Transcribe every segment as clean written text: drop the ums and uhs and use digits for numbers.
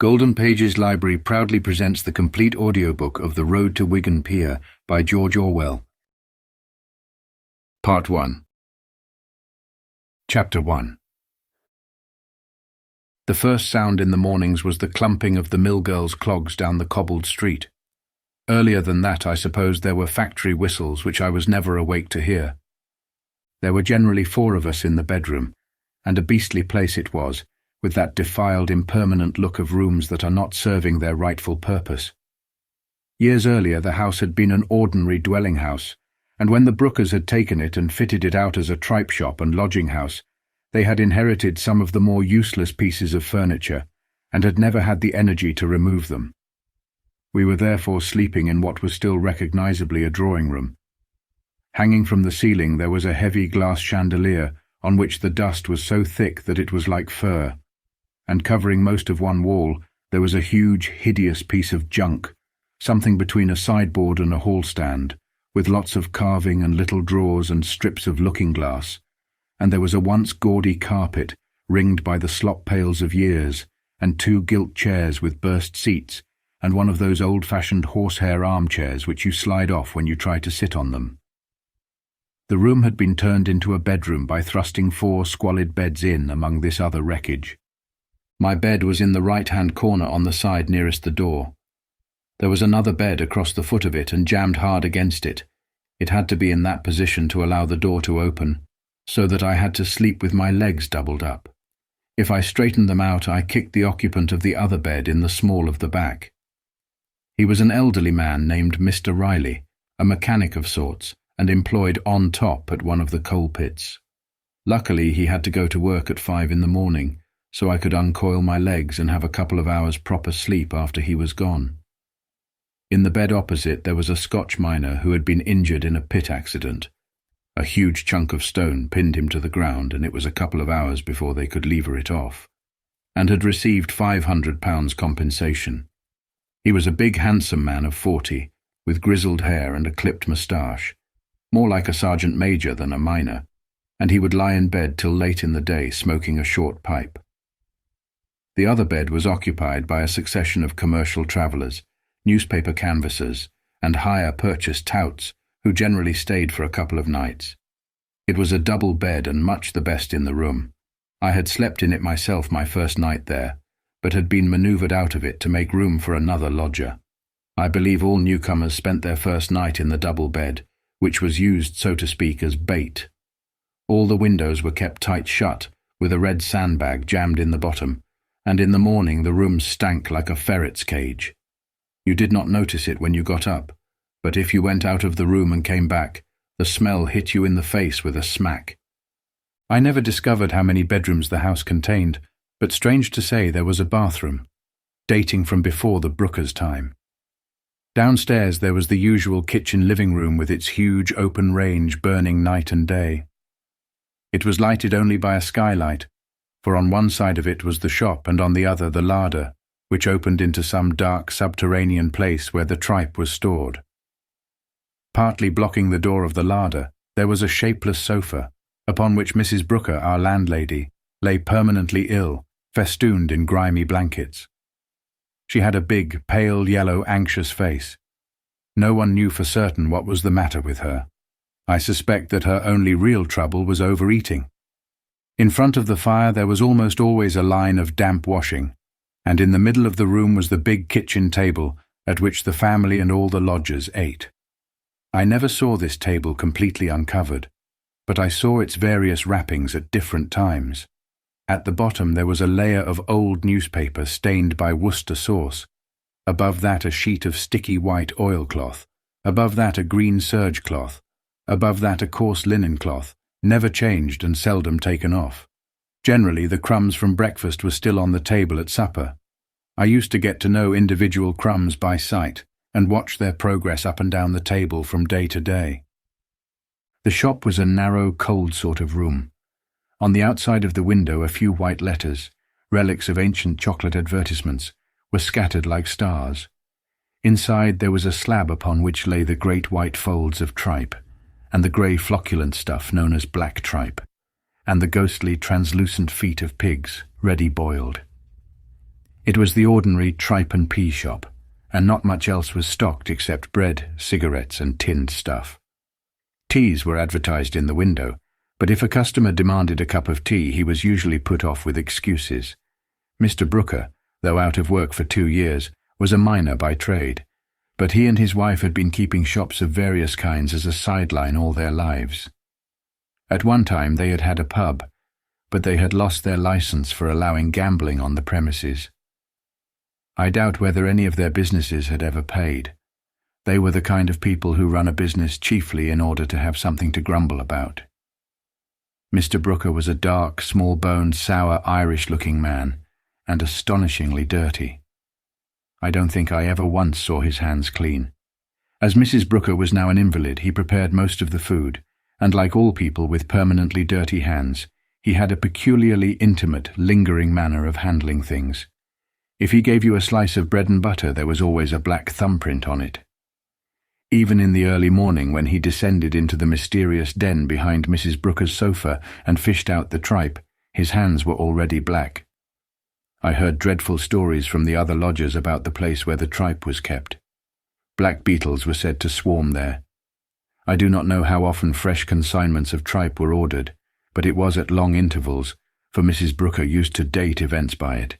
Golden Pages Library proudly presents the complete audiobook of The Road to Wigan Pier by George Orwell. Part 1. Chapter 1. The first sound in the mornings was the clumping of the mill girls' clogs down the cobbled street. Earlier than that, I suppose there were factory whistles which I was never awake to hear. There were generally 4 of us in the bedroom, and a beastly place it was, with that defiled, impermanent look of rooms that are not serving their rightful purpose. Years earlier the house had been an ordinary dwelling house, and when the Brookers had taken it and fitted it out as a tripe shop and lodging house, they had inherited some of the more useless pieces of furniture, and had never had the energy to remove them. We were therefore sleeping in what was still recognizably a drawing-room. Hanging from the ceiling there was a heavy glass chandelier on which the dust was so thick that it was like fur, and covering most of one wall there was a huge, hideous piece of junk, something between a sideboard and a hall stand, with lots of carving and little drawers and strips of looking-glass, and there was a once gaudy carpet, ringed by the slop pails of years, and 2 gilt chairs with burst seats, and one of those old-fashioned horsehair armchairs which you slide off when you try to sit on them. The room had been turned into a bedroom by thrusting 4 squalid beds in among this other wreckage. My bed was in the right-hand corner on the side nearest the door. There was another bed across the foot of it and jammed hard against it. It had to be in that position to allow the door to open, so that I had to sleep with my legs doubled up. If I straightened them out, I kicked the occupant of the other bed in the small of the back. He was an elderly man named Mr. Riley, a mechanic of sorts, and employed on top at one of the coal pits. Luckily, he had to go to work at 5 in the morning, so I could uncoil my legs and have a couple of hours proper sleep after he was gone. In the bed opposite there was a Scotch miner who had been injured in a pit accident. A huge chunk of stone pinned him to the ground, and it was a couple of hours before they could lever it off, and had received £500 compensation. He was a big, handsome man of 40, with grizzled hair and a clipped moustache, more like a sergeant major than a miner, and he would lie in bed till late in the day smoking a short pipe. The other bed was occupied by a succession of commercial travellers, newspaper canvassers, and hire-purchase touts, who generally stayed for a couple of nights. It was a double bed and much the best in the room. I had slept in it myself my first night there, but had been manoeuvred out of it to make room for another lodger. I believe all newcomers spent their first night in the double bed, which was used, so to speak, as bait. All the windows were kept tight shut, with a red sandbag jammed in the bottom, and in the morning the room stank like a ferret's cage. You did not notice it when you got up, but if you went out of the room and came back, the smell hit you in the face with a smack. I never discovered how many bedrooms the house contained, but strange to say there was a bathroom, dating from before the Brookers' time. Downstairs there was the usual kitchen living room with its huge open range burning night and day. It was lighted only by a skylight, for on one side of it was the shop and on the other the larder, which opened into some dark subterranean place where the tripe was stored. Partly blocking the door of the larder, there was a shapeless sofa, upon which Mrs. Brooker, our landlady, lay permanently ill, festooned in grimy blankets. She had a big, pale yellow, anxious face. No one knew for certain what was the matter with her. I suspect that her only real trouble was overeating. In front of the fire there was almost always a line of damp washing, and in the middle of the room was the big kitchen table at which the family and all the lodgers ate. I never saw this table completely uncovered, but I saw its various wrappings at different times. At the bottom there was a layer of old newspaper stained by Worcester sauce, above that a sheet of sticky white oilcloth, above that a green serge cloth, above that a coarse linen cloth, never changed and seldom taken off. Generally the crumbs from breakfast were still on the table at supper. I used to get to know individual crumbs by sight, and watch their progress up and down the table from day to day. The shop was a narrow, cold sort of room. On the outside of the window a few white letters, relics of ancient chocolate advertisements, were scattered like stars. Inside there was a slab upon which lay the great white folds of tripe, and the grey flocculent stuff known as black tripe, and the ghostly translucent feet of pigs, ready boiled. It was the ordinary tripe and pea shop, and not much else was stocked except bread, cigarettes, and tinned stuff. Teas were advertised in the window, but if a customer demanded a cup of tea, he was usually put off with excuses. Mr. Brooker, though out of work for 2 years, was a miner by trade, but he and his wife had been keeping shops of various kinds as a sideline all their lives. At one time they had had a pub, but they had lost their license for allowing gambling on the premises. I doubt whether any of their businesses had ever paid. They were the kind of people who run a business chiefly in order to have something to grumble about. Mr. Brooker was a dark, small-boned, sour, Irish-looking man, and astonishingly dirty. I don't think I ever once saw his hands clean. As Mrs. Brooker was now an invalid, he prepared most of the food, and like all people with permanently dirty hands, he had a peculiarly intimate, lingering manner of handling things. If he gave you a slice of bread and butter, there was always a black thumbprint on it. Even in the early morning, when he descended into the mysterious den behind Mrs. Brooker's sofa and fished out the tripe, his hands were already black. I heard dreadful stories from the other lodgers about the place where the tripe was kept. Black beetles were said to swarm there. I do not know how often fresh consignments of tripe were ordered, but it was at long intervals, for Mrs. Brooker used to date events by it.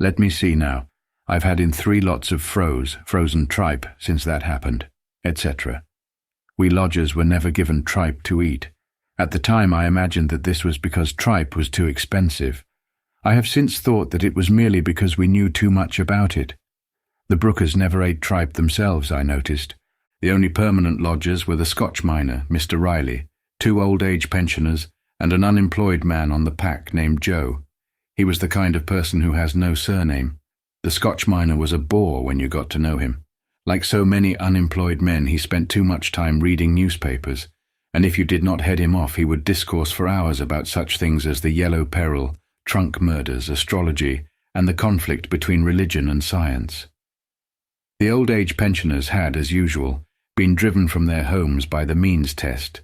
Let me see now. I've had in 3 lots of frozen tripe since that happened, etc. We lodgers were never given tripe to eat. At the time I imagined that this was because tripe was too expensive. I have since thought that it was merely because we knew too much about it. The Brookers never ate tripe themselves, I noticed. The only permanent lodgers were the Scotch miner, Mr. Riley, 2 old-age pensioners, and an unemployed man on the pack named Joe. He was the kind of person who has no surname. The Scotch miner was a bore when you got to know him. Like so many unemployed men, he spent too much time reading newspapers, and if you did not head him off, he would discourse for hours about such things as the yellow peril, trunk murders, astrology, and the conflict between religion and science. The old-age pensioners had, as usual, been driven from their homes by the means test.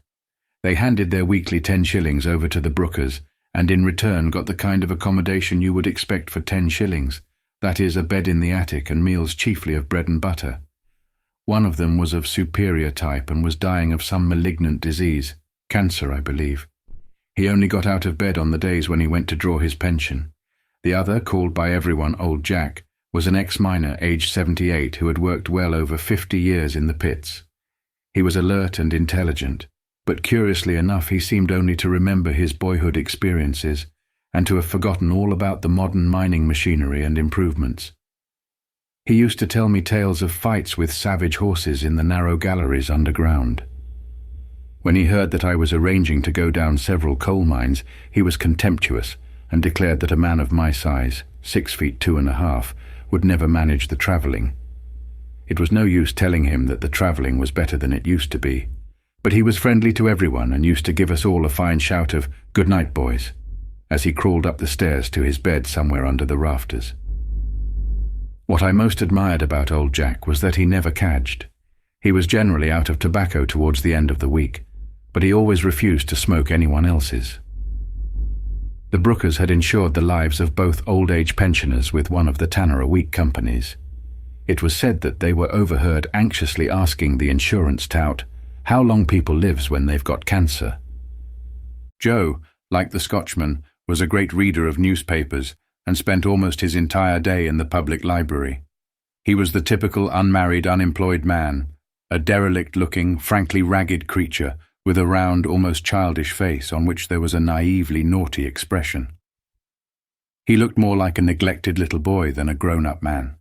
They handed their weekly 10 shillings over to the Brookers, and in return got the kind of accommodation you would expect for 10 shillings, that is, a bed in the attic and meals chiefly of bread and butter. One of them was of superior type and was dying of some malignant disease, cancer, I believe. He only got out of bed on the days when he went to draw his pension. The other, called by everyone Old Jack, was an ex-miner aged 78 who had worked well over 50 years in the pits. He was alert and intelligent, but curiously enough he seemed only to remember his boyhood experiences and to have forgotten all about the modern mining machinery and improvements. He used to tell me tales of fights with savage horses in the narrow galleries underground. When he heard that I was arranging to go down several coal mines, he was contemptuous and declared that a man of my size, 6 feet 2.5, would never manage the travelling. It was no use telling him that the travelling was better than it used to be, but he was friendly to everyone and used to give us all a fine shout of "Good night, boys," as he crawled up the stairs to his bed somewhere under the rafters. What I most admired about old Jack was that he never cadged. He was generally out of tobacco towards the end of the week, but he always refused to smoke anyone else's. The Brookers had insured the lives of both old-age pensioners with one of the tanner-a-week companies. It was said that they were overheard anxiously asking the insurance tout how long people lives when they've got cancer. Joe, like the Scotchman, was a great reader of newspapers and spent almost his entire day in the public library. He was the typical unmarried, unemployed man, a derelict-looking, frankly ragged creature with a round, almost childish face on which there was a naively naughty expression. He looked more like a neglected little boy than a grown-up man.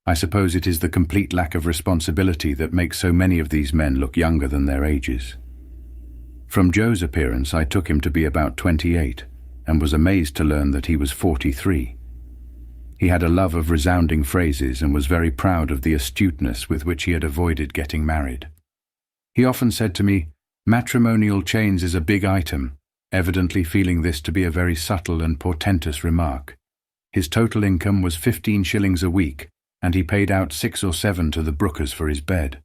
I suppose it is the complete lack of responsibility that makes so many of these men look younger than their ages. From Joe's appearance, I took him to be about 28, and was amazed to learn that he was 43. He had a love of resounding phrases and was very proud of the astuteness with which he had avoided getting married. He often said to me, "Matrimonial change is a big item," evidently feeling this to be a very subtle and portentous remark. His total income was 15 shillings a week, and he paid out 6 or 7 to the Brookers for his bed.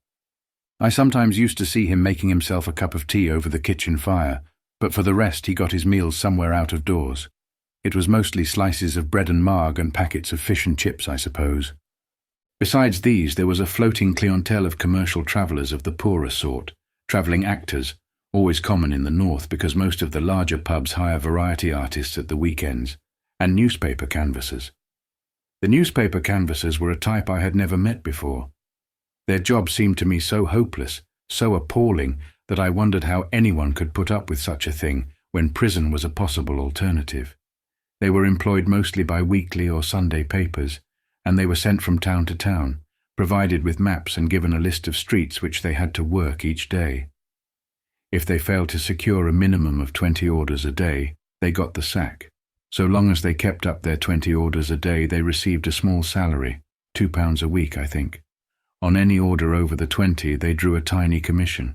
I sometimes used to see him making himself a cup of tea over the kitchen fire, but for the rest he got his meals somewhere out of doors. It was mostly slices of bread and marg and packets of fish and chips, I suppose. Besides these, there was a floating clientele of commercial travellers of the poorer sort, travelling actors, always common in the north because most of the larger pubs hire variety artists at the weekends, and newspaper canvassers. The newspaper canvassers were a type I had never met before. Their job seemed to me so hopeless, so appalling, that I wondered how anyone could put up with such a thing when prison was a possible alternative. They were employed mostly by weekly or Sunday papers, and they were sent from town to town, provided with maps and given a list of streets which they had to work each day. If they failed to secure a minimum of 20 orders a day, they got the sack. So long as they kept up their 20 orders a day, they received a small salary, £2 a week, I think. On any order over the 20, they drew a tiny commission.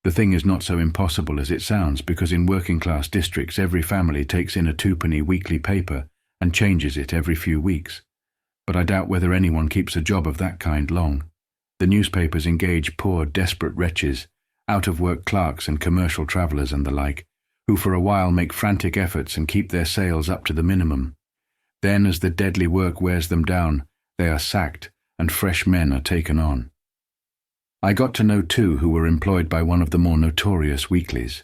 The thing is not so impossible as it sounds, because in working-class districts every family takes in a twopenny weekly paper and changes it every few weeks. But I doubt whether anyone keeps a job of that kind long. The newspapers engage poor, desperate wretches, out-of-work clerks and commercial travellers and the like, who for a while make frantic efforts and keep their sales up to the minimum. Then, as the deadly work wears them down, they are sacked and fresh men are taken on. I got to know two who were employed by one of the more notorious weeklies.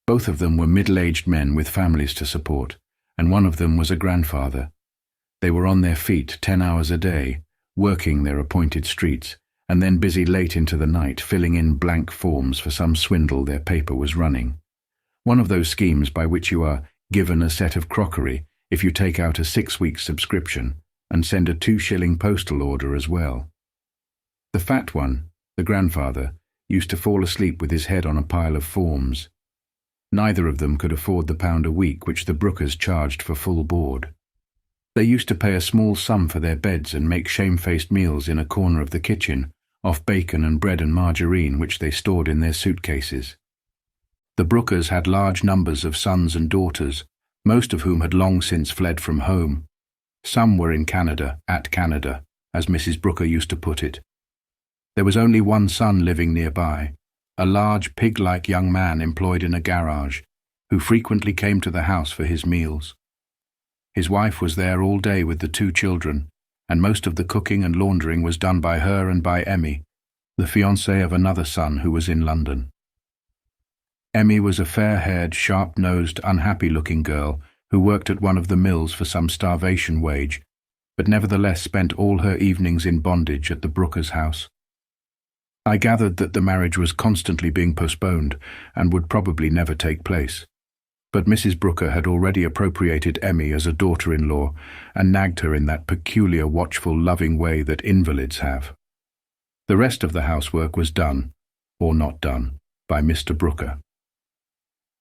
Both of them were middle-aged men with families to support, and one of them was a grandfather. They were on their feet 10 hours a day, working their appointed streets, and then busy late into the night filling in blank forms for some swindle their paper was running. One of those schemes by which you are given a set of crockery if you take out a 6-week subscription and send a 2-shilling postal order as well. The fat one, the grandfather, used to fall asleep with his head on a pile of forms. Neither of them could afford the £1 a week which the Brookers charged for full board. They used to pay a small sum for their beds and make shamefaced meals in a corner of the kitchen, off bacon and bread and margarine which they stored in their suitcases. The Brookers had large numbers of sons and daughters, most of whom had long since fled from home. Some were in Canada, at Canada, as Mrs. Brooker used to put it. There was only one son living nearby, a large pig-like young man employed in a garage, who frequently came to the house for his meals. His wife was there all day with the 2 children, and most of the cooking and laundering was done by her and by Emmy, the fiancée of another son who was in London. Emmy was a fair-haired, sharp-nosed, unhappy-looking girl who worked at one of the mills for some starvation wage, but nevertheless spent all her evenings in bondage at the Brookers' house. I gathered that the marriage was constantly being postponed and would probably never take place. But Mrs. Brooker had already appropriated Emmy as a daughter-in-law and nagged her in that peculiar, watchful, loving way that invalids have. The rest of the housework was done, or not done, by Mr. Brooker.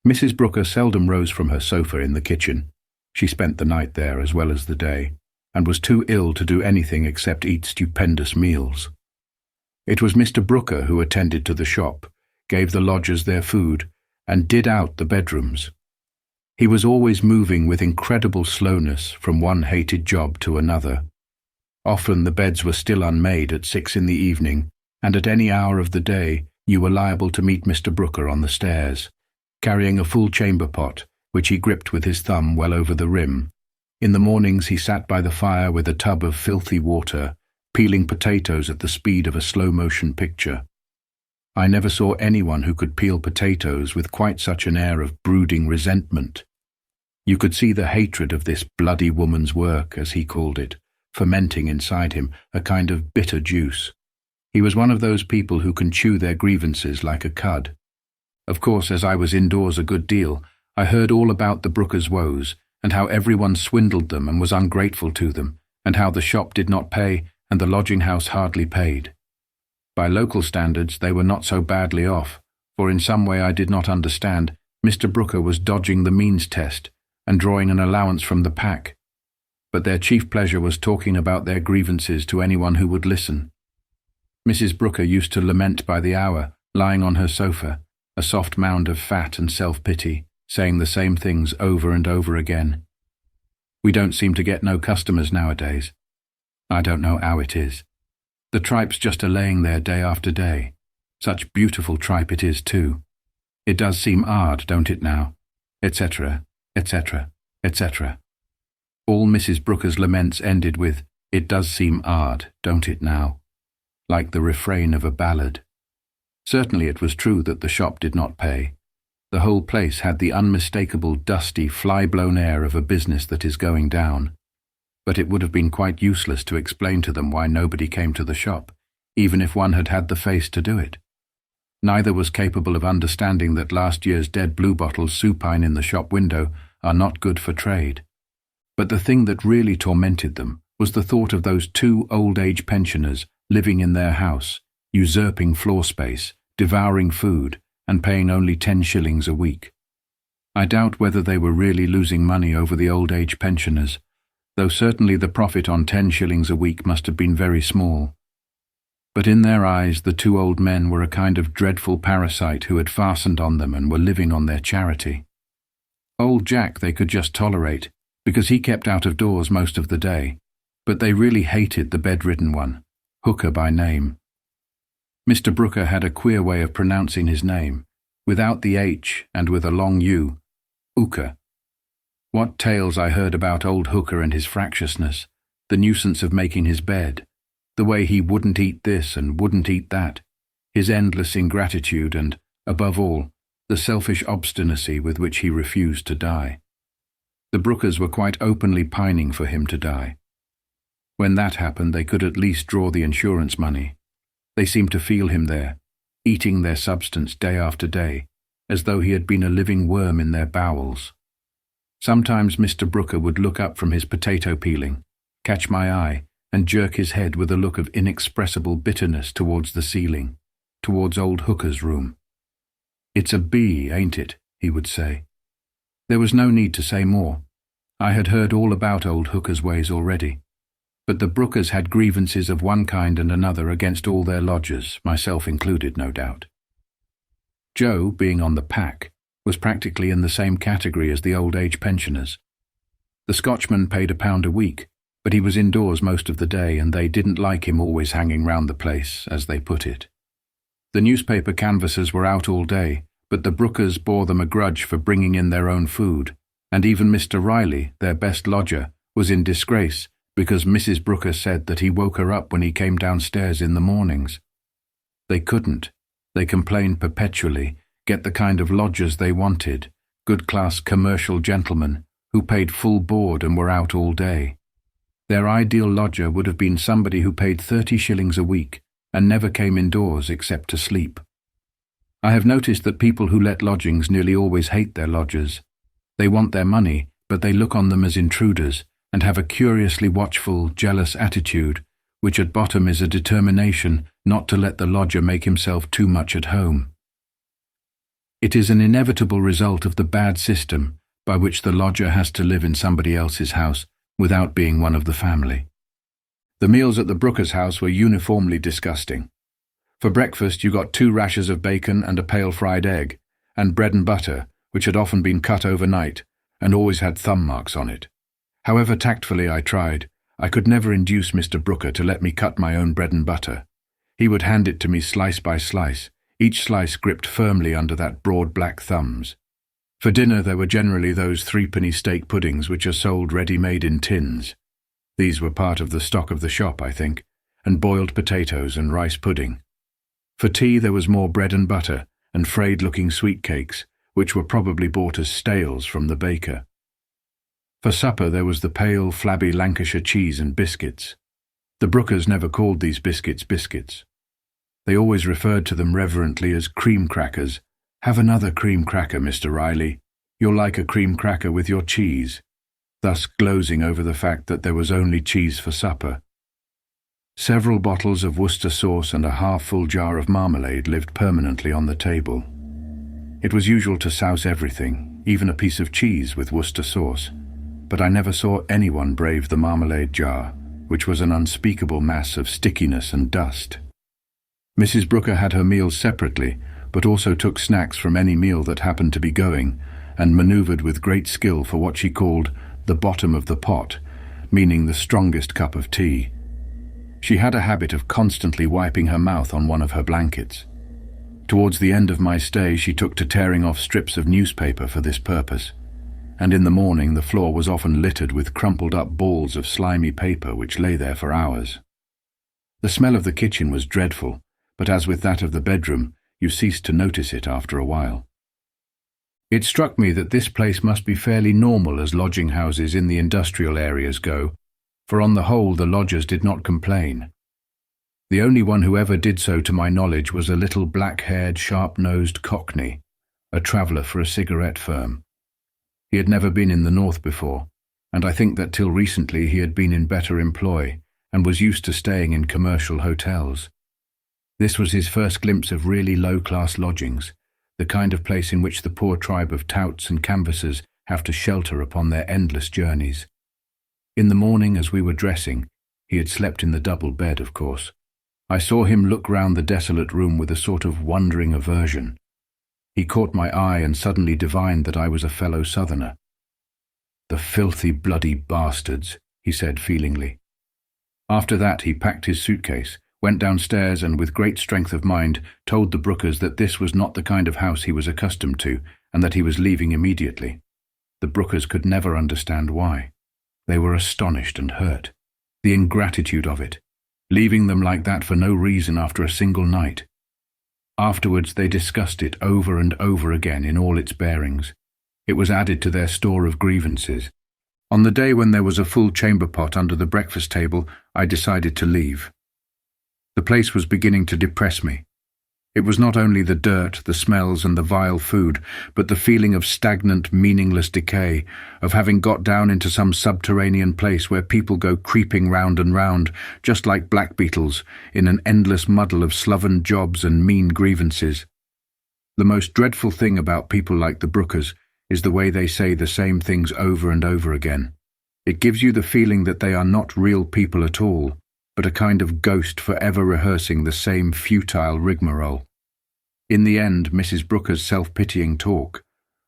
Mrs. Brooker seldom rose from her sofa in the kitchen. She spent the night there as well as the day, and was too ill to do anything except eat stupendous meals. It was Mr. Brooker who attended to the shop, gave the lodgers their food, and did out the bedrooms. He was always moving with incredible slowness from one hated job to another. Often the beds were still unmade at 6 in the evening, and at any hour of the day you were liable to meet Mr. Brooker on the stairs, carrying a full chamber pot, which he gripped with his thumb well over the rim. In the mornings he sat by the fire with a tub of filthy water, peeling potatoes at the speed of a slow-motion picture. I never saw anyone who could peel potatoes with quite such an air of brooding resentment. You could see the hatred of this bloody woman's work, as he called it, fermenting inside him, a kind of bitter juice. He was one of those people who can chew their grievances like a cud. Of course, as I was indoors a good deal, I heard all about the Brookers' woes, and how everyone swindled them and was ungrateful to them, and how the shop did not pay and the lodging-house hardly paid. By local standards they were not so badly off, for in some way I did not understand, Mr. Brooker was dodging the means test and drawing an allowance from the pack. But their chief pleasure was talking about their grievances to anyone who would listen. Mrs. Brooker used to lament by the hour, lying on her sofa, a soft mound of fat and self-pity, saying the same things over and over again. We don't seem to get no customers nowadays. I don't know how it is. The tripe's just a-laying there day after day. Such beautiful tripe it is, too. It does seem hard, don't it now? Etc., etc., etc. All Mrs. Brooker's laments ended with, "It does seem hard, don't it now?" like the refrain of a ballad. Certainly it was true that the shop did not pay. The whole place had the unmistakable, dusty, fly-blown air of a business that is going down. But it would have been quite useless to explain to them why nobody came to the shop, even if one had had the face to do it. Neither was capable of understanding that last year's dead bluebottles supine in the shop window are not good for trade. But the thing that really tormented them was the thought of those 2 old-age pensioners living in their house, usurping floor space, devouring food, and paying only 10 shillings a week. I doubt whether they were really losing money over the old-age pensioners, though certainly the profit on 10 shillings a week must have been very small. But in their eyes the 2 old men were a kind of dreadful parasite who had fastened on them and were living on their charity. Old Jack they could just tolerate, because he kept out of doors most of the day, but they really hated the bedridden one, Hooker by name. Mr. Brooker had a queer way of pronouncing his name, without the H and with a long U, Hooker. What tales I heard about old Hooker and his fractiousness, the nuisance of making his bed, the way he wouldn't eat this and wouldn't eat that, his endless ingratitude and, above all, the selfish obstinacy with which he refused to die. The Brookers were quite openly pining for him to die. When that happened, they could at least draw the insurance money. They seemed to feel him there, eating their substance day after day, as though he had been a living worm in their bowels. Sometimes Mr. Brooker would look up from his potato peeling, catch my eye, and jerk his head with a look of inexpressible bitterness towards the ceiling, towards old Hooker's room. "It's a bee, ain't it?" he would say. There was no need to say more. I had heard all about old Hooker's ways already. But the Brookers had grievances of one kind and another against all their lodgers, myself included, no doubt. Joe, being on the pack, was practically in the same category as the old-age pensioners. The Scotchman paid £1 a week, but he was indoors most of the day and they didn't like him always hanging round the place, as they put it. The newspaper canvassers were out all day, but the Brookers bore them a grudge for bringing in their own food, and even Mr. Riley, their best lodger, was in disgrace because Mrs. Brooker said that he woke her up when he came downstairs in the mornings. They couldn't, they complained perpetually, get the kind of lodgers they wanted, good-class commercial gentlemen who paid full board and were out all day. Their ideal lodger would have been somebody who paid 30 shillings a week and never came indoors except to sleep. I have noticed that people who let lodgings nearly always hate their lodgers. They want their money, but they look on them as intruders and have a curiously watchful, jealous attitude, which at bottom is a determination not to let the lodger make himself too much at home. It is an inevitable result of the bad system by which the lodger has to live in somebody else's house without being one of the family. The meals at the Brookers' house were uniformly disgusting. For breakfast you got 2 rashers of bacon and a pale fried egg, and bread and butter, which had often been cut overnight, and always had thumb marks on it. However tactfully I tried, I could never induce Mr. Brooker to let me cut my own bread and butter. He would hand it to me slice by slice, each slice gripped firmly under that broad black thumbs. For dinner there were generally those 3-penny steak puddings which are sold ready-made in tins. These were part of the stock of the shop, I think, and boiled potatoes and rice pudding. For tea there was more bread and butter and frayed-looking sweet cakes, which were probably bought as stales from the baker. For supper there was the pale, flabby Lancashire cheese and biscuits. The Brookers never called these biscuits biscuits. They always referred to them reverently as cream crackers. "Have another cream cracker, Mr. Riley. You'll like a cream cracker with your cheese," thus glozing over the fact that there was only cheese for supper. Several bottles of Worcester sauce and a half-full jar of marmalade lived permanently on the table. It was usual to souse everything, even a piece of cheese, with Worcester sauce, but I never saw anyone brave the marmalade jar, which was an unspeakable mass of stickiness and dust. Mrs. Brooker had her meals separately, but also took snacks from any meal that happened to be going, and manoeuvred with great skill for what she called the bottom of the pot, meaning the strongest cup of tea. She had a habit of constantly wiping her mouth on one of her blankets. Towards the end of my stay she took to tearing off strips of newspaper for this purpose, and in the morning the floor was often littered with crumpled-up balls of slimy paper which lay there for hours. The smell of the kitchen was dreadful, but as with that of the bedroom, you ceased to notice it after a while. It struck me that this place must be fairly normal as lodging houses in the industrial areas go, for on the whole the lodgers did not complain. The only one who ever did so to my knowledge was a little black-haired, sharp-nosed cockney, a traveller for a cigarette firm. He had never been in the north before, and I think that till recently he had been in better employ and was used to staying in commercial hotels. This was his first glimpse of really low-class lodgings, the kind of place in which the poor tribe of touts and canvassers have to shelter upon their endless journeys. In the morning, as we were dressing, he had slept in the double bed, of course. I saw him look round the desolate room with a sort of wondering aversion. He caught my eye and suddenly divined that I was a fellow southerner. "The filthy, bloody bastards," he said feelingly. After that he packed his suitcase, went downstairs and with great strength of mind told the Brookers that this was not the kind of house he was accustomed to and that he was leaving immediately. The Brookers could never understand why. They were astonished and hurt. The ingratitude of it, leaving them like that for no reason after a single night. Afterwards they discussed it over and over again in all its bearings. It was added to their store of grievances. On the day when there was a full chamber pot under the breakfast table, I decided to leave. The place was beginning to depress me. It was not only the dirt, the smells and the vile food, but the feeling of stagnant, meaningless decay, of having got down into some subterranean place where people go creeping round and round, just like black beetles, in an endless muddle of sloven jobs and mean grievances. The most dreadful thing about people like the Brookers is the way they say the same things over and over again. It gives you the feeling that they are not real people at all, but a kind of ghost forever rehearsing the same futile rigmarole. In the end, Mrs. Brooker's self-pitying talk,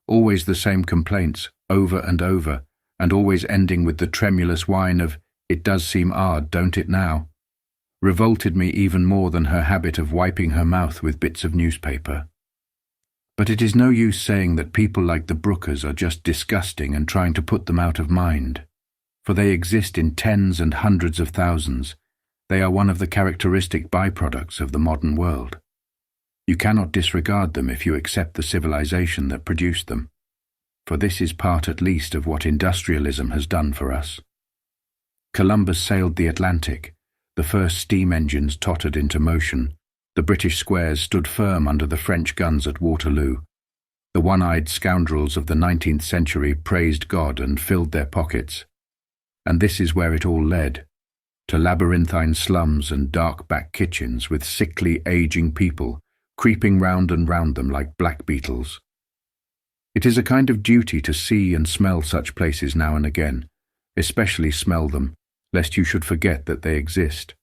always the same complaints, over and over, and always ending with the tremulous whine of, "It does seem odd, don't it now?" revolted me even more than her habit of wiping her mouth with bits of newspaper. But it is no use saying that people like the Brookers are just disgusting and trying to put them out of mind, for they exist in tens and hundreds of thousands. They are one of the characteristic byproducts of the modern world. You cannot disregard them if you accept the civilization that produced them, for this is part at least of what industrialism has done for us. Columbus sailed the Atlantic, the first steam engines tottered into motion, the British squares stood firm under the French guns at Waterloo, the one-eyed scoundrels of the 19th century praised God and filled their pockets, and this is where it all led, to labyrinthine slums and dark back kitchens with sickly, aging people creeping round and round them like black beetles. It is a kind of duty to see and smell such places now and again, especially smell them, lest you should forget that they exist,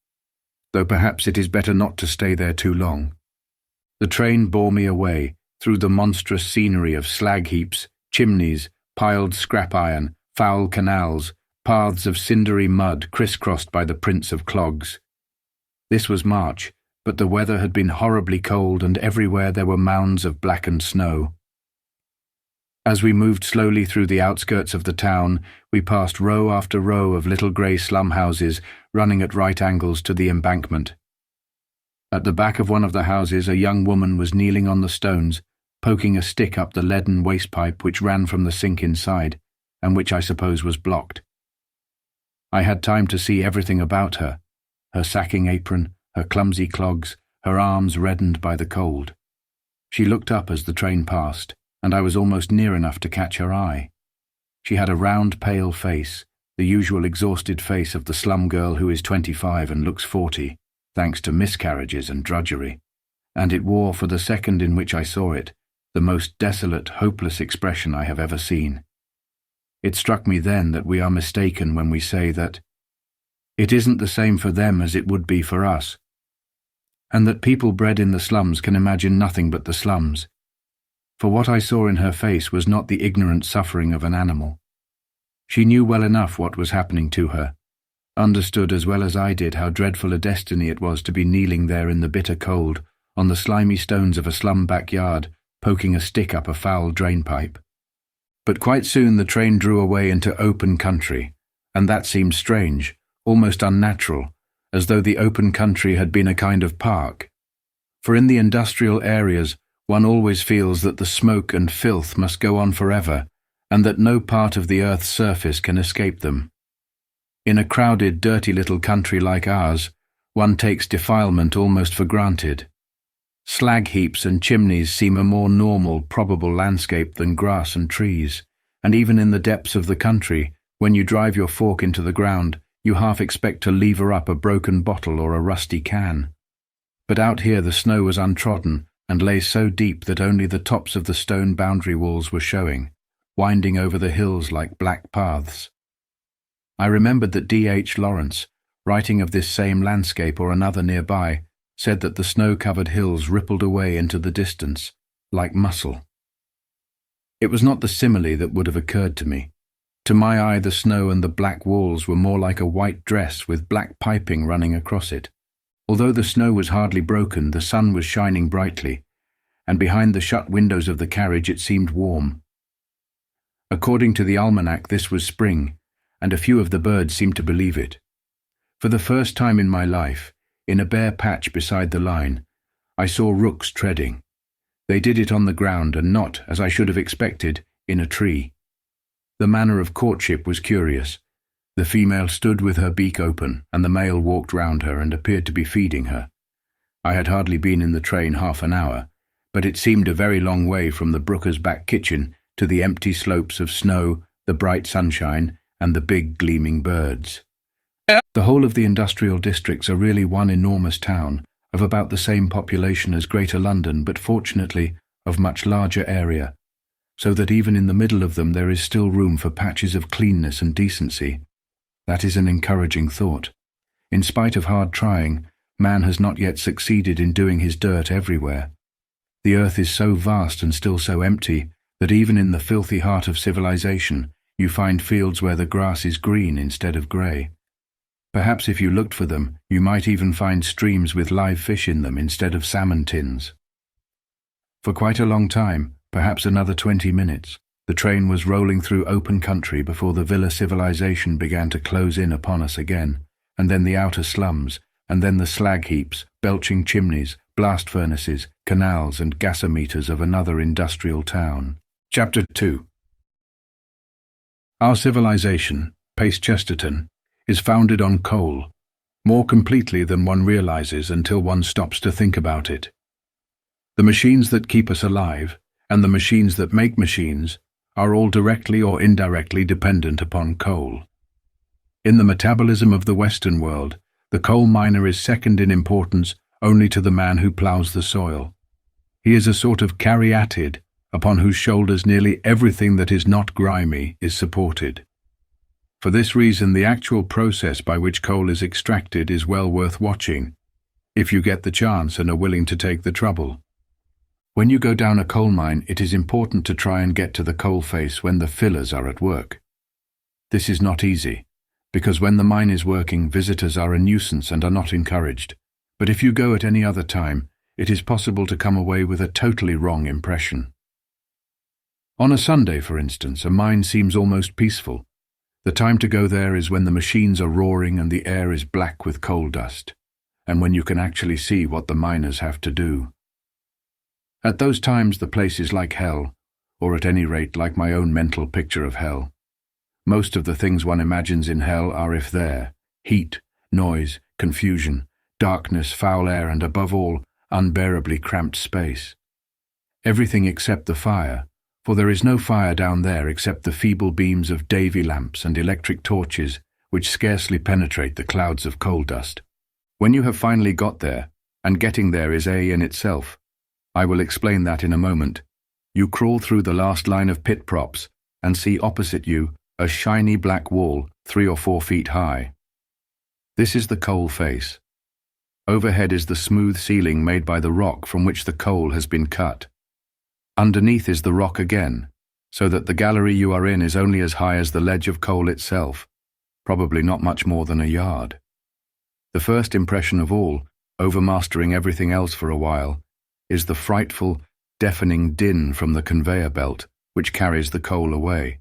though perhaps it is better not to stay there too long. The train bore me away through the monstrous scenery of slag heaps, chimneys, piled scrap iron, foul canals, paths of cindery mud crisscrossed by the prints of clogs. This was March, but the weather had been horribly cold and everywhere there were mounds of blackened snow. As we moved slowly through the outskirts of the town, we passed row after row of little grey slum houses running at right angles to the embankment. At the back of one of the houses a young woman was kneeling on the stones, poking a stick up the leaden waste pipe which ran from the sink inside, and which I suppose was blocked. I had time to see everything about her, her sacking apron, her clumsy clogs, her arms reddened by the cold. She looked up as the train passed, and I was almost near enough to catch her eye. She had a round, pale face, the usual exhausted face of the slum girl who is 25 and looks 40, thanks to miscarriages and drudgery, and it wore, for the second in which I saw it, the most desolate, hopeless expression I have ever seen. It struck me then that we are mistaken when we say that it isn't the same for them as it would be for us, and that people bred in the slums can imagine nothing but the slums. For what I saw in her face was not the ignorant suffering of an animal. She knew well enough what was happening to her, understood as well as I did how dreadful a destiny it was to be kneeling there in the bitter cold, on the slimy stones of a slum backyard, poking a stick up a foul drain pipe. But quite soon the train drew away into open country, and that seemed strange, almost unnatural, as though the open country had been a kind of park. For in the industrial areas, one always feels that the smoke and filth must go on forever, and that no part of the earth's surface can escape them. In a crowded, dirty little country like ours, one takes defilement almost for granted. Slag heaps and chimneys seem a more normal, probable landscape than grass and trees, and even in the depths of the country, when you drive your fork into the ground, you half expect to lever up a broken bottle or a rusty can. But out here the snow was untrodden and lay so deep that only the tops of the stone boundary walls were showing, winding over the hills like black paths. I remembered that D.H. Lawrence, writing of this same landscape or another nearby, said that the snow-covered hills rippled away into the distance, like muscle. It was not the simile that would have occurred to me. To my eye, the snow and the black walls were more like a white dress with black piping running across it. Although the snow was hardly broken, the sun was shining brightly, and behind the shut windows of the carriage it seemed warm. According to the almanac, this was spring, and a few of the birds seemed to believe it. For the first time in my life, in a bare patch beside the line, I saw rooks treading. They did it on the ground and not, as I should have expected, in a tree. The manner of courtship was curious. The female stood with her beak open, and the male walked round her and appeared to be feeding her. I had hardly been in the train half an hour, but it seemed a very long way from the Brooker's back kitchen to the empty slopes of snow, the bright sunshine, and the big gleaming birds. The whole of the industrial districts are really one enormous town, of about the same population as Greater London, but fortunately of much larger area, so that even in the middle of them there is still room for patches of cleanness and decency. That is an encouraging thought. In spite of hard trying, man has not yet succeeded in doing his dirt everywhere. The earth is so vast and still so empty that even in the filthy heart of civilization you find fields where the grass is green instead of grey. Perhaps if you looked for them, you might even find streams with live fish in them instead of salmon tins. For quite a long time, perhaps another 20 minutes, the train was rolling through open country before the villa civilization began to close in upon us again, and then the outer slums, and then the slag heaps, belching chimneys, blast furnaces, canals and gasometers of another industrial town. Chapter 2. Our civilization, Pace Chesterton, is founded on coal, more completely than one realizes until one stops to think about it. The machines that keep us alive, and the machines that make machines, are all directly or indirectly dependent upon coal. In the metabolism of the Western world, the coal miner is second in importance only to the man who ploughs the soil. He is a sort of caryatid upon whose shoulders nearly everything that is not grimy is supported. For this reason, the actual process by which coal is extracted is well worth watching, if you get the chance and are willing to take the trouble. When you go down a coal mine, it is important to try and get to the coal face when the fillers are at work. This is not easy, because when the mine is working, visitors are a nuisance and are not encouraged. But if you go at any other time, it is possible to come away with a totally wrong impression. On a Sunday, for instance, a mine seems almost peaceful. The time to go there is when the machines are roaring and the air is black with coal dust, and when you can actually see what the miners have to do. At those times the place is like hell, or at any rate like my own mental picture of hell. Most of the things one imagines in hell are if there: heat, noise, confusion, darkness, foul air, and above all, unbearably cramped space. Everything except the fire, for there is no fire down there except the feeble beams of Davy lamps and electric torches which scarcely penetrate the clouds of coal dust. When you have finally got there, and getting there is in itself, I will explain that in a moment, you crawl through the last line of pit props and see opposite you a shiny black wall 3 or 4 feet high. This is the coal face. Overhead is the smooth ceiling made by the rock from which the coal has been cut. Underneath is the rock again, so that the gallery you are in is only as high as the ledge of coal itself, probably not much more than a yard. The first impression of all, overmastering everything else for a while, is the frightful, deafening din from the conveyor belt, which carries the coal away.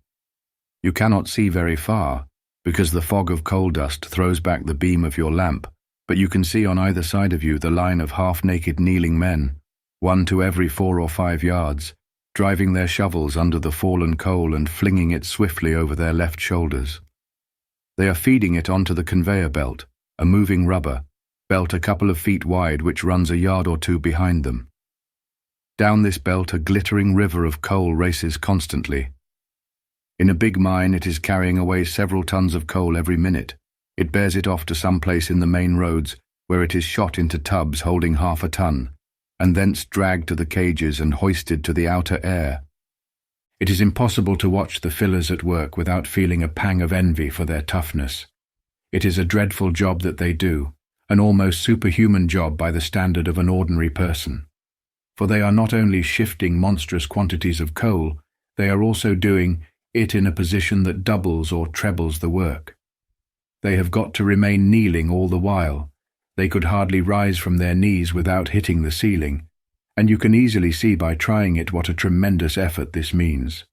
You cannot see very far, because the fog of coal dust throws back the beam of your lamp, but you can see on either side of you the line of half-naked kneeling men, one to every 4 or 5 yards, driving their shovels under the fallen coal and flinging it swiftly over their left shoulders. They are feeding it onto the conveyor belt, a moving rubber belt a couple of feet wide which runs a yard or two behind them. Down this belt a glittering river of coal races constantly. In a big mine it is carrying away several tons of coal every minute. It bears it off to some place in the main roads where it is shot into tubs holding half a ton, and thence dragged to the cages and hoisted to the outer air. It is impossible to watch the fillers at work without feeling a pang of envy for their toughness. It is a dreadful job that they do, an almost superhuman job by the standard of an ordinary person. For they are not only shifting monstrous quantities of coal, they are also doing it in a position that doubles or trebles the work. They have got to remain kneeling all the while. They could hardly rise from their knees without hitting the ceiling, and you can easily see by trying it what a tremendous effort this means.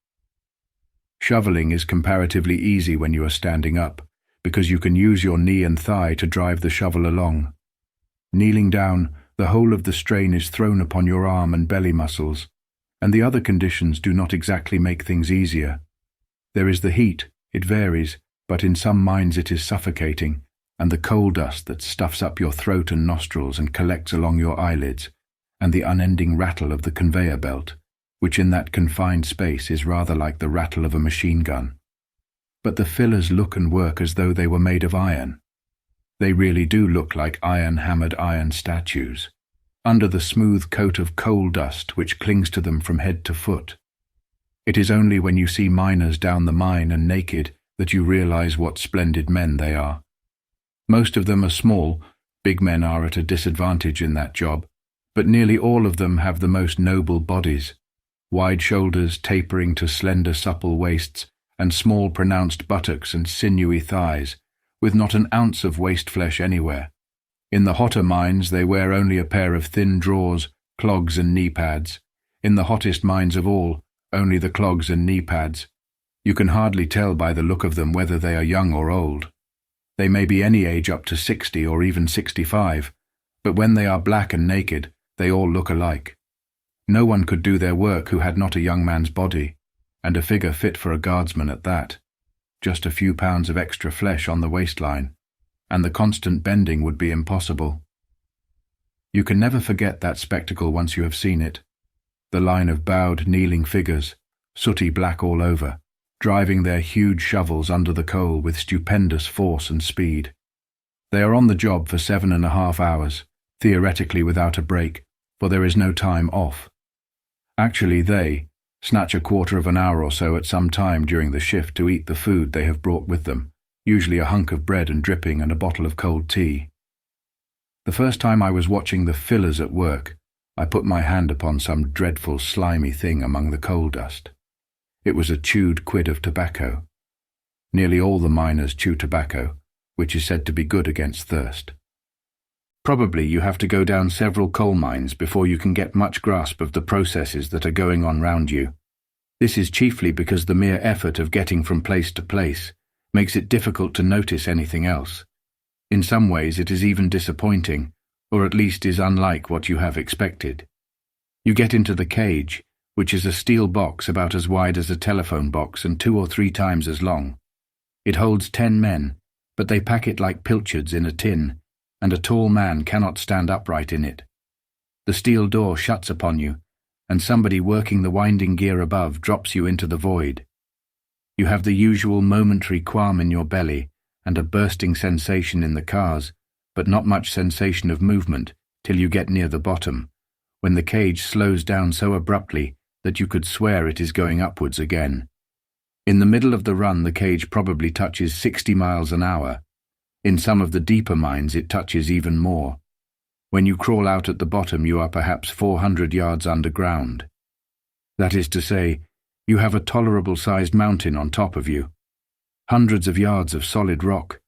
Shoveling is comparatively easy when you are standing up, because you can use your knee and thigh to drive the shovel along. Kneeling down, the whole of the strain is thrown upon your arm and belly muscles, and the other conditions do not exactly make things easier. There is the heat, it varies, but in some mines it is suffocating, and the coal dust that stuffs up your throat and nostrils and collects along your eyelids, and the unending rattle of the conveyor belt, which in that confined space is rather like the rattle of a machine gun. But the fillers look and work as though they were made of iron. They really do look like hammered iron statues, under the smooth coat of coal dust which clings to them from head to foot. It is only when you see miners down the mine and naked that you realize what splendid men they are. Most of them are small, big men are at a disadvantage in that job, but nearly all of them have the most noble bodies, wide shoulders tapering to slender supple waists, and small pronounced buttocks and sinewy thighs, with not an ounce of waist flesh anywhere. In the hotter mines they wear only a pair of thin drawers, clogs and knee pads. In the hottest mines of all, only the clogs and knee pads. You can hardly tell by the look of them whether they are young or old. They may be any age up to 60 or even 65, but when they are black and naked, they all look alike. No one could do their work who had not a young man's body, and a figure fit for a guardsman at that. Just a few pounds of extra flesh on the waistline, and the constant bending would be impossible. You can never forget that spectacle once you have seen it. The line of bowed, kneeling figures, sooty black all over, driving their huge shovels under the coal with stupendous force and speed. They are on the job for 7.5 hours, theoretically without a break, for there is no time off. Actually they snatch a quarter of an hour or so at some time during the shift to eat the food they have brought with them, usually a hunk of bread and dripping and a bottle of cold tea. The first time I was watching the fillers at work, I put my hand upon some dreadful slimy thing among the coal dust. It was a chewed quid of tobacco. Nearly all the miners chew tobacco, which is said to be good against thirst. Probably you have to go down several coal mines before you can get much grasp of the processes that are going on round you. This is chiefly because the mere effort of getting from place to place makes it difficult to notice anything else. In some ways it is even disappointing, or at least is unlike what you have expected. You get into the cage, which is a steel box about as wide as a telephone box and 2 or 3 times as long. It holds 10 men, but they pack it like pilchards in a tin, and a tall man cannot stand upright in it. The steel door shuts upon you, and somebody working the winding gear above drops you into the void. You have the usual momentary qualm in your belly and a bursting sensation in the cars, but not much sensation of movement till you get near the bottom, when the cage slows down so abruptly that you could swear it is going upwards again. In the middle of the run the cage probably touches 60 miles an hour. In some of the deeper mines it touches even more. When you crawl out at the bottom you are perhaps 400 yards underground. That is to say, you have a tolerable-sized mountain on top of you. Hundreds of yards of solid rock,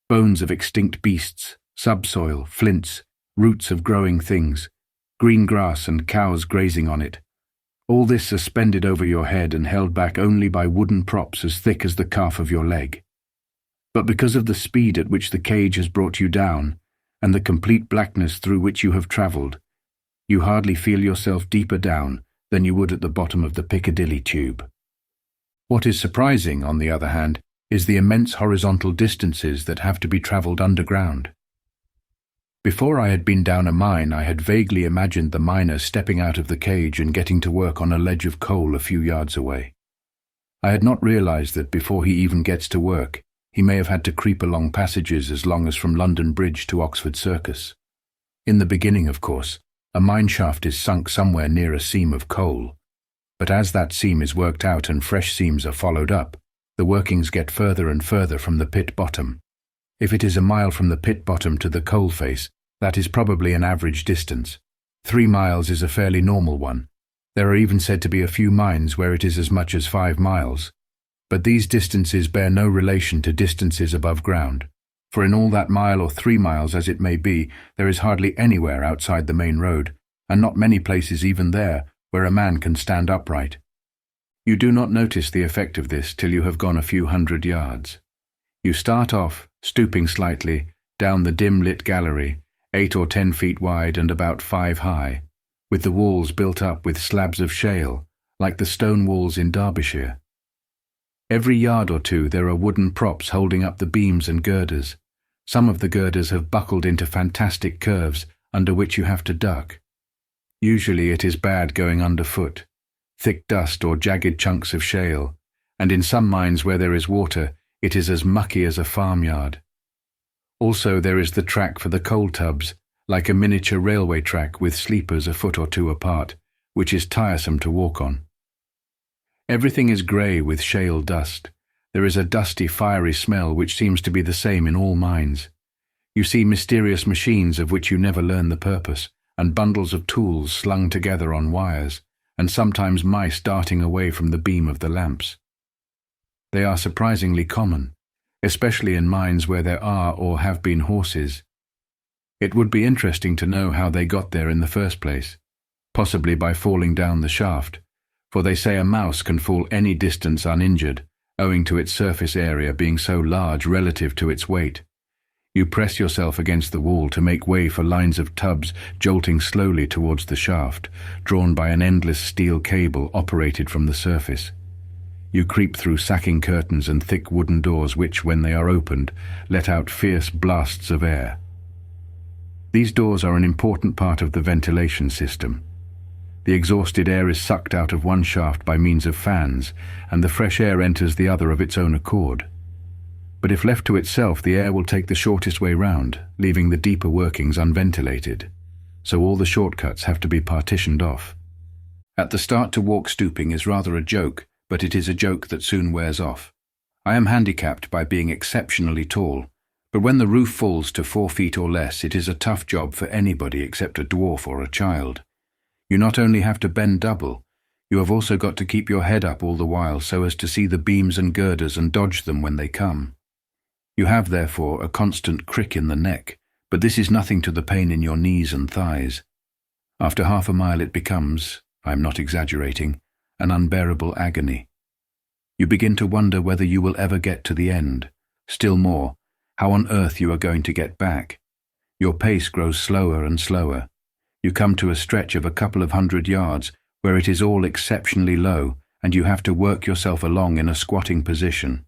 bones of extinct beasts, subsoil, flints, roots of growing things, green grass and cows grazing on it, All this suspended over your head and held back only by wooden props as thick as the calf of your leg. But because of the speed at which the cage has brought you down, and the complete blackness through which you have travelled, you hardly feel yourself deeper down than you would at the bottom of the Piccadilly tube. What is surprising, on the other hand, is the immense horizontal distances that have to be travelled underground. Before I had been down a mine, I had vaguely imagined the miner stepping out of the cage and getting to work on a ledge of coal a few yards away. I had not realised that before he even gets to work, he may have had to creep along passages as long as from London Bridge to Oxford Circus. In the beginning, of course, a mine shaft is sunk somewhere near a seam of coal, but as that seam is worked out and fresh seams are followed up, the workings get further and further from the pit bottom. If it is a mile from the pit bottom to the coal face, that is probably an average distance. 3 miles is a fairly normal one. There are even said to be a few mines where it is as much as 5 miles. But these distances bear no relation to distances above ground, for in all that mile or 3 miles as it may be, there is hardly anywhere outside the main road, and not many places even there, where a man can stand upright. You do not notice the effect of this till you have gone a few hundred yards. You start off, stooping slightly, down the dim-lit gallery, 8 or 10 feet wide and about 5 high, with the walls built up with slabs of shale, like the stone walls in Derbyshire. Every yard or two there are wooden props holding up the beams and girders. Some of the girders have buckled into fantastic curves under which you have to duck. Usually it is bad going underfoot, thick dust or jagged chunks of shale, and in some mines where there is water, it is as mucky as a farmyard. Also there is the track for the coal tubs, like a miniature railway track with sleepers a foot or two apart, which is tiresome to walk on. Everything is grey with shale dust. There is a dusty, fiery smell which seems to be the same in all mines. You see mysterious machines of which you never learn the purpose, and bundles of tools slung together on wires, and sometimes mice darting away from the beam of the lamps. They are surprisingly common, especially in mines where there are or have been horses. It would be interesting to know how they got there in the first place, possibly by falling down the shaft, for they say a mouse can fall any distance uninjured, owing to its surface area being so large relative to its weight. You press yourself against the wall to make way for lines of tubs jolting slowly towards the shaft, drawn by an endless steel cable operated from the surface. You creep through sacking curtains and thick wooden doors which, when they are opened, let out fierce blasts of air. These doors are an important part of the ventilation system. The exhausted air is sucked out of one shaft by means of fans, and the fresh air enters the other of its own accord. But if left to itself, the air will take the shortest way round, leaving the deeper workings unventilated. So all the shortcuts have to be partitioned off. At the start, to walk stooping is rather a joke, but it is a joke that soon wears off. I am handicapped by being exceptionally tall, but when the roof falls to 4 feet or less, it is a tough job for anybody except a dwarf or a child. You not only have to bend double, you have also got to keep your head up all the while so as to see the beams and girders and dodge them when they come. You have, therefore, a constant crick in the neck, but this is nothing to the pain in your knees and thighs. After half a mile it becomes, I am not exaggerating, an unbearable agony. You begin to wonder whether you will ever get to the end. Still more, how on earth you are going to get back. Your pace grows slower and slower. You come to a stretch of a couple of 100 yards where it is all exceptionally low and you have to work yourself along in a squatting position.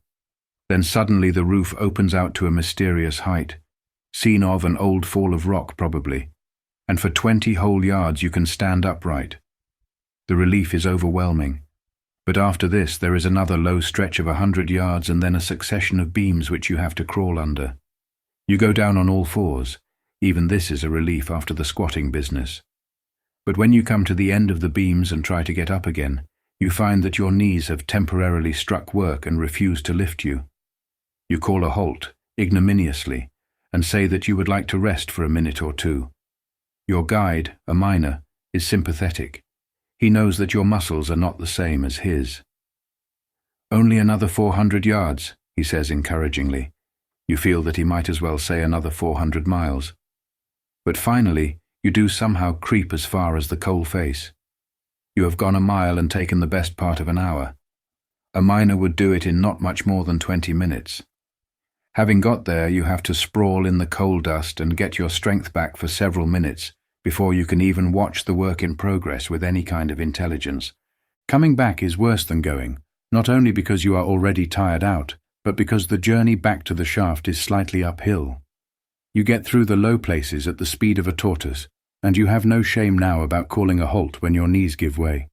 Then suddenly the roof opens out to a mysterious height, scene of an old fall of rock probably, and for 20 whole yards you can stand upright. The relief is overwhelming. But after this there is another low stretch of 100 yards and then a succession of beams which you have to crawl under. You go down on all fours. Even this is a relief after the squatting business. But when you come to the end of the beams and try to get up again, you find that your knees have temporarily struck work and refuse to lift you. You call a halt, ignominiously, and say that you would like to rest for a minute or two. Your guide, a miner, is sympathetic. He knows that your muscles are not the same as his. "Only another 400 yards, he says encouragingly. You feel that he might as well say another 400 miles. But finally, you do somehow creep as far as the coal face. You have gone a mile and taken the best part of an hour. A miner would do it in not much more than 20 minutes. Having got there, you have to sprawl in the coal dust and get your strength back for several minutes before you can even watch the work in progress with any kind of intelligence. Coming back is worse than going, not only because you are already tired out, but because the journey back to the shaft is slightly uphill. You get through the low places at the speed of a tortoise, and you have no shame now about calling a halt when your knees give way.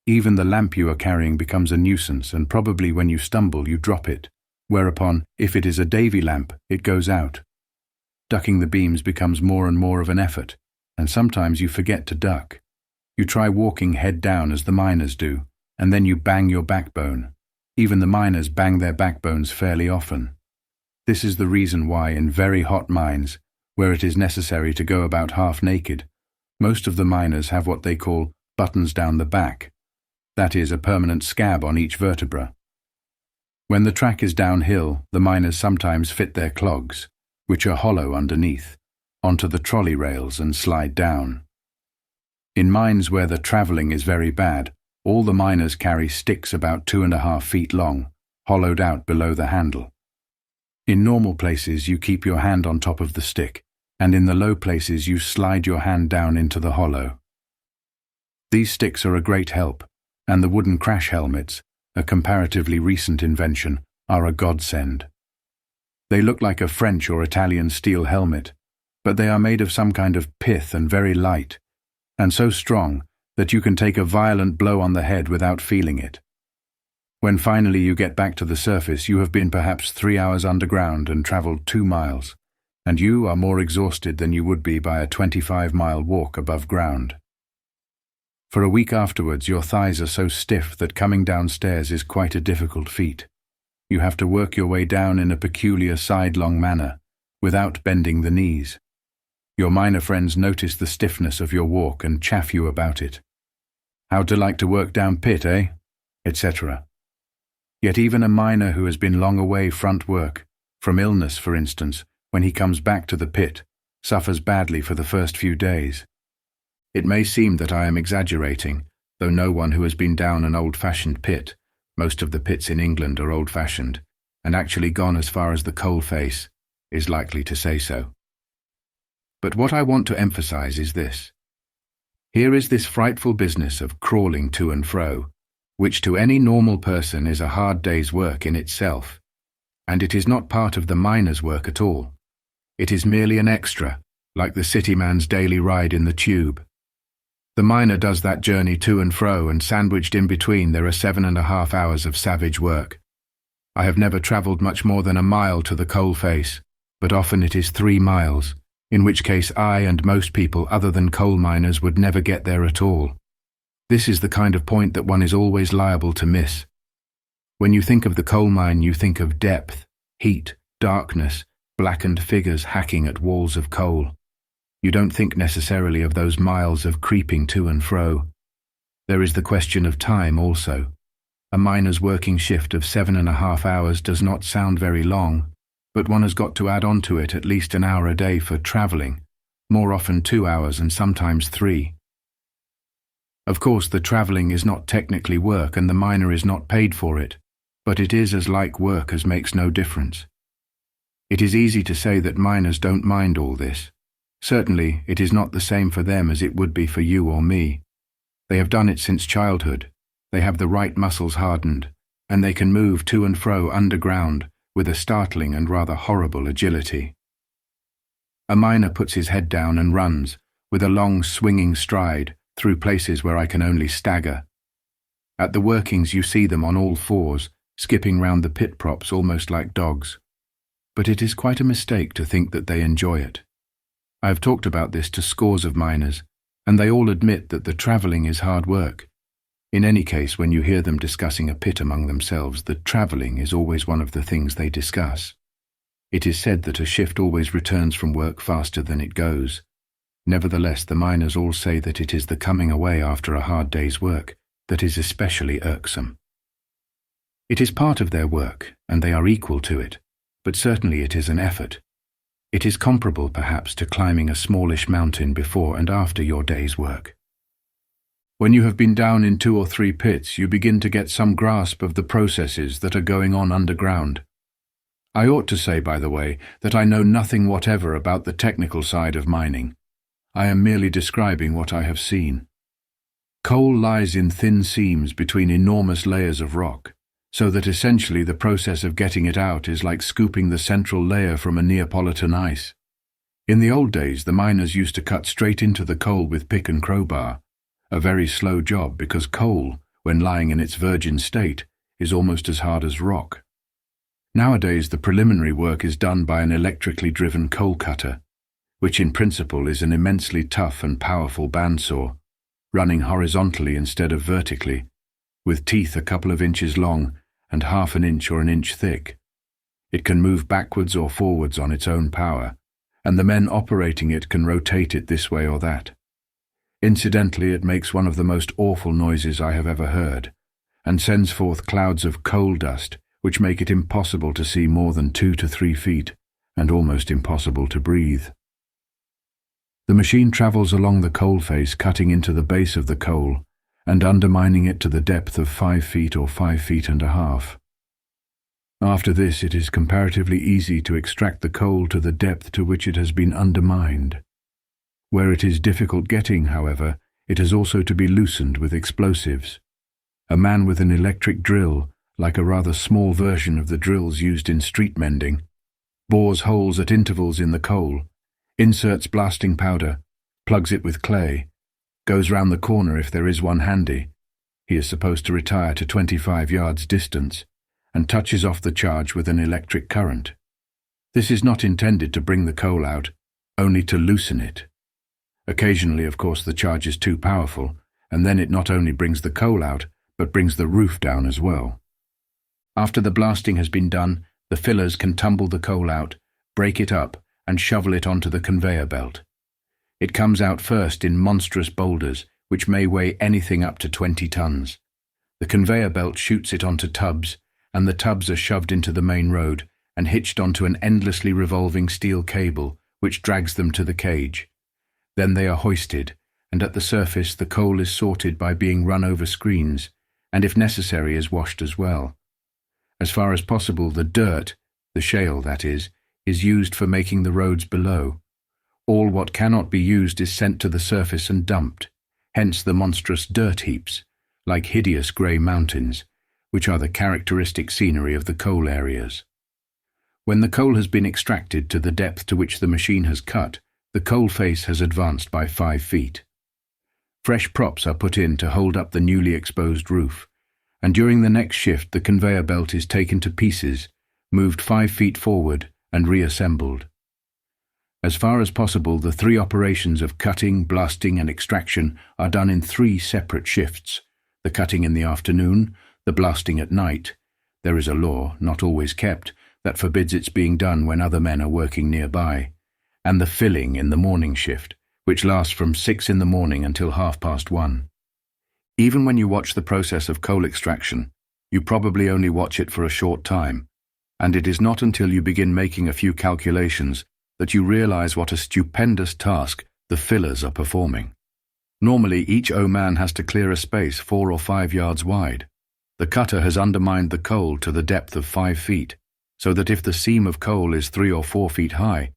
Even the lamp you are carrying becomes a nuisance, and probably when you stumble you drop it, whereupon, if it is a Davy lamp, it goes out. Ducking the beams becomes more and more of an effort, and sometimes you forget to duck. You try walking head down as the miners do, and then you bang your backbone. Even the miners bang their backbones fairly often. This is the reason why in very hot mines, where it is necessary to go about half naked, most of the miners have what they call buttons down the back. That is, a permanent scab on each vertebra. When the track is downhill, the miners sometimes fit their clogs, which are hollow underneath, onto the trolley rails and slide down. In mines where the travelling is very bad, all the miners carry sticks about 2.5 feet long, hollowed out below the handle. In normal places you keep your hand on top of the stick, and in the low places you slide your hand down into the hollow. These sticks are a great help, and the wooden crash helmets, a comparatively recent invention, are a godsend. They look like a French or Italian steel helmet, but they are made of some kind of pith and very light, and so strong that you can take a violent blow on the head without feeling it. When finally you get back to the surface, you have been perhaps 3 hours underground and travelled 2 miles, and you are more exhausted than you would be by a 25-mile walk above ground. For a week afterwards, your thighs are so stiff that coming downstairs is quite a difficult feat. You have to work your way down in a peculiar sidelong manner, without bending the knees. Your miner friends notice the stiffness of your walk and chaff you about it. How to like to work down pit, eh? Etc. Yet even a miner who has been long away front work, from illness for instance, when he comes back to the pit, suffers badly for the first few days. It may seem that I am exaggerating, though no one who has been down an old-fashioned pit, most of the pits in England are old-fashioned, and actually gone as far as the coal face, is likely to say so. But what I want to emphasize is this. Here is this frightful business of crawling to and fro, which to any normal person is a hard day's work in itself, and it is not part of the miner's work at all. It is merely an extra, like the city man's daily ride in the tube. The miner does that journey to and fro, and sandwiched in between there are 7.5 hours of savage work. I have never travelled much more than a mile to the coal face, but often it is 3 miles, in which case I and most people other than coal miners would never get there at all. This is the kind of point that one is always liable to miss. When you think of the coal mine, you think of depth, heat, darkness, blackened figures hacking at walls of coal. You don't think necessarily of those miles of creeping to and fro. There is the question of time also. A miner's working shift of 7.5 hours does not sound very long, but one has got to add on to it at least an hour a day for travelling, more often 2 hours and sometimes 3. Of course, the travelling is not technically work and the miner is not paid for it, but it is as like work as makes no difference. It is easy to say that miners don't mind all this. Certainly, it is not the same for them as it would be for you or me. They have done it since childhood. They have the right muscles hardened, and they can move to and fro underground with a startling and rather horrible agility. A miner puts his head down and runs, with a long swinging stride, through places where I can only stagger. At the workings you see them on all fours, skipping round the pit props almost like dogs. But it is quite a mistake to think that they enjoy it. I have talked about this to scores of miners, and they all admit that the travelling is hard work. In any case, when you hear them discussing a pit among themselves, the travelling is always one of the things they discuss. It is said that a shift always returns from work faster than it goes. Nevertheless, the miners all say that it is the coming away after a hard day's work that is especially irksome. It is part of their work, and they are equal to it, but certainly it is an effort. It is comparable, perhaps, to climbing a smallish mountain before and after your day's work. When you have been down in 2 or 3 pits, you begin to get some grasp of the processes that are going on underground. I ought to say, by the way, that I know nothing whatever about the technical side of mining. I am merely describing what I have seen. Coal lies in thin seams between enormous layers of rock, so that essentially the process of getting it out is like scooping the central layer from a Neapolitan ice. In the old days, the miners used to cut straight into the coal with pick and crowbar, a very slow job because coal, when lying in its virgin state, is almost as hard as rock. Nowadays, the preliminary work is done by an electrically driven coal cutter, which in principle is an immensely tough and powerful bandsaw, running horizontally instead of vertically, with teeth a couple of inches long and half an inch or an inch thick. It can move backwards or forwards on its own power, and the men operating it can rotate it this way or that. Incidentally, it makes one of the most awful noises I have ever heard, and sends forth clouds of coal dust which make it impossible to see more than 2 to 3 feet, and almost impossible to breathe. The machine travels along the coal face, cutting into the base of the coal and undermining it to the depth of 5 feet or 5 feet and a half. After this, it is comparatively easy to extract the coal to the depth to which it has been undermined. Where it is difficult getting, however, it has also to be loosened with explosives. A man with an electric drill, like a rather small version of the drills used in street mending, bores holes at intervals in the coal, inserts blasting powder, plugs it with clay, goes round the corner if there is one handy. He is supposed to retire to 25 yards distance, and touches off the charge with an electric current. This is not intended to bring the coal out, only to loosen it. Occasionally, of course, the charge is too powerful, and then it not only brings the coal out, but brings the roof down as well. After the blasting has been done, the fillers can tumble the coal out, break it up, and shovel it onto the conveyor belt. It comes out first in monstrous boulders, which may weigh anything up to 20 tons. The conveyor belt shoots it onto tubs, and the tubs are shoved into the main road and hitched onto an endlessly revolving steel cable, which drags them to the cage. Then they are hoisted, and at the surface the coal is sorted by being run over screens, and if necessary is washed as well. As far as possible, the dirt, the shale that is used for making the roads below. All what cannot be used is sent to the surface and dumped, hence the monstrous dirt heaps, like hideous grey mountains, which are the characteristic scenery of the coal areas. When the coal has been extracted to the depth to which the machine has cut, the coal face has advanced by 5 feet. Fresh props are put in to hold up the newly exposed roof, and during the next shift the conveyor belt is taken to pieces, moved 5 feet forward, and reassembled. As far as possible, the 3 operations of cutting, blasting, and extraction are done in 3 separate shifts: the cutting in the afternoon, the blasting at night. There is a law, not always kept, that forbids its being done when other men are working nearby, and the filling in the morning shift, which lasts from 6 in the morning until 1:30. Even when you watch the process of coal extraction, you probably only watch it for a short time, and it is not until you begin making a few calculations that you realize what a stupendous task the fillers are performing. Normally, each man has to clear a space 4 or 5 yards wide. The cutter has undermined the coal to the depth of 5 feet, so that if the seam of coal is 3 or 4 feet high,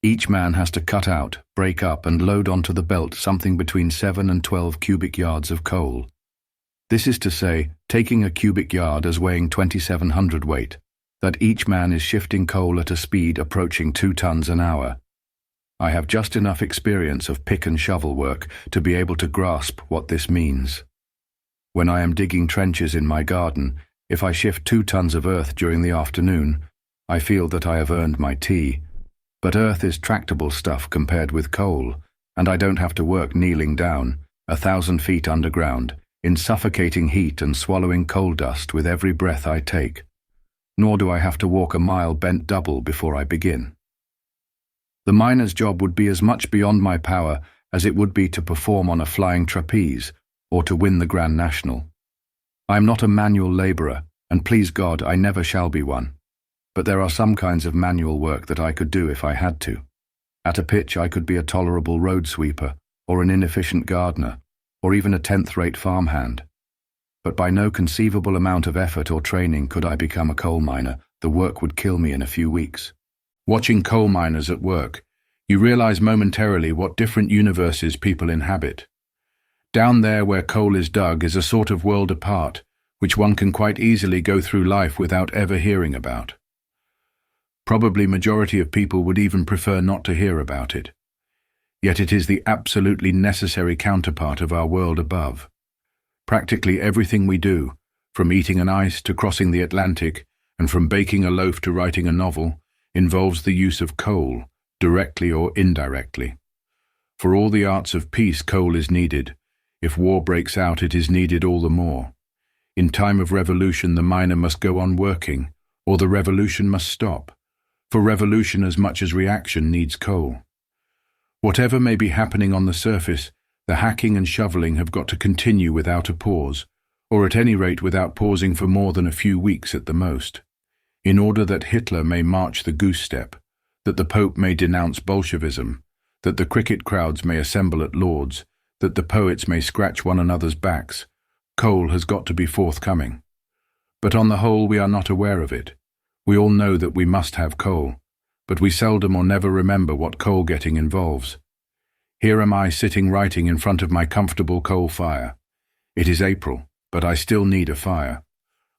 each man has to cut out, break up, and load onto the belt something between 7 and 12 cubic yards of coal. This is to say, taking a cubic yard as weighing 2,700 hundredweight, that each man is shifting coal at a speed approaching 2 tons an hour. I have just enough experience of pick and shovel work to be able to grasp what this means. When I am digging trenches in my garden, if I shift 2 tons of earth during the afternoon, I feel that I have earned my tea. But earth is tractable stuff compared with coal, and I don't have to work kneeling down, 1,000 feet underground, in suffocating heat and swallowing coal dust with every breath I take. Nor do I have to walk a mile bent double before I begin. The miner's job would be as much beyond my power as it would be to perform on a flying trapeze or to win the Grand National. I am not a manual labourer, and please God, I never shall be one. But there are some kinds of manual work that I could do if I had to. At a pitch, I could be a tolerable road sweeper, or an inefficient gardener, or even a 10th-rate farmhand. But by no conceivable amount of effort or training could I become a coal miner. The work would kill me in a few weeks. Watching coal miners at work, you realize momentarily what different universes people inhabit. Down there where coal is dug is a sort of world apart, which one can quite easily go through life without ever hearing about. Probably majority of people would even prefer not to hear about it. Yet it is the absolutely necessary counterpart of our world above. Practically everything we do, from eating an ice to crossing the Atlantic, and from baking a loaf to writing a novel, involves the use of coal, directly or indirectly. For all the arts of peace, coal is needed. If war breaks out, it is needed all the more. In time of revolution, the miner must go on working, or the revolution must stop. For revolution as much as reaction needs coal. Whatever may be happening on the surface, the hacking and shoveling have got to continue without a pause, or at any rate without pausing for more than a few weeks at the most, in order that Hitler may march the goose step, that the Pope may denounce Bolshevism, that the cricket crowds may assemble at Lord's, that the poets may scratch one another's backs. Coal has got to be forthcoming. But on the whole we are not aware of it. We all know that we must have coal, but we seldom or never remember what coal getting involves. Here am I sitting writing in front of my comfortable coal fire. It is April, but I still need a fire.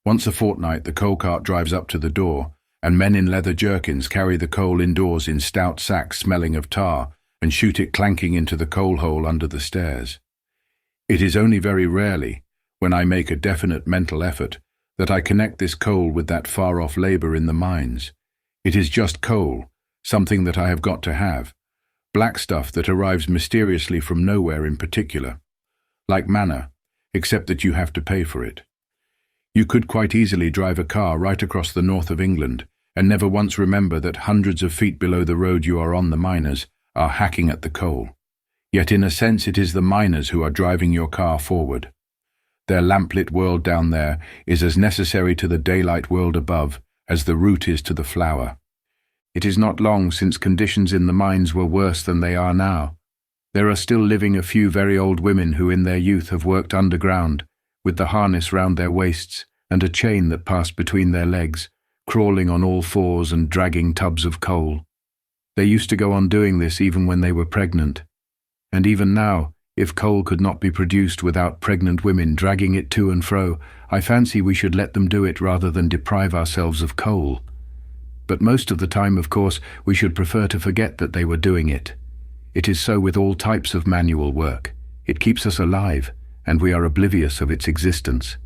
Once a fortnight the coal cart drives up to the door, and men in leather jerkins carry the coal indoors in stout sacks smelling of tar and shoot it clanking into the coal hole under the stairs. It is only very rarely, when I make a definite mental effort, that I connect this coal with that far-off labour in the mines. It is just coal, something that I have got to have, black stuff that arrives mysteriously from nowhere in particular, like manna, except that you have to pay for it. You could quite easily drive a car right across the north of England and never once remember that hundreds of feet below the road you are on the miners are hacking at the coal. Yet in a sense it is the miners who are driving your car forward. Their lamplit world down there is as necessary to the daylight world above as the root is to the flower. It is not long since conditions in the mines were worse than they are now. There are still living a few very old women who in their youth have worked underground, with the harness round their waists and a chain that passed between their legs, crawling on all fours and dragging tubs of coal. They used to go on doing this even when they were pregnant. And even now, if coal could not be produced without pregnant women dragging it to and fro, I fancy we should let them do it rather than deprive ourselves of coal. But most of the time, of course, we should prefer to forget that they were doing it. It is so with all types of manual work. It keeps us alive, and we are oblivious of its existence.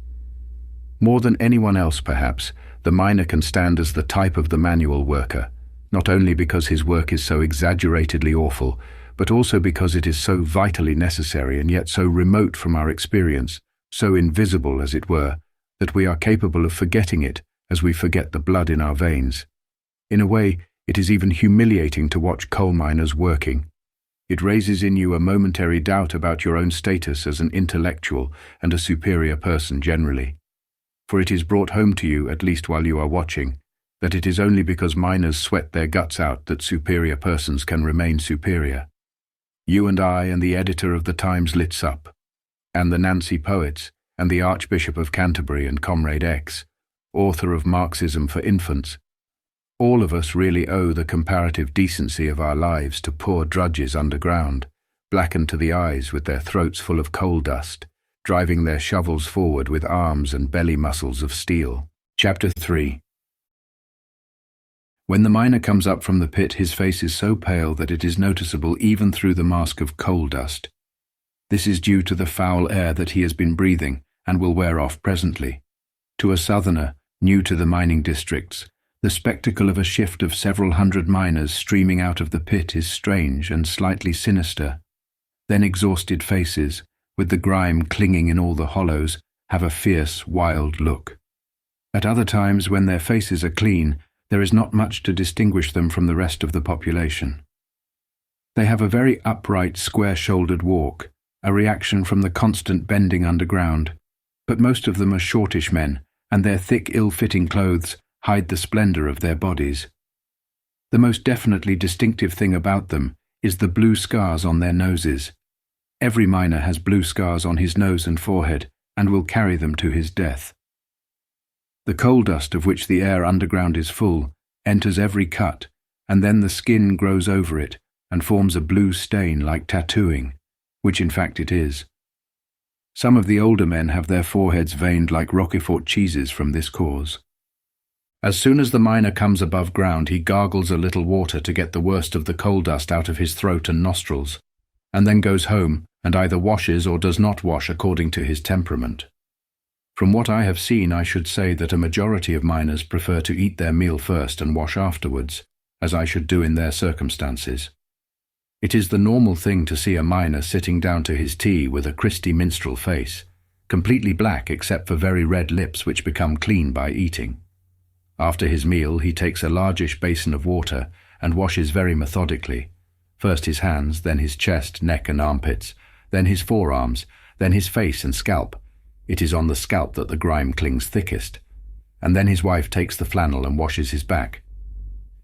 More than anyone else, perhaps, the miner can stand as the type of the manual worker, not only because his work is so exaggeratedly awful, but also because it is so vitally necessary and yet so remote from our experience, so invisible, as it were, that we are capable of forgetting it as we forget the blood in our veins. In a way, it is even humiliating to watch coal miners working. It raises in you a momentary doubt about your own status as an intellectual and a superior person generally. For it is brought home to you, at least while you are watching, that it is only because miners sweat their guts out that superior persons can remain superior. You and I and the editor of the Times Lits Up, and the Nancy poets, and the Archbishop of Canterbury and Comrade X, author of Marxism for Infants, all of us really owe the comparative decency of our lives to poor drudges underground, blackened to the eyes with their throats full of coal dust, driving their shovels forward with arms and belly muscles of steel. Chapter 3. When the miner comes up from the pit, his face is so pale that it is noticeable even through the mask of coal dust. This is due to the foul air that he has been breathing and will wear off presently. To a southerner, new to the mining districts, the spectacle of a shift of several hundred miners streaming out of the pit is strange and slightly sinister. Then exhausted faces, with the grime clinging in all the hollows, have a fierce, wild look. At other times, when their faces are clean, there is not much to distinguish them from the rest of the population. They have a very upright, square-shouldered walk, a reaction from the constant bending underground, but most of them are shortish men, and their thick, ill-fitting clothes hide the splendour of their bodies. The most definitely distinctive thing about them is the blue scars on their noses. Every miner has blue scars on his nose and forehead, and will carry them to his death. The coal dust of which the air underground is full enters every cut, and then the skin grows over it and forms a blue stain like tattooing, which in fact it is. Some of the older men have their foreheads veined like Roquefort cheeses from this cause. As soon as the miner comes above ground, he gargles a little water to get the worst of the coal dust out of his throat and nostrils, and then goes home and either washes or does not wash according to his temperament. From what I have seen, I should say that a majority of miners prefer to eat their meal first and wash afterwards, as I should do in their circumstances. It is the normal thing to see a miner sitting down to his tea with a Christy minstrel face, completely black except for very red lips which become clean by eating. After his meal, he takes a largish basin of water and washes very methodically, first his hands, then his chest, neck and armpits, then his forearms, then his face and scalp. It is on the scalp that the grime clings thickest. And then his wife takes the flannel and washes his back.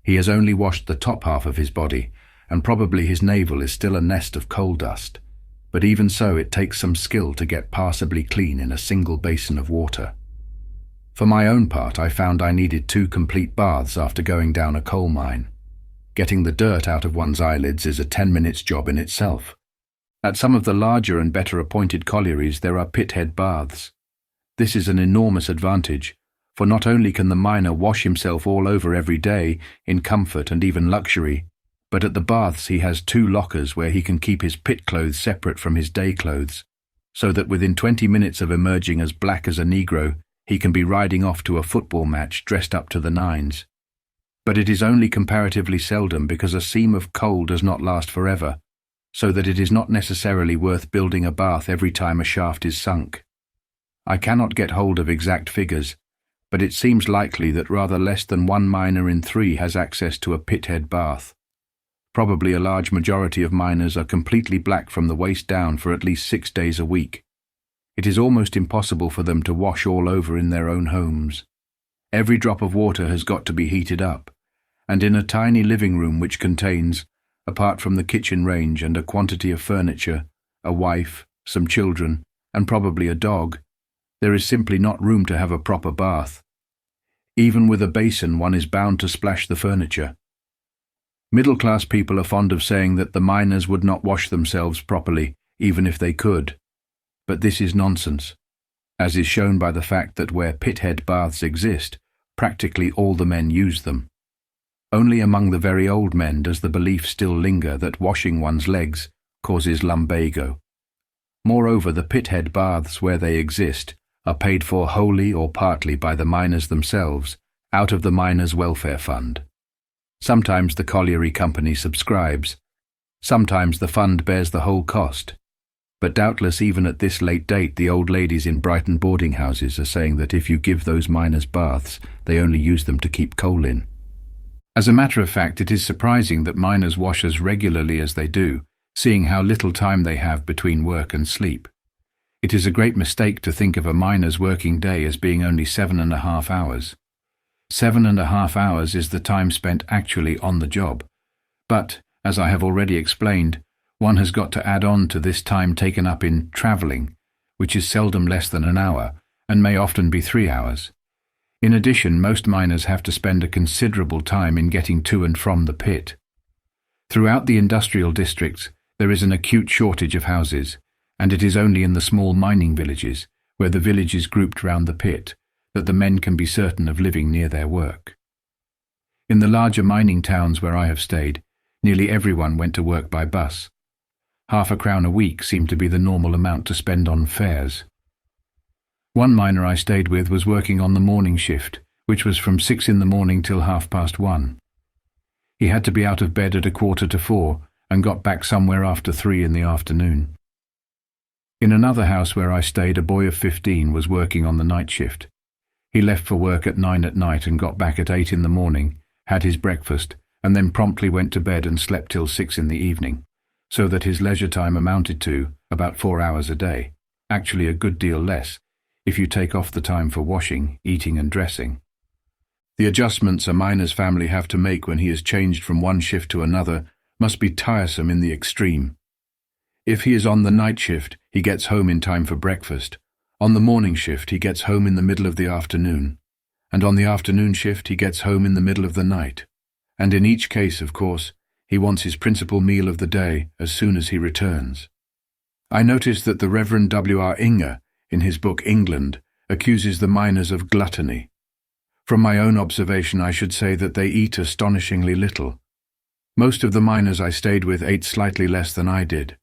He has only washed the top half of his body, and probably his navel is still a nest of coal dust, but even so it takes some skill to get passably clean in a single basin of water. For my own part, I found I needed 2 complete baths after going down a coal mine. Getting the dirt out of one's eyelids is a 10 minutes job in itself. At some of the larger and better appointed collieries there are pithead baths. This is an enormous advantage, for not only can the miner wash himself all over every day in comfort and even luxury, but at the baths he has 2 lockers where he can keep his pit clothes separate from his day clothes, so that within 20 minutes of emerging as black as a Negro, he can be riding off to a football match dressed up to the nines. But it is only comparatively seldom because a seam of coal does not last forever, so that it is not necessarily worth building a bath every time a shaft is sunk. I cannot get hold of exact figures, but it seems likely that rather less than 1 miner in 3 has access to a pithead bath. Probably a large majority of miners are completely black from the waist down for at least 6 days a week. It is almost impossible for them to wash all over in their own homes. Every drop of water has got to be heated up, and in a tiny living room which contains, apart from the kitchen range and a quantity of furniture, a wife, some children, and probably a dog, there is simply not room to have a proper bath. Even with a basin, one is bound to splash the furniture. Middle-class people are fond of saying that the miners would not wash themselves properly, even if they could. But this is nonsense, as is shown by the fact that where pithead baths exist, practically all the men use them. Only among the very old men does the belief still linger that washing one's legs causes lumbago. Moreover, the pithead baths where they exist are paid for wholly or partly by the miners themselves, out of the Miners' Welfare Fund. Sometimes the colliery company subscribes, sometimes the fund bears the whole cost, but doubtless even at this late date the old ladies in Brighton boarding houses are saying that if you give those miners baths, they only use them to keep coal in. As a matter of fact, it is surprising that miners wash as regularly as they do, seeing how little time they have between work and sleep. It is a great mistake to think of a miner's working day as being only 7.5 hours. 7.5 hours is the time spent actually on the job, but, as I have already explained, one has got to add on to this time taken up in travelling, which is seldom less than an hour, and may often be 3 hours. In addition, most miners have to spend a considerable time in getting to and from the pit. Throughout the industrial districts, there is an acute shortage of houses, and it is only in the small mining villages, where the village is grouped round the pit, that the men can be certain of living near their work. In the larger mining towns where I have stayed, nearly everyone went to work by bus. £0.5 crown a week seemed to be the normal amount to spend on fares. One miner I stayed with was working on the morning shift, which was from 6 in the morning till 1:30. He had to be out of bed at 3:45 and got back somewhere after 3 in the afternoon. In another house where I stayed, a boy of 15 was working on the night shift. He left for work at 9 at night and got back at 8 in the morning, had his breakfast, and then promptly went to bed and slept till 6 in the evening, so that his leisure time amounted to about 4 hours a day, actually a good deal less, if you take off the time for washing, eating and dressing. The adjustments a miner's family have to make when he is changed from one shift to another must be tiresome in the extreme. If he is on the night shift, he gets home in time for breakfast. On the morning shift, he gets home in the middle of the afternoon. And on the afternoon shift, he gets home in the middle of the night. And in each case, of course, he wants his principal meal of the day as soon as he returns. I noticed that the Reverend W.R. Inge, in his book England, accuses the miners of gluttony. From my own observation, I should say that they eat astonishingly little. Most of the miners I stayed with ate slightly less than I did.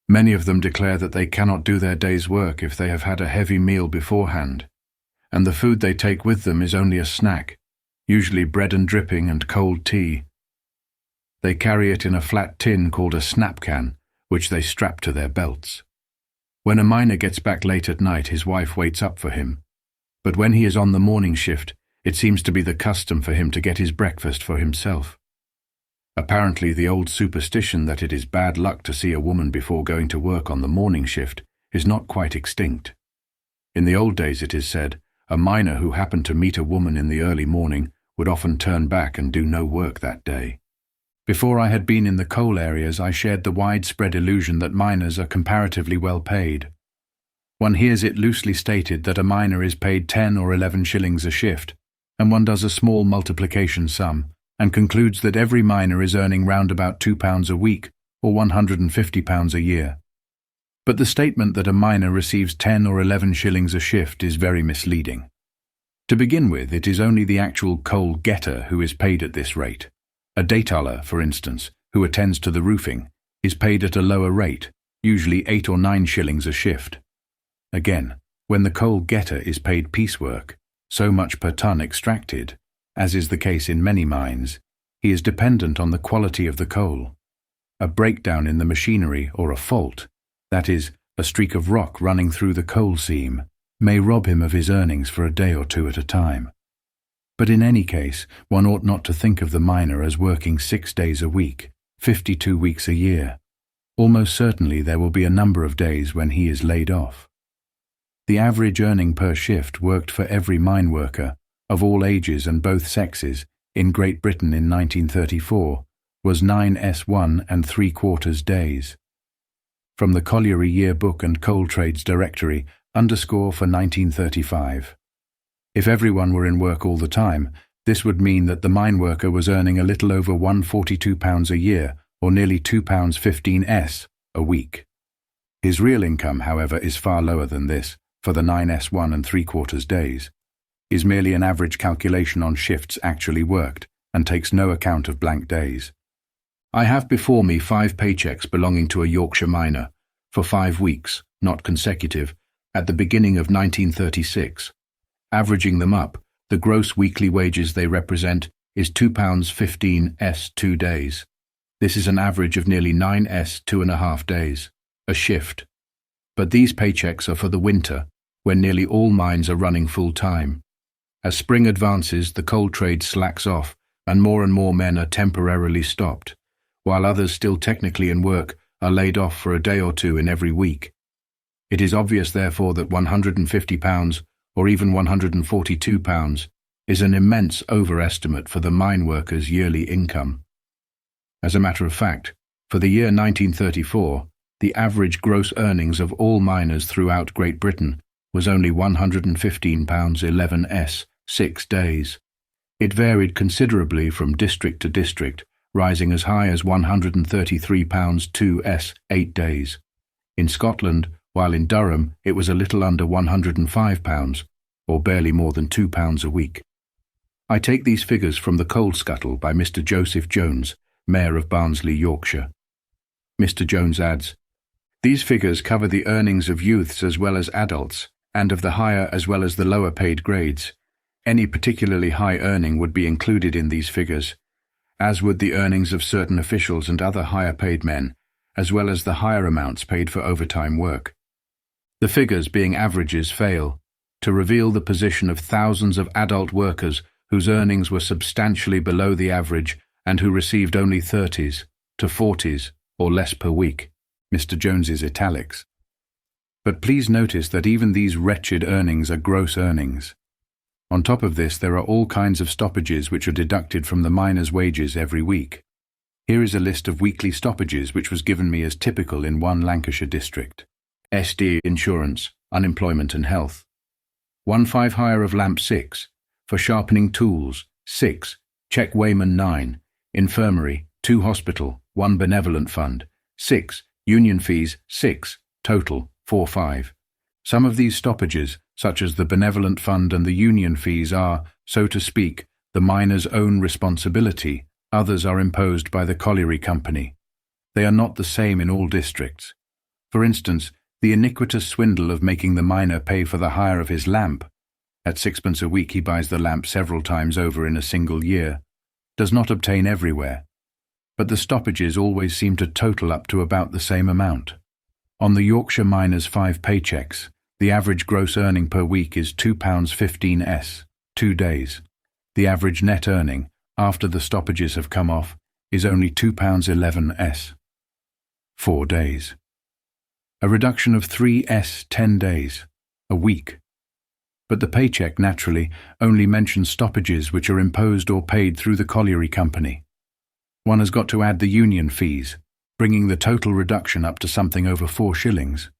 Many of them declare that they cannot do their day's work if they have had a heavy meal beforehand, and the food they take with them is only a snack, usually bread and dripping and cold tea. They carry it in a flat tin called a snap can, which they strap to their belts. When a miner gets back late at night, his wife waits up for him. But when he is on the morning shift, it seems to be the custom for him to get his breakfast for himself. Apparently, the old superstition that it is bad luck to see a woman before going to work on the morning shift is not quite extinct. In the old days, it is said, a miner who happened to meet a woman in the early morning would often turn back and do no work that day. Before I had been in the coal areas, I shared the widespread illusion that miners are comparatively well paid. One hears it loosely stated that a miner is paid 10 or 11 shillings a shift, and one does a small multiplication sum, and concludes that every miner is earning round about £2 a week, or £150 a year. But the statement that a miner receives 10 or 11 shillings a shift is very misleading. To begin with, it is only the actual coal getter who is paid at this rate. A daytaler, for instance, who attends to the roofing, is paid at a lower rate, usually 8 or 9 shillings a shift. Again, when the coal getter is paid piecework, so much per ton extracted, as is the case in many mines, he is dependent on the quality of the coal. A breakdown in the machinery or a fault, that is, a streak of rock running through the coal seam, may rob him of his earnings for a day or two at a time. But in any case, one ought not to think of the miner as working 6 days a week, 52 weeks a year. Almost certainly there will be a number of days when he is laid off. The average earning per shift worked for every mine worker, of all ages and both sexes, in Great Britain in 1934, was 9s1 and 3/4 days. From the Colliery Yearbook and Coal Trades Directory, _ for 1935. If everyone were in work all the time, this would mean that the mine worker was earning a little over £142 a year, or nearly £2.15s a week. His real income, however, is far lower than this, for the 9s1 and 3/4 days, is merely an average calculation on shifts actually worked, and takes no account of blank days. I have before me 5 paychecks belonging to a Yorkshire miner, for 5 weeks, not consecutive, at the beginning of 1936. Averaging them up, the gross weekly wages they represent is £2.15s 2 days. This is an average of nearly 9s 2.5 days, a shift. But these paychecks are for the winter, when nearly all mines are running full time. As spring advances, the coal trade slacks off, and more men are temporarily stopped, while others still technically in work are laid off for a day or two in every week. It is obvious, therefore, that £150, or even £142, is an immense overestimate for the mine worker's yearly income. As a matter of fact, for the year 1934, the average gross earnings of all miners throughout Great Britain was only £115.11s 6 days. It varied considerably from district to district, rising as high as £133.2s 8 days. In Scotland, while in Durham it was a little under £105, or barely more than £2 a week. I take these figures from the Coal Scuttle by Mr. Joseph Jones, Mayor of Barnsley, Yorkshire. Mr. Jones adds, "These figures cover the earnings of youths as well as adults, and of the higher as well as the lower paid grades. Any particularly high earning would be included in these figures, as would the earnings of certain officials and other higher paid men, as well as the higher amounts paid for overtime work. The figures, being averages, fail to reveal the position of thousands of adult workers whose earnings were substantially below the average and who received only 30s to 40s or less per week." Mr. Jones's italics. But please notice that even these wretched earnings are gross earnings. On top of this, there are all kinds of stoppages which are deducted from the miner's wages every week. Here is a list of weekly stoppages which was given me as typical in one Lancashire district. SD insurance, unemployment and health. 1/5 hire of lamp 6, for sharpening tools 6, check weighman 9, infirmary 2 hospital 1 benevolent fund 6, union fees 6, total 4/5. Some of these stoppages, such as the benevolent fund and the union fees, are, so to speak, the miner's own responsibility. Others are imposed by the colliery company. They are not the same in all districts. For instance, the iniquitous swindle of making the miner pay for the hire of his lamp, at 6 pence a week he buys the lamp several times over in a single year, does not obtain everywhere, but the stoppages always seem to total up to about the same amount. On the Yorkshire miner's 5 paychecks, the average gross earning per week is £2.15s, 2 days. The average net earning, after the stoppages have come off, is only £2.11s, 4 days. A reduction of 3s 10 days, a week. But the paycheck, naturally, only mentions stoppages which are imposed or paid through the colliery company. One has got to add the union fees, bringing the total reduction up to something over 4 shillings.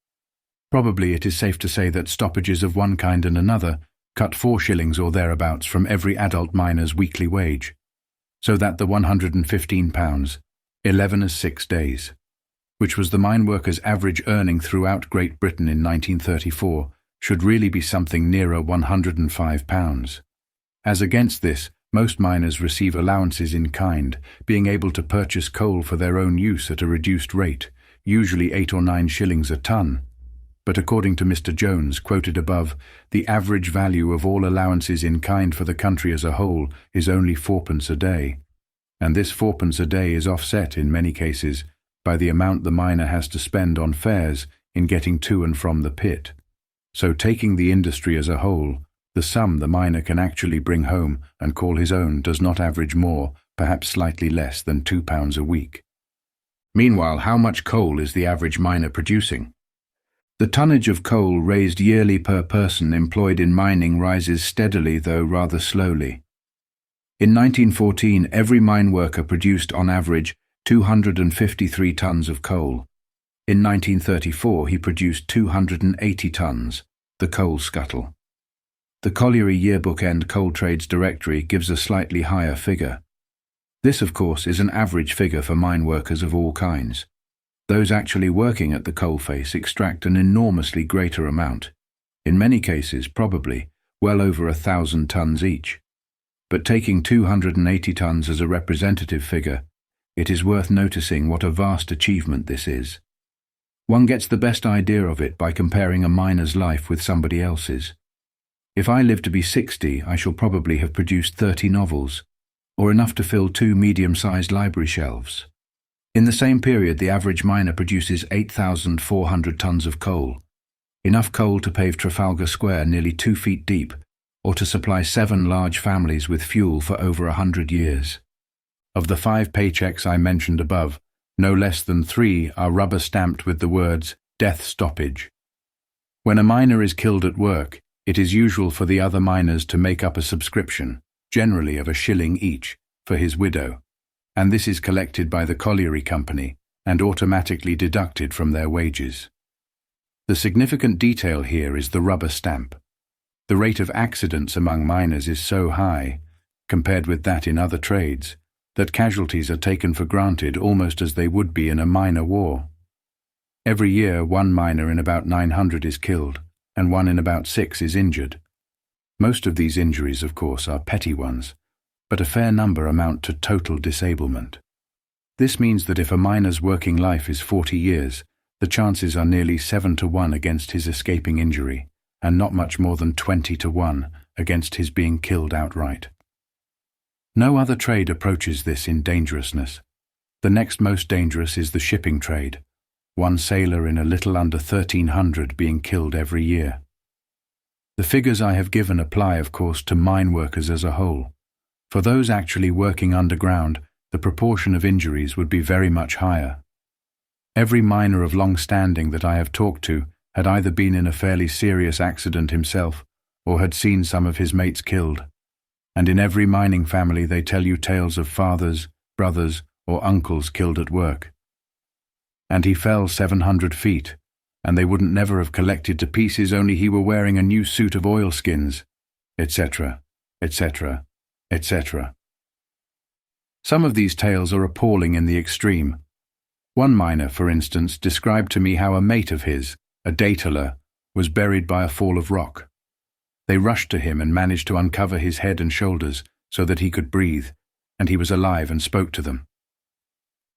Probably it is safe to say that stoppages of one kind and another cut 4 shillings or thereabouts from every adult miner's weekly wage, so that the £115, 11 as 6 days, which was the mine worker's average earning throughout Great Britain in 1934, should really be something nearer £105. As against this, most miners receive allowances in kind, being able to purchase coal for their own use at a reduced rate, usually 8 or 9 shillings a ton. But according to Mr. Jones, quoted above, the average value of all allowances in kind for the country as a whole is only 4 a day, and this 4 a day is offset, in many cases, by the amount the miner has to spend on fares in getting to and from the pit. So taking the industry as a whole, the sum the miner can actually bring home and call his own does not average more, perhaps slightly less than £2 a week. Meanwhile, how much coal is the average miner producing? The tonnage of coal raised yearly per person employed in mining rises steadily, though rather slowly. In 1914, every mine worker produced on average 253 tons of coal. In 1934, he produced 280 tons, the coal scuttle. The Colliery Yearbook End Coal Trades Directory gives a slightly higher figure. This, of course, is an average figure for mine workers of all kinds. Those actually working at the coalface extract an enormously greater amount, in many cases probably well over 1,000 tons each. But taking 280 tons as a representative figure, it is worth noticing what a vast achievement this is. One gets the best idea of it by comparing a miner's life with somebody else's. If I live to be 60, I shall probably have produced 30 novels, or enough to fill 2 medium-sized library shelves. In the same period, the average miner produces 8,400 tons of coal, enough coal to pave Trafalgar Square nearly 2 feet deep, or to supply 7 large families with fuel for over 100 years. Of the 5 paychecks I mentioned above, no less than 3 are rubber-stamped with the words "death stoppage." When a miner is killed at work, it is usual for the other miners to make up a subscription, generally of £1 shilling each, for his widow, and this is collected by the colliery company and automatically deducted from their wages. The significant detail here is the rubber stamp. The rate of accidents among miners is so high, compared with that in other trades, that casualties are taken for granted almost as they would be in a minor war. Every year, 1 miner in about 900 is killed, and 1 in about 6 is injured. Most of these injuries, of course, are petty ones, but a fair number amount to total disablement. This means that if a miner's working life is 40 years, the chances are nearly 7 to 1 against his escaping injury, and not much more than 20 to 1 against his being killed outright. No other trade approaches this in dangerousness. The next most dangerous is the shipping trade, 1 sailor in a little under 1,300 being killed every year. The figures I have given apply, of course, to mine workers as a whole. For those actually working underground, the proportion of injuries would be very much higher. Every miner of long standing that I have talked to had either been in a fairly serious accident himself or had seen some of his mates killed. And in every mining family they tell you tales of fathers, brothers, or uncles killed at work. And he fell 700 feet, and they wouldn't never have collected to pieces only he were wearing a new suit of oilskins, etc., etc., etc. Some of these tales are appalling in the extreme. One miner, for instance, described to me how a mate of his, a dateler, was buried by a fall of rock. They rushed to him and managed to uncover his head and shoulders so that he could breathe, and he was alive and spoke to them.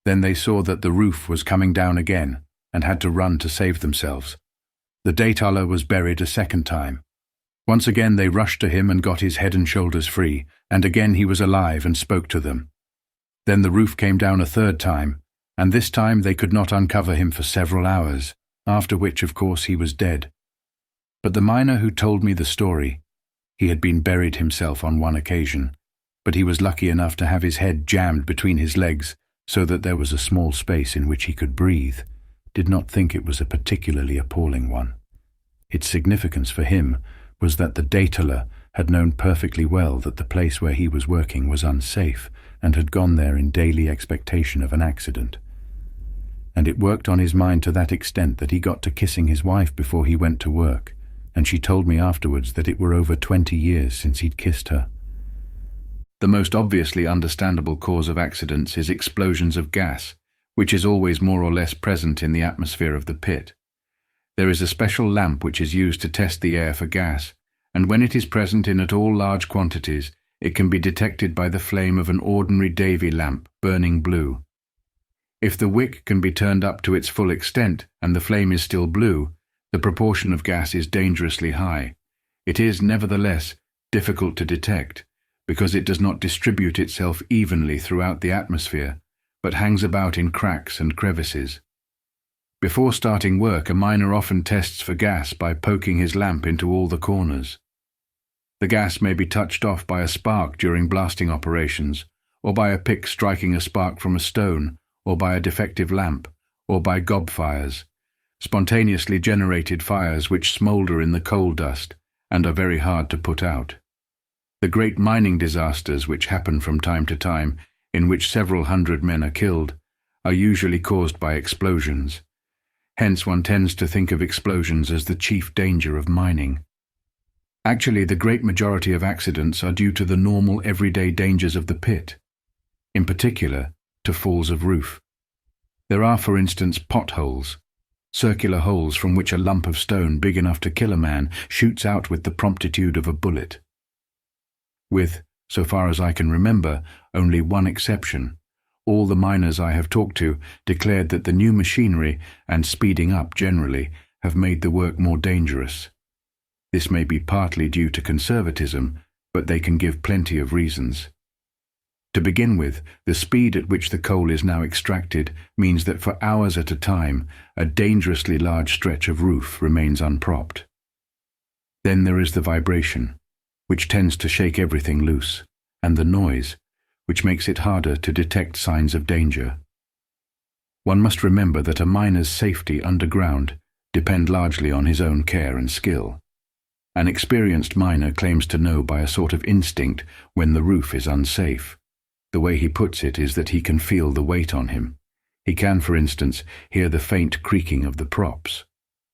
Then they saw that the roof was coming down again and had to run to save themselves. The dateler was buried a second time. Once again they rushed to him and got his head and shoulders free, and again he was alive and spoke to them. Then the roof came down a third time, and this time they could not uncover him for several hours, after which, of course, he was dead. But the miner who told me the story, he had been buried himself on one occasion, but he was lucky enough to have his head jammed between his legs so that there was a small space in which he could breathe, did not think it was a particularly appalling one. Its significance for him was that the dateler had known perfectly well that the place where he was working was unsafe and had gone there in daily expectation of an accident. And it worked on his mind to that extent that he got to kissing his wife before he went to work, and she told me afterwards that it were over 20 years since he'd kissed her. The most obviously understandable cause of accidents is explosions of gas, which is always more or less present in the atmosphere of the pit. There is a special lamp which is used to test the air for gas, and when it is present in at all large quantities, it can be detected by the flame of an ordinary Davy lamp burning blue. If the wick can be turned up to its full extent and the flame is still blue, the proportion of gas is dangerously high. It is, nevertheless, difficult to detect, because it does not distribute itself evenly throughout the atmosphere, but hangs about in cracks and crevices. Before starting work, a miner often tests for gas by poking his lamp into all the corners. The gas may be touched off by a spark during blasting operations, or by a pick striking a spark from a stone, or by a defective lamp, or by gob fires, spontaneously generated fires which smoulder in the coal dust and are very hard to put out. The great mining disasters which happen from time to time, in which several hundred men are killed, are usually caused by explosions. Hence one tends to think of explosions as the chief danger of mining. Actually, the great majority of accidents are due to the normal everyday dangers of the pit, in particular to falls of roof. There are, for instance, potholes, circular holes from which a lump of stone big enough to kill a man shoots out with the promptitude of a bullet. With, so far as I can remember, only one exception. All the miners I have talked to declared that the new machinery and speeding up generally have made the work more dangerous. This may be partly due to conservatism, but they can give plenty of reasons. To begin with, the speed at which the coal is now extracted means that for hours at a time, a dangerously large stretch of roof remains unpropped. Then there is the vibration, which tends to shake everything loose, and the noise, which makes it harder to detect signs of danger. One must remember that a miner's safety underground depends largely on his own care and skill. An experienced miner claims to know by a sort of instinct when the roof is unsafe. The way he puts it is that he can feel the weight on him. He can, for instance, hear the faint creaking of the props.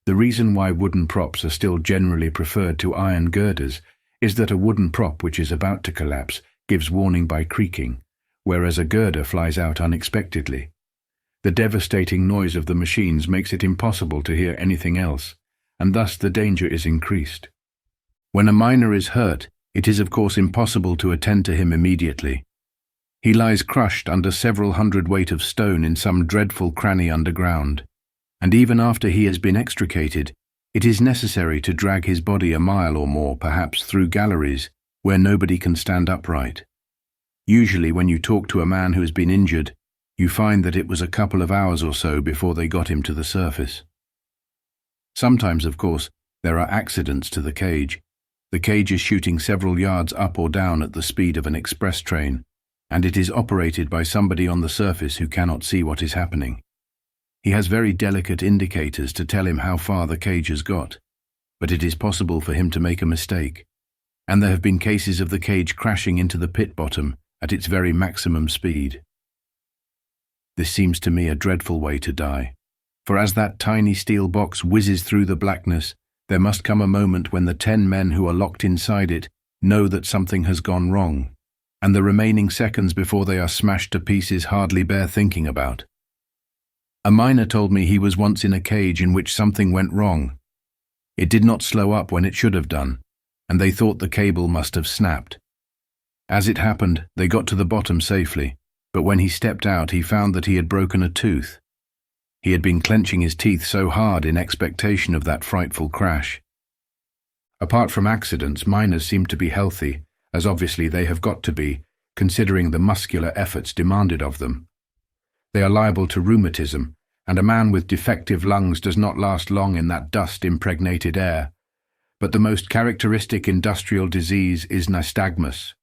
The reason why wooden props are still generally preferred to iron girders is that a wooden prop which is about to collapse gives warning by creaking, whereas a girder flies out unexpectedly. The devastating noise of the machines makes it impossible to hear anything else, and thus the danger is increased. When a miner is hurt, it is of course impossible to attend to him immediately. He lies crushed under several hundredweight of stone in some dreadful cranny underground, and even after he has been extricated, it is necessary to drag his body a mile or more, perhaps through galleries, where nobody can stand upright. Usually when you talk to a man who has been injured, you find that it was a couple of hours or so before they got him to the surface. Sometimes, of course, there are accidents to the cage. The cage is shooting several yards up or down at the speed of an express train, and it is operated by somebody on the surface who cannot see what is happening. He has very delicate indicators to tell him how far the cage has got, but it is possible for him to make a mistake, and there have been cases of the cage crashing into the pit bottom at its very maximum speed. This seems to me a dreadful way to die. For as that tiny steel box whizzes through the blackness, there must come a moment when the 10 men who are locked inside it know that something has gone wrong, and the remaining seconds before they are smashed to pieces hardly bear thinking about. A miner told me he was once in a cage in which something went wrong. It did not slow up when it should have done, and they thought the cable must have snapped. As it happened, they got to the bottom safely, but when he stepped out he found that he had broken a tooth. He had been clenching his teeth so hard in expectation of that frightful crash. Apart from accidents, miners seem to be healthy, as obviously they have got to be, considering the muscular efforts demanded of them. They are liable to rheumatism, and a man with defective lungs does not last long in that dust-impregnated air. But the most characteristic industrial disease is nystagmus.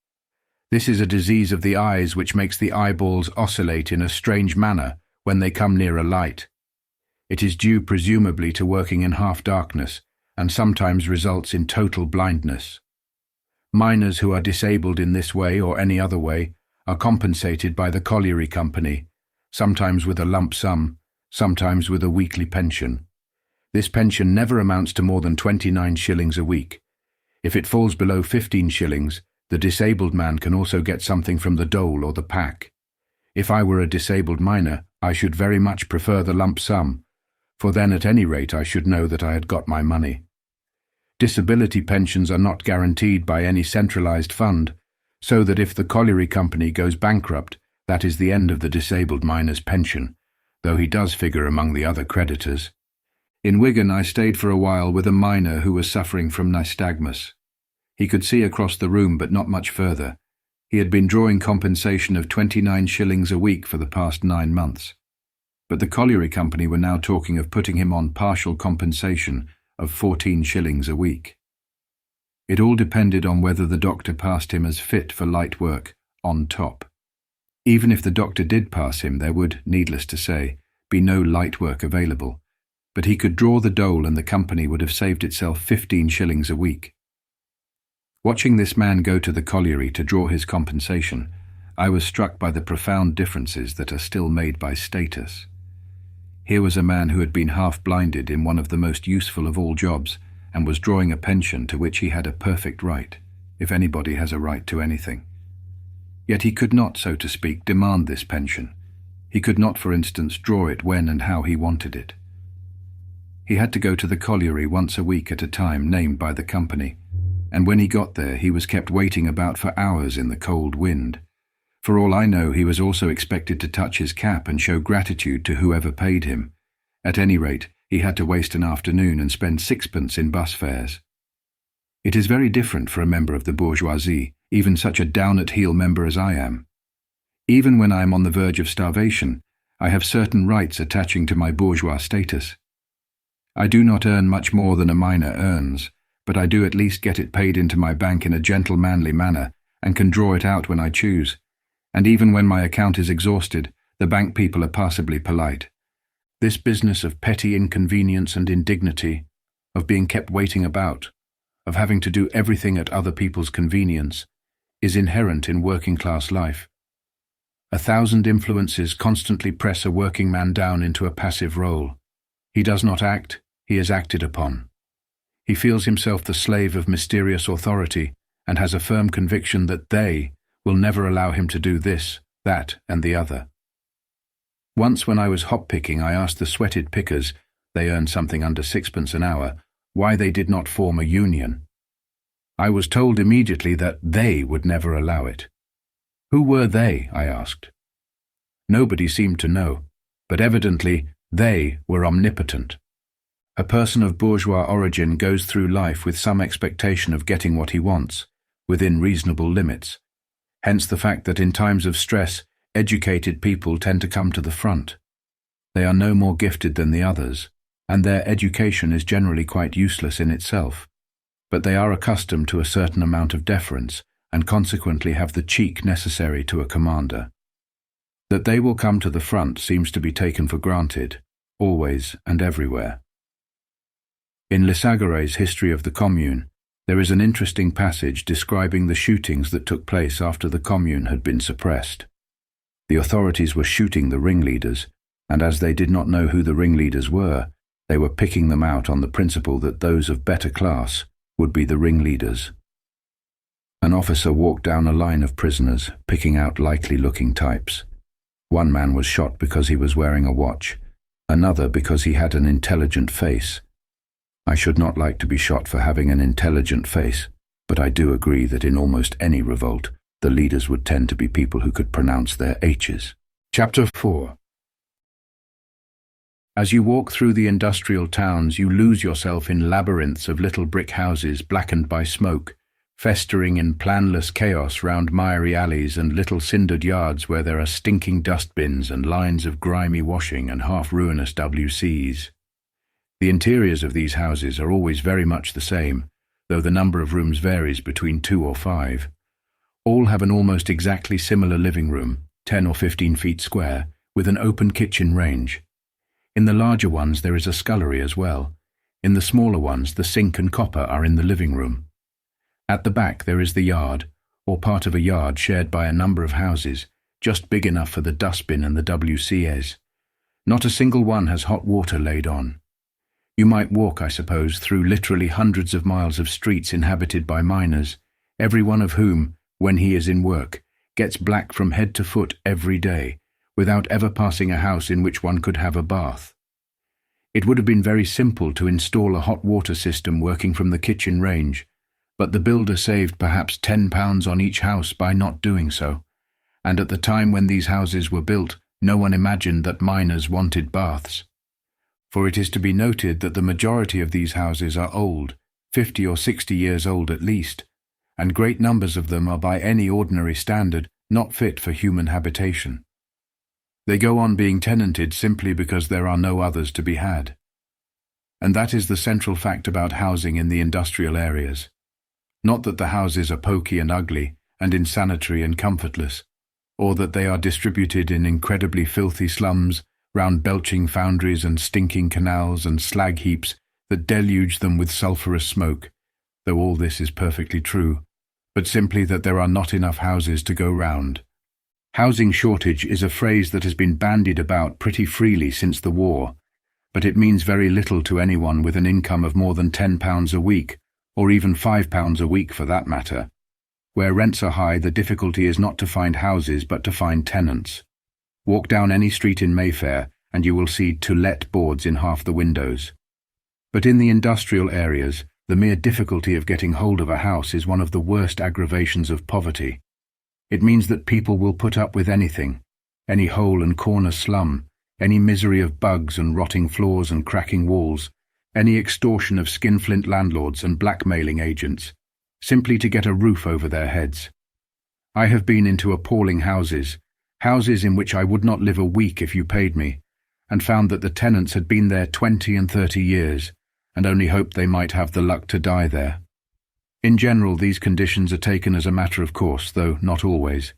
This is a disease of the eyes which makes the eyeballs oscillate in a strange manner when they come near a light. It is due presumably to working in half-darkness, and sometimes results in total blindness. Miners who are disabled in this way or any other way are compensated by the colliery company, sometimes with a lump sum, sometimes with a weekly pension. This pension never amounts to more than 29 shillings a week. If it falls below 15 shillings, the disabled man can also get something from the dole or the pack. If I were a disabled miner, I should very much prefer the lump sum, for then at any rate I should know that I had got my money. Disability pensions are not guaranteed by any centralized fund, so that if the colliery company goes bankrupt, that is the end of the disabled miner's pension, though he does figure among the other creditors. In Wigan I stayed for a while with a miner who was suffering from nystagmus. He could see across the room but not much further. He had been drawing compensation of 29 shillings a week for the past 9 months. But the colliery company were now talking of putting him on partial compensation of 14 shillings a week. It all depended on whether the doctor passed him as fit for light work on top. Even if the doctor did pass him, there would, needless to say, be no light work available. But he could draw the dole and the company would have saved itself 15 shillings a week. Watching this man go to the colliery to draw his compensation, I was struck by the profound differences that are still made by status. Here was a man who had been half-blinded in one of the most useful of all jobs and was drawing a pension to which he had a perfect right, if anybody has a right to anything. Yet he could not, so to speak, demand this pension. He could not, for instance, draw it when and how he wanted it. He had to go to the colliery once a week at a time named by the company, and when he got there he was kept waiting about for hours in the cold wind. For all I know, he was also expected to touch his cap and show gratitude to whoever paid him. At any rate, he had to waste an afternoon and spend 6pence in bus fares. It is very different for a member of the bourgeoisie, even such a down-at-heel member as I am. Even when I am on the verge of starvation, I have certain rights attaching to my bourgeois status. I do not earn much more than a miner earns, but I do at least get it paid into my bank in a gentlemanly manner and can draw it out when I choose. And even when my account is exhausted, the bank people are passably polite. This business of petty inconvenience and indignity, of being kept waiting about, of having to do everything at other people's convenience, is inherent in working-class life. 1,000 influences constantly press a working man down into a passive role. He does not act, he is acted upon. He feels himself the slave of mysterious authority and has a firm conviction that they will never allow him to do this, that, and the other. Once when I was hop-picking, I asked the sweated pickers, they earned something under 6pence an hour, why they did not form a union. I was told immediately that they would never allow it. Who were they, I asked. Nobody seemed to know, but evidently they were omnipotent. A person of bourgeois origin goes through life with some expectation of getting what he wants, within reasonable limits. Hence the fact that in times of stress, educated people tend to come to the front. They are no more gifted than the others, and their education is generally quite useless in itself. But they are accustomed to a certain amount of deference, and consequently have the cheek necessary to a commander. That they will come to the front seems to be taken for granted, always and everywhere. In Lissagare's History of the Commune, there is an interesting passage describing the shootings that took place after the Commune had been suppressed. The authorities were shooting the ringleaders, and as they did not know who the ringleaders were, they were picking them out on the principle that those of better class would be the ringleaders. An officer walked down a line of prisoners, picking out likely-looking types. One man was shot because he was wearing a watch, another because he had an intelligent face. I should not like to be shot for having an intelligent face, but I do agree that in almost any revolt, the leaders would tend to be people who could pronounce their H's. Chapter 4. As you walk through the industrial towns, you lose yourself in labyrinths of little brick houses blackened by smoke, festering in planless chaos round miry alleys and little cindered yards where there are stinking dustbins and lines of grimy washing and half-ruinous WCs. The interiors of these houses are always very much the same, though the number of rooms varies between 2 or 5. All have an almost exactly similar living room, 10 or 15 feet square, with an open kitchen range. In the larger ones there is a scullery as well. In the smaller ones the sink and copper are in the living room. At the back there is the yard, or part of a yard shared by a number of houses, just big enough for the dustbin and the WCs. Not a single one has hot water laid on. You might walk, I suppose, through literally hundreds of miles of streets inhabited by miners, every one of whom, when he is in work, gets black from head to foot every day, without ever passing a house in which one could have a bath. It would have been very simple to install a hot water system working from the kitchen range, but the builder saved perhaps £10 on each house by not doing so, and at the time when these houses were built, no one imagined that miners wanted baths. For it is to be noted that the majority of these houses are old, 50 or 60 years old at least, and great numbers of them are by any ordinary standard not fit for human habitation. They go on being tenanted simply because there are no others to be had. And that is the central fact about housing in the industrial areas. Not that the houses are poky and ugly, and insanitary and comfortless, or that they are distributed in incredibly filthy slums round belching foundries and stinking canals and slag heaps that deluge them with sulphurous smoke, though all this is perfectly true, but simply that there are not enough houses to go round. Housing shortage is a phrase that has been bandied about pretty freely since the war, but it means very little to anyone with an income of more than £10 a week, or even £5 a week for that matter. Where rents are high, the difficulty is not to find houses but to find tenants. Walk down any street in Mayfair and you will see "to let" boards in half the windows. But in the industrial areas, the mere difficulty of getting hold of a house is one of the worst aggravations of poverty. It means that people will put up with anything, any hole and corner slum, any misery of bugs and rotting floors and cracking walls, any extortion of skinflint landlords and blackmailing agents, simply to get a roof over their heads. I have been into appalling houses in which I would not live a week if you paid me, and found that the tenants had been there 20 and 30 years, and only hoped they might have the luck to die there. In general, these conditions are taken as a matter of course, though not always.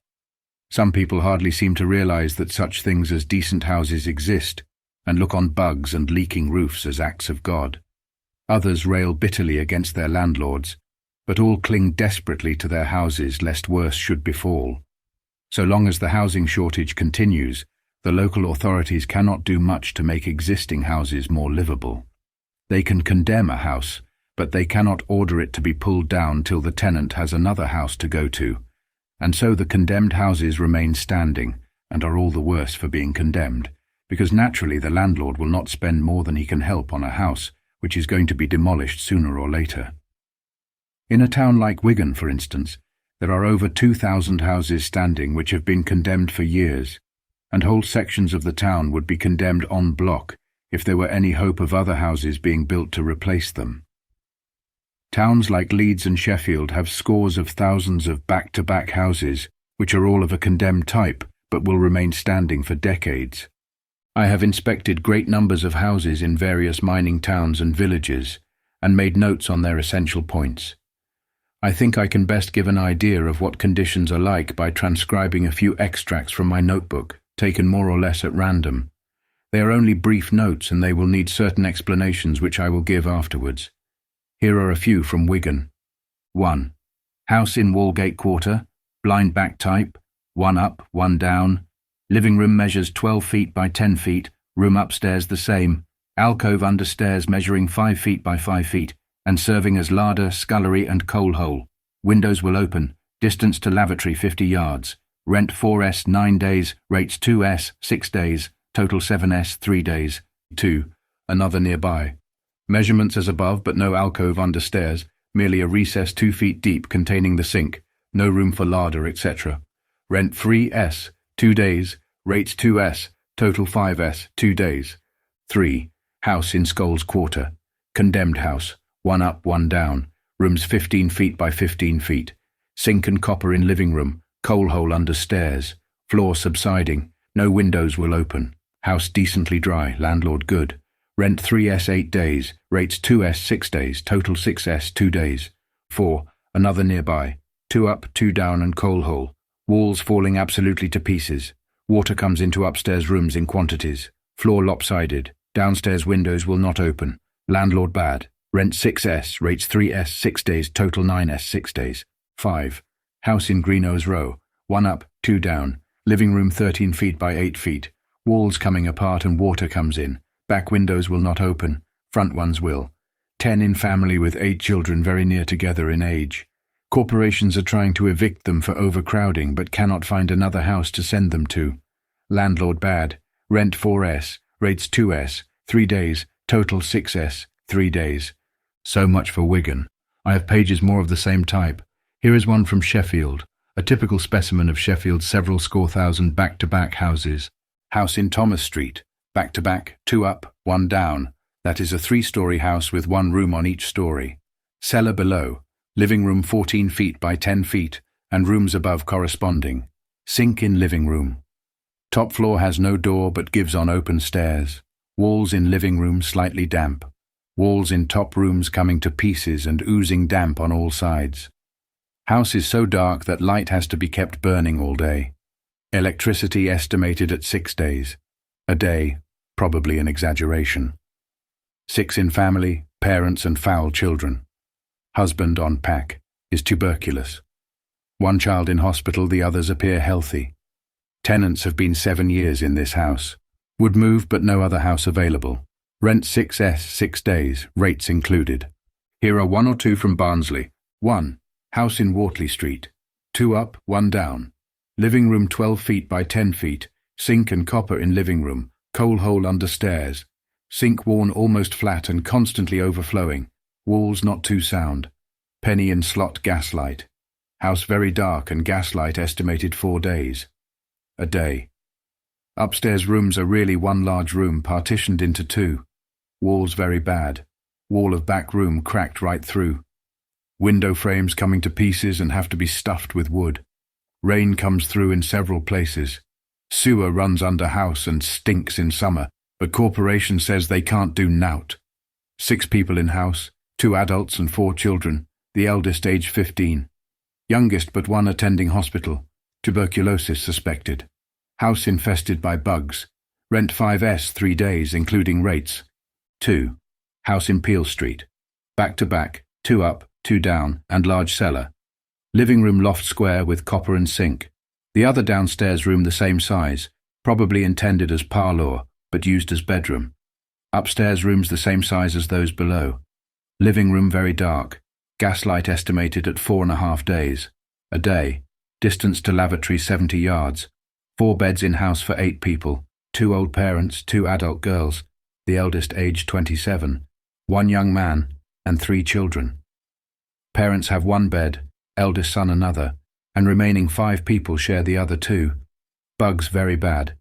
Some people hardly seem to realize that such things as decent houses exist, and look on bugs and leaking roofs as acts of God. Others rail bitterly against their landlords, but all cling desperately to their houses lest worse should befall. So long as the housing shortage continues, the local authorities cannot do much to make existing houses more livable. They can condemn a house, but they cannot order it to be pulled down till the tenant has another house to go to, and so the condemned houses remain standing and are all the worse for being condemned, because naturally the landlord will not spend more than he can help on a house which is going to be demolished sooner or later. In a town like Wigan, for instance, there are over 2,000 houses standing which have been condemned for years, and whole sections of the town would be condemned en bloc if there were any hope of other houses being built to replace them. Towns like Leeds and Sheffield have scores of thousands of back-to-back houses, which are all of a condemned type, but will remain standing for decades. I have inspected great numbers of houses in various mining towns and villages, and made notes on their essential points. I think I can best give an idea of what conditions are like by transcribing a few extracts from my notebook, taken more or less at random. They are only brief notes, and they will need certain explanations which I will give afterwards. Here are a few from Wigan. 1. House in Walgate Quarter, blind back type, one up, one down, Living room measures 12 feet by 10 feet, room upstairs the same, alcove under stairs measuring 5 feet by 5 feet, and serving as larder, scullery and coal hole. Windows will open, distance to lavatory 50 yards. Rent 4s 9 days, rates 2s 6 days, total 7s 3 days. 2. Another nearby. Measurements as above but no alcove under stairs, merely a recess 2 feet deep containing the sink, no room for larder, etc. Rent 3s, 2 days, rates 2s, total 5s, 2 days. 3. House in Scholes Quarter. Condemned house, 1 up, 1 down, rooms 15 feet by 15 feet. Sink and copper in living room, coal hole under stairs, floor subsiding, no windows will open. House decently dry, landlord good. Rent 3s 8 days, rates 2s 6 days, total 6s 2 days. 4. Another nearby. 2 up, 2 down and coal hole. Walls falling absolutely to pieces. Water comes into upstairs rooms in quantities. Floor lopsided. Downstairs windows will not open. Landlord bad. Rent 6s, rates 3s 6 days, total 9s 6 days. 5. House in Greenough's Row. 1 up, 2 down. Living room 13 feet by 8 feet. Walls coming apart and water comes in. Back windows will not open. Front ones will. 10 in family with 8 children very near together in age. Corporations are trying to evict them for overcrowding but cannot find another house to send them to. Landlord bad. Rent 4s, rates 2s, 3 days, total 6s, 3 days. So much for Wigan. I have pages more of the same type. Here is one from Sheffield, a typical specimen of Sheffield's several score thousand back-to-back houses. House in Thomas Street, back-to-back, 2 up, 1 down. That is a 3-story house with 1 room on each story. Cellar below, living room 14 feet by 10 feet, and rooms above corresponding. Sink in living room. Top floor has no door but gives on open stairs. Walls in living room slightly damp. Walls in top rooms coming to pieces and oozing damp on all sides. House is so dark that light has to be kept burning all day. Electricity estimated at 6 days. A day, probably an exaggeration. 6 in family, parents and foul children. Husband on pack, is tuberculous. 1 child in hospital, the others appear healthy. Tenants have been 7 years in this house. Would move but no other house available. Rent 6s 6 days, rates included. Here are 1 or 2 from Barnsley. 1. House in Wortley Street. 2 up, 1 down. Living room 12 feet by 10 feet. Sink and copper in living room. Coal hole under stairs. Sink worn almost flat and constantly overflowing. Walls not too sound. Penny and slot gaslight. House very dark and gaslight estimated 4 days. A day. Upstairs rooms are really 1 large room partitioned into 2. Walls very bad. Wall of back room cracked right through. Window frames coming to pieces and have to be stuffed with wood. Rain comes through in several places. Sewer runs under house and stinks in summer, but corporation says they can't do nout. 6 people in house, 2 adults and 4 children, the eldest age 15. Youngest but 1 attending hospital. Tuberculosis suspected. House infested by bugs. Rent 5s 3 days, including rates. 2. House in Peel Street. Back-to-back, 2 up, 2 down, and large cellar. Living room loft square with copper and sink. The other downstairs room the same size, probably intended as parlour, but used as bedroom. Upstairs rooms the same size as those below. Living room very dark. Gaslight estimated at 4.5 days. A day. Distance to lavatory 70 yards. 4 beds in house for 8 people. 2 old parents, 2 adult girls, the eldest aged 27. 1 young man, and 3 children. Parents have 1 bed, eldest son another, and remaining 5 people share the other 2. Bugs very bad.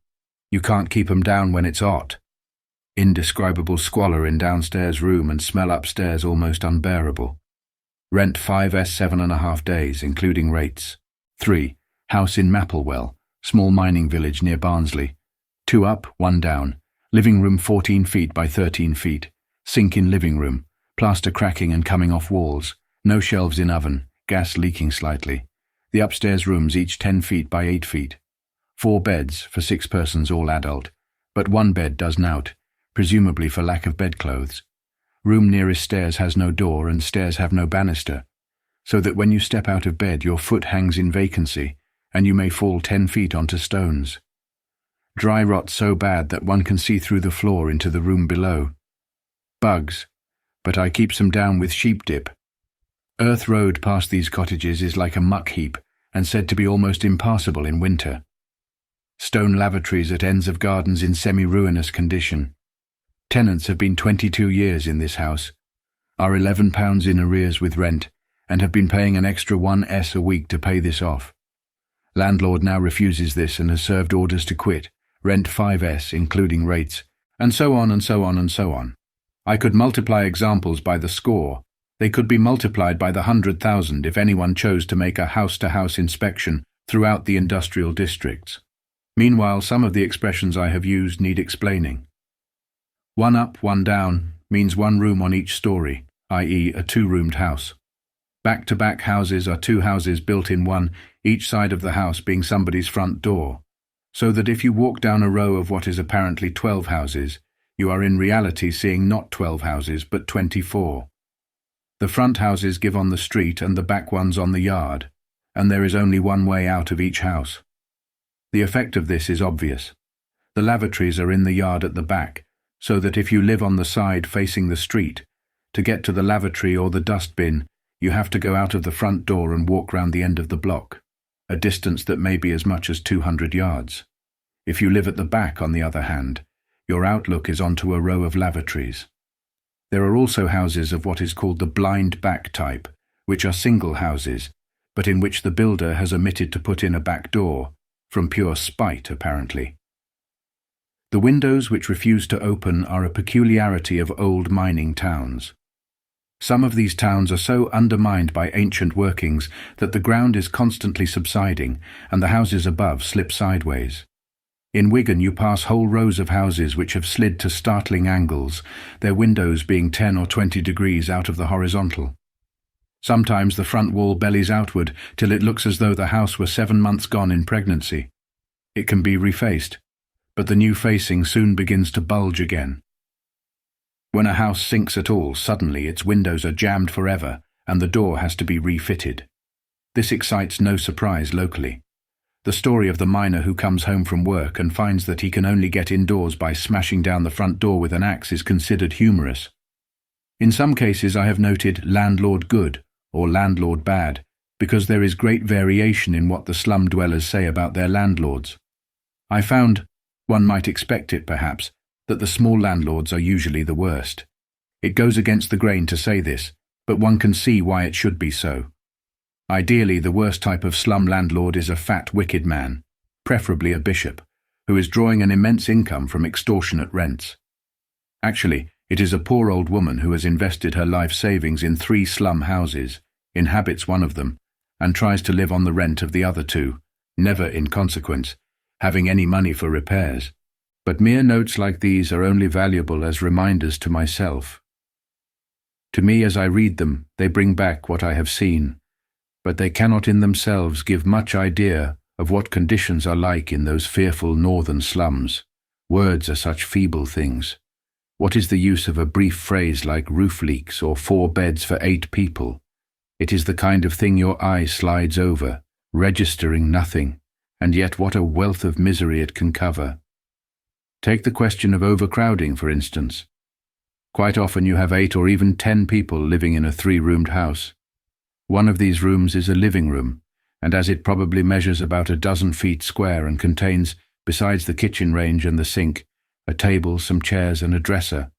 You can't keep 'em down when it's hot. Indescribable squalor in downstairs room and smell upstairs almost unbearable. Rent 5s 7.5 days, including rates. 3. House in Mapplewell, small mining village near Barnsley. 2 up, 1 down. Living room 14 feet by 13 feet. Sink in living room. Plaster cracking and coming off walls. No shelves in oven. Gas leaking slightly. The upstairs rooms each 10 feet by 8 feet. 4 beds for 6 persons, all adult. But 1 bed does nout, presumably for lack of bedclothes. Room nearest stairs has no door and stairs have no banister, so that when you step out of bed your foot hangs in vacancy and you may fall 10 feet onto stones. Dry rot so bad that one can see through the floor into the room below. Bugs, but I keeps them down with sheep dip. Earth road past these cottages is like a muck heap and said to be almost impassable in winter. Stone lavatories at ends of gardens in semi-ruinous condition. Tenants have been 22 years in this house, are £11 in arrears with rent, and have been paying an extra 1s a week to pay this off. Landlord now refuses this and has served orders to quit, rent 5s including rates, and so on and so on and so on. I could multiply examples by the score. They could be multiplied by the 100,000 if anyone chose to make a house-to-house inspection throughout the industrial districts. Meanwhile, some of the expressions I have used need explaining. One up, one down means one room on each story, i.e. a two-roomed house. Back-to-back houses are two houses built in one, each side of the house being somebody's front door, so that if you walk down a row of what is apparently 12 houses, you are in reality seeing not 12 houses but 24. The front houses give on the street and the back ones on the yard, and there is only one way out of each house. The effect of this is obvious. The lavatories are in the yard at the back, so that if you live on the side facing the street, to get to the lavatory or the dustbin, you have to go out of the front door and walk round the end of the block, a distance that may be as much as 200 yards. If you live at the back, on the other hand, your outlook is onto a row of lavatories. There are also houses of what is called the blind back type, which are single houses, but in which the builder has omitted to put in a back door, from pure spite apparently. The windows which refuse to open are a peculiarity of old mining towns. Some of these towns are so undermined by ancient workings that the ground is constantly subsiding and the houses above slip sideways. In Wigan you pass whole rows of houses which have slid to startling angles, their windows being 10 or 20 degrees out of the horizontal. Sometimes the front wall bellies outward till it looks as though the house were 7 months gone in pregnancy. It can be refaced, but the new facing soon begins to bulge again. When a house sinks at all, suddenly its windows are jammed forever and the door has to be refitted. This excites no surprise locally. The story of the miner who comes home from work and finds that he can only get indoors by smashing down the front door with an axe is considered humorous. In some cases I have noted landlord good or landlord bad, because there is great variation in what the slum dwellers say about their landlords. I found, one might expect it perhaps, that the small landlords are usually the worst. It goes against the grain to say this, but one can see why it should be so. Ideally, the worst type of slum landlord is a fat, wicked man, preferably a bishop, who is drawing an immense income from extortionate rents. Actually, it is a poor old woman who has invested her life savings in 3 slum houses, inhabits one of them, and tries to live on the rent of the other 2, never, in consequence, having any money for repairs. But mere notes like these are only valuable as reminders to myself. To me, as I read them, they bring back what I have seen, but they cannot in themselves give much idea of what conditions are like in those fearful northern slums. Words are such feeble things. What is the use of a brief phrase like roof leaks or 4 beds for 8 people? It is the kind of thing your eye slides over, registering nothing, and yet what a wealth of misery it can cover. Take the question of overcrowding, for instance. Quite often you have 8 or even 10 people living in a 3-roomed house. One of these rooms is a living room, and as it probably measures about a dozen feet square and contains, besides the kitchen range and the sink, a table, some chairs and a dresser,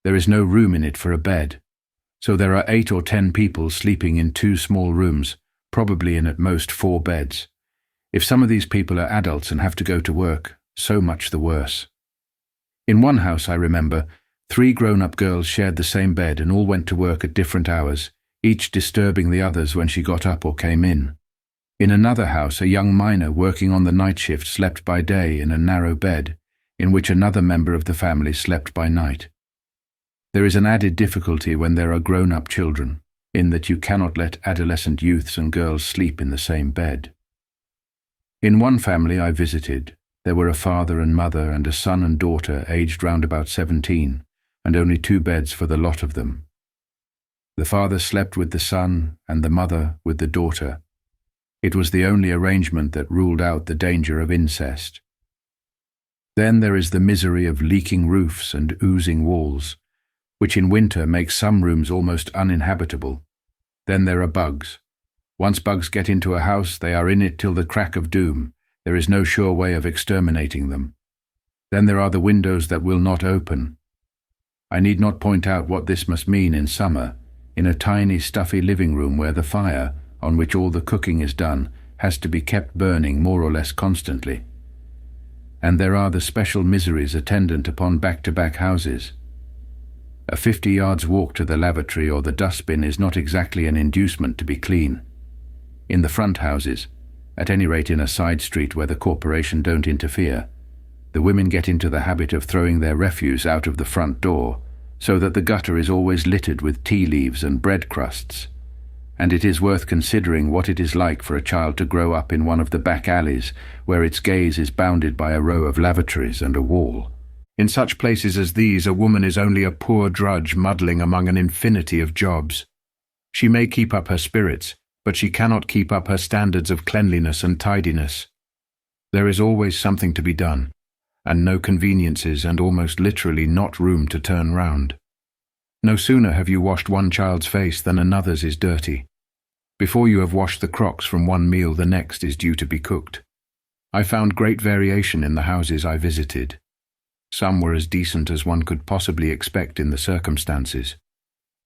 there is no room in it for a bed. So there are 8 or 10 people sleeping in 2 small rooms, probably in at most 4 beds. If some of these people are adults and have to go to work, so much the worse. In one house, I remember, 3 grown-up girls shared the same bed and all went to work at different hours, each disturbing the others when she got up or came in. In another house, a young miner working on the night shift slept by day in a narrow bed, in which another member of the family slept by night. There is an added difficulty when there are grown-up children, in that you cannot let adolescent youths and girls sleep in the same bed. In one family I visited, there were a father and mother and a son and daughter aged round about 17, and only 2 beds for the lot of them. The father slept with the son and the mother with the daughter. It was the only arrangement that ruled out the danger of incest. Then there is the misery of leaking roofs and oozing walls, which in winter makes some rooms almost uninhabitable. Then there are bugs. Once bugs get into a house, they are in it till the crack of doom. There is no sure way of exterminating them. Then there are the windows that will not open. I need not point out what this must mean in summer, in a tiny, stuffy living room where the fire, on which all the cooking is done, has to be kept burning more or less constantly. And there are the special miseries attendant upon back-to-back houses. A 50 yards walk to the lavatory or the dustbin is not exactly an inducement to be clean. In the front houses, at any rate in a side street where the corporation don't interfere, the women get into the habit of throwing their refuse out of the front door, so that the gutter is always littered with tea leaves and bread crusts, and it is worth considering what it is like for a child to grow up in one of the back alleys where its gaze is bounded by a row of lavatories and a wall. In such places as these, a woman is only a poor drudge muddling among an infinity of jobs. She may keep up her spirits, but she cannot keep up her standards of cleanliness and tidiness. There is always something to be done, and no conveniences and almost literally not room to turn round. No sooner have you washed one child's face than another's is dirty. Before you have washed the crocks from one meal, the next is due to be cooked. I found great variation in the houses I visited. Some were as decent as one could possibly expect in the circumstances.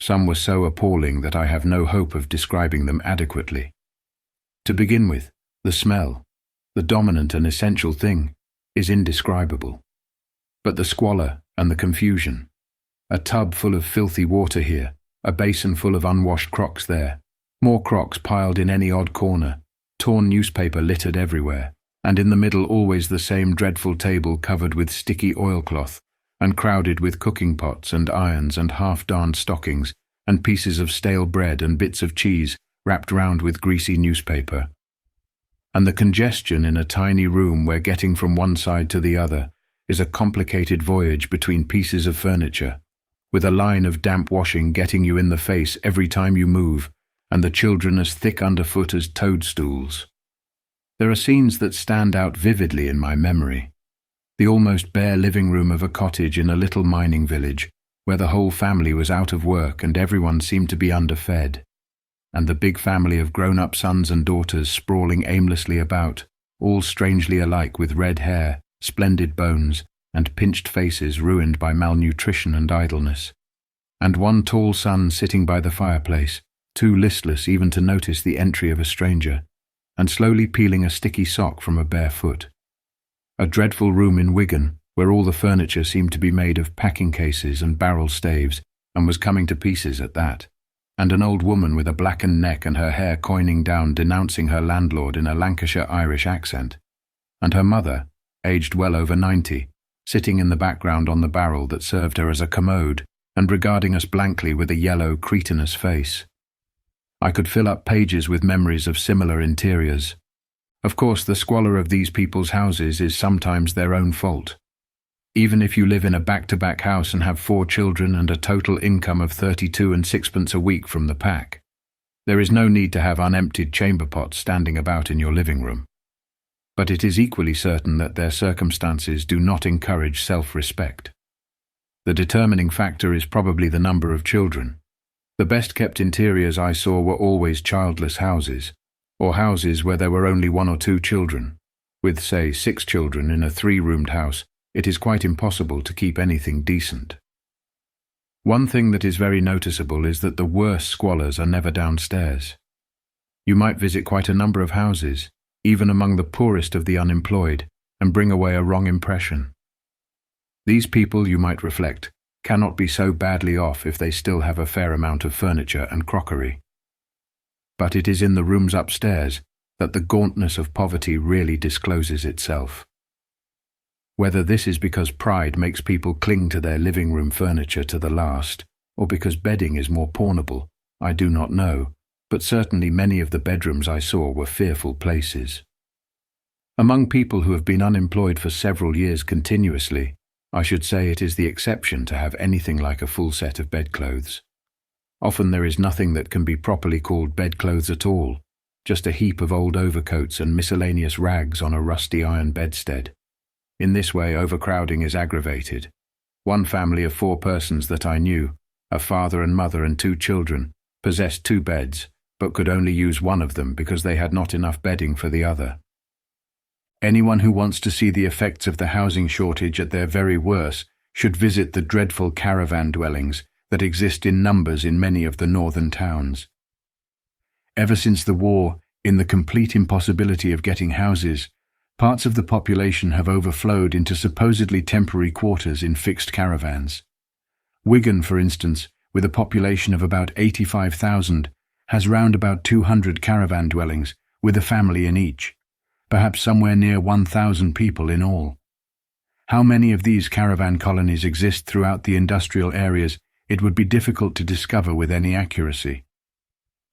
Some were so appalling that I have no hope of describing them adequately. To begin with, the smell, the dominant and essential thing, is indescribable. But the squalor and the confusion. A tub full of filthy water here, a basin full of unwashed crocks there, more crocks piled in any odd corner, torn newspaper littered everywhere, and in the middle always the same dreadful table covered with sticky oilcloth, and crowded with cooking pots and irons and half-darned stockings, and pieces of stale bread and bits of cheese wrapped round with greasy newspaper. And the congestion in a tiny room where getting from one side to the other is a complicated voyage between pieces of furniture, with a line of damp washing getting you in the face every time you move, and the children as thick underfoot as toadstools. There are scenes that stand out vividly in my memory. The almost bare living room of a cottage in a little mining village, where the whole family was out of work and everyone seemed to be underfed, and the big family of grown-up sons and daughters sprawling aimlessly about, all strangely alike with red hair, splendid bones, and pinched faces ruined by malnutrition and idleness, and one tall son sitting by the fireplace, too listless even to notice the entry of a stranger, and slowly peeling a sticky sock from a bare foot. A dreadful room in Wigan, where all the furniture seemed to be made of packing cases and barrel staves, and was coming to pieces at that, and an old woman with a blackened neck and her hair coining down denouncing her landlord in a Lancashire Irish accent, and her mother, aged well over 90, sitting in the background on the barrel that served her as a commode, and regarding us blankly with a yellow, cretinous face. I could fill up pages with memories of similar interiors. Of course, the squalor of these people's houses is sometimes their own fault. Even if you live in a back-to-back house and have 4 children and a total income of 32 and sixpence a week from the pack, there is no need to have unemptied chamber pots standing about in your living room. But it is equally certain that their circumstances do not encourage self-respect. The determining factor is probably the number of children. The best-kept interiors I saw were always childless houses, or houses where there were only 1 or 2 children. With, say, 6 children in a 3-roomed house, it is quite impossible to keep anything decent. One thing that is very noticeable is that the worst squalors are never downstairs. You might visit quite a number of houses, even among the poorest of the unemployed, and bring away a wrong impression. These people, you might reflect, cannot be so badly off if they still have a fair amount of furniture and crockery. But it is in the rooms upstairs that the gauntness of poverty really discloses itself. Whether this is because pride makes people cling to their living room furniture to the last, or because bedding is more pawnable, I do not know, but certainly many of the bedrooms I saw were fearful places. Among people who have been unemployed for several years continuously, I should say it is the exception to have anything like a full set of bedclothes. Often there is nothing that can be properly called bedclothes at all, just a heap of old overcoats and miscellaneous rags on a rusty iron bedstead. In this way, overcrowding is aggravated. One family of 4 persons that I knew, a father and mother and 2 children, possessed 2 beds, but could only use one of them because they had not enough bedding for the other. Anyone who wants to see the effects of the housing shortage at their very worst should visit the dreadful caravan dwellings that exist in numbers in many of the northern towns. Ever since the war, in the complete impossibility of getting houses, parts of the population have overflowed into supposedly temporary quarters in fixed caravans. Wigan, for instance, with a population of about 85,000, has round about 200 caravan dwellings, with a family in each, perhaps somewhere near 1,000 people in all. How many of these caravan colonies exist throughout the industrial areas, it would be difficult to discover with any accuracy.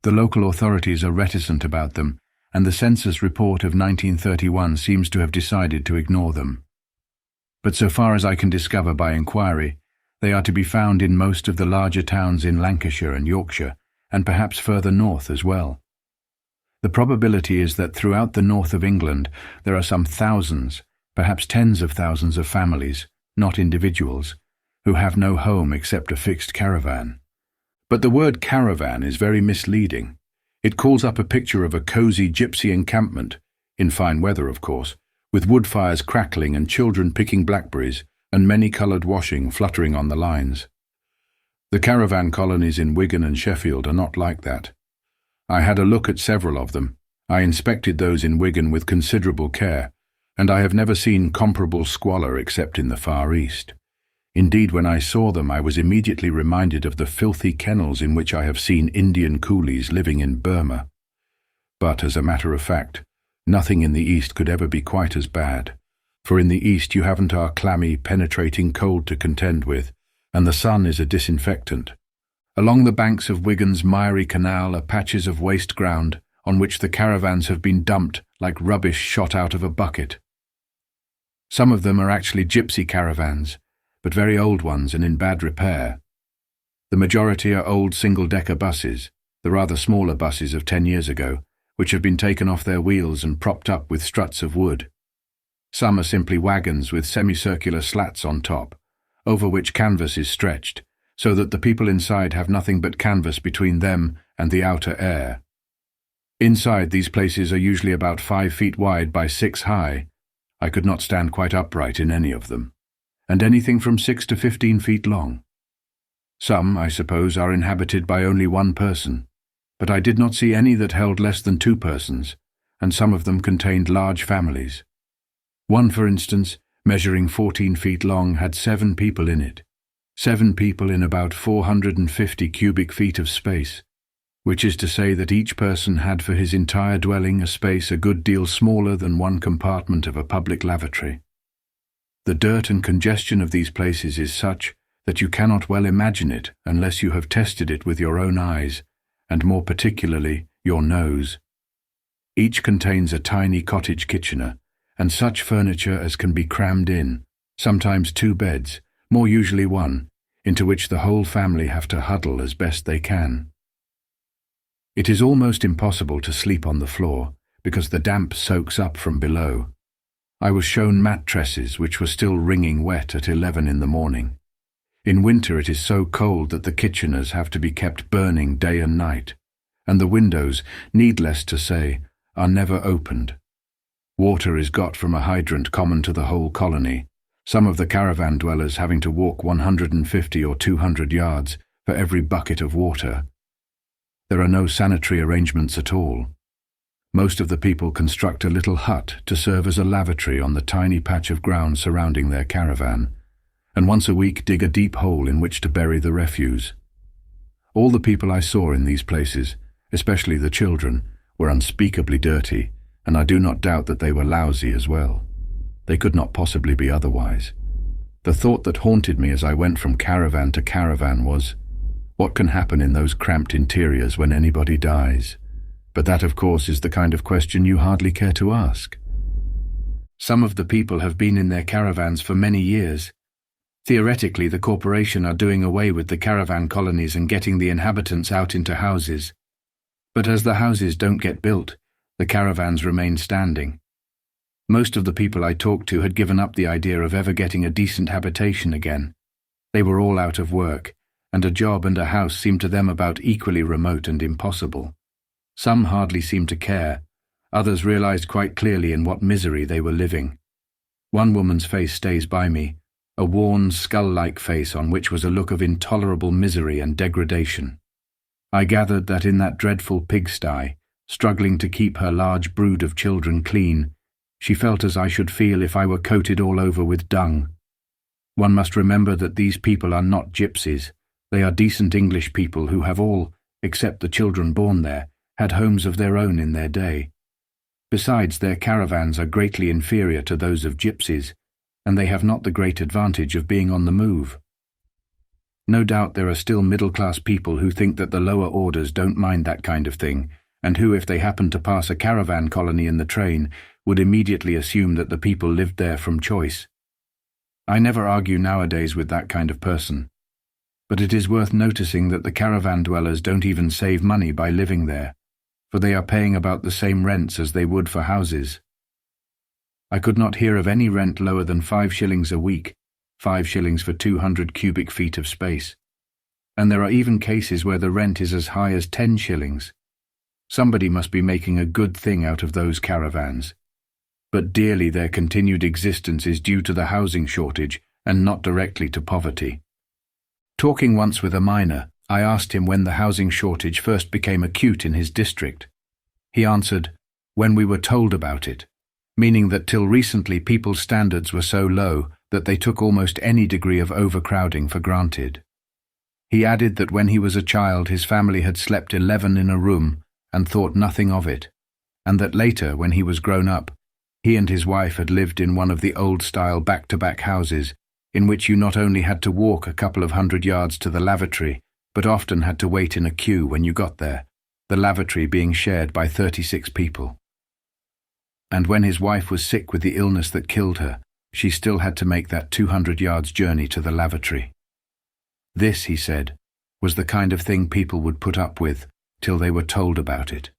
The local authorities are reticent about them, and the census report of 1931 seems to have decided to ignore them. But so far as I can discover by inquiry, they are to be found in most of the larger towns in Lancashire and Yorkshire, and perhaps further north as well. The probability is that throughout the north of England there are some thousands, perhaps tens of thousands of families, not individuals, who have no home except a fixed caravan. But the word caravan is very misleading. It calls up a picture of a cosy gypsy encampment, in fine weather of course, with wood fires crackling and children picking blackberries and many-coloured washing fluttering on the lines. The caravan colonies in Wigan and Sheffield are not like that. I had a look at several of them. I inspected those in Wigan with considerable care, and I have never seen comparable squalor except in the Far East. Indeed, when I saw them, I was immediately reminded of the filthy kennels in which I have seen Indian coolies living in Burma. But, as a matter of fact, nothing in the East could ever be quite as bad, for in the East you haven't our clammy, penetrating cold to contend with, and the sun is a disinfectant. Along the banks of Wigan's miry canal are patches of waste ground on which the caravans have been dumped like rubbish shot out of a bucket. Some of them are actually gypsy caravans, but very old ones and in bad repair. The majority are old single-decker buses, the rather smaller buses of 10 years ago, which have been taken off their wheels and propped up with struts of wood. Some are simply wagons with semicircular slats on top, over which canvas is stretched, so that the people inside have nothing but canvas between them and the outer air. Inside, these places are usually about 5 feet wide by 6 high. I could not stand quite upright in any of them, and anything from 6 to 15 feet long. Some, I suppose, are inhabited by only 1 person, but I did not see any that held less than 2 persons, and some of them contained large families. One, for instance, measuring 14 feet long, had 7 people in it. 7 people in about 450 cubic feet of space, which is to say that each person had for his entire dwelling a space a good deal smaller than 1 compartment of a public lavatory. The dirt and congestion of these places is such that you cannot well imagine it unless you have tested it with your own eyes, and more particularly your nose. Each contains a tiny cottage kitchener, and such furniture as can be crammed in, sometimes 2 beds, more usually 1, into which the whole family have to huddle as best they can. It is almost impossible to sleep on the floor, because the damp soaks up from below. I was shown mattresses which were still wringing wet at 11 in the morning. In winter it is so cold that the kitcheners have to be kept burning day and night, and the windows, needless to say, are never opened. Water is got from a hydrant common to the whole colony, some of the caravan dwellers having to walk 150 or 200 yards for every bucket of water. There are no sanitary arrangements at all. Most of the people construct a little hut to serve as a lavatory on the tiny patch of ground surrounding their caravan, and once a week dig a deep hole in which to bury the refuse. All the people I saw in these places, especially the children, were unspeakably dirty, and I do not doubt that they were lousy as well. They could not possibly be otherwise. The thought that haunted me as I went from caravan to caravan was, what can happen in those cramped interiors when anybody dies? But that, of course, is the kind of question you hardly care to ask. Some of the people have been in their caravans for many years. Theoretically, the corporation are doing away with the caravan colonies and getting the inhabitants out into houses. But as the houses don't get built, the caravans remain standing. Most of the people I talked to had given up the idea of ever getting a decent habitation again. They were all out of work, and a job and a house seemed to them about equally remote and impossible. Some hardly seemed to care. Others realized quite clearly in what misery they were living. One woman's face stays by me, a worn, skull-like face on which was a look of intolerable misery and degradation. I gathered that in that dreadful pigsty, struggling to keep her large brood of children clean, she felt as I should feel if I were coated all over with dung. One must remember that these people are not gypsies. They are decent English people who have all, except the children born there, had homes of their own in their day. Besides, their caravans are greatly inferior to those of gypsies, and they have not the great advantage of being on the move. No doubt there are still middle-class people who think that the lower orders don't mind that kind of thing, and who, if they happen to pass a caravan colony in the train, would immediately assume that the people lived there from choice. I never argue nowadays with that kind of person. But it is worth noticing that the caravan dwellers don't even save money by living there, for they are paying about the same rents as they would for houses. I could not hear of any rent lower than 5 shillings a week, 5 shillings for 200 cubic feet of space. And there are even cases where the rent is as high as 10 shillings. Somebody must be making a good thing out of those caravans. But dearly their continued existence is due to the housing shortage and not directly to poverty. Talking once with a miner, I asked him when the housing shortage first became acute in his district. He answered, "When we were told about it," meaning that till recently people's standards were so low that they took almost any degree of overcrowding for granted. He added that when he was a child his family had slept 11 in a room and thought nothing of it, and that later, when he was grown up, he and his wife had lived in one of the old-style back-to-back houses, in which you not only had to walk a couple of 100 yards to the lavatory, but often had to wait in a queue when you got there, the lavatory being shared by 36 people. And when his wife was sick with the illness that killed her, she still had to make that 200 yards journey to the lavatory. This, he said, was the kind of thing people would put up with till they were told about it.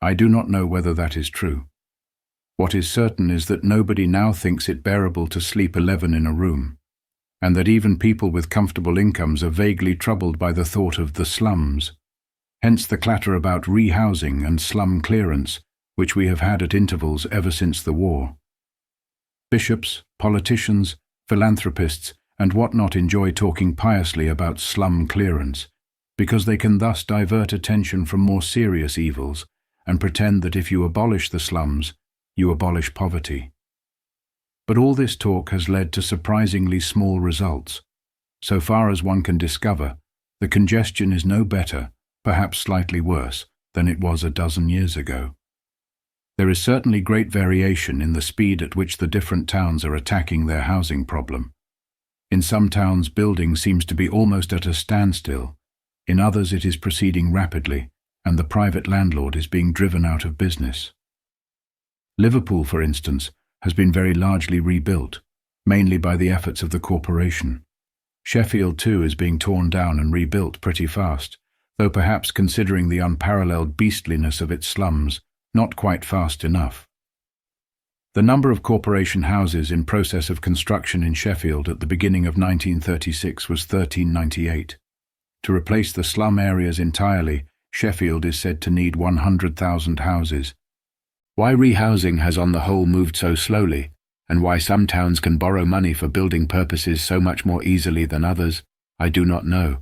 I do not know whether that is true. What is certain is that nobody now thinks it bearable to sleep 11 in a room, and that even people with comfortable incomes are vaguely troubled by the thought of the slums. Hence the clatter about rehousing and slum clearance, which we have had at intervals ever since the war. Bishops, politicians, philanthropists, and what-not enjoy talking piously about slum clearance, because they can thus divert attention from more serious evils and pretend that if you abolish the slums, you abolish poverty. But all this talk has led to surprisingly small results. So far as one can discover, the congestion is no better, perhaps slightly worse, than it was a dozen years ago. There is certainly great variation in the speed at which the different towns are attacking their housing problem. In some towns, building seems to be almost at a standstill. In others, it is proceeding rapidly, and the private landlord is being driven out of business. Liverpool, for instance, has been very largely rebuilt, mainly by the efforts of the corporation. Sheffield, too, is being torn down and rebuilt pretty fast, though perhaps, considering the unparalleled beastliness of its slums, not quite fast enough. The number of corporation houses in process of construction in Sheffield at the beginning of 1936 was 1398. To replace the slum areas entirely, Sheffield is said to need 100,000 houses. Why rehousing has on the whole moved so slowly, and why some towns can borrow money for building purposes so much more easily than others, I do not know.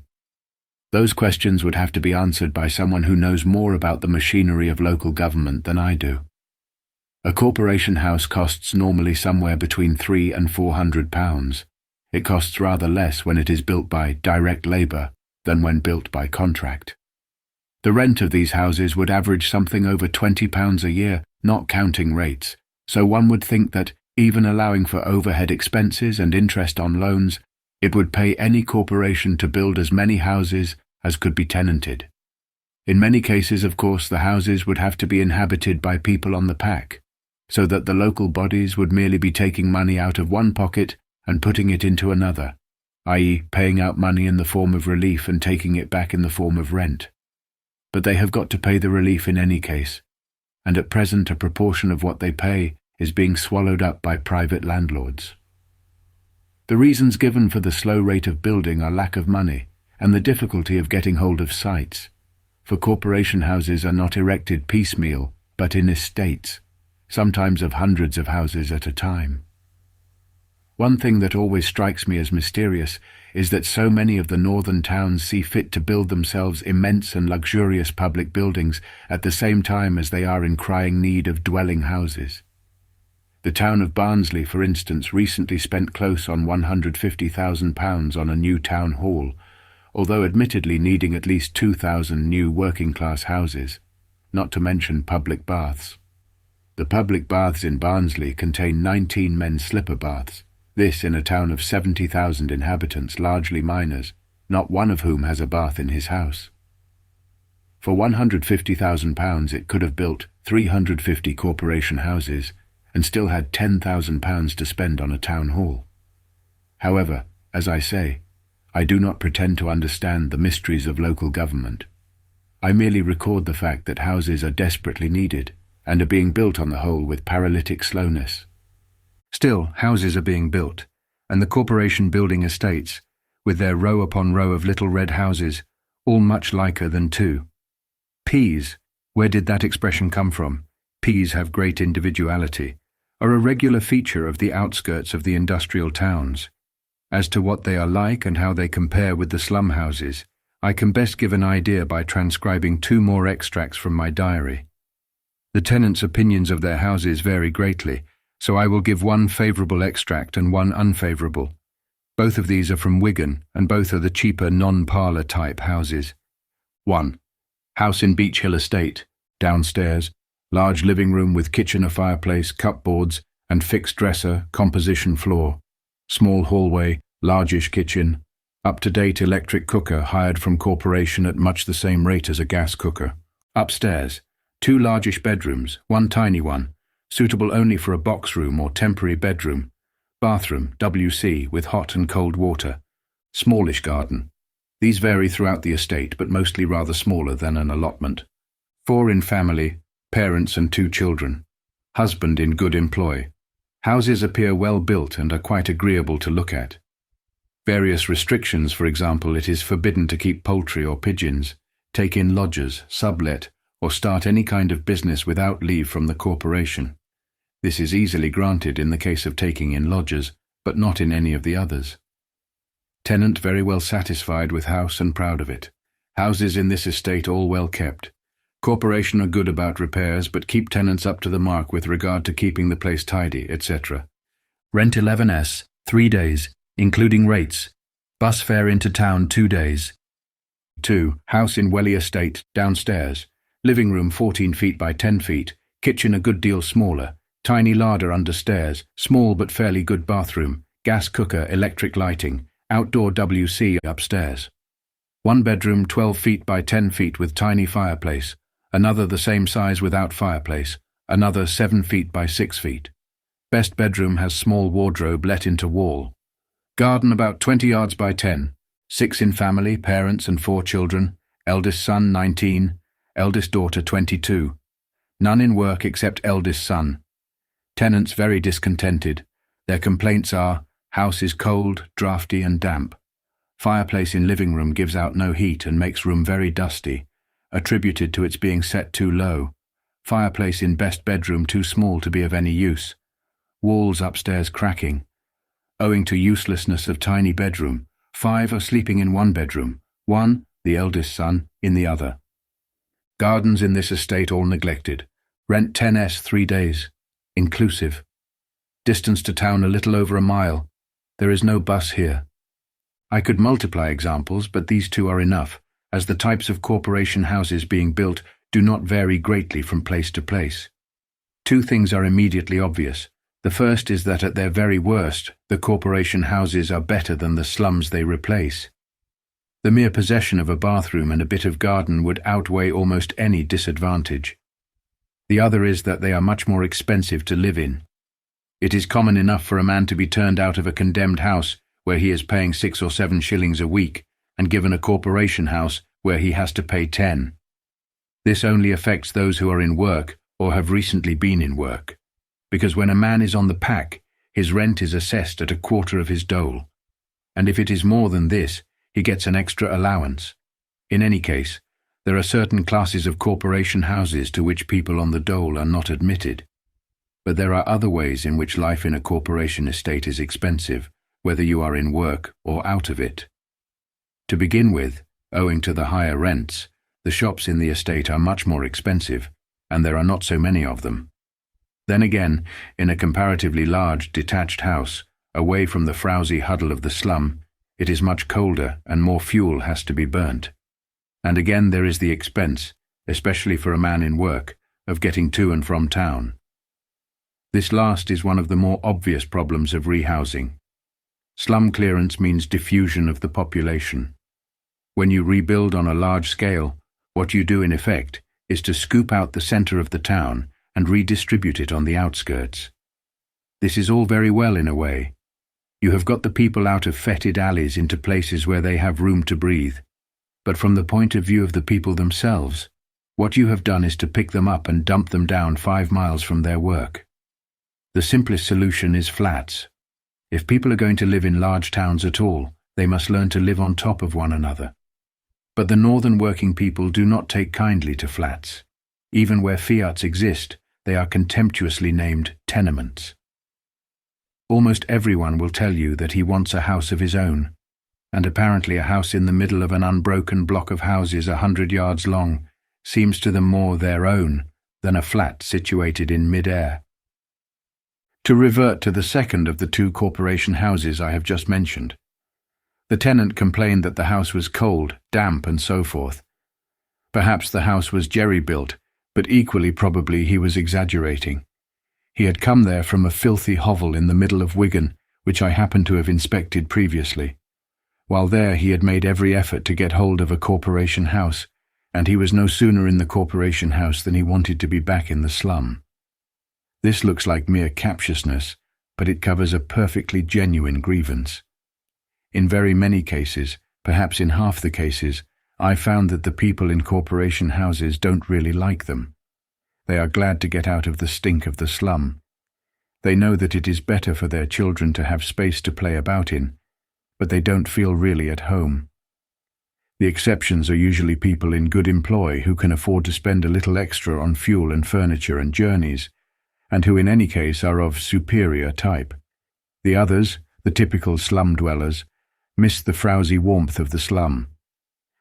Those questions would have to be answered by someone who knows more about the machinery of local government than I do. A corporation house costs normally somewhere between £300 and £400. It costs rather less when it is built by direct labour than when built by contract. The rent of these houses would average something over £20 a year, not counting rates, so one would think that, even allowing for overhead expenses and interest on loans, it would pay any corporation to build as many houses as could be tenanted. In many cases, of course, the houses would have to be inhabited by people on the pack, so that the local bodies would merely be taking money out of one pocket and putting it into another, i.e., paying out money in the form of relief and taking it back in the form of rent. But they have got to pay the relief in any case, and at present a proportion of what they pay is being swallowed up by private landlords. The reasons given for the slow rate of building are lack of money and the difficulty of getting hold of sites, for corporation houses are not erected piecemeal but in estates, sometimes of hundreds of houses at a time. One thing that always strikes me as mysterious is that so many of the northern towns see fit to build themselves immense and luxurious public buildings at the same time as they are in crying need of dwelling houses. The town of Barnsley, for instance, recently spent close on £150,000 on a new town hall, although admittedly needing at least 2,000 new working-class houses, not to mention public baths. The public baths in Barnsley contain 19 men's slipper baths, this in a town of 70,000 inhabitants, largely miners, not one of whom has a bath in his house. For £150,000 it could have built 350 corporation houses and still had £10,000 to spend on a town hall. However, as I say, I do not pretend to understand the mysteries of local government. I merely record the fact that houses are desperately needed and are being built on the whole with paralytic slowness. Still, houses are being built, and the corporation building estates, with their row upon row of little red houses, all much liker than two. Peas, where did that expression come from? Peas have great individuality, are a regular feature of the outskirts of the industrial towns. As to what they are like and how they compare with the slum houses, I can best give an idea by transcribing two more extracts from my diary. The tenants' opinions of their houses vary greatly, so I will give one favourable extract and one unfavourable. Both of these are from Wigan, and both are the cheaper non-parlour type houses. 1. House in Beech Hill Estate, downstairs, large living room with kitchen, a fireplace, cupboards, and fixed dresser, composition floor. Small hallway, largish kitchen, up-to-date electric cooker hired from corporation at much the same rate as a gas cooker. Upstairs, 2 largish bedrooms, 1 tiny one, suitable only for a box room or temporary bedroom. Bathroom, WC, with hot and cold water. Smallish garden. These vary throughout the estate, but mostly rather smaller than an allotment. 4 in family, parents and 2 children. Husband in good employ. Houses appear well built and are quite agreeable to look at. Various restrictions, for example, it is forbidden to keep poultry or pigeons, take in lodgers, sublet, or start any kind of business without leave from the corporation. This is easily granted in the case of taking in lodgers, but not in any of the others. Tenant very well satisfied with house and proud of it. Houses in this estate all well kept. Corporation are good about repairs, but keep tenants up to the mark with regard to keeping the place tidy, etc. Rent 11s, 3 days, including rates. Bus fare into town 2 days. 2. House in Welly Estate, downstairs. Living room 14 feet by 10 feet, kitchen a good deal smaller, tiny larder under stairs, small but fairly good bathroom, gas cooker, electric lighting, outdoor WC upstairs. 1 bedroom 12 feet by 10 feet with tiny fireplace, another the same size without fireplace, another 7 feet by 6 feet. Best bedroom has small wardrobe let into wall. Garden about 20 yards by 10, 6 in family, parents and 4 children, eldest son 19, eldest daughter 22. None in work except eldest son. Tenants very discontented. Their complaints are, house is cold, draughty and damp. Fireplace in living room gives out no heat and makes room very dusty, attributed to its being set too low. Fireplace in best bedroom too small to be of any use. Walls upstairs cracking. Owing to uselessness of tiny bedroom, 5 are sleeping in 1 bedroom, 1, the eldest son, in the other. Gardens in this estate all neglected. Rent 10s 3 days. Inclusive. Distance to town a little over a mile. There is no bus here. I could multiply examples, but these 2 are enough, as the types of corporation houses being built do not vary greatly from place to place. 2 things are immediately obvious. The first is that at their very worst, the corporation houses are better than the slums they replace. The mere possession of a bathroom and a bit of garden would outweigh almost any disadvantage. The other is that they are much more expensive to live in. It is common enough for a man to be turned out of a condemned house where he is paying 6 or 7 shillings a week and given a corporation house where he has to pay 10. This only affects those who are in work or have recently been in work. because when a man is on the pack, his rent is assessed at a quarter of his dole, and if it is more than this, he gets an extra allowance. In any case, there are certain classes of corporation houses to which people on the dole are not admitted. But there are other ways in which life in a corporation estate is expensive, whether you are in work or out of it. To begin with, owing to the higher rents, the shops in the estate are much more expensive, and there are not so many of them. Then again, in a comparatively large, detached house, away from the frowsy huddle of the slum, it is much colder and more fuel has to be burnt. And again there is the expense, especially for a man in work, of getting to and from town. This last is one of the more obvious problems of rehousing. Slum clearance means diffusion of the population. When you rebuild on a large scale, what you do in effect is to scoop out the center of the town and redistribute it on the outskirts. This is all very well in a way. You have got the people out of fetid alleys into places where they have room to breathe. But from the point of view of the people themselves, what you have done is to pick them up and dump them down 5 miles from their work. The simplest solution is flats. If people are going to live in large towns at all, they must learn to live on top of one another. But the northern working people do not take kindly to flats. Even where fiats exist, they are contemptuously named tenements. Almost everyone will tell you that he wants a house of his own, and apparently a house in the middle of an unbroken block of houses 100 yards long seems to them more their own than a flat situated in mid-air. To revert to the second of the 2 corporation houses I have just mentioned. The tenant complained that the house was cold, damp, and so forth. Perhaps the house was jerry-built, but equally probably he was exaggerating. He had come there from a filthy hovel in the middle of Wigan, which I happened to have inspected previously. While there he had made every effort to get hold of a corporation house, and he was no sooner in the corporation house than he wanted to be back in the slum. This looks like mere captiousness, but it covers a perfectly genuine grievance. In very many cases, perhaps in half the cases, I found that the people in corporation houses don't really like them. They are glad to get out of the stink of the slum. They know that it is better for their children to have space to play about in, but they don't feel really at home. The exceptions are usually people in good employ who can afford to spend a little extra on fuel and furniture and journeys, and who in any case are of superior type. The others, the typical slum dwellers, miss the frowsy warmth of the slum.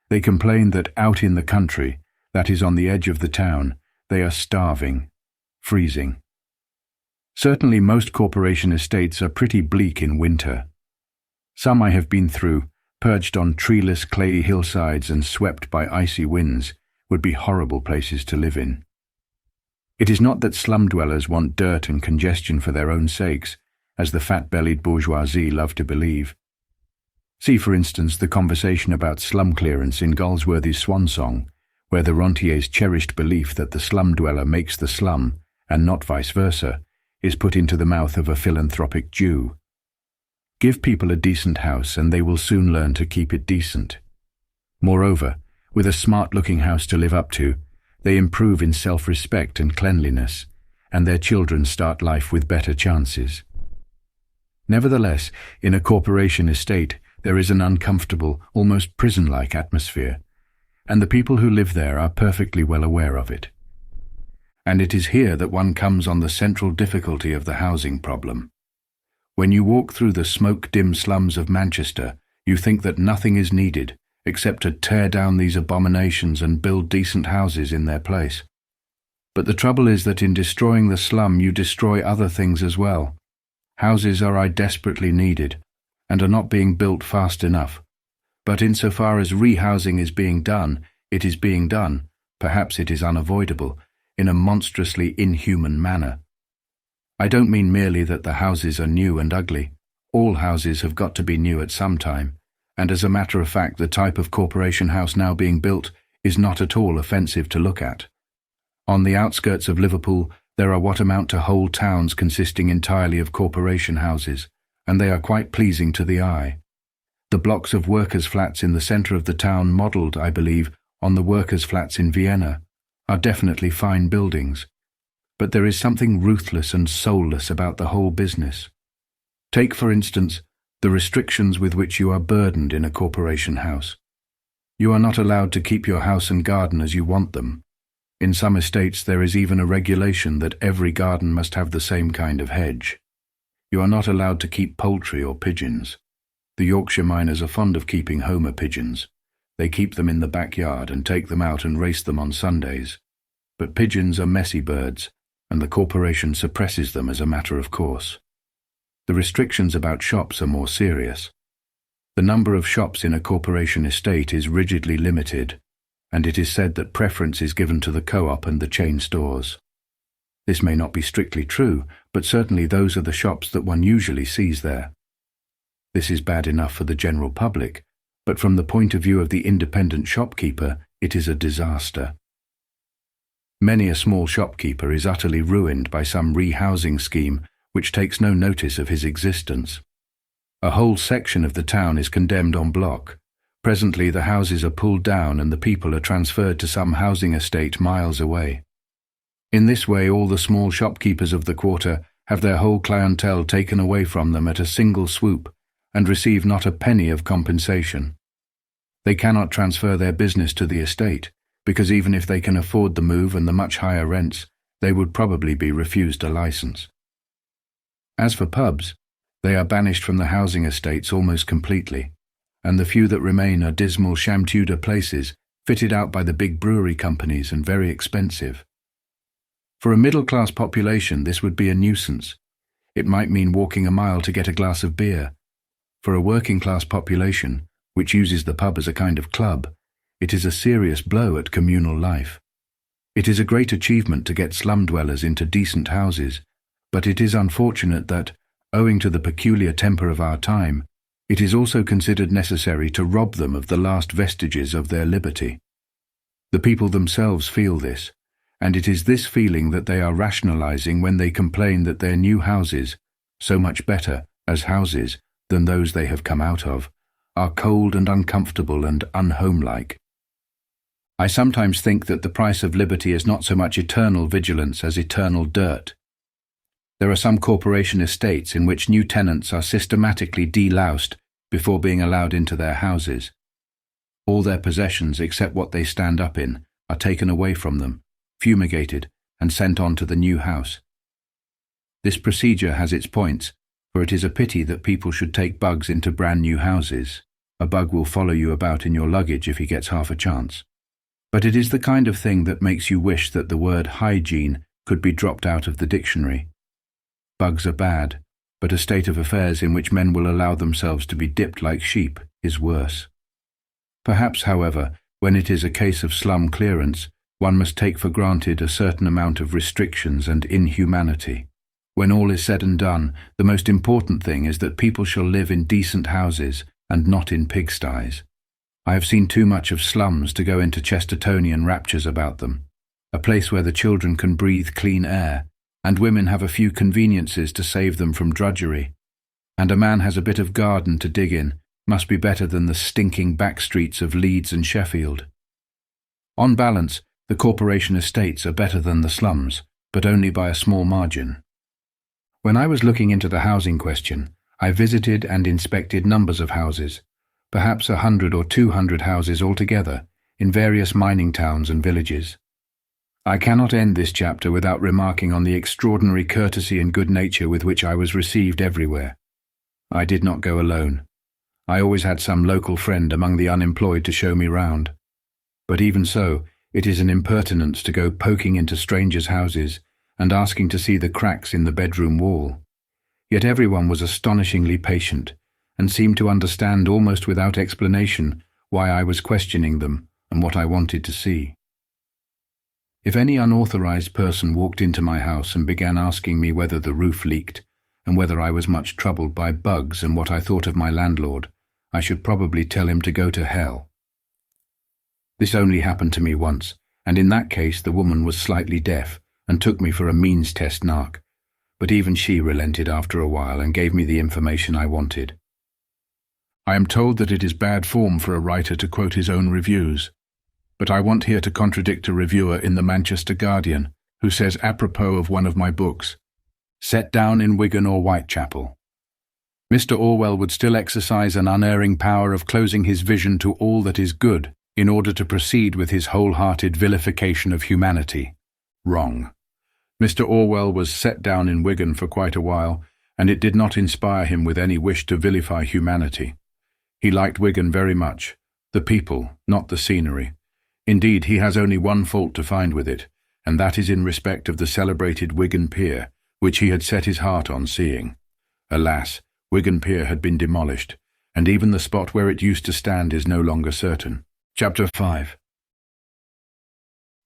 They complain that out in the country, that is on the edge of the town, they are starving, freezing. Certainly most corporation estates are pretty bleak in winter. Some I have been through, perched on treeless clayey hillsides and swept by icy winds, would be horrible places to live in. It is not that slum dwellers want dirt and congestion for their own sakes, as the fat-bellied bourgeoisie love to believe. See, for instance, the conversation about slum clearance in Galsworthy's Swan Song, where the rentier's cherished belief that the slum dweller makes the slum, and not vice versa, is put into the mouth of a philanthropic Jew. Give people a decent house and they will soon learn to keep it decent. Moreover, with a smart-looking house to live up to, they improve in self-respect and cleanliness, and their children start life with better chances. Nevertheless, in a corporation estate, there is an uncomfortable, almost prison-like atmosphere, and the people who live there are perfectly well aware of it. And it is here that one comes on the central difficulty of the housing problem. When you walk through the smoke-dim slums of Manchester, you think that nothing is needed except to tear down these abominations and build decent houses in their place. But the trouble is that in destroying the slum you destroy other things as well. Houses are desperately needed, and are not being built fast enough. But insofar as rehousing is being done, it is being done, perhaps it is unavoidable, in a monstrously inhuman manner. I don't mean merely that the houses are new and ugly. All houses have got to be new at some time, and as a matter of fact the type of corporation house now being built is not at all offensive to look at. On the outskirts of Liverpool there are what amount to whole towns consisting entirely of corporation houses, and they are quite pleasing to the eye. The blocks of workers' flats in the centre of the town, modelled, I believe, on the workers' flats in Vienna, are definitely fine buildings. but there is something ruthless and soulless about the whole business. Take, for instance, the restrictions with which you are burdened in a corporation house. You are not allowed to keep your house and garden as you want them. In some estates there is even a regulation that every garden must have the same kind of hedge. You are not allowed to keep poultry or pigeons. The Yorkshire miners are fond of keeping homer pigeons. They keep them in the backyard and take them out and race them on Sundays. But pigeons are messy birds, and the corporation suppresses them as a matter of course. The restrictions about shops are more serious. The number of shops in a corporation estate is rigidly limited, and it is said that preference is given to the co-op and the chain stores. This may not be strictly true, but certainly those are the shops that one usually sees there. This is bad enough for the general public, but from the point of view of the independent shopkeeper, it is a disaster. Many a small shopkeeper is utterly ruined by some rehousing scheme which takes no notice of his existence. A whole section of the town is condemned en bloc. Presently the houses are pulled down and the people are transferred to some housing estate miles away. In this way all the small shopkeepers of the quarter have their whole clientele taken away from them at a single swoop and receive not a penny of compensation. They cannot transfer their business to the estate, because even if they can afford the move and the much higher rents, they would probably be refused a license. As for pubs, they are banished from the housing estates almost completely, and the few that remain are dismal sham-tudor places fitted out by the big brewery companies and very expensive. For a middle-class population this would be a nuisance. It might mean walking a mile to get a glass of beer. For a working-class population, which uses the pub as a kind of club, it is a serious blow at communal life. It is a great achievement to get slum dwellers into decent houses, but it is unfortunate that, owing to the peculiar temper of our time, it is also considered necessary to rob them of the last vestiges of their liberty. The people themselves feel this, and it is this feeling that they are rationalizing when they complain that their new houses, so much better as houses than those they have come out of, are cold and uncomfortable and unhomelike. I sometimes think that the price of liberty is not so much eternal vigilance as eternal dirt. There are some corporation estates in which new tenants are systematically deloused before being allowed into their houses. All their possessions, except what they stand up in, are taken away from them, fumigated, and sent on to the new house. This procedure has its points, for it is a pity that people should take bugs into brand new houses. A bug will follow you about in your luggage if he gets half a chance. But it is the kind of thing that makes you wish that the word hygiene could be dropped out of the dictionary. Bugs are bad, but a state of affairs in which men will allow themselves to be dipped like sheep is worse. Perhaps, however, when it is a case of slum clearance, one must take for granted a certain amount of restrictions and inhumanity. When all is said and done, the most important thing is that people shall live in decent houses and not in pigsties. I have seen too much of slums to go into Chestertonian raptures about them. A place where the children can breathe clean air, and women have a few conveniences to save them from drudgery, and a man has a bit of garden to dig in, must be better than the stinking back streets of Leeds and Sheffield. On balance, the corporation estates are better than the slums, but only by a small margin. When I was looking into the housing question, I visited and inspected numbers of houses, perhaps 100 or 200 houses altogether, in various mining towns and villages. I cannot end this chapter without remarking on the extraordinary courtesy and good nature with which I was received everywhere. I did not go alone. I always had some local friend among the unemployed to show me round. But even so, it is an impertinence to go poking into strangers' houses and asking to see the cracks in the bedroom wall. Yet everyone was astonishingly patient, and seemed to understand almost without explanation why I was questioning them and what I wanted to see. If any unauthorized person walked into my house and began asking me whether the roof leaked, and whether I was much troubled by bugs and what I thought of my landlord, I should probably tell him to go to hell. This only happened to me once, and in that case the woman was slightly deaf and took me for a means test narc, but even she relented after a while and gave me the information I wanted. I am told that it is bad form for a writer to quote his own reviews, but I want here to contradict a reviewer in the Manchester Guardian who says apropos of one of my books, set down in Wigan or Whitechapel. Mr. Orwell would still exercise an unerring power of closing his vision to all that is good in order to proceed with his wholehearted vilification of humanity. Wrong. Mr. Orwell was set down in Wigan for quite a while, and it did not inspire him with any wish to vilify humanity. He liked Wigan very much, the people, not the scenery. Indeed, he has only one fault to find with it, and that is in respect of the celebrated Wigan Pier, which he had set his heart on seeing. Alas, Wigan Pier had been demolished, and even the spot where it used to stand is no longer certain. Chapter 5.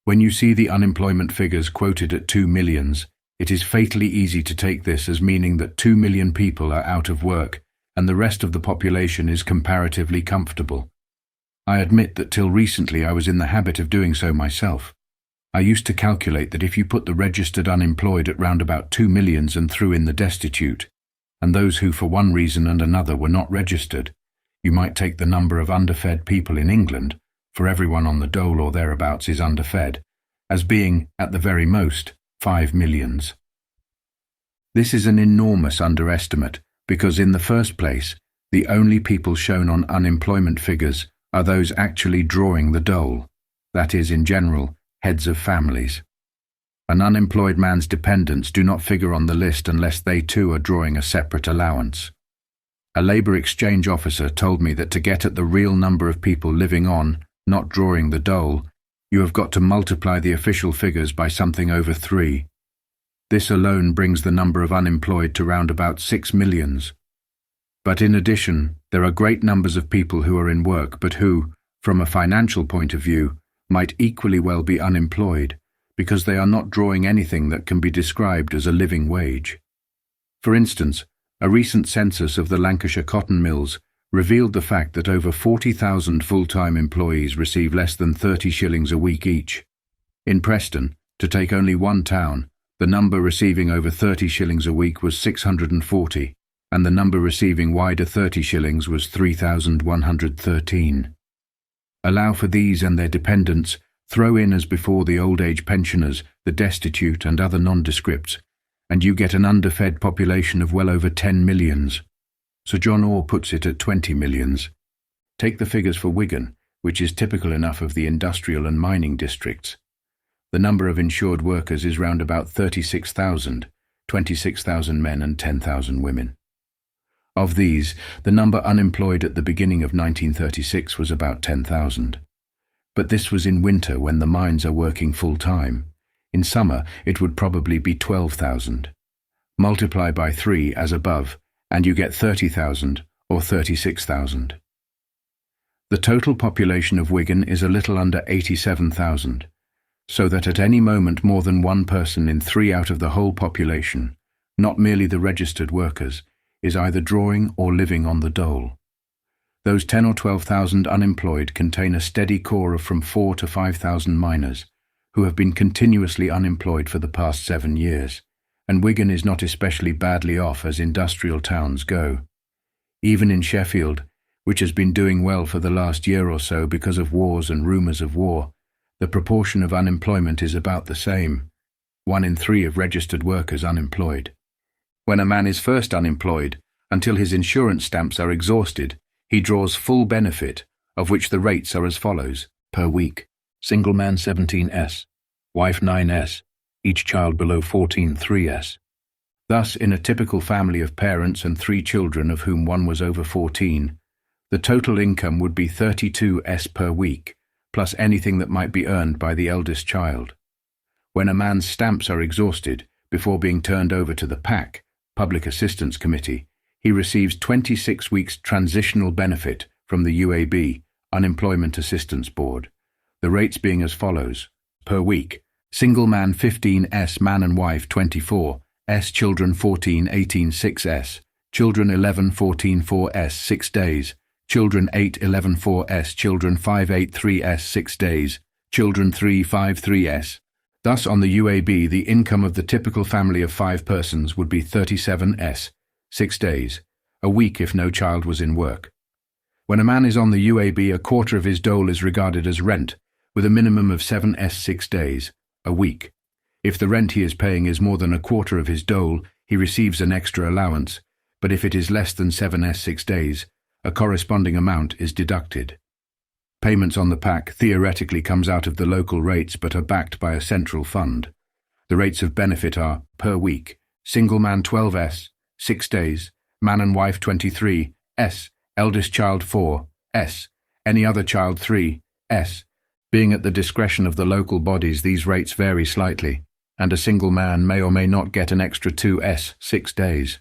When you see the unemployment figures quoted at 2 millions, it is fatally easy to take this as meaning that 2 million people are out of work, and the rest of the population is comparatively comfortable. I admit that till recently I was in the habit of doing so myself. I used to calculate that if you put the registered unemployed at round about 2 millions and threw in the destitute, and those who for one reason and another were not registered, you might take the number of underfed people in England, for everyone on the dole or thereabouts is underfed, as being, at the very most, 5 millions. This is an enormous underestimate, because in the first place, the only people shown on unemployment figures are those actually drawing the dole, that is, in general, heads of families. An unemployed man's dependents do not figure on the list unless they too are drawing a separate allowance. A Labour Exchange officer told me that to get at the real number of people living on, not drawing the dole, you have got to multiply the official figures by something over 3. This alone brings the number of unemployed to round about 6 millions. But in addition, there are great numbers of people who are in work but who, from a financial point of view, might equally well be unemployed, because they are not drawing anything that can be described as a living wage. For instance, a recent census of the Lancashire cotton mills revealed the fact that over 40,000 full-time employees receive less than 30 shillings a week each. In Preston, to take only one town, the number receiving over 30 shillings a week was 640, and the number receiving wider 30 shillings was 3,113. Allow for these and their dependents, throw in as before the old-age pensioners, the destitute and other nondescripts, and you get an underfed population of well over 10 millions. Sir John Orr puts it at 20 millions. Take the figures for Wigan, which is typical enough of the industrial and mining districts. The number of insured workers is round about 36,000, 26,000 men and 10,000 women. Of these, the number unemployed at the beginning of 1936 was about 10,000. But this was in winter when the mines are working full-time. In summer, it would probably be 12,000. Multiply by 3 as above, and you get 30,000 or 36,000. The total population of Wigan is a little under 87,000, so that at any moment more than one person in 3 out of the whole population, not merely the registered workers, is either drawing or living on the dole. Those 10 or 12,000 unemployed contain a steady core of from 4 to 5,000 miners, who have been continuously unemployed for the past 7 years, and Wigan is not especially badly off as industrial towns go. Even in Sheffield, which has been doing well for the last year or so because of wars and rumours of war, the proportion of unemployment is about the same, 1 in 3 of registered workers unemployed. When a man is first unemployed, until his insurance stamps are exhausted, he draws full benefit, of which the rates are as follows, per week. Single man 17s, wife 9s, each child below 14 3s. Thus, in a typical family of parents and 3 children of whom one was over 14, the total income would be 32s per week, plus anything that might be earned by the eldest child. When a man's stamps are exhausted, before being turned over to the PAC, Public Assistance Committee, he receives 26 weeks transitional benefit from the UAB, Unemployment Assistance Board, the rates being as follows, per week, single man 15s, man and wife 24, s, children 14 18 6s, children 11 14 4s 6 days, children 8 11 4s, children 5 8 3s 6 days, children 3 5 3s. Thus, on the UAB, the income of the typical family of 5 persons would be 37s, 6 days, a week if no child was in work. When a man is on the UAB, a quarter of his dole is regarded as rent, with a minimum of 7s 6 days, a week. If the rent he is paying is more than a quarter of his dole, he receives an extra allowance, but if it is less than 7s 6 days, a corresponding amount is deducted. Payments on the pack theoretically comes out of the local rates but are backed by a central fund. The rates of benefit are, per week, single man 12s, 6 days, man and wife 23s, eldest child 4s, any other child 3s. Being at the discretion of the local bodies, these rates vary slightly, and a single man may or may not get an extra 2s 6 days.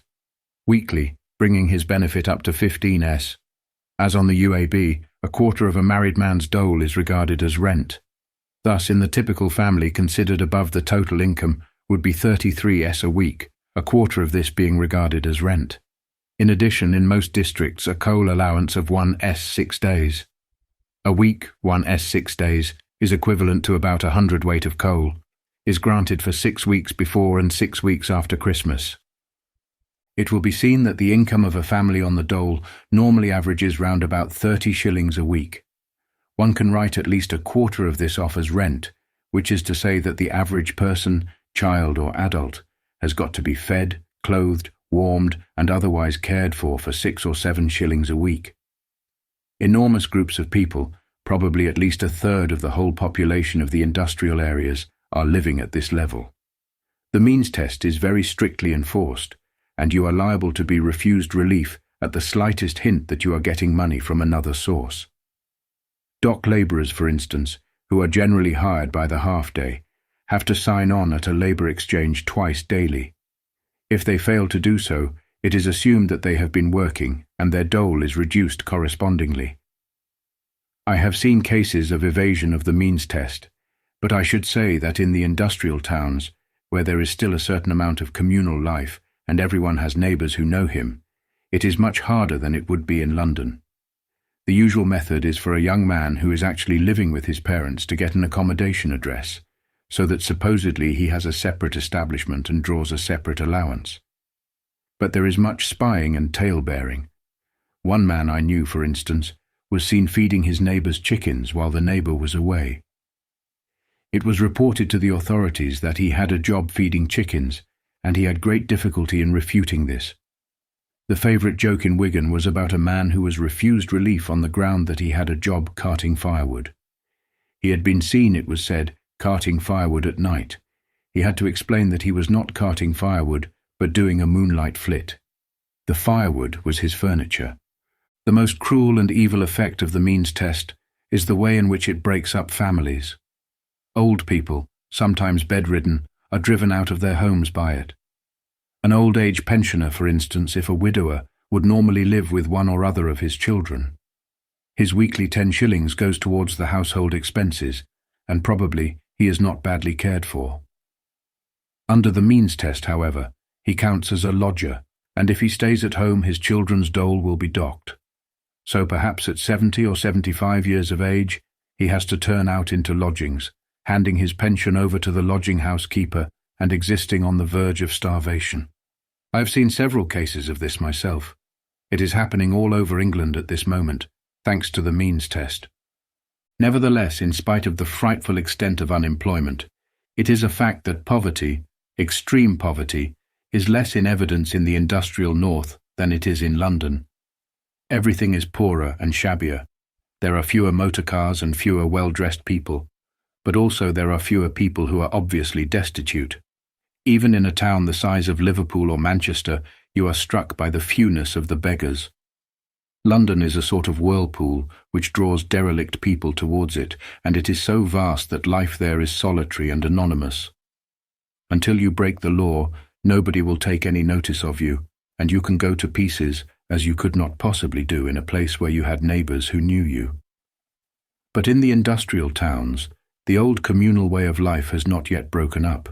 Weekly, bringing his benefit up to 15s. As on the UAB, a quarter of a married man's dole is regarded as rent. Thus, in the typical family considered above the total income would be 33s a week, a quarter of this being regarded as rent. In addition, in most districts, a coal allowance of 1s 6 days. A week, 1s 6 days, is equivalent to about 100 weight of coal, is granted for 6 weeks before and 6 weeks after Christmas. It will be seen that the income of a family on the dole normally averages round about 30 shillings a week. One can write at least a quarter of this off as rent, which is to say that the average person, child or adult, has got to be fed, clothed, warmed and otherwise cared for 6 or 7 shillings a week. Enormous groups of people, probably at least a third of the whole population of the industrial areas, are living at this level. The means test is very strictly enforced, and you are liable to be refused relief at the slightest hint that you are getting money from another source. Dock labourers, for instance, who are generally hired by the half-day, have to sign on at a labour exchange twice daily. If they fail to do so, it is assumed that they have been working, and their dole is reduced correspondingly. I have seen cases of evasion of the means test, but I should say that in the industrial towns, where there is still a certain amount of communal life, and everyone has neighbours who know him, it is much harder than it would be in London. The usual method is for a young man who is actually living with his parents to get an accommodation address, so that supposedly he has a separate establishment and draws a separate allowance. But there is much spying and tale-bearing. One man I knew, for instance, was seen feeding his neighbour's chickens while the neighbour was away. It was reported to the authorities that he had a job feeding chickens, and he had great difficulty in refuting this. The favourite joke in Wigan was about a man who was refused relief on the ground that he had a job carting firewood. He had been seen, it was said, carting firewood at night. He had to explain that he was not carting firewood, but doing a moonlight flit. The firewood was his furniture. The most cruel and evil effect of the means test is the way in which it breaks up families. Old people, sometimes bedridden, are driven out of their homes by it. An old age pensioner, for instance, if a widower, would normally live with one or other of his children. His weekly 10 shillings goes towards the household expenses, and probably he is not badly cared for. Under the means test, however, he counts as a lodger, and if he stays at home his children's dole will be docked. So perhaps at 70 or 75 years of age, he has to turn out into lodgings, handing his pension over to the lodging house keeper and existing on the verge of starvation. I have seen several cases of this myself. It is happening all over England at this moment, thanks to the means test. Nevertheless, in spite of the frightful extent of unemployment, it is a fact that poverty, extreme poverty, is less in evidence in the industrial north than it is in London. Everything is poorer and shabbier. There are fewer motor cars and fewer well-dressed people, but also there are fewer people who are obviously destitute. Even in a town the size of Liverpool or Manchester, you are struck by the fewness of the beggars. London is a sort of whirlpool which draws derelict people towards it, and it is so vast that life there is solitary and anonymous. Until you break the law, nobody will take any notice of you, and you can go to pieces as you could not possibly do in a place where you had neighbours who knew you. But in the industrial towns, the old communal way of life has not yet broken up.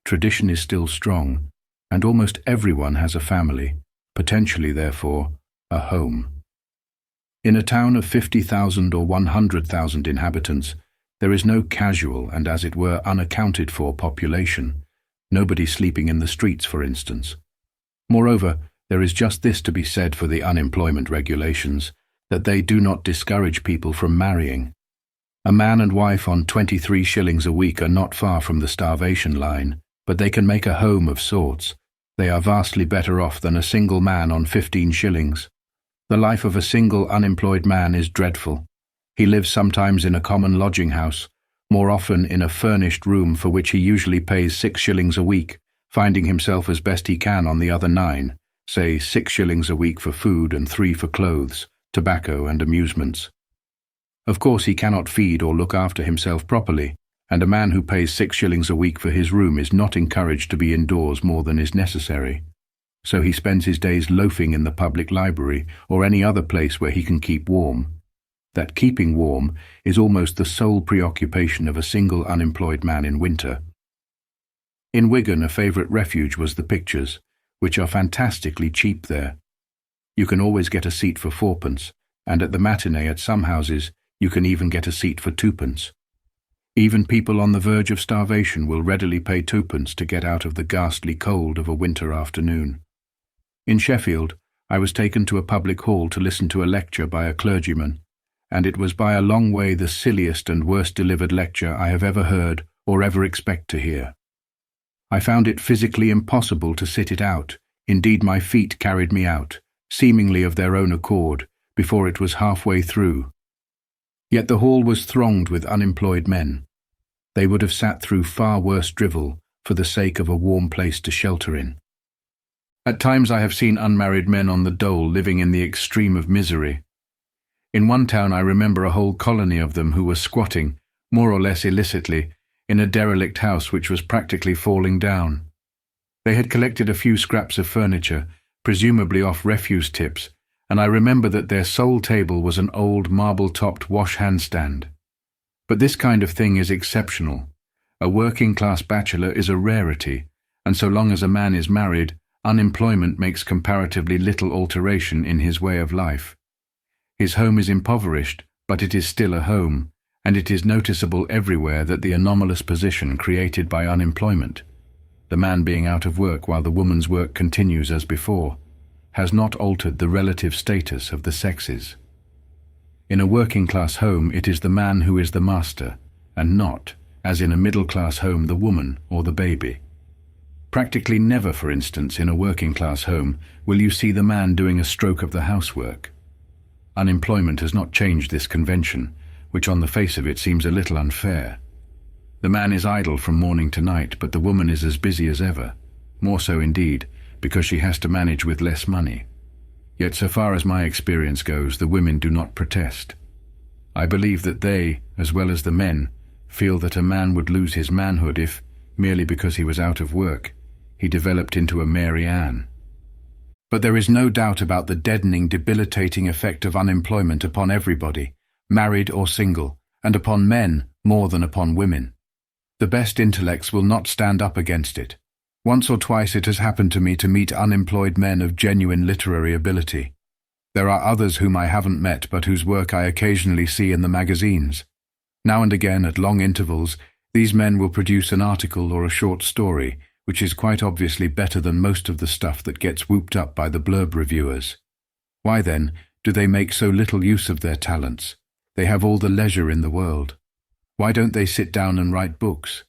Tradition is still strong, and almost everyone has a family, potentially, therefore, a home. In a town of 50,000 or 100,000 inhabitants, there is no casual and, as it were, unaccounted for population, nobody sleeping in the streets, for instance. Moreover, there is just this to be said for the unemployment regulations, that they do not discourage people from marrying. A man and wife on 23 shillings a week are not far from the starvation line, but they can make a home of sorts. They are vastly better off than a single man on 15 shillings. The life of a single unemployed man is dreadful. He lives sometimes in a common lodging house, more often in a furnished room for which he usually pays 6 shillings a week, finding himself as best he can on the other 9, say 6 shillings a week for food and 3 for clothes, tobacco and amusements. Of course he cannot feed or look after himself properly, and a man who pays 6 shillings a week for his room is not encouraged to be indoors more than is necessary. So he spends his days loafing in the public library or any other place where he can keep warm. That keeping warm is almost the sole preoccupation of a single unemployed man in winter. In Wigan, a favourite refuge was the pictures, which are fantastically cheap there. You can always get a seat for 4p, and at the matinee at some houses you can even get a seat for 2p. Even people on the verge of starvation will readily pay 2p to get out of the ghastly cold of a winter afternoon. In Sheffield, I was taken to a public hall to listen to a lecture by a clergyman, and it was by a long way the silliest and worst delivered lecture I have ever heard or ever expect to hear. I found it physically impossible to sit it out. Indeed, my feet carried me out, seemingly of their own accord, before it was halfway through. Yet the hall was thronged with unemployed men. They would have sat through far worse drivel for the sake of a warm place to shelter in. At times I have seen unmarried men on the dole living in the extreme of misery. In one town I remember a whole colony of them who were squatting, more or less illicitly, in a derelict house which was practically falling down. They had collected a few scraps of furniture, presumably off refuse tips, and I remember that their sole table was an old marble-topped wash-hand stand. But this kind of thing is exceptional. A working-class bachelor is a rarity, and so long as a man is married, unemployment makes comparatively little alteration in his way of life. His home is impoverished, but it is still a home, and it is noticeable everywhere that the anomalous position created by unemployment, the man being out of work while the woman's work continues as before, has not altered the relative status of the sexes. In a working-class home it is the man who is the master, and not, as in a middle-class home, the woman or the baby. Practically never, for instance, in a working-class home will you see the man doing a stroke of the housework. Unemployment has not changed this convention, which on the face of it seems a little unfair. The man is idle from morning to night, but the woman is as busy as ever, more so indeed, because she has to manage with less money. Yet so far as my experience goes, the women do not protest. I believe that they, as well as the men, feel that a man would lose his manhood if, merely because he was out of work, he developed into a Mary Ann. But there is no doubt about the deadening, debilitating effect of unemployment upon everybody, married or single, and upon men more than upon women. The best intellects will not stand up against it. Once or twice it has happened to me to meet unemployed men of genuine literary ability. There are others whom I haven't met but whose work I occasionally see in the magazines. Now and again, at long intervals, these men will produce an article or a short story, which is quite obviously better than most of the stuff that gets whooped up by the blurb reviewers. Why then do they make so little use of their talents? They have all the leisure in the world. Why don't they sit down and write books?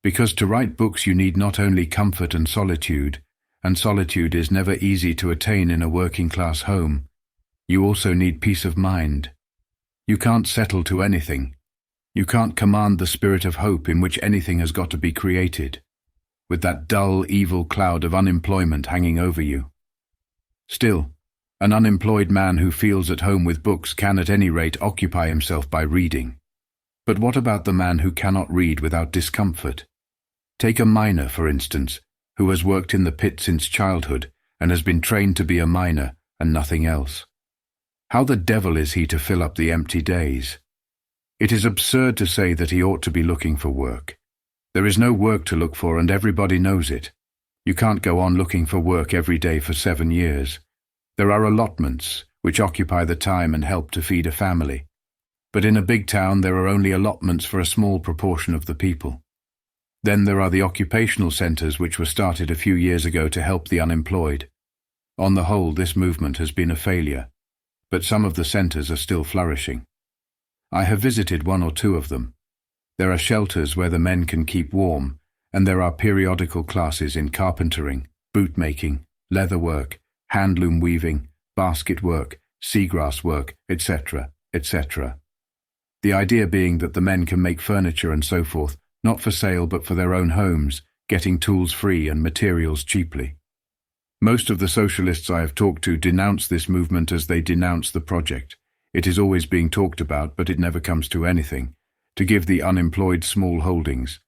Because to write books you need not only comfort and solitude is never easy to attain in a working-class home. You also need peace of mind. You can't settle to anything. You can't command the spirit of hope in which anything has got to be created, with that dull, evil cloud of unemployment hanging over you. Still, an unemployed man who feels at home with books can at any rate occupy himself by reading. But what about the man who cannot read without discomfort? Take a miner, for instance, who has worked in the pit since childhood and has been trained to be a miner and nothing else. How the devil is he to fill up the empty days? It is absurd to say that he ought to be looking for work. There is no work to look for, and everybody knows it. You can't go on looking for work every day for 7 years. There are allotments, which occupy the time and help to feed a family. But in a big town there are only allotments for a small proportion of the people. Then there are the occupational centres which were started a few years ago to help the unemployed. On the whole, this movement has been a failure, but some of the centres are still flourishing. I have visited one or two of them. There are shelters where the men can keep warm, and there are periodical classes in carpentering, bootmaking, leatherwork, handloom weaving, basket work, seagrass work, etc., etc. The idea being that the men can make furniture and so forth, not for sale but for their own homes, getting tools free and materials cheaply. Most of the socialists I have talked to denounce this movement as they denounce the project. It is always being talked about, but it never comes to anything, to give the unemployed small holdings.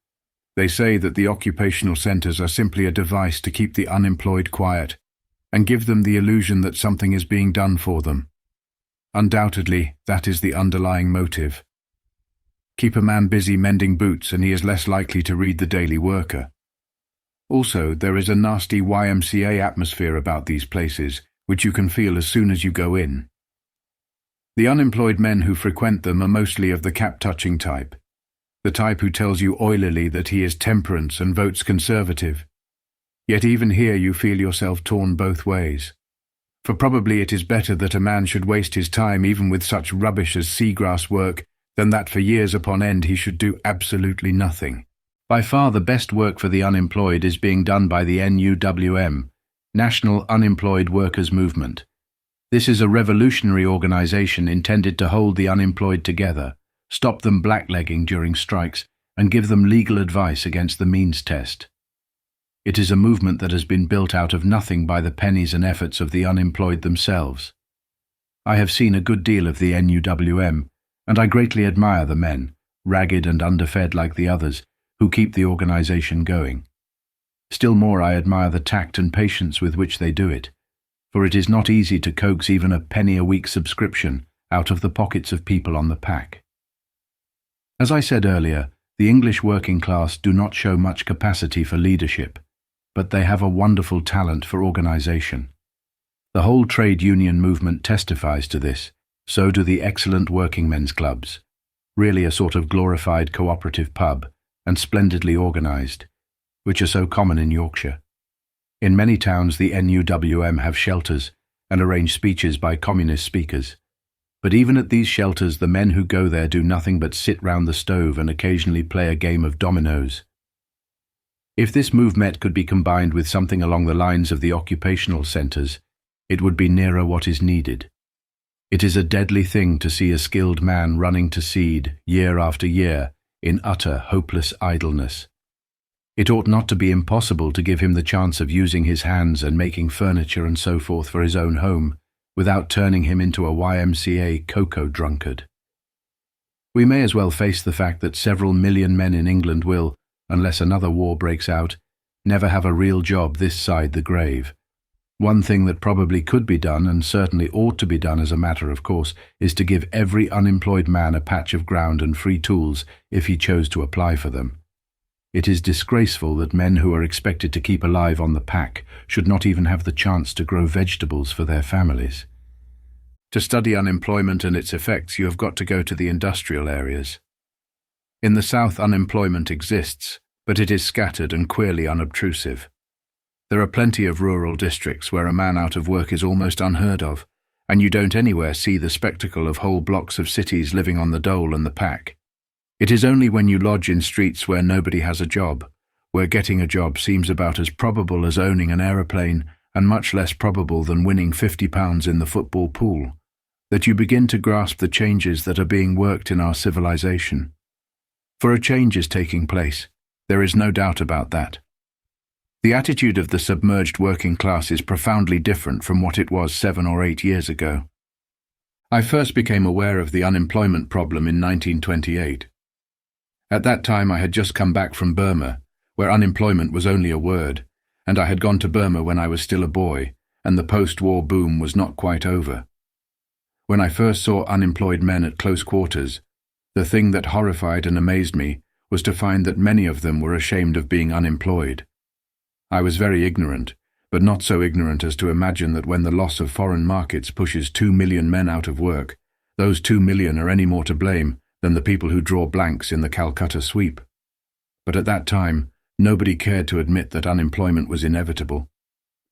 They say that the occupational centres are simply a device to keep the unemployed quiet and give them the illusion that something is being done for them. Undoubtedly, that is the underlying motive. Keep a man busy mending boots and he is less likely to read the Daily Worker. Also, there is a nasty YMCA atmosphere about these places, which you can feel as soon as you go in. The unemployed men who frequent them are mostly of the cap-touching type, the type who tells you oilily that he is temperance and votes Conservative. Yet even here you feel yourself torn both ways. For probably it is better that a man should waste his time even with such rubbish as seagrass work than that for years upon end he should do absolutely nothing. By far the best work for the unemployed is being done by the NUWM, National Unemployed Workers Movement. This is a revolutionary organization intended to hold the unemployed together, stop them blacklegging during strikes, and give them legal advice against the means test. It is a movement that has been built out of nothing by the pennies and efforts of the unemployed themselves. I have seen a good deal of the NUWM, and I greatly admire the men, ragged and underfed like the others, who keep the organization going. Still more I admire the tact and patience with which they do it, for it is not easy to coax even a penny-a-week subscription out of the pockets of people on the pack. As I said earlier, the English working class do not show much capacity for leadership, but they have a wonderful talent for organization. The whole trade union movement testifies to this, so do the excellent working men's clubs, really a sort of glorified cooperative pub, and splendidly organized, which are so common in Yorkshire. In many towns the NUWM have shelters and arrange speeches by communist speakers. But even at these shelters the men who go there do nothing but sit round the stove and occasionally play a game of dominoes. If this movement could be combined with something along the lines of the occupational centres, it would be nearer what is needed. It is a deadly thing to see a skilled man running to seed, year after year, in utter, hopeless idleness. It ought not to be impossible to give him the chance of using his hands and making furniture and so forth for his own home, without turning him into a YMCA cocoa drunkard. We may as well face the fact that several million men in England will, unless another war breaks out, never have a real job this side the grave. One thing that probably could be done, and certainly ought to be done as a matter of course, is to give every unemployed man a patch of ground and free tools if he chose to apply for them. It is disgraceful that men who are expected to keep alive on the pack should not even have the chance to grow vegetables for their families. To study unemployment and its effects, you have got to go to the industrial areas. In the south, unemployment exists, but it is scattered and queerly unobtrusive. There are plenty of rural districts where a man out of work is almost unheard of, and you don't anywhere see the spectacle of whole blocks of cities living on the dole and the pack. It is only when you lodge in streets where nobody has a job, where getting a job seems about as probable as owning an aeroplane and much less probable than winning £50 in the football pool, that you begin to grasp the changes that are being worked in our civilization. For a change is taking place, there is no doubt about that. The attitude of the submerged working class is profoundly different from what it was 7 or 8 years ago. I first became aware of the unemployment problem in 1928. At that time I had just come back from Burma, where unemployment was only a word, and I had gone to Burma when I was still a boy, and the post-war boom was not quite over. When I first saw unemployed men at close quarters, the thing that horrified and amazed me was to find that many of them were ashamed of being unemployed. I was very ignorant, but not so ignorant as to imagine that when the loss of foreign markets pushes 2 million men out of work, those 2 million are any more to blame than the people who draw blanks in the Calcutta sweep. But at that time, nobody cared to admit that unemployment was inevitable,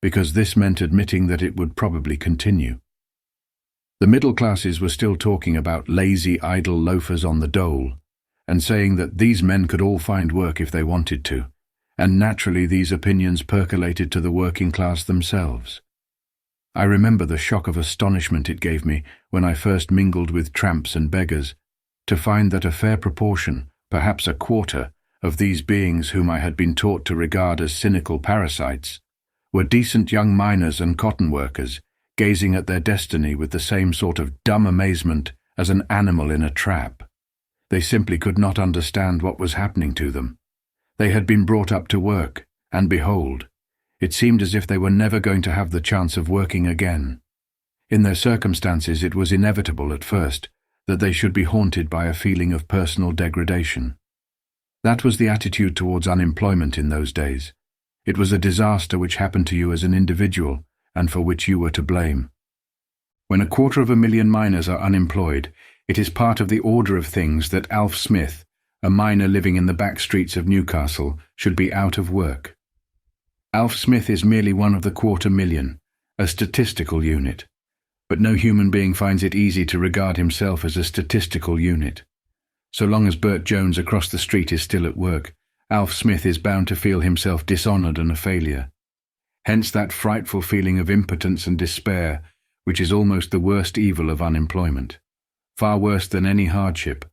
because this meant admitting that it would probably continue. The middle classes were still talking about lazy, idle loafers on the dole, and saying that these men could all find work if they wanted to, and naturally these opinions percolated to the working class themselves. I remember the shock of astonishment it gave me when I first mingled with tramps and beggars, to find that a fair proportion, perhaps a quarter, of these beings whom I had been taught to regard as cynical parasites, were decent young miners and cotton workers, gazing at their destiny with the same sort of dumb amazement as an animal in a trap. They simply could not understand what was happening to them. They had been brought up to work, and behold, it seemed as if they were never going to have the chance of working again. In their circumstances, it was inevitable at first that they should be haunted by a feeling of personal degradation. That was the attitude towards unemployment in those days. It was a disaster which happened to you as an individual, and for which you were to blame. When 250,000 miners are unemployed, it is part of the order of things that Alf Smith, a miner living in the back streets of Newcastle, should be out of work. Alf Smith is merely one of the 250,000, a statistical unit. But no human being finds it easy to regard himself as a statistical unit. So long as Bert Jones across the street is still at work, Alf Smith is bound to feel himself dishonoured and a failure. Hence that frightful feeling of impotence and despair, which is almost the worst evil of unemployment. Far worse than any hardship,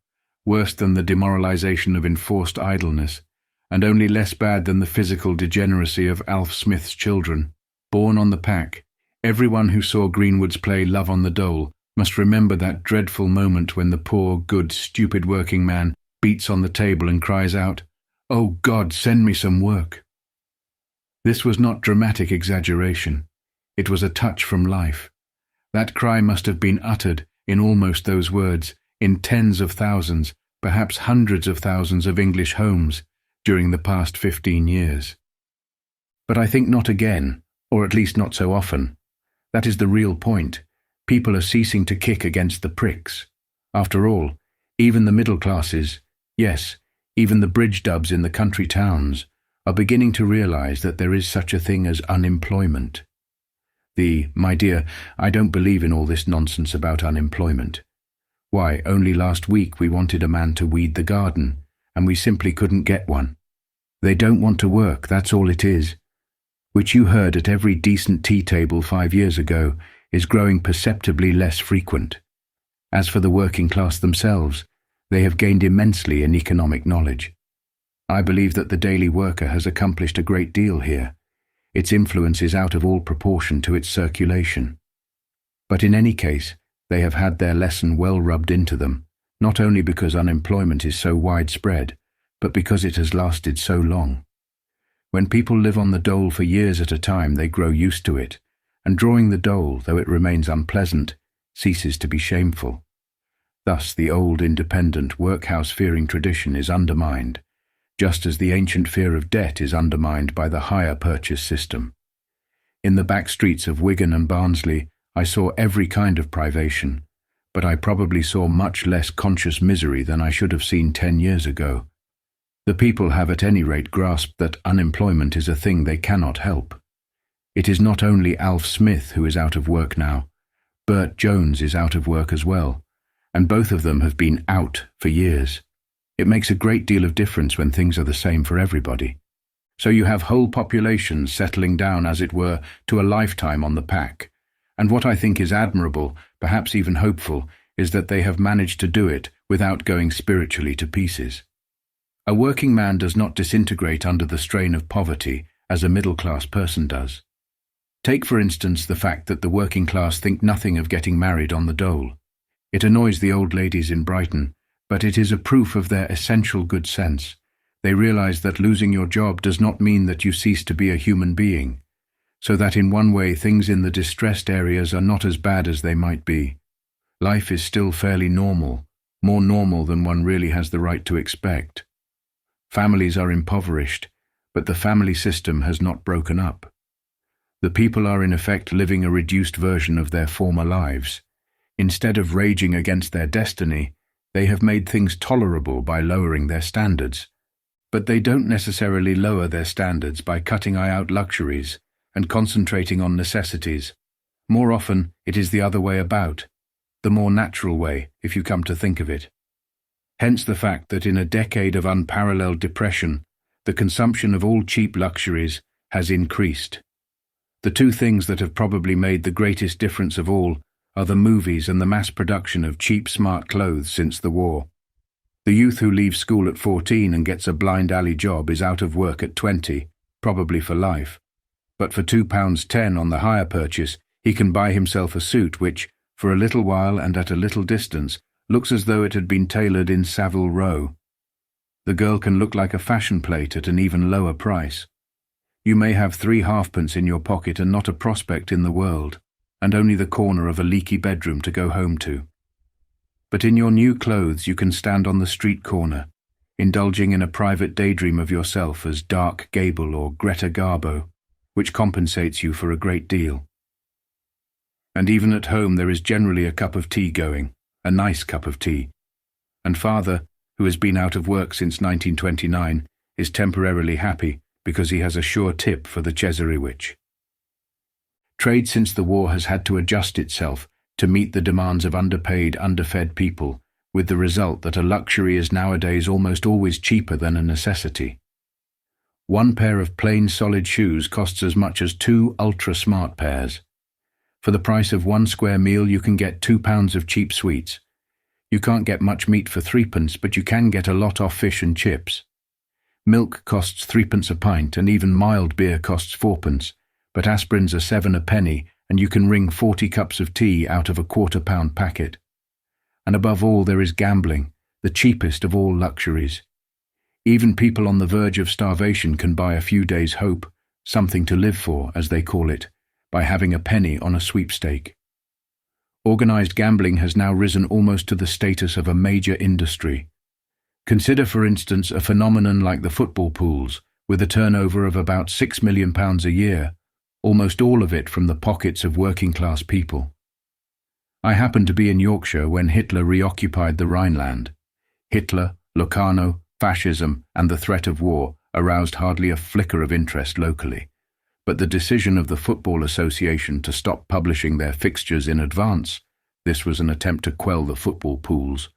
worse than the demoralization of enforced idleness, and only less bad than the physical degeneracy of Alf Smith's children. Born on the pack, everyone who saw Greenwood's play Love on the Dole must remember that dreadful moment when the poor, good, stupid working man beats on the table and cries out, "Oh God, send me some work." This was not dramatic exaggeration. It was a touch from life. That cry must have been uttered, in almost those words, in tens of thousands, perhaps hundreds of thousands of English homes during the past 15 years. But I think not again, or at least not so often. That is the real point. People are ceasing to kick against the pricks. After all, even the middle classes, yes, even the bridge dubs in the country towns, are beginning to realize that there is such a thing as unemployment. My dear, I don't believe in all this nonsense about unemployment. Why, only last week we wanted a man to weed the garden, and we simply couldn't get one. They don't want to work, that's all it is. Which you heard at every decent tea table 5 years ago, is growing perceptibly less frequent. As for the working class themselves, they have gained immensely in economic knowledge. I believe that the daily worker has accomplished a great deal here. Its influence is out of all proportion to its circulation. But in any case, they have had their lesson well rubbed into them, not only because unemployment is so widespread, but because it has lasted so long. When people live on the dole for years at a time, they grow used to it, and drawing the dole, though it remains unpleasant, ceases to be shameful. Thus the old independent workhouse-fearing tradition is undermined, just as the ancient fear of debt is undermined by the hire purchase system. In the back streets of Wigan and Barnsley, I saw every kind of privation, but I probably saw much less conscious misery than I should have seen 10 years ago. The people have at any rate grasped that unemployment is a thing they cannot help. It is not only Alf Smith who is out of work now, Bert Jones is out of work as well, and both of them have been out for years. It makes a great deal of difference when things are the same for everybody. So you have whole populations settling down, as it were, to a lifetime on the pack, and what I think is admirable, perhaps even hopeful, is that they have managed to do it without going spiritually to pieces. A working man does not disintegrate under the strain of poverty as a middle-class person does. Take, for instance, the fact that the working class think nothing of getting married on the dole. It annoys the old ladies in Brighton, but it is a proof of their essential good sense. They realize that losing your job does not mean that you cease to be a human being, so that in one way things in the distressed areas are not as bad as they might be. Life is still fairly normal, more normal than one really has the right to expect. Families are impoverished, but the family system has not broken up. The people are in effect living a reduced version of their former lives. Instead of raging against their destiny, they have made things tolerable by lowering their standards. But they don't necessarily lower their standards by cutting out luxuries and concentrating on necessities. More often, it is the other way about. the more natural way, if you come to think of it. Hence the fact that in a decade of unparalleled depression, the consumption of all cheap luxuries has increased. The two things that have probably made the greatest difference of all are the movies and the mass production of cheap, smart clothes since the war. The youth who leaves school at 14 and gets a blind alley job is out of work at 20, probably for life. But for £2.10 on the hire purchase, he can buy himself a suit which, for a little while and at a little distance, looks as though it had been tailored in Savile Row. The girl can look like a fashion plate at an even lower price. You may have 3 halfpence in your pocket and not a prospect in the world, and only the corner of a leaky bedroom to go home to. But in your new clothes you can stand on the street corner, indulging in a private daydream of yourself as Dark Gable or Greta Garbo, which compensates you for a great deal. And even at home there is generally a cup of tea going, a nice cup of tea, and father, who has been out of work since 1929, is temporarily happy because he has a sure tip for the Chesirewich. Trade since the war has had to adjust itself to meet the demands of underpaid, underfed people, with the result that a luxury is nowadays almost always cheaper than a necessity. One pair of plain solid shoes costs as much as 2 ultra-smart pairs. For the price of 1 square meal you can get 2 pounds of cheap sweets. You can't get much meat for 3p, but you can get a lot off fish and chips. Milk costs 3p a pint, and even mild beer costs 4p, but aspirins are 7 a penny, and you can wring 40 cups of tea out of a £1/4 packet. And above all there is gambling, the cheapest of all luxuries. Even people on the verge of starvation can buy a few days' hope, something to live for, as they call it, by having a penny on a sweepstake. Organised gambling has now risen almost to the status of a major industry. Consider, for instance, a phenomenon like the football pools, with a turnover of about £6 million a year, almost all of it from the pockets of working-class people. I happened to be in Yorkshire when Hitler reoccupied the Rhineland. Hitler, Locarno, fascism, and the threat of war aroused hardly a flicker of interest locally. But the decision of the Football Association to stop publishing their fixtures in advance, this was an attempt to quell the football pools,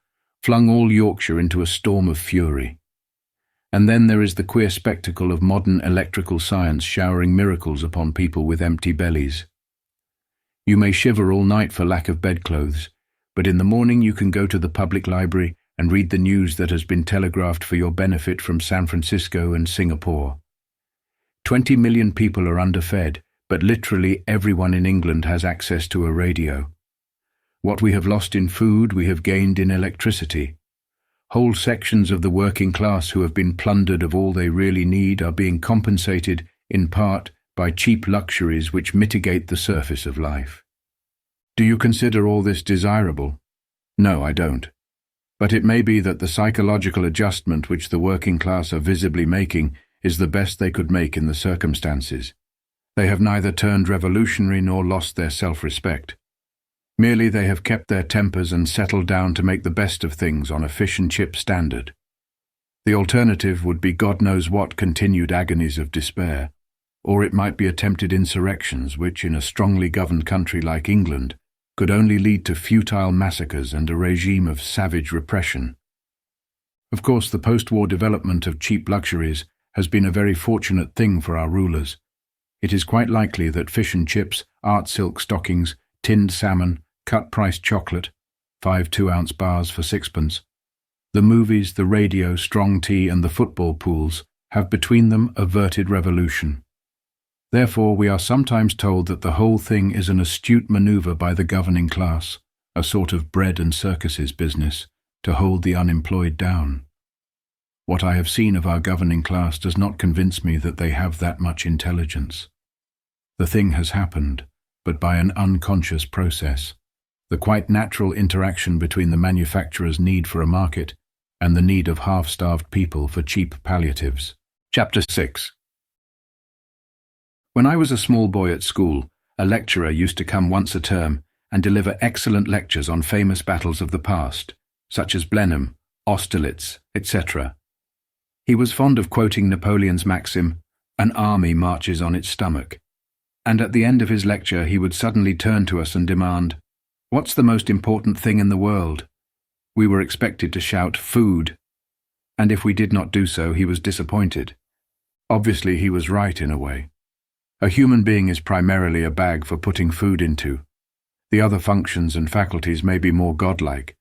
flung all Yorkshire into a storm of fury. And then there is the queer spectacle of modern electrical science showering miracles upon people with empty bellies. You may shiver all night for lack of bedclothes, but in the morning you can go to the public library and read the news that has been telegraphed for your benefit from San Francisco and Singapore. 20 million people are underfed, but literally everyone in England has access to a radio. What we have lost in food, we have gained in electricity. Whole sections of the working class who have been plundered of all they really need are being compensated, in part, by cheap luxuries which mitigate the surface of life. Do you consider all this desirable? No, I don't. But it may be that the psychological adjustment which the working class are visibly making is the best they could make in the circumstances. They have neither turned revolutionary nor lost their self-respect. Merely they have kept their tempers and settled down to make the best of things on a fish and chip standard. The alternative would be God knows what continued agonies of despair, or it might be attempted insurrections which, in a strongly governed country like England, could only lead to futile massacres and a regime of savage repression. Of course, the post-war development of cheap luxuries has been a very fortunate thing for our rulers. It is quite likely that fish and chips, art silk stockings, tinned salmon, cut-priced chocolate, 5 2-ounce bars for 6p, the movies, the radio, strong tea, and the football pools have between them averted revolution. Therefore, we are sometimes told that the whole thing is an astute manoeuvre by the governing class, a sort of bread and circuses business, to hold the unemployed down. What I have seen of our governing class does not convince me that they have that much intelligence. The thing has happened, but by an unconscious process, the quite natural interaction between the manufacturer's need for a market and the need of half-starved people for cheap palliatives. Chapter 6. When I was a small boy at school, a lecturer used to come once a term and deliver excellent lectures on famous battles of the past, such as Blenheim, Austerlitz, etc. He was fond of quoting Napoleon's maxim, "An army marches on its stomach," and at the end of his lecture he would suddenly turn to us and demand, What's the most important thing in the world? We were expected to shout, "Food!" And if we did not do so, he was disappointed. Obviously, he was right in a way. A human being is primarily a bag for putting food into. The other functions and faculties may be more godlike,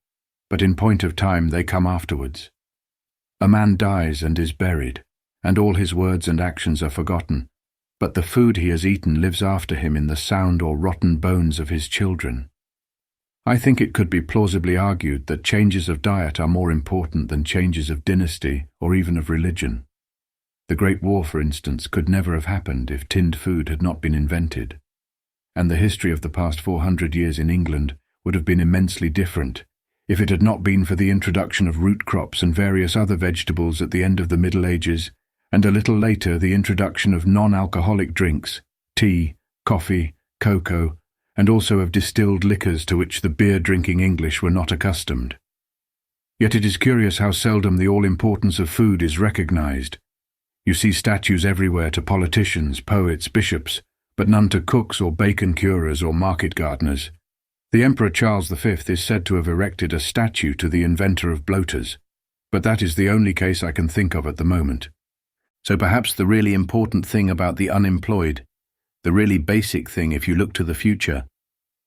but in point of time they come afterwards. A man dies and is buried, and all his words and actions are forgotten, but the food he has eaten lives after him in the sound or rotten bones of his children. I think it could be plausibly argued that changes of diet are more important than changes of dynasty or even of religion. The Great War, for instance, could never have happened if tinned food had not been invented, and the history of the past 400 years in England would have been immensely different if it had not been for the introduction of root crops and various other vegetables at the end of the Middle Ages, and a little later the introduction of non-alcoholic drinks, tea, coffee, cocoa, and also of distilled liquors to which the beer-drinking English were not accustomed. Yet it is curious how seldom the all-importance of food is recognized. You see statues everywhere to politicians, poets, bishops, but none to cooks or bacon curers or market gardeners. The Emperor Charles V is said to have erected a statue to the inventor of bloaters, but that is the only case I can think of at the moment. So perhaps the really important thing about the unemployed, the really basic thing if you look to the future,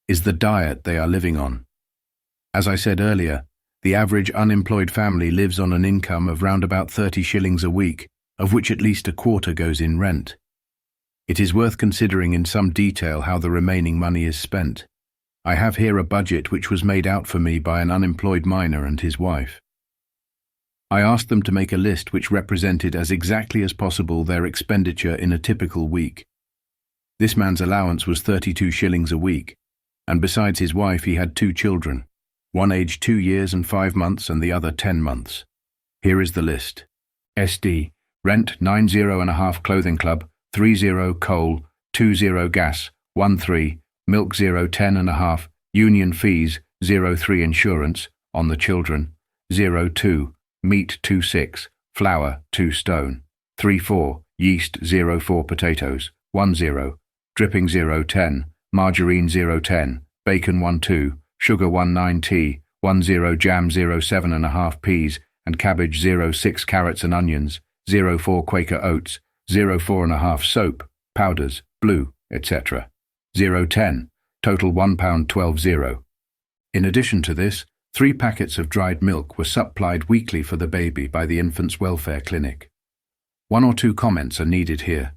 is the diet they are living on. As I said earlier, the average unemployed family lives on an income of round about 30 shillings a week, of which at least a quarter goes in rent. It is worth considering in some detail how the remaining money is spent. I have here a budget which was made out for me by an unemployed miner and his wife. I asked them to make a list which represented as exactly as possible their expenditure in a typical week. This man's allowance was 32 shillings a week, and besides his wife he had 2 children, one aged 2 years and 5 months and the other 10 months. Here is the list. SD, rent 90.5 clothing club, 30 coal, 20 gas, 13, milk 0.10.5, union fees 0.3 insurance, on the children, 0.2, meat 2.6, flour 2 stone, 3.4, yeast 0.4 potatoes, 1.0, dripping 0.10, margarine 0.10, bacon 1.2, sugar 1.9 tea, 1.0 jam 0.7.5 peas, and cabbage 0.6 carrots and onions, 0.4 Quaker oats, 0.4.5 soap, powders, blue, etc. 0.10, total £1.12. In addition to this, 3 packets of dried milk were supplied weekly for the baby by the Infants' Welfare Clinic. 1 or 2 comments are needed here.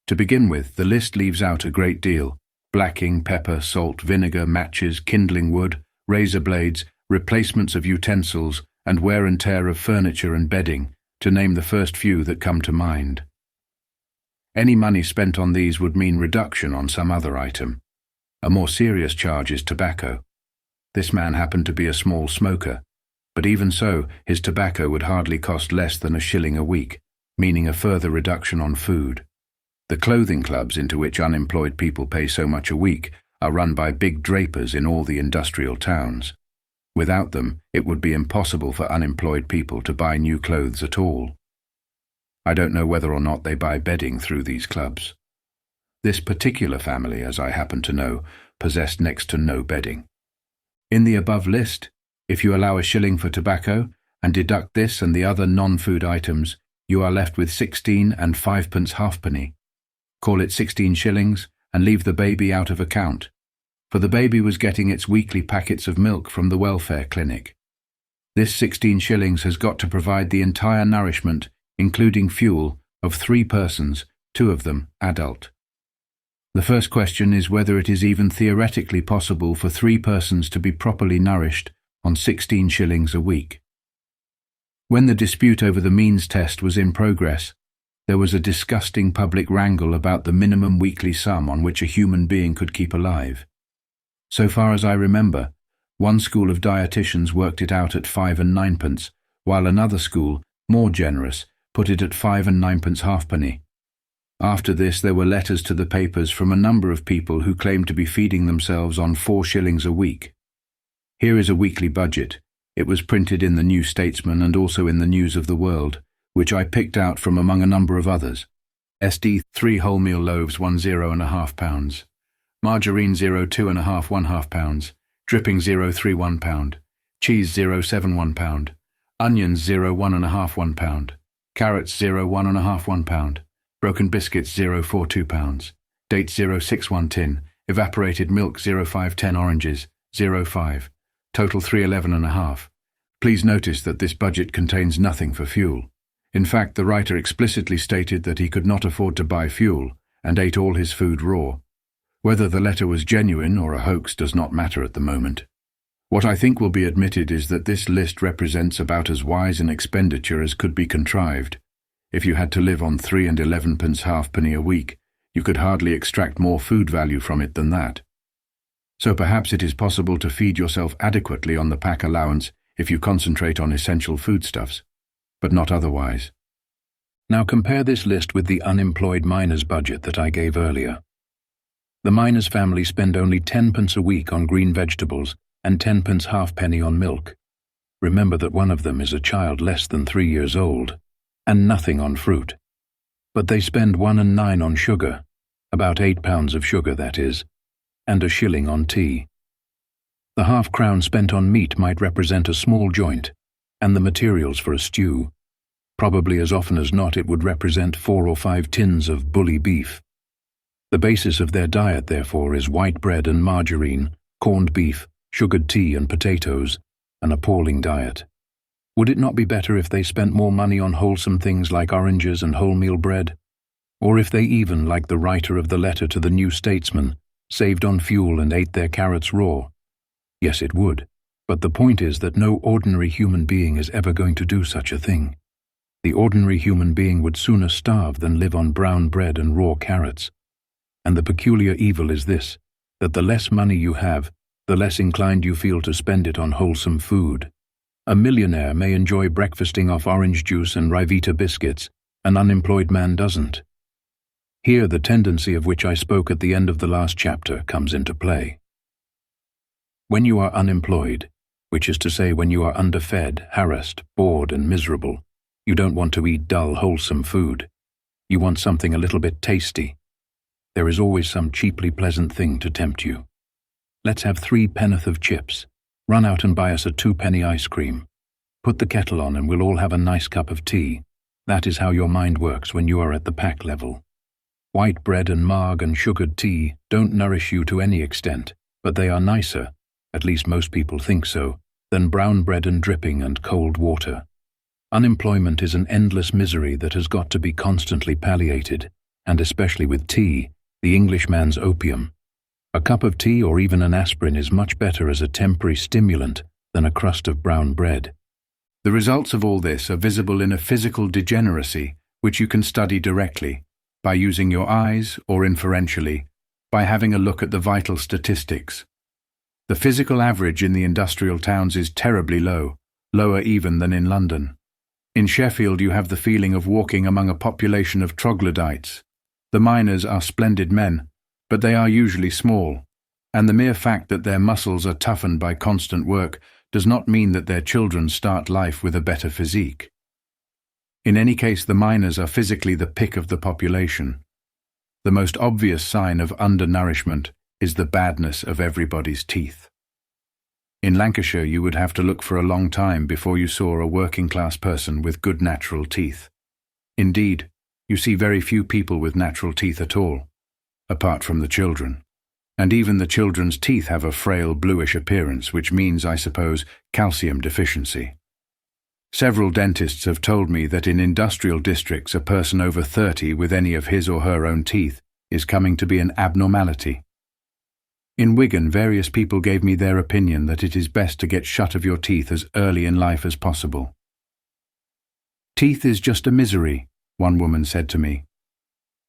To begin with, the list leaves out a great deal: blacking, pepper, salt, vinegar, matches, kindling wood, razor blades, replacements of utensils, and wear and tear of furniture and bedding, to name the first few that come to mind. Any money spent on these would mean reduction on some other item. A more serious charge is tobacco. This man happened to be a small smoker, but even so, his tobacco would hardly cost less than a shilling a week, meaning a further reduction on food. The clothing clubs into which unemployed people pay so much a week are run by big drapers in all the industrial towns. Without them, it would be impossible for unemployed people to buy new clothes at all. I don't know whether or not they buy bedding through these clubs. This particular family, as I happen to know, possessed next to no bedding. In the above list, if you allow a shilling for tobacco and deduct this and the other non-food items, you are left with 16 and 5 halfpenny. Call it 16 shillings and leave the baby out of account, for the baby was getting its weekly packets of milk from the welfare clinic. This 16 shillings has got to provide the entire nourishment, including fuel, of 3 persons, 2 of them adult. The first question is whether it is even theoretically possible for 3 persons to be properly nourished on 16 shillings a week. When the dispute over the means test was in progress, there was a disgusting public wrangle about the minimum weekly sum on which a human being could keep alive. So far as I remember, one school of dietitians worked it out at 5 and 9pence, while another school, more generous, put it at 5 and 9pence halfpenny. After this, there were letters to the papers from a number of people who claimed to be feeding themselves on 4 shillings a week. Here is a weekly budget. It was printed in the New Statesman and also in the News of the World, which I picked out from among a number of others. SD 3 wholemeal loaves 10.5 pounds, margarine 0.2.5 1/2 pounds, dripping 0.31 pound, cheese 0.71 pound, onions 0.1½ 1 pound, carrots 0.1½ 1 pound, broken biscuits 0.42 pounds, dates 0.61 tin, evaporated milk 0.5 10 oranges, 0.5, total 311.5. Please notice that this budget contains nothing for fuel. In fact, the writer explicitly stated that he could not afford to buy fuel and ate all his food raw. Whether the letter was genuine or a hoax does not matter at the moment. What I think will be admitted is that this list represents about as wise an expenditure as could be contrived. If you had to live on 3 and 11 halfpenny a week, you could hardly extract more food value from it than that. So perhaps it is possible to feed yourself adequately on the pack allowance if you concentrate on essential foodstuffs, but not otherwise. Now compare this list with the unemployed miner's budget that I gave earlier. The miner's family spend only 10p a week on green vegetables and 10p halfpenny on milk. Remember that one of them is a child less than 3 years old, and nothing on fruit. But they spend 1 and 9 on sugar, about 8 pounds of sugar that is, and a shilling on tea. The half-crown spent on meat might represent a small joint, and the materials for a stew. Probably as often as not it would represent 4 or 5 tins of bully beef. The basis of their diet, therefore, is white bread and margarine, corned beef, sugared tea and potatoes, an appalling diet. Would it not be better if they spent more money on wholesome things like oranges and wholemeal bread? Or if they even, like the writer of the letter to the New Statesman, saved on fuel and ate their carrots raw? Yes, it would. But the point is that no ordinary human being is ever going to do such a thing. The ordinary human being would sooner starve than live on brown bread and raw carrots. And the peculiar evil is this, that the less money you have, the less inclined you feel to spend it on wholesome food. A millionaire may enjoy breakfasting off orange juice and Rivita biscuits, an unemployed man doesn't. Here the tendency of which I spoke at the end of the last chapter comes into play. When you are unemployed, which is to say when you are underfed, harassed, bored and miserable, you don't want to eat dull, wholesome food. You want something a little bit tasty. There is always some cheaply pleasant thing to tempt you. Let's have 3 penn'orth of chips. Run out and buy us a 2-penny ice cream. Put the kettle on and we'll all have a nice cup of tea. That is how your mind works when you are at the pack level. White bread and marg and sugared tea don't nourish you to any extent, but they are nicer, at least most people think so, than brown bread and dripping and cold water. Unemployment is an endless misery that has got to be constantly palliated, and especially with tea, the Englishman's opium. A cup of tea or even an aspirin is much better as a temporary stimulant than a crust of brown bread. The results of all this are visible in a physical degeneracy which you can study directly, by using your eyes or inferentially, by having a look at the vital statistics. The physical average in the industrial towns is terribly low, lower even than in London. In Sheffield you have the feeling of walking among a population of troglodytes. The miners are splendid men, but they are usually small, and the mere fact that their muscles are toughened by constant work does not mean that their children start life with a better physique. In any case, the miners are physically the pick of the population. The most obvious sign of undernourishment is the badness of everybody's teeth. In Lancashire you would have to look for a long time before you saw a working-class person with good natural teeth. Indeed, you see very few people with natural teeth at all, apart from the children. And even the children's teeth have a frail bluish appearance, which means, I suppose, calcium deficiency. Several dentists have told me that in industrial districts a person over 30 with any of his or her own teeth is coming to be an abnormality. In Wigan, various people gave me their opinion that it is best to get shut of your teeth as early in life as possible. Teeth is just a misery, one woman said to me.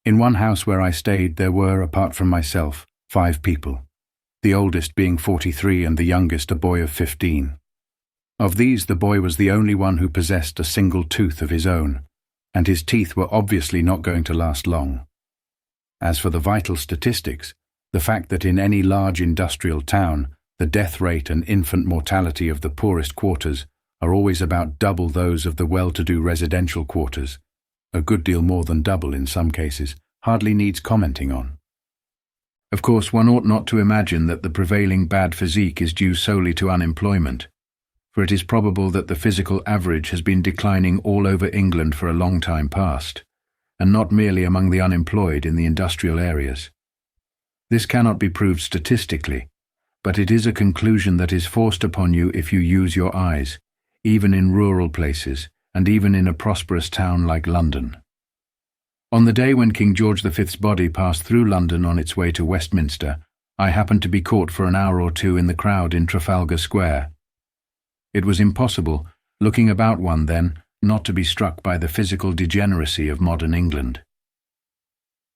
In one house where I stayed there were, apart from myself, 5 people, the oldest being 43 and the youngest a boy of 15. Of these the boy was the only one who possessed a single tooth of his own, and his teeth were obviously not going to last long. As for the vital statistics, the fact that in any large industrial town the death rate and infant mortality of the poorest quarters are always about double those of the well-to-do residential quarters, a good deal more than double in some cases, hardly needs commenting on. Of course, one ought not to imagine that the prevailing bad physique is due solely to unemployment, for it is probable that the physical average has been declining all over England for a long time past, and not merely among the unemployed in the industrial areas. This cannot be proved statistically, but it is a conclusion that is forced upon you if you use your eyes, even in rural places, and even in a prosperous town like London. On the day when King George V's body passed through London on its way to Westminster, I happened to be caught for an hour or two in the crowd in Trafalgar Square. It was impossible, looking about one then, not to be struck by the physical degeneracy of modern England.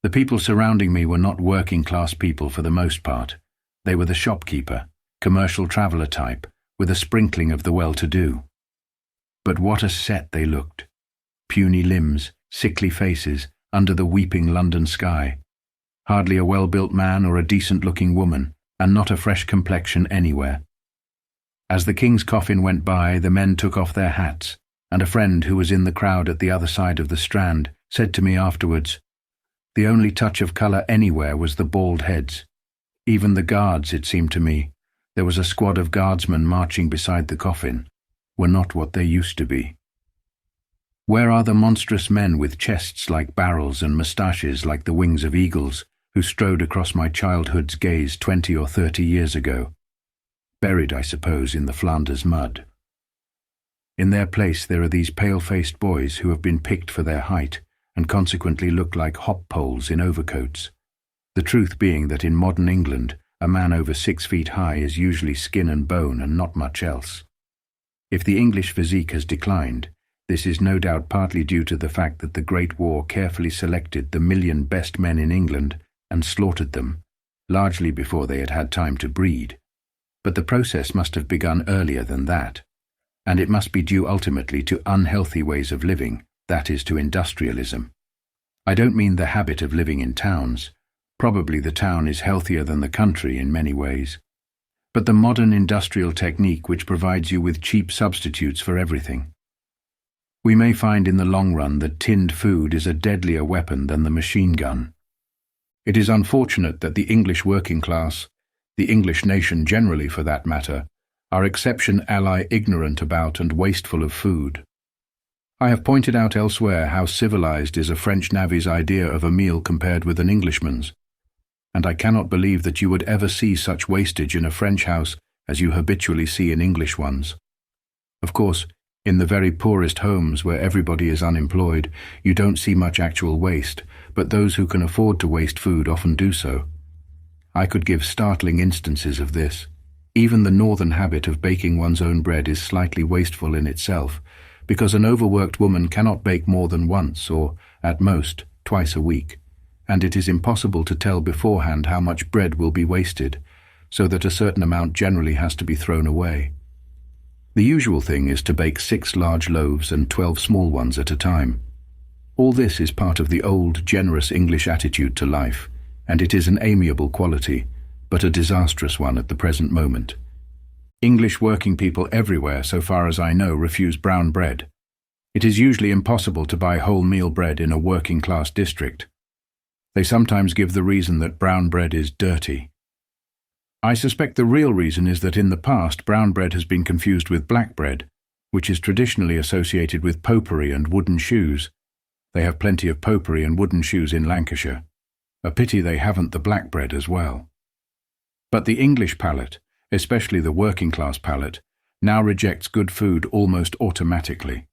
The people surrounding me were not working-class people for the most part. They were the shopkeeper, commercial traveller type, with a sprinkling of the well-to-do. But what a set they looked. Puny limbs, sickly faces, under the weeping London sky. Hardly a well-built man or a decent-looking woman, and not a fresh complexion anywhere. As the king's coffin went by, the men took off their hats, and a friend who was in the crowd at the other side of the Strand said to me afterwards, "The only touch of colour anywhere was the bald heads. Even the guards, it seemed to me, there was a squad of guardsmen marching beside the coffin, were not what they used to be. Where are the monstrous men with chests like barrels and moustaches like the wings of eagles who strode across my childhood's gaze 20 or 30 years ago? Buried, I suppose, in the Flanders mud. In their place there are these pale-faced boys who have been picked for their height and consequently look like hop poles in overcoats. The truth being that in modern England, a man over 6 feet high is usually skin and bone and not much else. If the English physique has declined, this is no doubt partly due to the fact that the Great War carefully selected the 1,000,000 best men in England and slaughtered them, largely before they had had time to breed. But the process must have begun earlier than that, and it must be due ultimately to unhealthy ways of living, that is, to industrialism. I don't mean the habit of living in towns. Probably the town is healthier than the country in many ways, but the modern industrial technique which provides you with cheap substitutes for everything. We may find in the long run that tinned food is a deadlier weapon than the machine gun. It is unfortunate that the English working class, the English nation generally for that matter, are exception ally ignorant about and wasteful of food. I have pointed out elsewhere how civilized is a French navvy's idea of a meal compared with an Englishman's, and I cannot believe that you would ever see such wastage in a French house as you habitually see in English ones. Of course, in the very poorest homes where everybody is unemployed, you don't see much actual waste, but those who can afford to waste food often do so. I could give startling instances of this. Even the northern habit of baking one's own bread is slightly wasteful in itself, because an overworked woman cannot bake more than once or, at most, twice a week, and it is impossible to tell beforehand how much bread will be wasted, so that a certain amount generally has to be thrown away. The usual thing is to bake 6 large loaves and 12 small ones at a time. All this is part of the old, generous English attitude to life, and it is an amiable quality, but a disastrous one at the present moment. English working people everywhere, so far as I know, refuse brown bread. It is usually impossible to buy wholemeal bread in a working-class district. They sometimes give the reason that brown bread is dirty. I suspect the real reason is that in the past brown bread has been confused with black bread, which is traditionally associated with popery and wooden shoes. They have plenty of popery and wooden shoes in Lancashire. A pity they haven't the black bread as well. But the English palate, especially the working-class palate, now rejects good food almost automatically.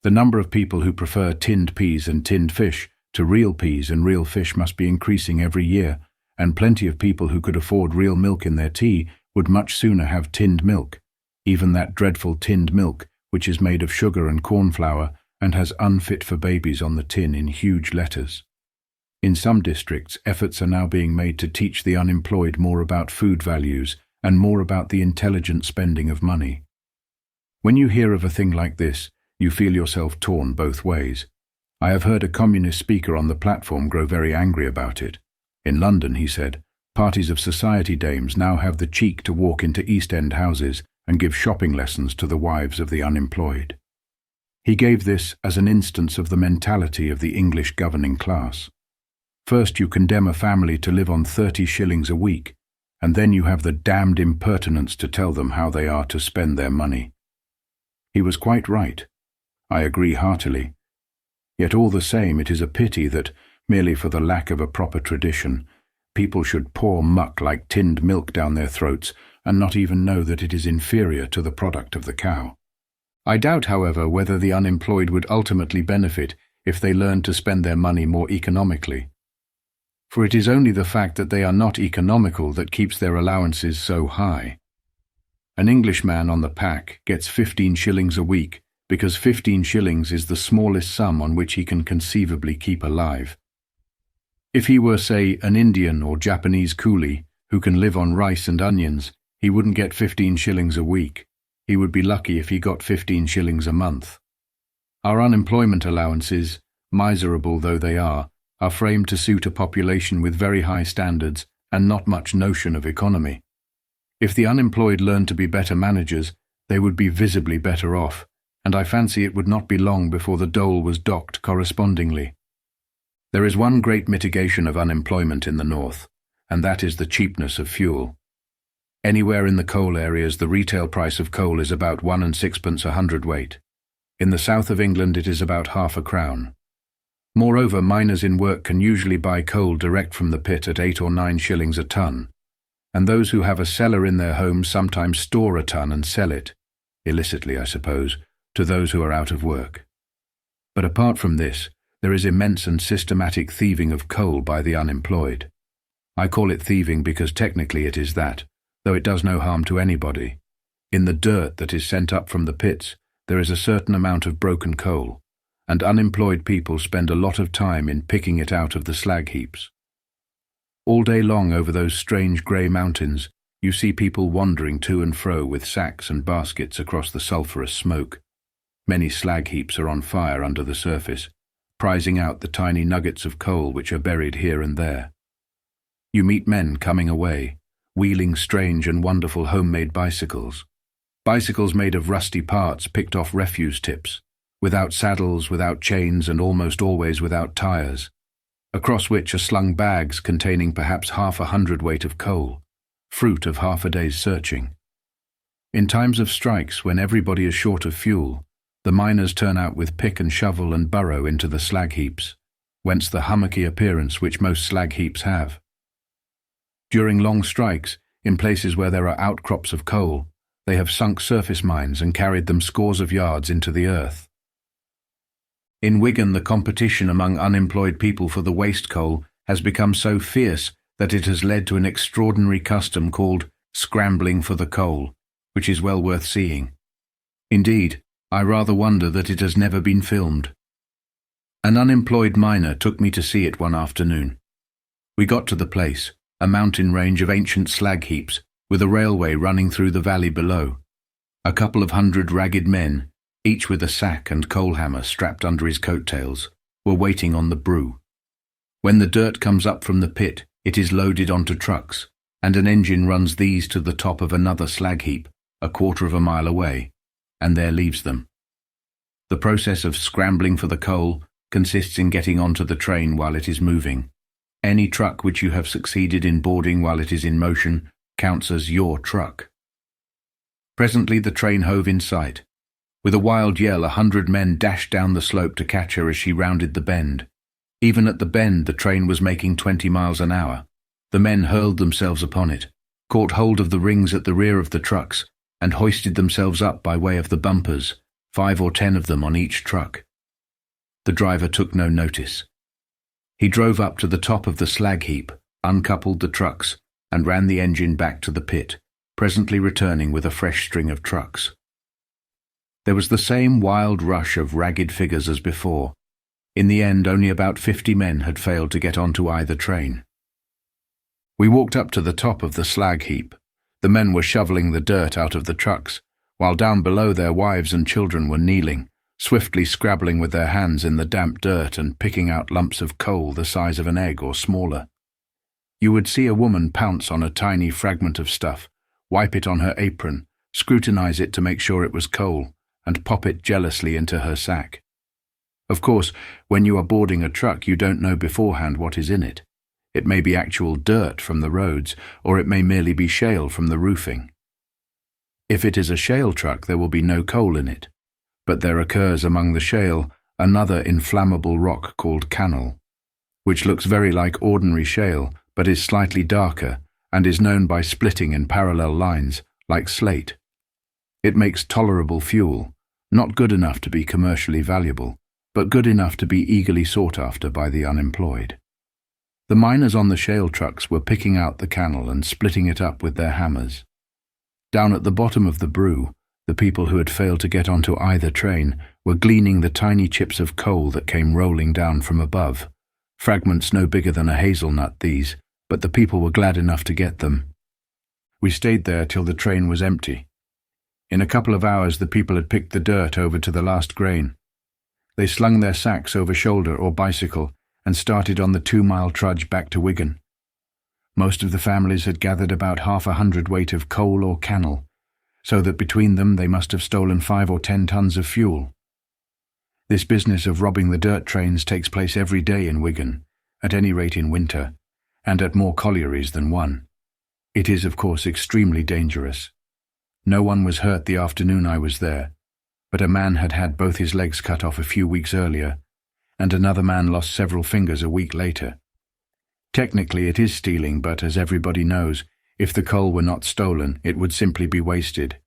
The number of people who prefer tinned peas and tinned fish to real peas and real fish must be increasing every year, and plenty of people who could afford real milk in their tea would much sooner have tinned milk, even that dreadful tinned milk which is made of sugar and corn flour and has "unfit for babies" on the tin in huge letters. In some districts, efforts are now being made to teach the unemployed more about food values and more about the intelligent spending of money. When you hear of a thing like this, you feel yourself torn both ways. I have heard a communist speaker on the platform grow very angry about it. In London, he said, parties of society dames now have the cheek to walk into East End houses and give shopping lessons to the wives of the unemployed. He gave this as an instance of the mentality of the English governing class. First you condemn a family to live on 30 shillings a week, and then you have the damned impertinence to tell them how they are to spend their money. He was quite right. I agree heartily. Yet all the same, it is a pity that, merely for the lack of a proper tradition, people should pour muck like tinned milk down their throats and not even know that it is inferior to the product of the cow. I doubt, however, whether the unemployed would ultimately benefit if they learned to spend their money more economically. For it is only the fact that they are not economical that keeps their allowances so high. An Englishman on the pack gets 15 shillings a week because 15 shillings is the smallest sum on which he can conceivably keep alive. If he were, say, an Indian or Japanese coolie who can live on rice and onions, he wouldn't get 15 shillings a week. He would be lucky if he got 15 shillings a month. Our unemployment allowances, miserable though they are framed to suit a population with very high standards and not much notion of economy. If the unemployed learned to be better managers, they would be visibly better off, and I fancy it would not be long before the dole was docked correspondingly. There is one great mitigation of unemployment in the north, and that is the cheapness of fuel. Anywhere in the coal areas the retail price of coal is about 1 6 a hundredweight. In the south of England it is about half a crown. Moreover, miners in work can usually buy coal direct from the pit at 8 or 9 shillings a ton, and those who have a cellar in their homes sometimes store a ton and sell it, illicitly I suppose, to those who are out of work. But apart from this, there is immense and systematic thieving of coal by the unemployed. I call it thieving because technically it is that, though it does no harm to anybody. In the dirt that is sent up from the pits, there is a certain amount of broken coal, and unemployed people spend a lot of time in picking it out of the slag heaps. All day long over those strange grey mountains, you see people wandering to and fro with sacks and baskets across the sulphurous smoke. Many slag heaps are on fire under the surface, prizing out the tiny nuggets of coal which are buried here and there. You meet men coming away, wheeling strange and wonderful homemade bicycles. Bicycles made of rusty parts picked off refuse tips, without saddles, without chains, and almost always without tires, across which are slung bags containing perhaps half a hundredweight of coal, fruit of half a day's searching. In times of strikes, when everybody is short of fuel, the miners turn out with pick and shovel and burrow into the slag heaps, whence the hummocky appearance which most slag heaps have. During long strikes, in places where there are outcrops of coal, they have sunk surface mines and carried them scores of yards into the earth. In Wigan, the competition among unemployed people for the waste coal has become so fierce that it has led to an extraordinary custom called scrambling for the coal, which is well worth seeing. Indeed, I rather wonder that it has never been filmed. An unemployed miner took me to see it one afternoon. We got to the place, a mountain range of ancient slag heaps, with a railway running through the valley below. A couple of hundred ragged men, each with a sack and coal hammer strapped under his coat-tails, were waiting on the brew. When the dirt comes up from the pit, it is loaded onto trucks, and an engine runs these to the top of another slag heap, a quarter of a mile away, and there leaves them. The process of scrambling for the coal consists in getting onto the train while it is moving. Any truck which you have succeeded in boarding while it is in motion counts as your truck. Presently the train hove in sight. With a wild yell, 100 men dashed down the slope to catch her as she rounded the bend. Even at the bend the train was making 20 miles an hour. The men hurled themselves upon it, caught hold of the rings at the rear of the trucks, and hoisted themselves up by way of the bumpers, 5 or 10 of them on each truck. The driver took no notice. He drove up to the top of the slag heap, uncoupled the trucks, and ran the engine back to the pit, presently returning with a fresh string of trucks. There was the same wild rush of ragged figures as before. In the end, only about 50 men had failed to get onto either train. We walked up to the top of the slag heap. The men were shoveling the dirt out of the trucks, while down below their wives and children were kneeling, swiftly scrabbling with their hands in the damp dirt and picking out lumps of coal the size of an egg or smaller. You would see a woman pounce on a tiny fragment of stuff, wipe it on her apron, scrutinize it to make sure it was coal, and pop it jealously into her sack. Of course, when you are boarding a truck, you don't know beforehand what is in it. It may be actual dirt from the roads, or it may merely be shale from the roofing. If it is a shale truck, there will be no coal in it, but there occurs among the shale another inflammable rock called cannel, which looks very like ordinary shale, but is slightly darker and is known by splitting in parallel lines, like slate. It makes tolerable fuel, not good enough to be commercially valuable, but good enough to be eagerly sought after by the unemployed. The miners on the shale trucks were picking out the cannel and splitting it up with their hammers. Down at the bottom of the brew, the people who had failed to get onto either train were gleaning the tiny chips of coal that came rolling down from above. Fragments no bigger than a hazelnut, these, but the people were glad enough to get them. We stayed there till the train was empty. In a couple of hours the people had picked the dirt over to the last grain. They slung their sacks over shoulder or bicycle and started on the 2-mile trudge back to Wigan. Most of the families had gathered about 1/2 weight of coal or cannel, so that between them they must have stolen 5 or 10 tons of fuel. This business of robbing the dirt trains takes place every day in Wigan, at any rate in winter, and at more collieries than one. It is, of course, extremely dangerous. No one was hurt the afternoon I was there, but a man had had both his legs cut off a few weeks earlier, and another man lost several fingers a week later. Technically it is stealing, but as everybody knows, if the coal were not stolen, it would simply be wasted.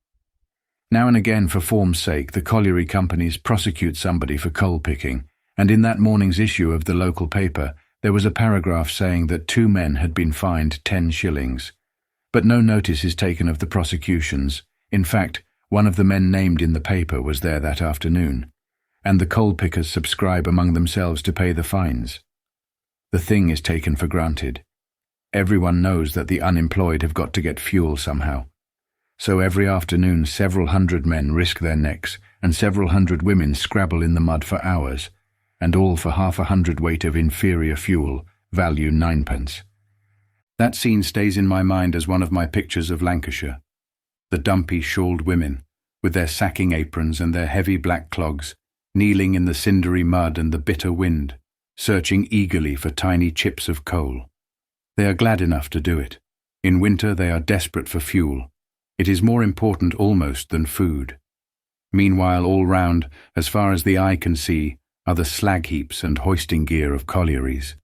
Now and again, for form's sake, the colliery companies prosecute somebody for coal picking, and in that morning's issue of the local paper, there was a paragraph saying that 2 men had been fined 10 shillings. But no notice is taken of the prosecutions. In fact, one of the men named in the paper was there that afternoon, and the coal pickers subscribe among themselves to pay the fines. The thing is taken for granted. Everyone knows that the unemployed have got to get fuel somehow. So every afternoon several hundred men risk their necks, and several hundred women scrabble in the mud for hours, and all for 1/2 weight of inferior fuel, value 9p. That scene stays in my mind as one of my pictures of Lancashire. The dumpy, shawled women, with their sacking aprons and their heavy black clogs, kneeling in the cindery mud and the bitter wind, searching eagerly for tiny chips of coal. They are glad enough to do it. In winter they are desperate for fuel. It is more important almost than food. Meanwhile, all round, as far as the eye can see, are the slag heaps and hoisting gear of collieries,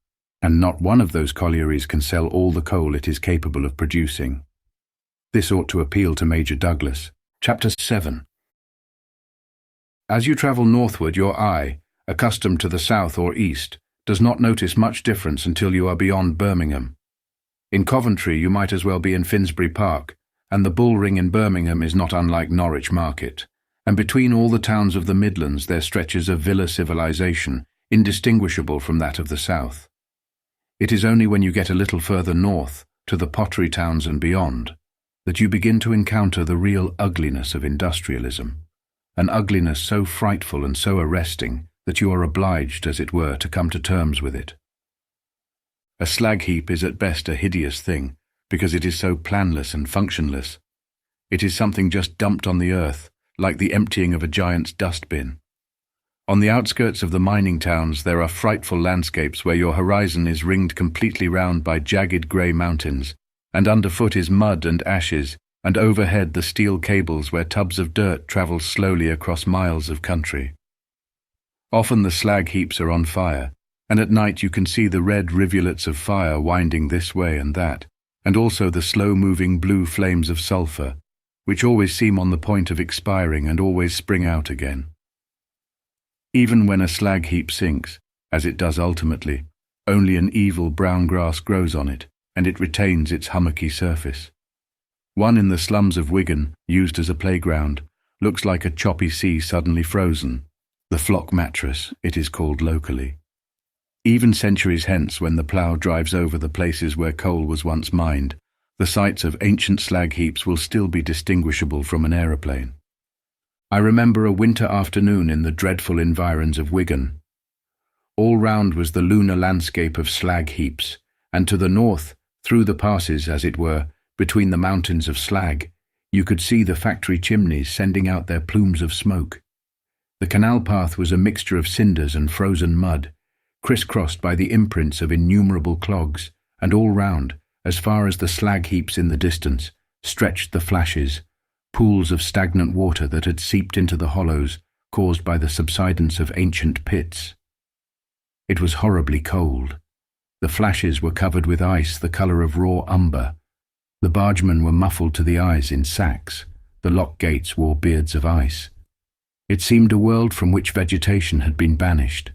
and not one of those collieries can sell all the coal it is capable of producing. This ought to appeal to Major Douglas. Chapter 7. As you travel northward, your eye, accustomed to the south or east, does not notice much difference until you are beyond Birmingham. In Coventry you might as well be in Finsbury Park, and the Bull Ring in Birmingham is not unlike Norwich Market, and between all the towns of the Midlands there stretches a villa civilization, indistinguishable from that of the south. It is only when you get a little further north, to the pottery towns and beyond, that you begin to encounter the real ugliness of industrialism, an ugliness so frightful and so arresting that you are obliged, as it were, to come to terms with it. A slag heap is at best a hideous thing, because it is so planless and functionless. It is something just dumped on the earth, like the emptying of a giant's dustbin. On the outskirts of the mining towns there are frightful landscapes where your horizon is ringed completely round by jagged grey mountains, and underfoot is mud and ashes, and overhead the steel cables where tubs of dirt travel slowly across miles of country. Often the slag heaps are on fire, and at night you can see the red rivulets of fire winding this way and that, and also the slow-moving blue flames of sulphur, which always seem on the point of expiring and always spring out again. Even when a slag heap sinks, as it does ultimately, only an evil brown grass grows on it, and it retains its hummocky surface. One in the slums of Wigan, used as a playground, looks like a choppy sea suddenly frozen. The flock mattress, it is called locally. Even centuries hence, when the plough drives over the places where coal was once mined, the sites of ancient slag heaps will still be distinguishable from an aeroplane. I remember a winter afternoon in the dreadful environs of Wigan. All round was the lunar landscape of slag heaps, and to the north, through the passes, as it were, between the mountains of slag, you could see the factory chimneys sending out their plumes of smoke. The canal path was a mixture of cinders and frozen mud, crisscrossed by the imprints of innumerable clogs, and all round, as far as the slag heaps in the distance, stretched the flashes, pools of stagnant water that had seeped into the hollows caused by the subsidence of ancient pits. It was horribly cold. The flashes were covered with ice the colour of raw umber. The bargemen were muffled to the eyes in sacks. The lock gates wore beards of ice. It seemed a world from which vegetation had been banished.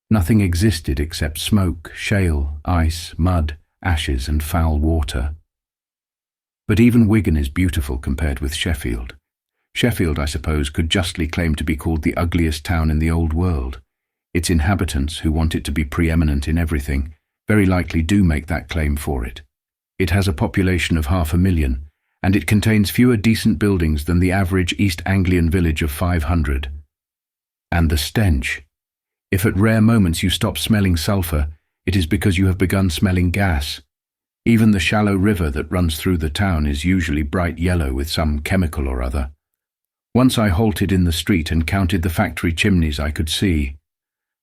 Nothing existed except smoke, shale, ice, mud, ashes and foul water. But even Wigan is beautiful compared with Sheffield. Sheffield, I suppose, could justly claim to be called the ugliest town in the old world. Its inhabitants, who want it to be preeminent in everything, very likely do make that claim for it. It has a population of 500,000, and it contains fewer decent buildings than the average East Anglian village of 500. And the stench. If at rare moments you stop smelling sulphur, it is because you have begun smelling gas. Even the shallow river that runs through the town is usually bright yellow with some chemical or other. Once I halted in the street and counted the factory chimneys I could see.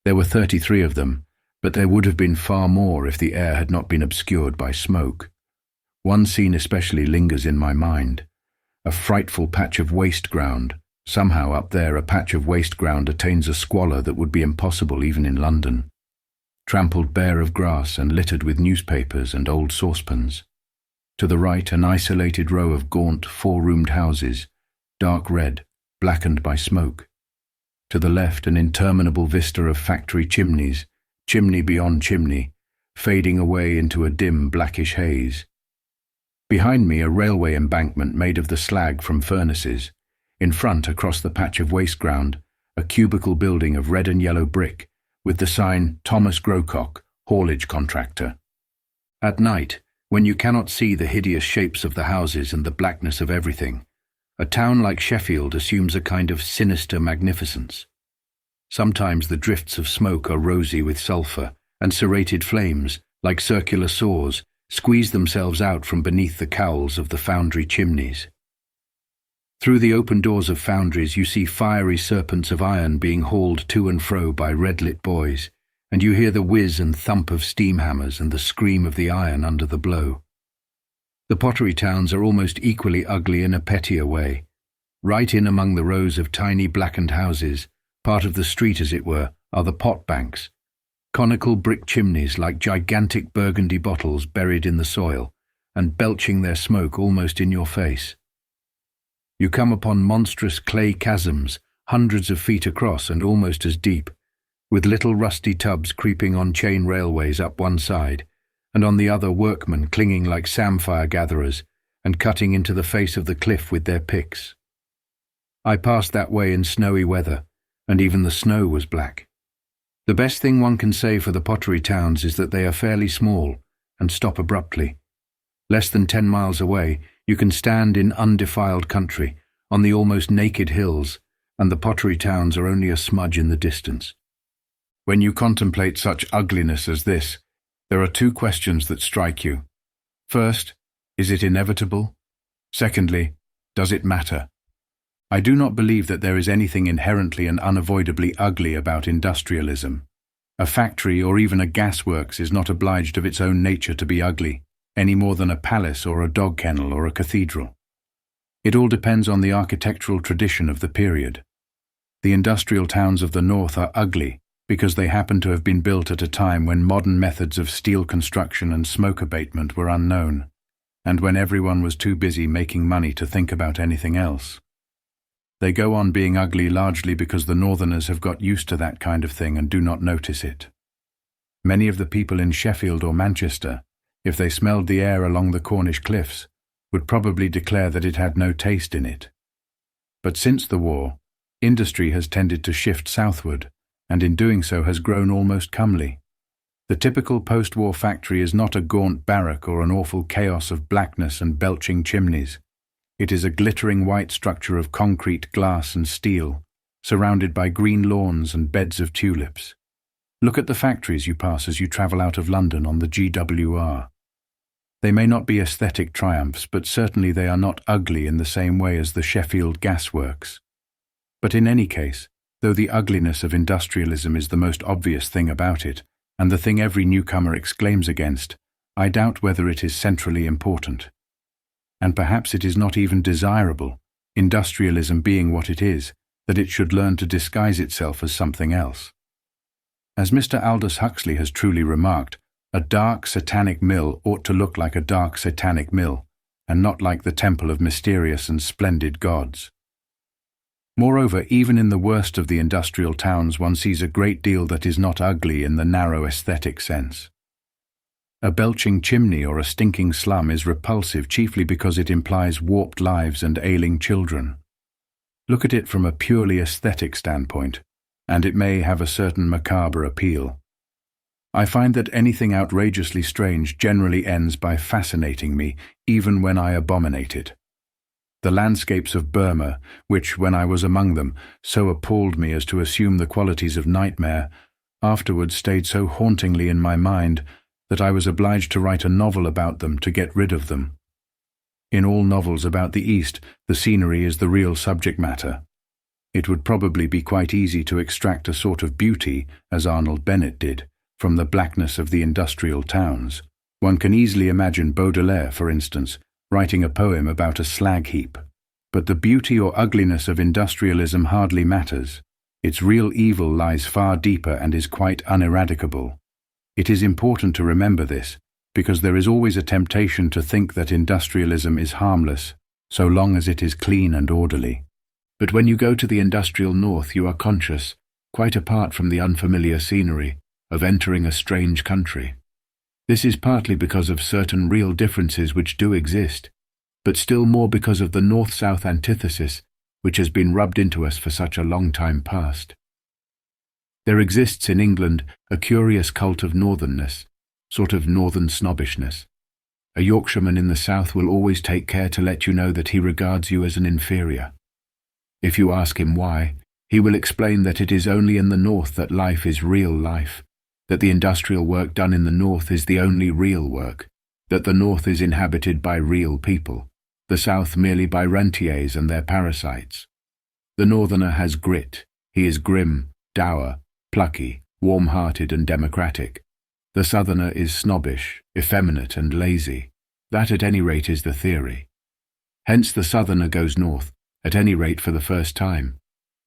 There were 33 of them, but there would have been far more if the air had not been obscured by smoke. One scene especially lingers in my mind. A frightful patch of waste ground. Somehow up there a patch of waste ground attains a squalor that would be impossible even in London. Trampled bare of grass and littered with newspapers and old saucepans. To the right an isolated row of gaunt, four-roomed houses, dark red, blackened by smoke. To the left an interminable vista of factory chimneys, chimney beyond chimney, fading away into a dim blackish haze. Behind me a railway embankment made of the slag from furnaces. In front, across the patch of waste ground, a cubicle building of red and yellow brick, with the sign Thomas Grocock, haulage contractor. At night, when you cannot see the hideous shapes of the houses and the blackness of everything, a town like Sheffield assumes a kind of sinister magnificence. Sometimes the drifts of smoke are rosy with sulphur, and serrated flames, like circular saws, squeeze themselves out from beneath the cowls of the foundry chimneys. Through the open doors of foundries you see fiery serpents of iron being hauled to and fro by red-lit boys, and you hear the whiz and thump of steam hammers and the scream of the iron under the blow. The pottery towns are almost equally ugly in a pettier way. Right in among the rows of tiny blackened houses, part of the street as it were, are the pot banks, conical brick chimneys like gigantic burgundy bottles buried in the soil, and belching their smoke almost in your face. You come upon monstrous clay chasms, hundreds of feet across and almost as deep, with little rusty tubs creeping on chain railways up one side, and on the other workmen clinging like samphire gatherers and cutting into the face of the cliff with their picks. I passed that way in snowy weather, and even the snow was black. The best thing one can say for the pottery towns is that they are fairly small and stop abruptly. Less than 10 miles away, you can stand in undefiled country, on the almost naked hills, and the pottery towns are only a smudge in the distance. When you contemplate such ugliness as this, there are two questions that strike you. First, is it inevitable? Secondly, does it matter? I do not believe that there is anything inherently and unavoidably ugly about industrialism. A factory or even a gasworks is not obliged of its own nature to be ugly, any more than a palace or a dog kennel or a cathedral. It all depends on the architectural tradition of the period. The industrial towns of the north are ugly because they happen to have been built at a time when modern methods of steel construction and smoke abatement were unknown, and when everyone was too busy making money to think about anything else. They go on being ugly largely because the northerners have got used to that kind of thing and do not notice it. Many of the people in Sheffield or Manchester, if they smelled the air along the Cornish cliffs, would probably declare that it had no taste in it. But since the war, industry has tended to shift southward, and in doing so has grown almost comely. The typical post-war factory is not a gaunt barrack or an awful chaos of blackness and belching chimneys. It is a glittering white structure of concrete, glass and steel, surrounded by green lawns and beds of tulips. Look at the factories you pass as you travel out of London on the GWR. They may not be aesthetic triumphs, but certainly they are not ugly in the same way as the Sheffield gasworks. But in any case, though the ugliness of industrialism is the most obvious thing about it, and the thing every newcomer exclaims against, I doubt whether it is centrally important. And perhaps it is not even desirable, industrialism being what it is, that it should learn to disguise itself as something else. As Mr. Aldous Huxley has truly remarked, a dark satanic mill ought to look like a dark satanic mill, and not like the temple of mysterious and splendid gods. Moreover, even in the worst of the industrial towns one sees a great deal that is not ugly in the narrow aesthetic sense. A belching chimney or a stinking slum is repulsive chiefly because it implies warped lives and ailing children. Look at it from a purely aesthetic standpoint, and it may have a certain macabre appeal. I find that anything outrageously strange generally ends by fascinating me, even when I abominate it. The landscapes of Burma, which, when I was among them, so appalled me as to assume the qualities of nightmare, afterwards stayed so hauntingly in my mind that I was obliged to write a novel about them to get rid of them. In all novels about the East, the scenery is the real subject matter. It would probably be quite easy to extract a sort of beauty, as Arnold Bennett did, from the blackness of the industrial towns. One can easily imagine Baudelaire, for instance, writing a poem about a slag heap. But the beauty or ugliness of industrialism hardly matters. Its real evil lies far deeper and is quite uneradicable. It is important to remember this, because there is always a temptation to think that industrialism is harmless, so long as it is clean and orderly. But when you go to the industrial north, you are conscious, quite apart from the unfamiliar scenery, of entering a strange country. This is partly because of certain real differences which do exist, but still more because of the north-south antithesis which has been rubbed into us for such a long time past. There exists in England a curious cult of northernness, sort of northern snobbishness. A Yorkshireman in the south will always take care to let you know that he regards you as an inferior. If you ask him why, he will explain that it is only in the north that life is real life, that the industrial work done in the north is the only real work, that the north is inhabited by real people, the south merely by rentiers and their parasites. The northerner has grit. He is grim, dour, plucky, warm-hearted and democratic. The southerner is snobbish, effeminate and lazy. That at any rate is the theory. Hence the southerner goes north, at any rate for the first time,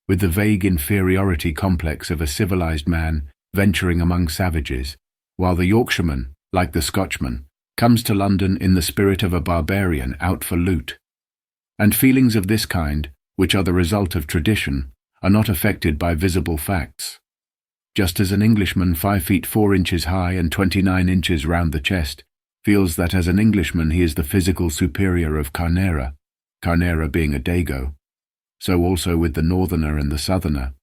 with the vague inferiority complex of a civilized man venturing among savages, while the Yorkshireman, like the Scotchman, comes to London in the spirit of a barbarian out for loot. And feelings of this kind, which are the result of tradition, are not affected by visible facts. Just as an Englishman 5 feet 4 inches high and 29 inches round the chest feels that as an Englishman he is the physical superior of Carnera, Carnera being a Dago, so also with the northerner and the southerner.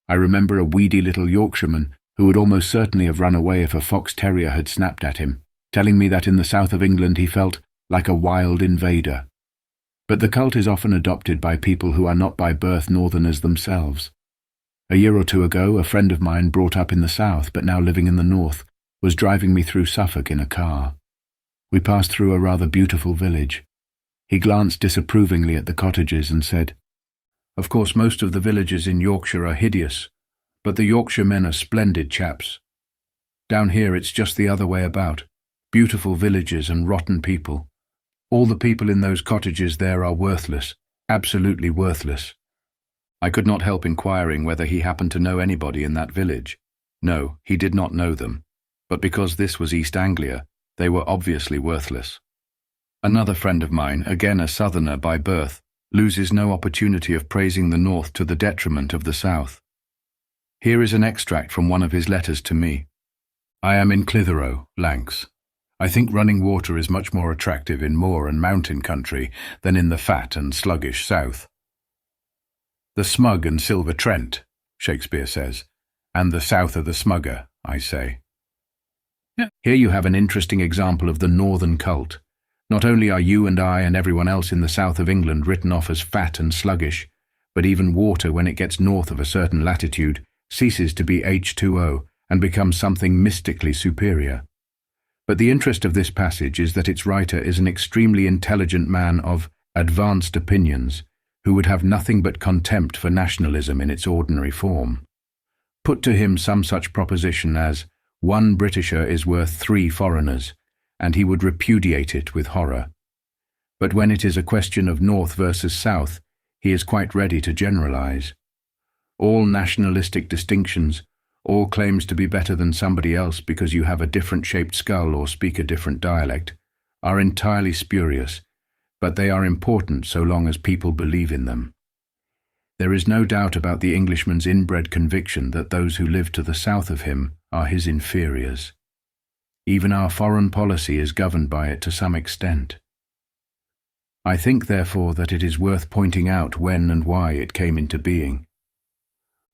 I remember a weedy little Yorkshireman who would almost certainly have run away if a fox terrier had snapped at him, telling me that in the south of England he felt like a wild invader. But the cult is often adopted by people who are not by birth northerners themselves. A year or two ago, a friend of mine brought up in the south but now living in the north was driving me through Suffolk in a car. We passed through a rather beautiful village. He glanced disapprovingly at the cottages and said, "Of course most of the villages in Yorkshire are hideous, but the Yorkshire men are splendid chaps. Down here it's just the other way about. Beautiful villages and rotten people. All the people in those cottages there are worthless, absolutely worthless." I could not help inquiring whether he happened to know anybody in that village. No, he did not know them, but because this was East Anglia, they were obviously worthless. Another friend of mine, again a southerner by birth, loses no opportunity of praising the north to the detriment of the south. Here is an extract from one of his letters to me. "I am in Clitheroe, Lancs. I think running water is much more attractive in moor and mountain country than in the fat and sluggish south. The smug and silver Trent, Shakespeare says, and the south of the smugger, I say." Here you have an interesting example of the northern cult. Not only are you and I and everyone else in the south of England written off as fat and sluggish, but even water, when it gets north of a certain latitude, ceases to be H2O and becomes something mystically superior. But the interest of this passage is that its writer is an extremely intelligent man of advanced opinions, who would have nothing but contempt for nationalism in its ordinary form. Put to him some such proposition as, "One Britisher is worth 3 foreigners," and he would repudiate it with horror. But when it is a question of North versus South, he is quite ready to generalize. All nationalistic distinctions, all claims to be better than somebody else because you have a different shaped skull or speak a different dialect, are entirely spurious, but they are important so long as people believe in them. There is no doubt about the Englishman's inbred conviction that those who live to the south of him are his inferiors. Even our foreign policy is governed by it to some extent. I think, therefore, that it is worth pointing out when and why it came into being.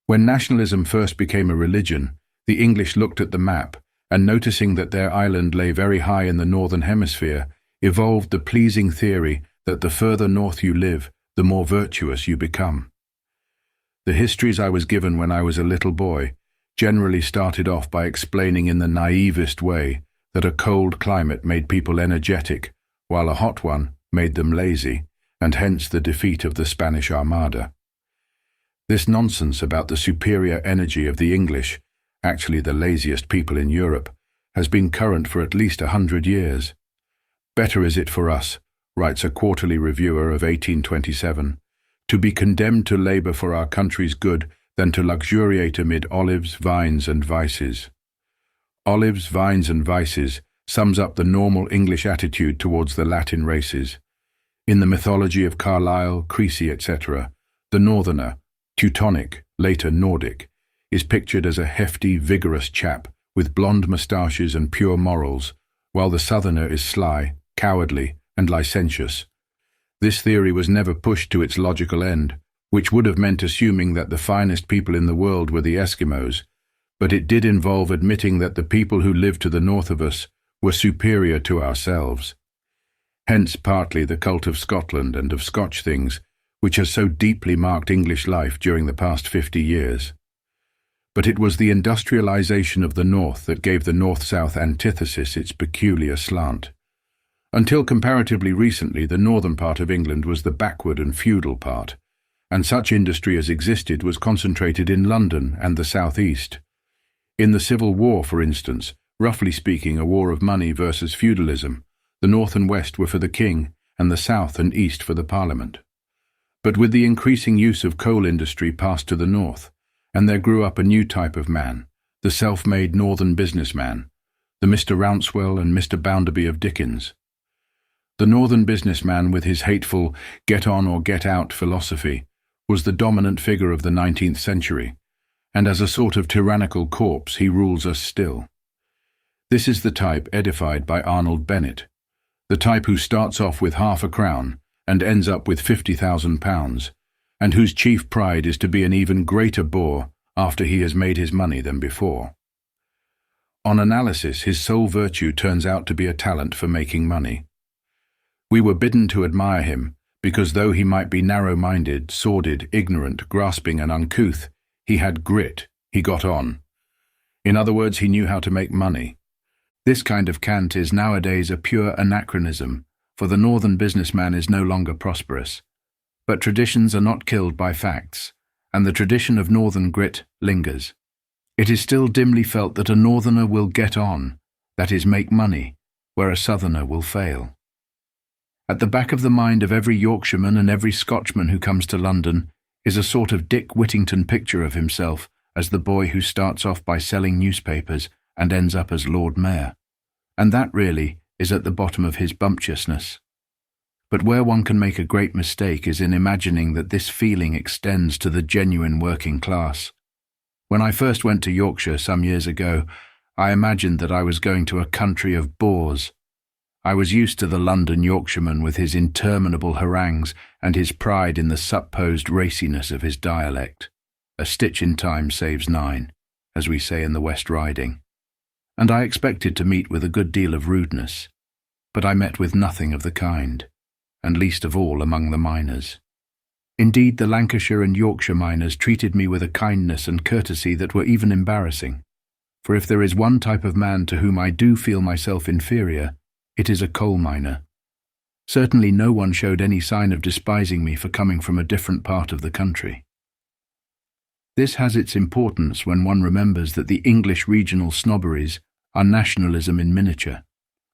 When nationalism first became a religion, the English looked at the map and, noticing that their island lay very high in the northern hemisphere, evolved the pleasing theory that the further north you live, the more virtuous you become. The histories I was given when I was a little boy generally started off by explaining in the naivest way that a cold climate made people energetic, while a hot one made them lazy, and hence the defeat of the Spanish Armada. This nonsense about the superior energy of the English, actually the laziest people in Europe, has been current for at least 100 years. "Better is it for us," writes a quarterly reviewer of 1827, "to be condemned to labor for our country's good than to luxuriate amid olives, vines, and vices." Olives, vines, and vices sums up the normal English attitude towards the Latin races. In the mythology of Carlyle, Creasy, etc., the Northerner, Teutonic, later Nordic, is pictured as a hefty, vigorous chap with blonde moustaches and pure morals, while the Southerner is sly, cowardly, and licentious. This theory was never pushed to its logical end, which would have meant assuming that the finest people in the world were the Eskimos, but it did involve admitting that the people who lived to the north of us were superior to ourselves. Hence partly the cult of Scotland and of Scotch things, which has so deeply marked English life during the past 50 years. But it was the industrialization of the North that gave the North-South antithesis its peculiar slant. Until comparatively recently, the northern part of England was the backward and feudal part, and such industry as existed was concentrated in London and the southeast. In the Civil War, for instance, roughly speaking a war of money versus feudalism, the north and west were for the king, and the south and east for the parliament. But with the increasing use of coal industry passed to the north, and there grew up a new type of man, the self-made northern businessman, the Mr. Rouncewell and Mr. Bounderby of Dickens. The northern businessman with his hateful get on or get out philosophy was the dominant figure of the 19th century, and as a sort of tyrannical corpse he rules us still. This is the type edified by Arnold Bennett, the type who starts off with half a crown and ends up with £50,000, and whose chief pride is to be an even greater bore after he has made his money than before. On analysis, his sole virtue turns out to be a talent for making money. We were bidden to admire him because though he might be narrow-minded, sordid, ignorant, grasping, and uncouth, he had grit, he got on. In other words, he knew how to make money. This kind of cant is nowadays a pure anachronism, for the northern businessman is no longer prosperous. But traditions are not killed by facts, and the tradition of northern grit lingers. It is still dimly felt that a northerner will get on, that is, make money, where a southerner will fail. At the back of the mind of every Yorkshireman and every Scotchman who comes to London is a sort of Dick Whittington picture of himself as the boy who starts off by selling newspapers and ends up as Lord Mayor. And that really is at the bottom of his bumptiousness. But where one can make a great mistake is in imagining that this feeling extends to the genuine working class. When I first went to Yorkshire some years ago, I imagined that I was going to a country of boors. I was used to the London Yorkshireman with his interminable harangues and his pride in the supposed raciness of his dialect. A stitch in time saves 9, as we say in the West Riding. And I expected to meet with a good deal of rudeness, but I met with nothing of the kind, and least of all among the miners. Indeed, the Lancashire and Yorkshire miners treated me with a kindness and courtesy that were even embarrassing, for if there is one type of man to whom I do feel myself inferior, it is a coal miner. Certainly no one showed any sign of despising me for coming from a different part of the country. This has its importance when one remembers that the English regional snobberies are nationalism in miniature,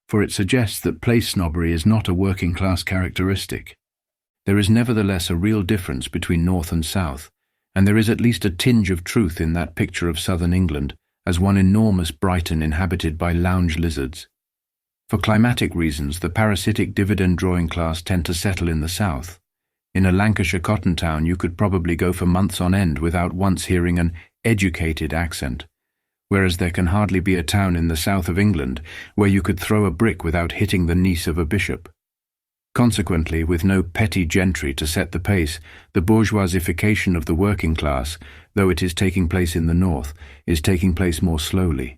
for it suggests that place snobbery is not a working-class characteristic. There is nevertheless a real difference between North and South, and there is at least a tinge of truth in that picture of southern England as one enormous Brighton inhabited by lounge lizards. For climatic reasons, the parasitic dividend-drawing class tend to settle in the south. In a Lancashire cotton town, you could probably go for months on end without once hearing an educated accent, whereas there can hardly be a town in the south of England where you could throw a brick without hitting the niece of a bishop. Consequently, with no petty gentry to set the pace, the bourgeoisification of the working class, though it is taking place in the north, is taking place more slowly.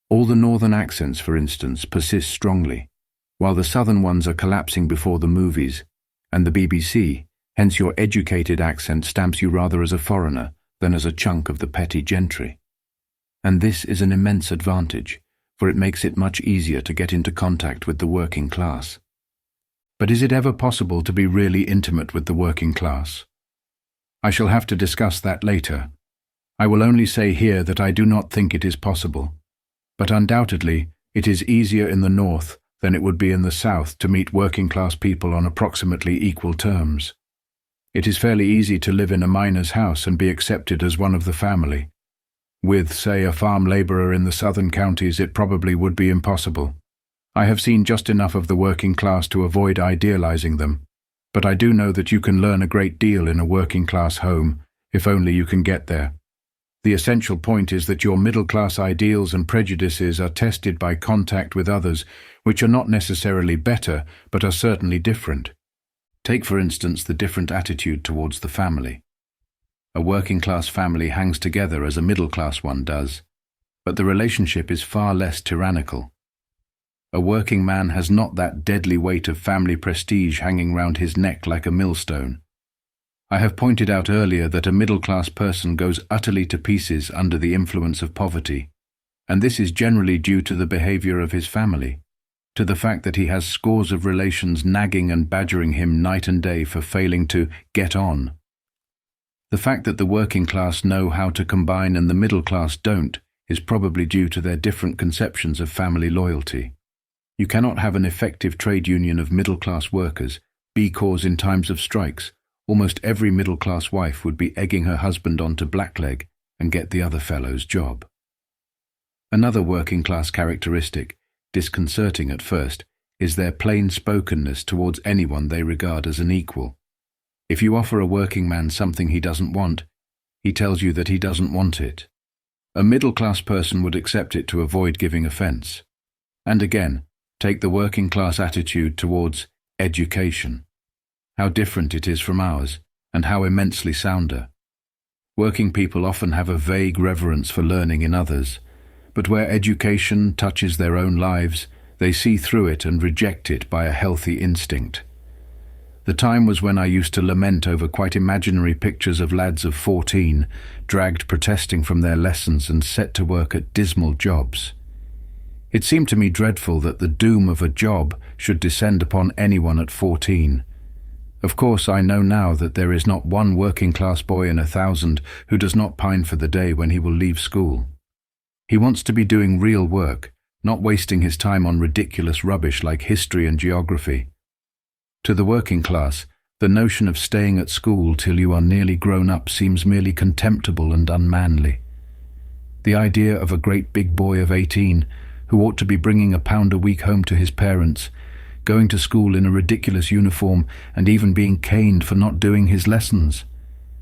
All the northern accents, for instance, persist strongly, while the southern ones are collapsing before the movies and the BBC, hence your educated accent stamps you rather as a foreigner than as a chunk of the petty gentry. And this is an immense advantage, for it makes it much easier to get into contact with the working class. But is it ever possible to be really intimate with the working class? I shall have to discuss that later. I will only say here that I do not think it is possible, but undoubtedly it is easier in the north than it would be in the south to meet working-class people on approximately equal terms. It is fairly easy to live in a miner's house and be accepted as one of the family. With, say, a farm labourer in the southern counties, it probably would be impossible. I have seen just enough of the working class to avoid idealising them, but I do know that you can learn a great deal in a working-class home, if only you can get there. The essential point is that your middle-class ideals and prejudices are tested by contact with others, which are not necessarily better, but are certainly different. Take, for instance, the different attitude towards the family. A working-class family hangs together as a middle-class one does, but the relationship is far less tyrannical. A working man has not that deadly weight of family prestige hanging round his neck like a millstone. I have pointed out earlier that a middle-class person goes utterly to pieces under the influence of poverty, and this is generally due to the behaviour of his family, to the fact that he has scores of relations nagging and badgering him night and day for failing to get on. The fact that the working class know how to combine and the middle class don't is probably due to their different conceptions of family loyalty. You cannot have an effective trade union of middle-class workers, B-Corps in times of strikes. Almost every middle-class wife would be egging her husband on to blackleg and get the other fellow's job. Another working-class characteristic, disconcerting at first, is their plain-spokenness towards anyone they regard as an equal. If you offer a working man something he doesn't want, he tells you that he doesn't want it. A middle-class person would accept it to avoid giving offence. And again, take the working-class attitude towards education. How different it is from ours, and how immensely sounder. Working people often have a vague reverence for learning in others, but where education touches their own lives, they see through it and reject it by a healthy instinct. The time was when I used to lament over quite imaginary pictures of lads of 14, dragged protesting from their lessons and set to work at dismal jobs. It seemed to me dreadful that the doom of a job should descend upon anyone at 14. Of course, I know now that there is not one working-class boy in 1,000 who does not pine for the day when he will leave school. He wants to be doing real work, not wasting his time on ridiculous rubbish like history and geography. To the working class, the notion of staying at school till you are nearly grown up seems merely contemptible and unmanly. The idea of a great big boy of 18, who ought to be bringing £1 a week home to his parents, going to school in a ridiculous uniform and even being caned for not doing his lessons.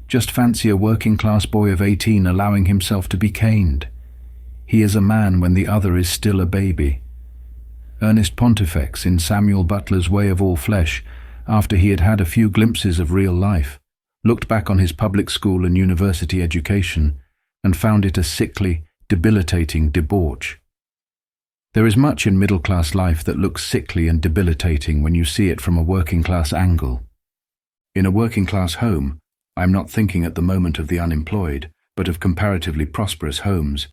Just fancy a working-class boy of 18 allowing himself to be caned. He is a man when the other is still a baby. Ernest Pontifex, in Samuel Butler's Way of All Flesh, after he had had a few glimpses of real life, looked back on his public school and university education and found it a sickly, debilitating debauch. There is much in middle-class life that looks sickly and debilitating when you see it from a working-class angle. In a working-class home, I am not thinking at the moment of the unemployed, but of comparatively prosperous homes.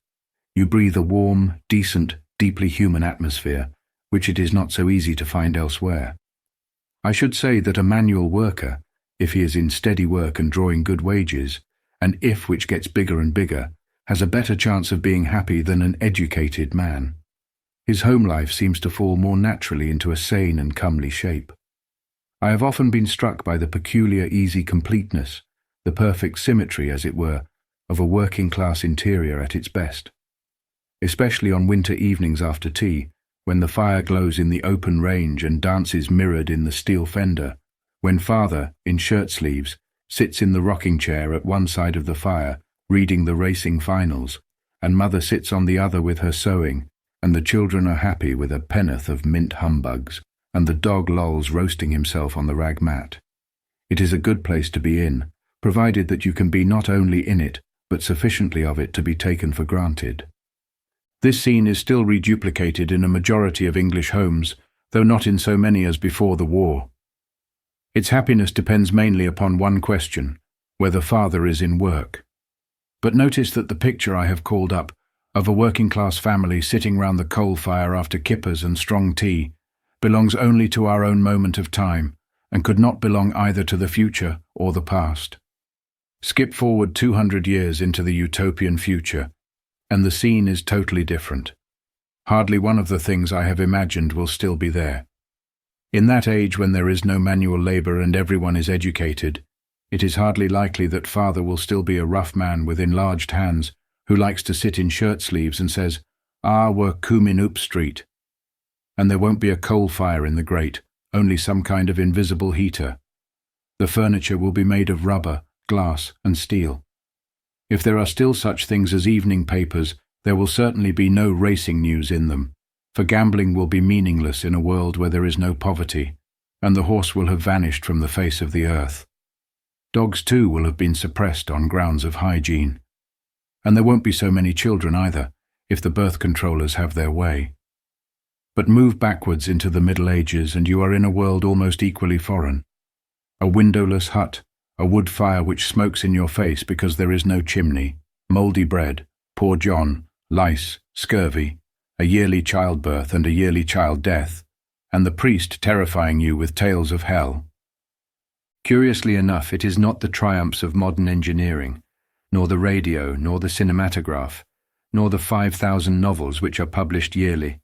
You breathe a warm, decent, deeply human atmosphere, which it is not so easy to find elsewhere. I should say that a manual worker, if he is in steady work and drawing good wages, an if which gets bigger and bigger, has a better chance of being happy than an educated man. His home life seems to fall more naturally into a sane and comely shape. I have often been struck by the peculiar easy completeness, the perfect symmetry, as it were, of a working-class interior at its best. Especially on winter evenings after tea, when the fire glows in the open range and dances mirrored in the steel fender, when father, in shirt-sleeves, sits in the rocking chair at one side of the fire, reading the racing finals, and mother sits on the other with her sewing, and the children are happy with a pen'orth of mint humbugs, and the dog lolls roasting himself on the rag mat. It is a good place to be in, provided that you can be not only in it, but sufficiently of it to be taken for granted. This scene is still reduplicated in a majority of English homes, though not in so many as before the war. Its happiness depends mainly upon one question, whether father is in work. But notice that the picture I have called up, of a working-class family sitting round the coal fire after kippers and strong tea, belongs only to our own moment of time, and could not belong either to the future or the past. Skip forward 200 years into the utopian future, and the scene is totally different. Hardly one of the things I have imagined will still be there. In that age when there is no manual labor and everyone is educated, it is hardly likely that father will still be a rough man with enlarged hands who likes to sit in shirt-sleeves and says, "Ah, we're coomin' Oop Street." And there won't be a coal fire in the grate, only some kind of invisible heater. The furniture will be made of rubber, glass, and steel. If there are still such things as evening papers, there will certainly be no racing news in them, for gambling will be meaningless in a world where there is no poverty, and the horse will have vanished from the face of the earth. Dogs too will have been suppressed on grounds of hygiene. And there won't be so many children either, if the birth controllers have their way. But move backwards into the Middle Ages and you are in a world almost equally foreign. A windowless hut, a wood fire which smokes in your face because there is no chimney, mouldy bread, poor John, lice, scurvy, a yearly childbirth and a yearly child death, and the priest terrifying you with tales of hell. Curiously enough, it is not the triumphs of modern engineering, nor the radio, nor the cinematograph, nor the 5,000 novels which are published yearly,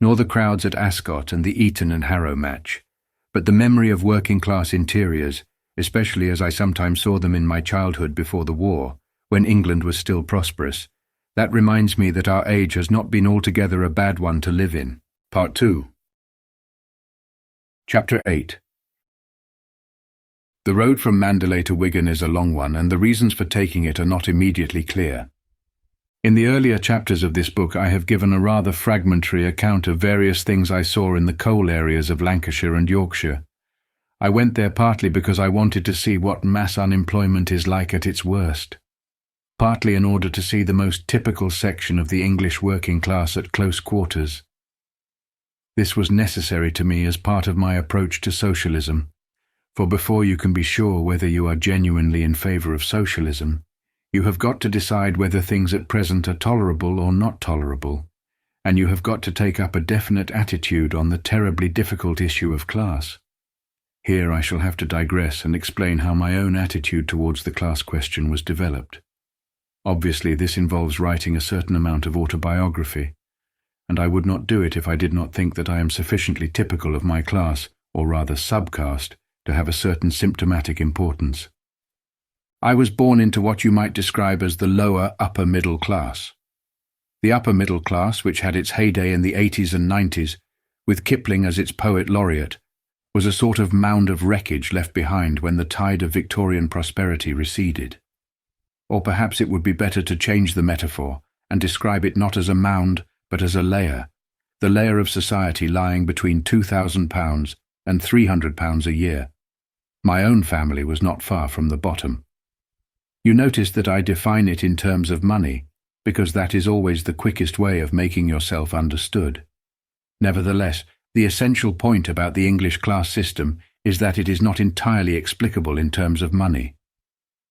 nor the crowds at Ascot and the Eton and Harrow match, but the memory of working-class interiors, especially as I sometimes saw them in my childhood before the war, when England was still prosperous. That reminds me that our age has not been altogether a bad one to live in. Part 2. Chapter 8. The road from Mandalay to Wigan is a long one, and the reasons for taking it are not immediately clear. In the earlier chapters of this book I have given a rather fragmentary account of various things I saw in the coal areas of Lancashire and Yorkshire. I went there partly because I wanted to see what mass unemployment is like at its worst, partly in order to see the most typical section of the English working class at close quarters. This was necessary to me as part of my approach to socialism, for before you can be sure whether you are genuinely in favour of socialism, you have got to decide whether things at present are tolerable or not tolerable, and you have got to take up a definite attitude on the terribly difficult issue of class. Here I shall have to digress and explain how my own attitude towards the class question was developed. Obviously, this involves writing a certain amount of autobiography, and I would not do it if I did not think that I am sufficiently typical of my class, or rather subcaste, to have a certain symptomatic importance. I was born into what you might describe as the lower upper middle class. The upper middle class, which had its heyday in the 80s and 90s, with Kipling as its poet laureate, was a sort of mound of wreckage left behind when the tide of Victorian prosperity receded. Or perhaps it would be better to change the metaphor and describe it not as a mound but as a layer, the layer of society lying between £2,000 and £300 a year. My own family was not far from the bottom. You notice that I define it in terms of money, because that is always the quickest way of making yourself understood. Nevertheless, the essential point about the English class system is that it is not entirely explicable in terms of money.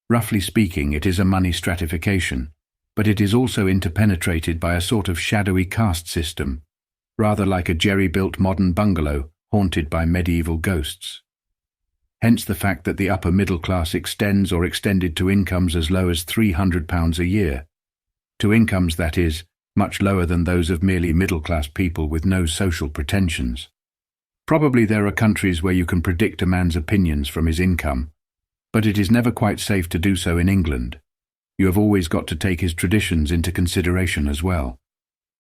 Roughly speaking, it is a money stratification, but it is also interpenetrated by a sort of shadowy caste system, rather like a jerry-built modern bungalow haunted by medieval ghosts. hence the fact that the upper middle class extends or extended to incomes as low as £300 a year. To incomes, that is, much lower than those of merely middle-class people with no social pretensions. Probably there are countries where you can predict a man's opinions from his income, but it is never quite safe to do so in England. You have always got to take his traditions into consideration as well.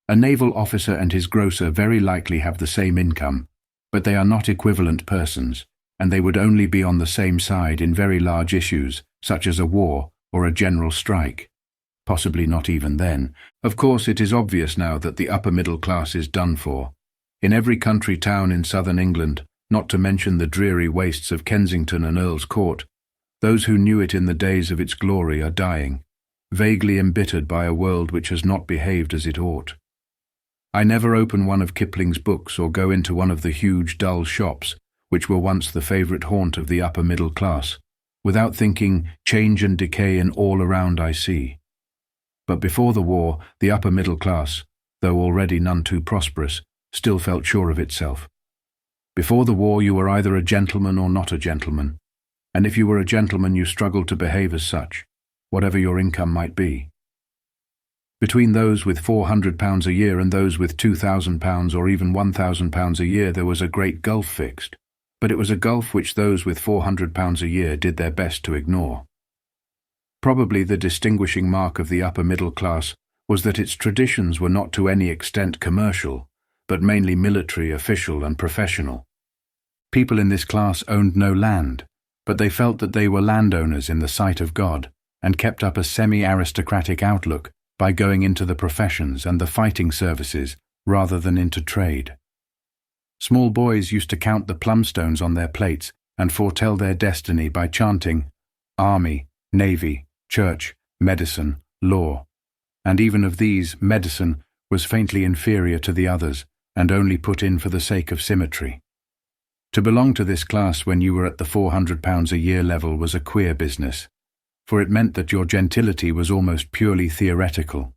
A naval officer and his grocer very likely have the same income, but they are not equivalent persons, and they would only be on the same side in very large issues, such as a war or a general strike. Possibly not even then. Of course, it is obvious now that the upper middle class is done for. In every country town in southern England, not to mention the dreary wastes of Kensington and Earl's Court, those who knew it in the days of its glory are dying, vaguely embittered by a world which has not behaved as it ought. I never open one of Kipling's books or go into one of the huge, dull shops, which were once the favourite haunt of the upper middle class, without thinking change and decay in all around I see. But before the war, the upper middle class, though already none too prosperous, still felt sure of itself. Before the war you were either a gentleman or not a gentleman, and if you were a gentleman you struggled to behave as such, whatever your income might be. Between those with £400 a year and those with £2,000 or even £1,000 a year there was a great gulf fixed, but it was a gulf which those with £400 a year did their best to ignore. Probably the distinguishing mark of the upper middle class was that its traditions were not to any extent commercial, but mainly military, official, and professional. People in this class owned no land, but they felt that they were landowners in the sight of God, and kept up a semi-aristocratic outlook by going into the professions and the fighting services rather than into trade. Small boys used to count the plumstones on their plates and foretell their destiny by chanting, Army, Navy, Church, Medicine, Law, and even of these, medicine was faintly inferior to the others and only put in for the sake of symmetry. To belong to this class when you were at the £400 a year level was a queer business, for it meant that your gentility was almost purely theoretical.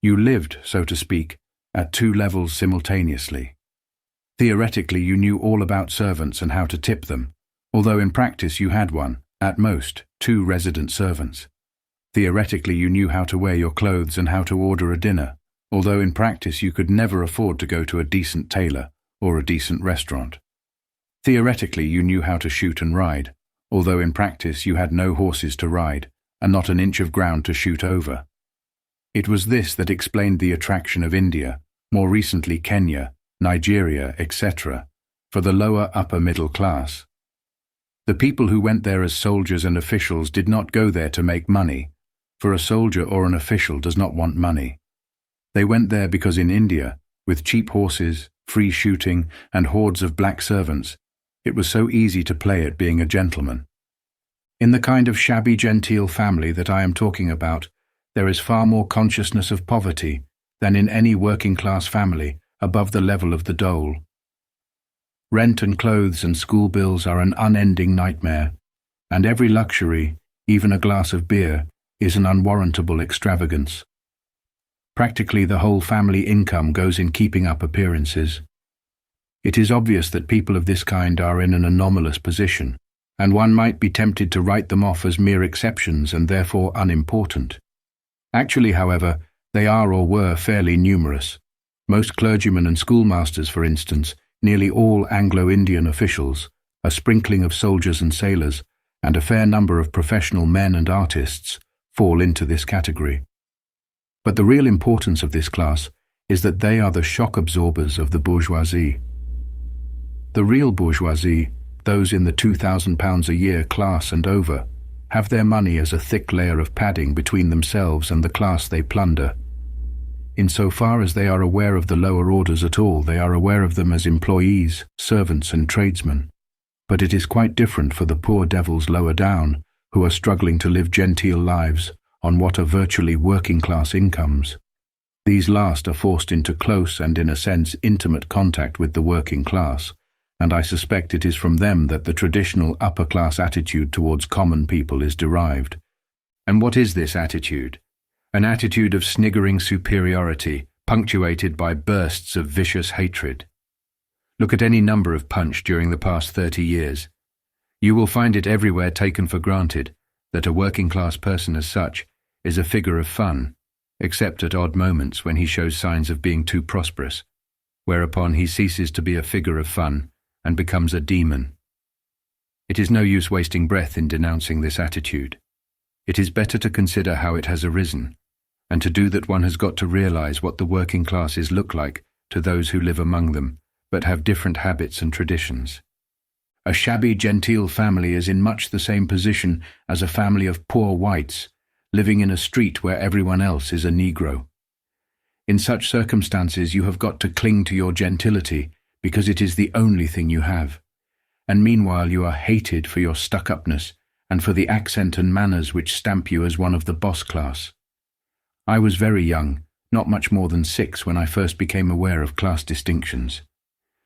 You lived, so to speak, at two levels simultaneously. Theoretically you knew all about servants and how to tip them, although in practice you had one, at most, two resident servants. Theoretically you knew how to wear your clothes and how to order a dinner, although in practice you could never afford to go to a decent tailor or a decent restaurant. Theoretically you knew how to shoot and ride, although in practice you had no horses to ride and not an inch of ground to shoot over. It was this that explained the attraction of India, more recently Kenya, Nigeria, etc., for the lower upper middle class. The people who went there as soldiers and officials did not go there to make money, for a soldier or an official does not want money. They went there because in India, with cheap horses, free shooting, and hordes of black servants, it was so easy to play at being a gentleman. In the kind of shabby genteel family that I am talking about, there is far more consciousness of poverty than in any working-class family above the level of the dole. Rent and clothes and school bills are an unending nightmare, and every luxury, even a glass of beer, is an unwarrantable extravagance. Practically the whole family income goes in keeping up appearances. It is obvious that people of this kind are in an anomalous position, and one might be tempted to write them off as mere exceptions and therefore unimportant. Actually, however, they are or were fairly numerous. Most clergymen and schoolmasters, for instance, nearly all Anglo-Indian officials, a sprinkling of soldiers and sailors, and a fair number of professional men and artists fall into this category. But the real importance of this class is that they are the shock absorbers of the bourgeoisie. The real bourgeoisie, those in the £2,000 a year class and over, have their money as a thick layer of padding between themselves and the class they plunder. Insofar as they are aware of the lower orders at all, they are aware of them as employees, servants and tradesmen. But it is quite different for the poor devils lower down, who are struggling to live genteel lives on what are virtually working-class incomes. These last are forced into close and, in a sense, intimate contact with the working class, and I suspect it is from them that the traditional upper-class attitude towards common people is derived. And what is this attitude? An attitude of sniggering superiority, punctuated by bursts of vicious hatred. Look at any number of Punch during the past 30 years. You will find it everywhere taken for granted that a working-class person as such is a figure of fun, except at odd moments when he shows signs of being too prosperous, whereupon he ceases to be a figure of fun and becomes a demon. It is no use wasting breath in denouncing this attitude. It is better to consider how it has arisen, and to do that one has got to realize what the working classes look like to those who live among them, but have different habits and traditions. A shabby genteel family is in much the same position as a family of poor whites, living in a street where everyone else is a Negro. In such circumstances you have got to cling to your gentility because it is the only thing you have, and meanwhile you are hated for your stuck-upness and for the accent and manners which stamp you as one of the boss class. I was very young, not much more than 6, when I first became aware of class distinctions.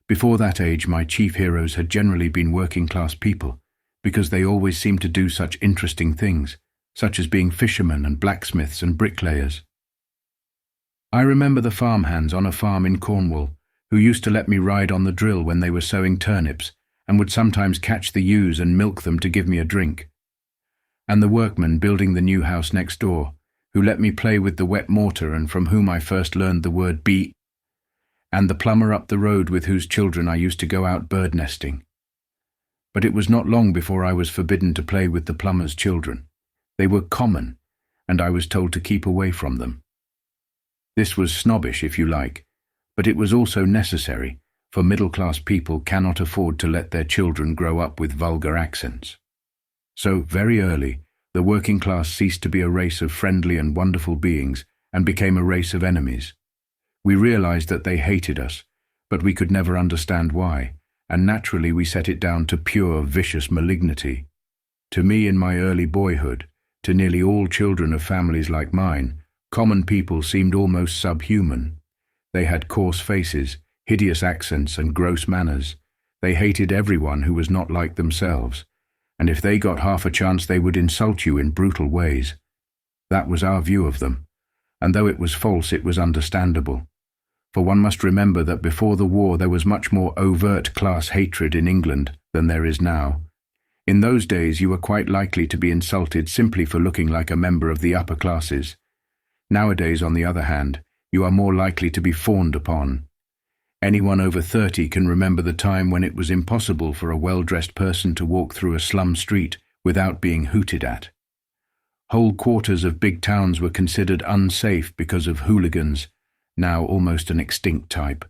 Before that age my chief heroes had generally been working-class people, because they always seemed to do such interesting things, such as being fishermen and blacksmiths and bricklayers. I remember the farmhands on a farm in Cornwall, who used to let me ride on the drill when they were sowing turnips, and would sometimes catch the ewes and milk them to give me a drink. And the workmen building the new house next door, who let me play with the wet mortar and from whom I first learned the word be, and the plumber up the road with whose children I used to go out bird nesting. But it was not long before I was forbidden to play with the plumber's children. They were common, and I was told to keep away from them. This was snobbish, if you like, but it was also necessary, for middle-class people cannot afford to let their children grow up with vulgar accents. So, very early, the working class ceased to be a race of friendly and wonderful beings and became a race of enemies. We realized that they hated us, but we could never understand why, and naturally we set it down to pure, vicious malignity. To me in my early boyhood, to nearly all children of families like mine, common people seemed almost subhuman. They had coarse faces, hideous accents and gross manners. They hated everyone who was not like themselves, and if they got half a chance they would insult you in brutal ways. That was our view of them, and though it was false it was understandable. For one must remember that before the war there was much more overt class hatred in England than there is now. In those days you were quite likely to be insulted simply for looking like a member of the upper classes. Nowadays, on the other hand, you are more likely to be fawned upon. Anyone over 30 can remember the time when it was impossible for a well-dressed person to walk through a slum street without being hooted at. Whole quarters of big towns were considered unsafe because of hooligans, now almost an extinct type,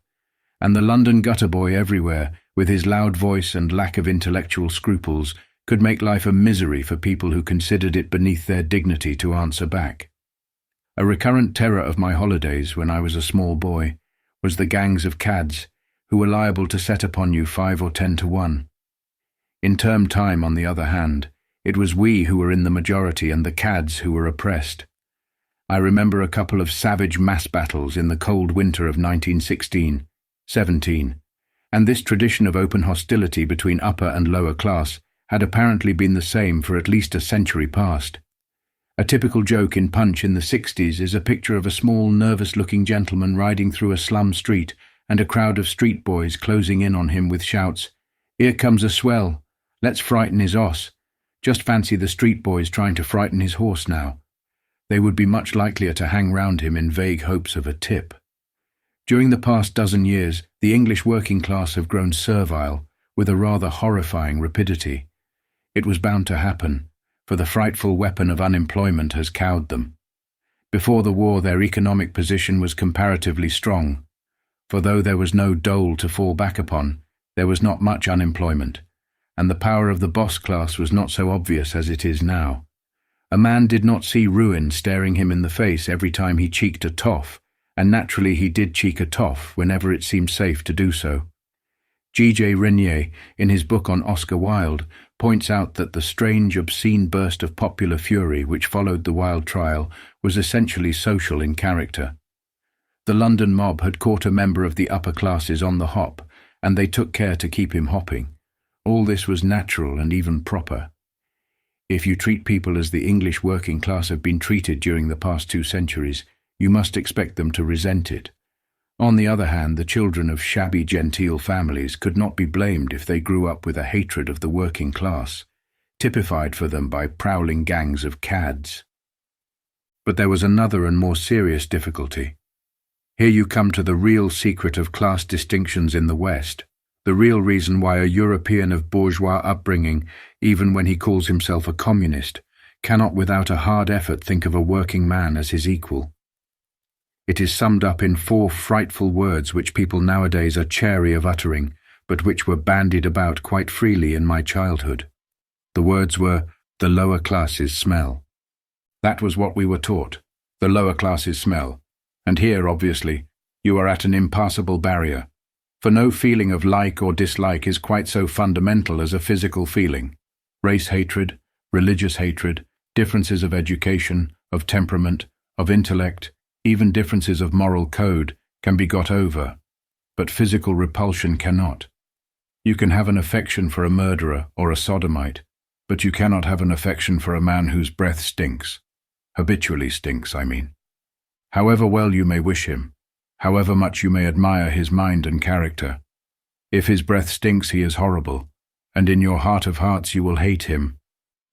and the London gutter boy everywhere, with his loud voice and lack of intellectual scruples, could make life a misery for people who considered it beneath their dignity to answer back. A recurrent terror of my holidays, when I was a small boy, was the gangs of cads, who were liable to set upon you 5 or 10 to 1. In term time, on the other hand, it was we who were in the majority and the cads who were oppressed. I remember a couple of savage mass battles in the cold winter of 1916-17, and this tradition of open hostility between upper and lower class had apparently been the same for at least a century past. A typical joke in Punch in the 60s is a picture of a small, nervous-looking gentleman riding through a slum street and a crowd of street boys closing in on him with shouts, "Here comes a swell, let's frighten his oss." Just fancy the street boys trying to frighten his horse now. They would be much likelier to hang round him in vague hopes of a tip. During the past dozen years, the English working class have grown servile, with a rather horrifying rapidity. It was bound to happen, for the frightful weapon of unemployment has cowed them. Before the war their economic position was comparatively strong, for though there was no dole to fall back upon, there was not much unemployment, and the power of the boss class was not so obvious as it is now. A man did not see ruin staring him in the face every time he cheeked a toff, and naturally he did cheek a toff whenever it seemed safe to do so. G.J. Renier, in his book on Oscar Wilde, points out that the strange, obscene burst of popular fury which followed the Wilde trial was essentially social in character. The London mob had caught a member of the upper classes on the hop, and they took care to keep him hopping. All this was natural and even proper. If you treat people as the English working class have been treated during the past 2 centuries, you must expect them to resent it. On the other hand, the children of shabby genteel families could not be blamed if they grew up with a hatred of the working class, typified for them by prowling gangs of cads. But there was another and more serious difficulty. Here you come to the real secret of class distinctions in the West, the real reason why a European of bourgeois upbringing, even when he calls himself a communist, cannot without a hard effort think of a working man as his equal. It is summed up in 4 frightful words which people nowadays are chary of uttering, but which were bandied about quite freely in my childhood. The words were, "the lower classes smell." That was what we were taught, the lower classes smell. And here, obviously, you are at an impassable barrier, for no feeling of like or dislike is quite so fundamental as a physical feeling. Race hatred, religious hatred, differences of education, of temperament, of intellect, even differences of moral code can be got over, but physical repulsion cannot. You can have an affection for a murderer or a sodomite, but you cannot have an affection for a man whose breath stinks. Habitually stinks, I mean. However well you may wish him, however much you may admire his mind and character, if his breath stinks he is horrible, and in your heart of hearts you will hate him.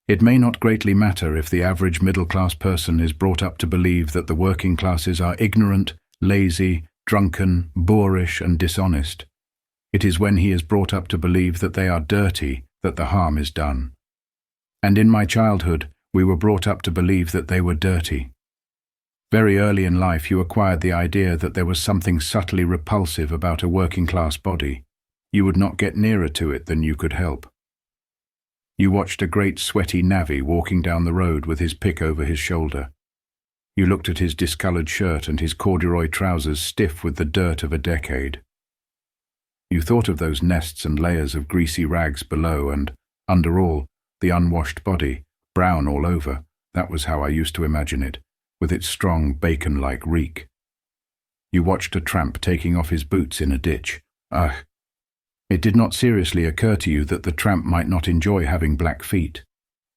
It may not greatly matter if the average middle-class person is brought up to believe that the working classes are ignorant, lazy, drunken, boorish, and dishonest. It is when he is brought up to believe that they are dirty that the harm is done. And in my childhood, we were brought up to believe that they were dirty. Very early in life you acquired the idea that there was something subtly repulsive about a working-class body. You would not get nearer to it than you could help. You watched a great sweaty navvy walking down the road with his pick over his shoulder. You looked at his discoloured shirt and his corduroy trousers stiff with the dirt of a decade. You thought of those nests and layers of greasy rags below and, under all, the unwashed body, brown all over. That was how I used to imagine it, with its strong bacon-like reek. You watched a tramp taking off his boots in a ditch. Ugh! It did not seriously occur to you that the tramp might not enjoy having black feet.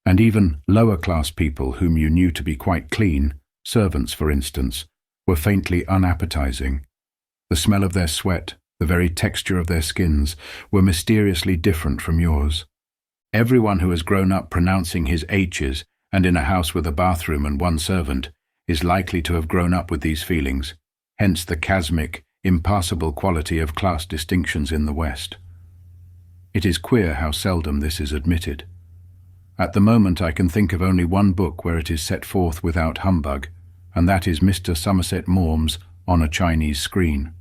And even lower-class people whom you knew to be quite clean, servants for instance, were faintly unappetizing. The smell of their sweat, the very texture of their skins, were mysteriously different from yours. Everyone who has grown up pronouncing his H's and in a house with a bathroom and 1 servant is likely to have grown up with these feelings, hence the chasmic, impassable quality of class distinctions in the West. It is queer how seldom this is admitted. At the moment I can think of only one book where it is set forth without humbug, and that is Mr. Somerset Maugham's On a Chinese Screen.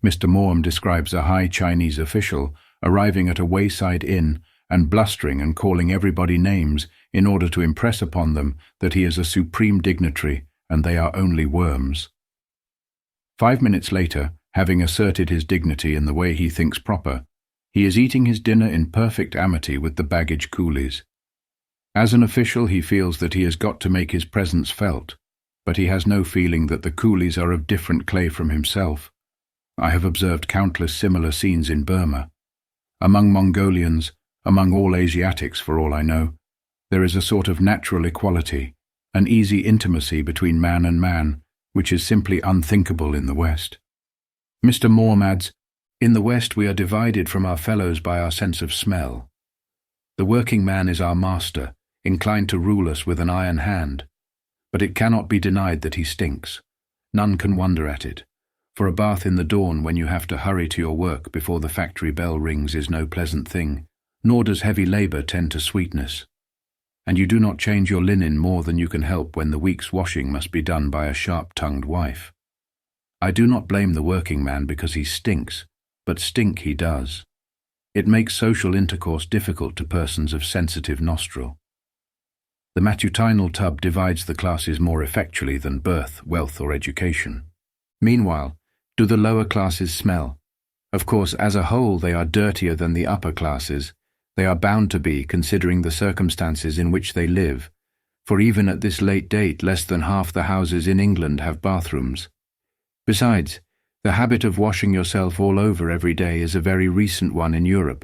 Mr. Maugham describes a high Chinese official arriving at a wayside inn and blustering and calling everybody names in order to impress upon them that he is a supreme dignitary and they are only worms. 5 minutes later, having asserted his dignity in the way he thinks proper, he is eating his dinner in perfect amity with the baggage coolies. As an official he feels that he has got to make his presence felt, but he has no feeling that the coolies are of different clay from himself. I have observed countless similar scenes in Burma. Among Mongolians, among all Asiatics for all I know, there is a sort of natural equality, an easy intimacy between man and man, which is simply unthinkable in the West. Mr. Maugham adds, "In the West we are divided from our fellows by our sense of smell. The working man is our master, inclined to rule us with an iron hand, but it cannot be denied that he stinks. None can wonder at it, for a bath in the dawn when you have to hurry to your work before the factory bell rings is no pleasant thing, nor does heavy labour tend to sweetness. And you do not change your linen more than you can help when the week's washing must be done by a sharp-tongued wife. I do not blame the working man because he stinks, but stink he does. It makes social intercourse difficult to persons of sensitive nostril. The matutinal tub divides the classes more effectually than birth, wealth, or education. Meanwhile, do the lower classes smell? Of course, as a whole they are dirtier than the upper classes. They are bound to be, considering the circumstances in which they live, for even at this late date less than half the houses in England have bathrooms. Besides, the habit of washing yourself all over every day is a very recent one in Europe,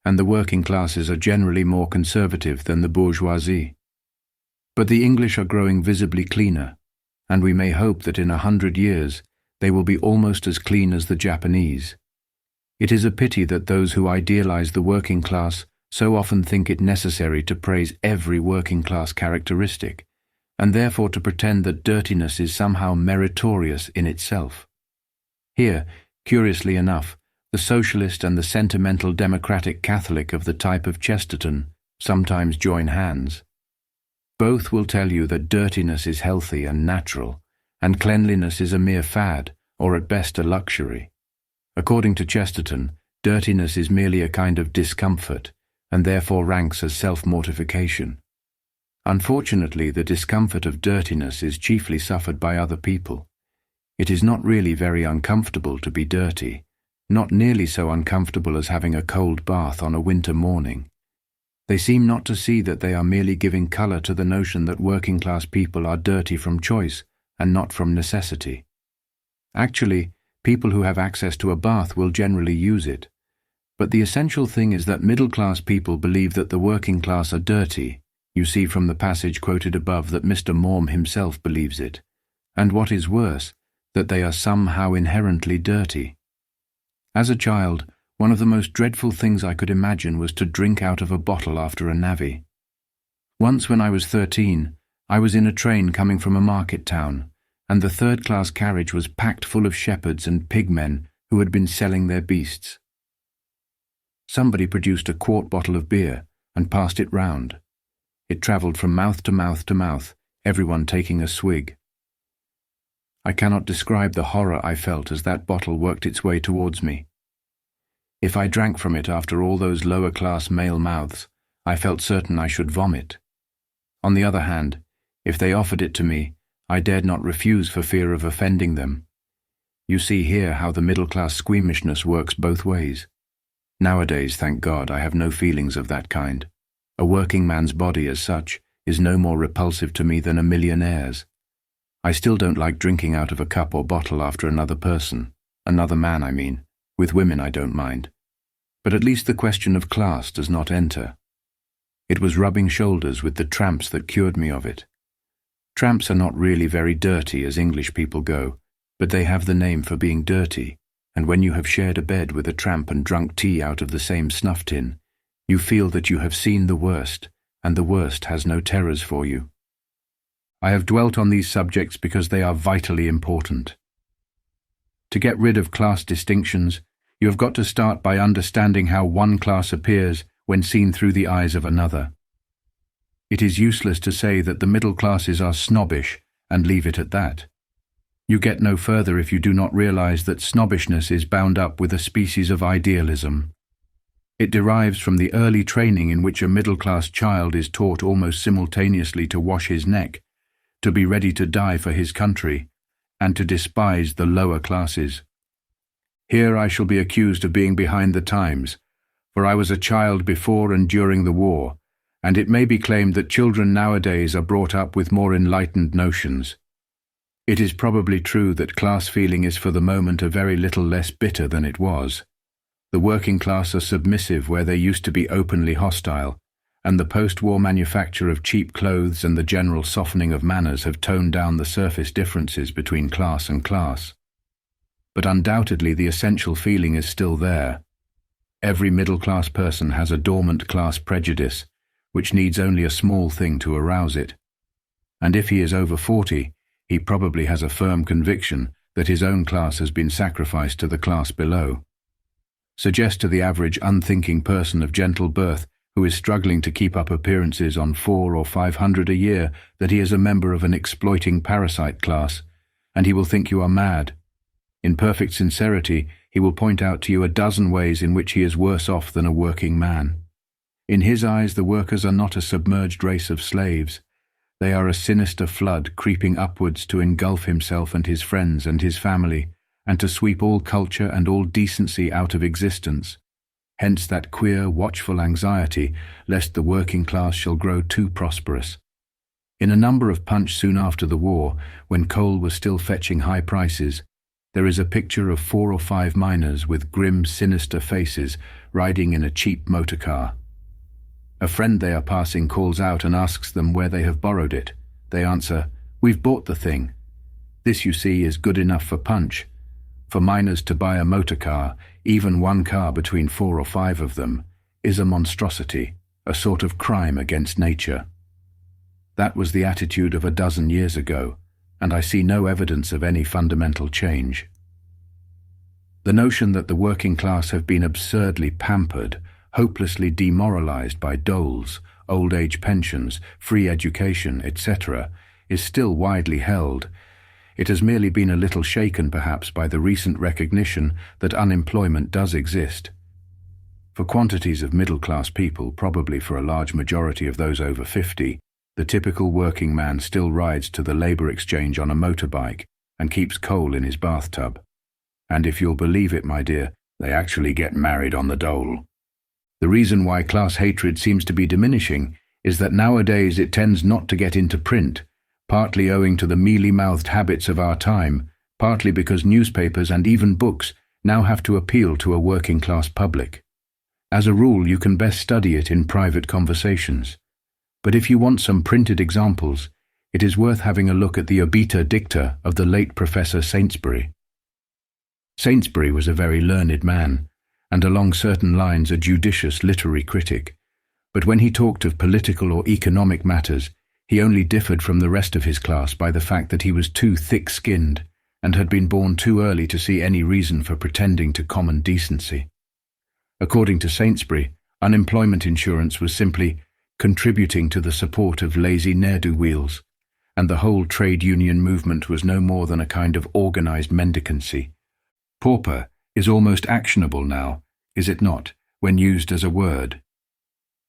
and the working classes are generally more conservative than the bourgeoisie. But the English are growing visibly cleaner, and we may hope that in 100 years they will be almost as clean as the Japanese. It is a pity that those who idealize the working class so often think it necessary to praise every working class characteristic, and therefore to pretend that dirtiness is somehow meritorious in itself. Here, curiously enough, the socialist and the sentimental democratic Catholic of the type of Chesterton sometimes join hands. Both will tell you that dirtiness is healthy and natural, and cleanliness is a mere fad, or at best a luxury. According to Chesterton, dirtiness is merely a kind of discomfort, and therefore ranks as self-mortification. Unfortunately, the discomfort of dirtiness is chiefly suffered by other people. It is not really very uncomfortable to be dirty, not nearly so uncomfortable as having a cold bath on a winter morning. They seem not to see that they are merely giving colour to the notion that working-class people are dirty from choice and not from necessity. Actually, people who have access to a bath will generally use it. But the essential thing is that middle-class people believe that the working class are dirty. You see from the passage quoted above that Mr. Maugham himself believes it. And what is worse, that they are somehow inherently dirty. As a child, one of the most dreadful things I could imagine was to drink out of a bottle after a navvy. Once when I was 13, I was in a train coming from a market town, and the third-class carriage was packed full of shepherds and pigmen who had been selling their beasts. Somebody produced a quart bottle of beer and passed it round. It travelled from mouth to mouth to mouth, everyone taking a swig. I cannot describe the horror I felt as that bottle worked its way towards me. If I drank from it after all those lower-class male mouths, I felt certain I should vomit. On the other hand, if they offered it to me, I dared not refuse for fear of offending them. You see here how the middle-class squeamishness works both ways. Nowadays, thank God, I have no feelings of that kind. A working man's body as such is no more repulsive to me than a millionaire's. I still don't like drinking out of a cup or bottle after another person, another man I mean. With women I don't mind. But at least the question of class does not enter. It was rubbing shoulders with the tramps that cured me of it. Tramps are not really very dirty as English people go, but they have the name for being dirty, and when you have shared a bed with a tramp and drunk tea out of the same snuff tin, you feel that you have seen the worst, and the worst has no terrors for you. I have dwelt on these subjects because they are vitally important. To get rid of class distinctions, you have got to start by understanding how one class appears when seen through the eyes of another. It is useless to say that the middle classes are snobbish and leave it at that. You get no further if you do not realize that snobbishness is bound up with a species of idealism. It derives from the early training in which a middle-class child is taught almost simultaneously to wash his neck, to be ready to die for his country, and to despise the lower classes. Here I shall be accused of being behind the times, for I was a child before and during the war, and it may be claimed that children nowadays are brought up with more enlightened notions. It is probably true that class feeling is for the moment a very little less bitter than it was. The working class are submissive where they used to be openly hostile, and the post-war manufacture of cheap clothes and the general softening of manners have toned down the surface differences between class and class. But undoubtedly the essential feeling is still there. Every middle-class person has a dormant class prejudice, which needs only a small thing to arouse it. And if he is over 40, he probably has a firm conviction that his own class has been sacrificed to the class below. Suggest to the average unthinking person of gentle birth who is struggling to keep up appearances on 400 or 500 a year that he is a member of an exploiting parasite class, and he will think you are mad. In perfect sincerity, he will point out to you a dozen ways in which he is worse off than a working man. In his eyes, the workers are not a submerged race of slaves. They are a sinister flood creeping upwards to engulf himself and his friends and his family, and to sweep all culture and all decency out of existence. Hence that queer, watchful anxiety lest the working class shall grow too prosperous. In a number of Punch soon after the war, when coal was still fetching high prices, there is a picture of 4 or 5 miners with grim, sinister faces riding in a cheap motor car. A friend they are passing calls out and asks them where they have borrowed it. They answer, "We've bought the thing." This, you see, is good enough for Punch, For miners to buy a motor car, even one car between 4 or 5 of them, is a monstrosity, a sort of crime against nature. That was the attitude of a dozen years ago, and I see no evidence of any fundamental change. The notion that the working class have been absurdly pampered, hopelessly demoralized by doles, old age pensions, free education, etc., is still widely held. It has merely been a little shaken perhaps by the recent recognition that unemployment does exist. For quantities of middle-class people, probably for a large majority of those over 50, the typical working man still rides to the labour exchange on a motorbike and keeps coal in his bathtub. And if you'll believe it, my dear, they actually get married on the dole. The reason why class hatred seems to be diminishing is that nowadays it tends not to get into print, partly owing to the mealy-mouthed habits of our time, partly because newspapers and even books now have to appeal to a working-class public. As a rule, you can best study it in private conversations. But if you want some printed examples, it is worth having a look at the Obiter Dicta of the late Professor Saintsbury. Saintsbury was a very learned man, and along certain lines a judicious literary critic, but when he talked of political or economic matters, he only differed from the rest of his class by the fact that he was too thick-skinned and had been born too early to see any reason for pretending to common decency. According to Saintsbury, unemployment insurance was simply contributing to the support of lazy ne'er-do-weels, and the whole trade union movement was no more than a kind of organized mendicancy. Pauper is almost actionable now, is it not, when used as a word?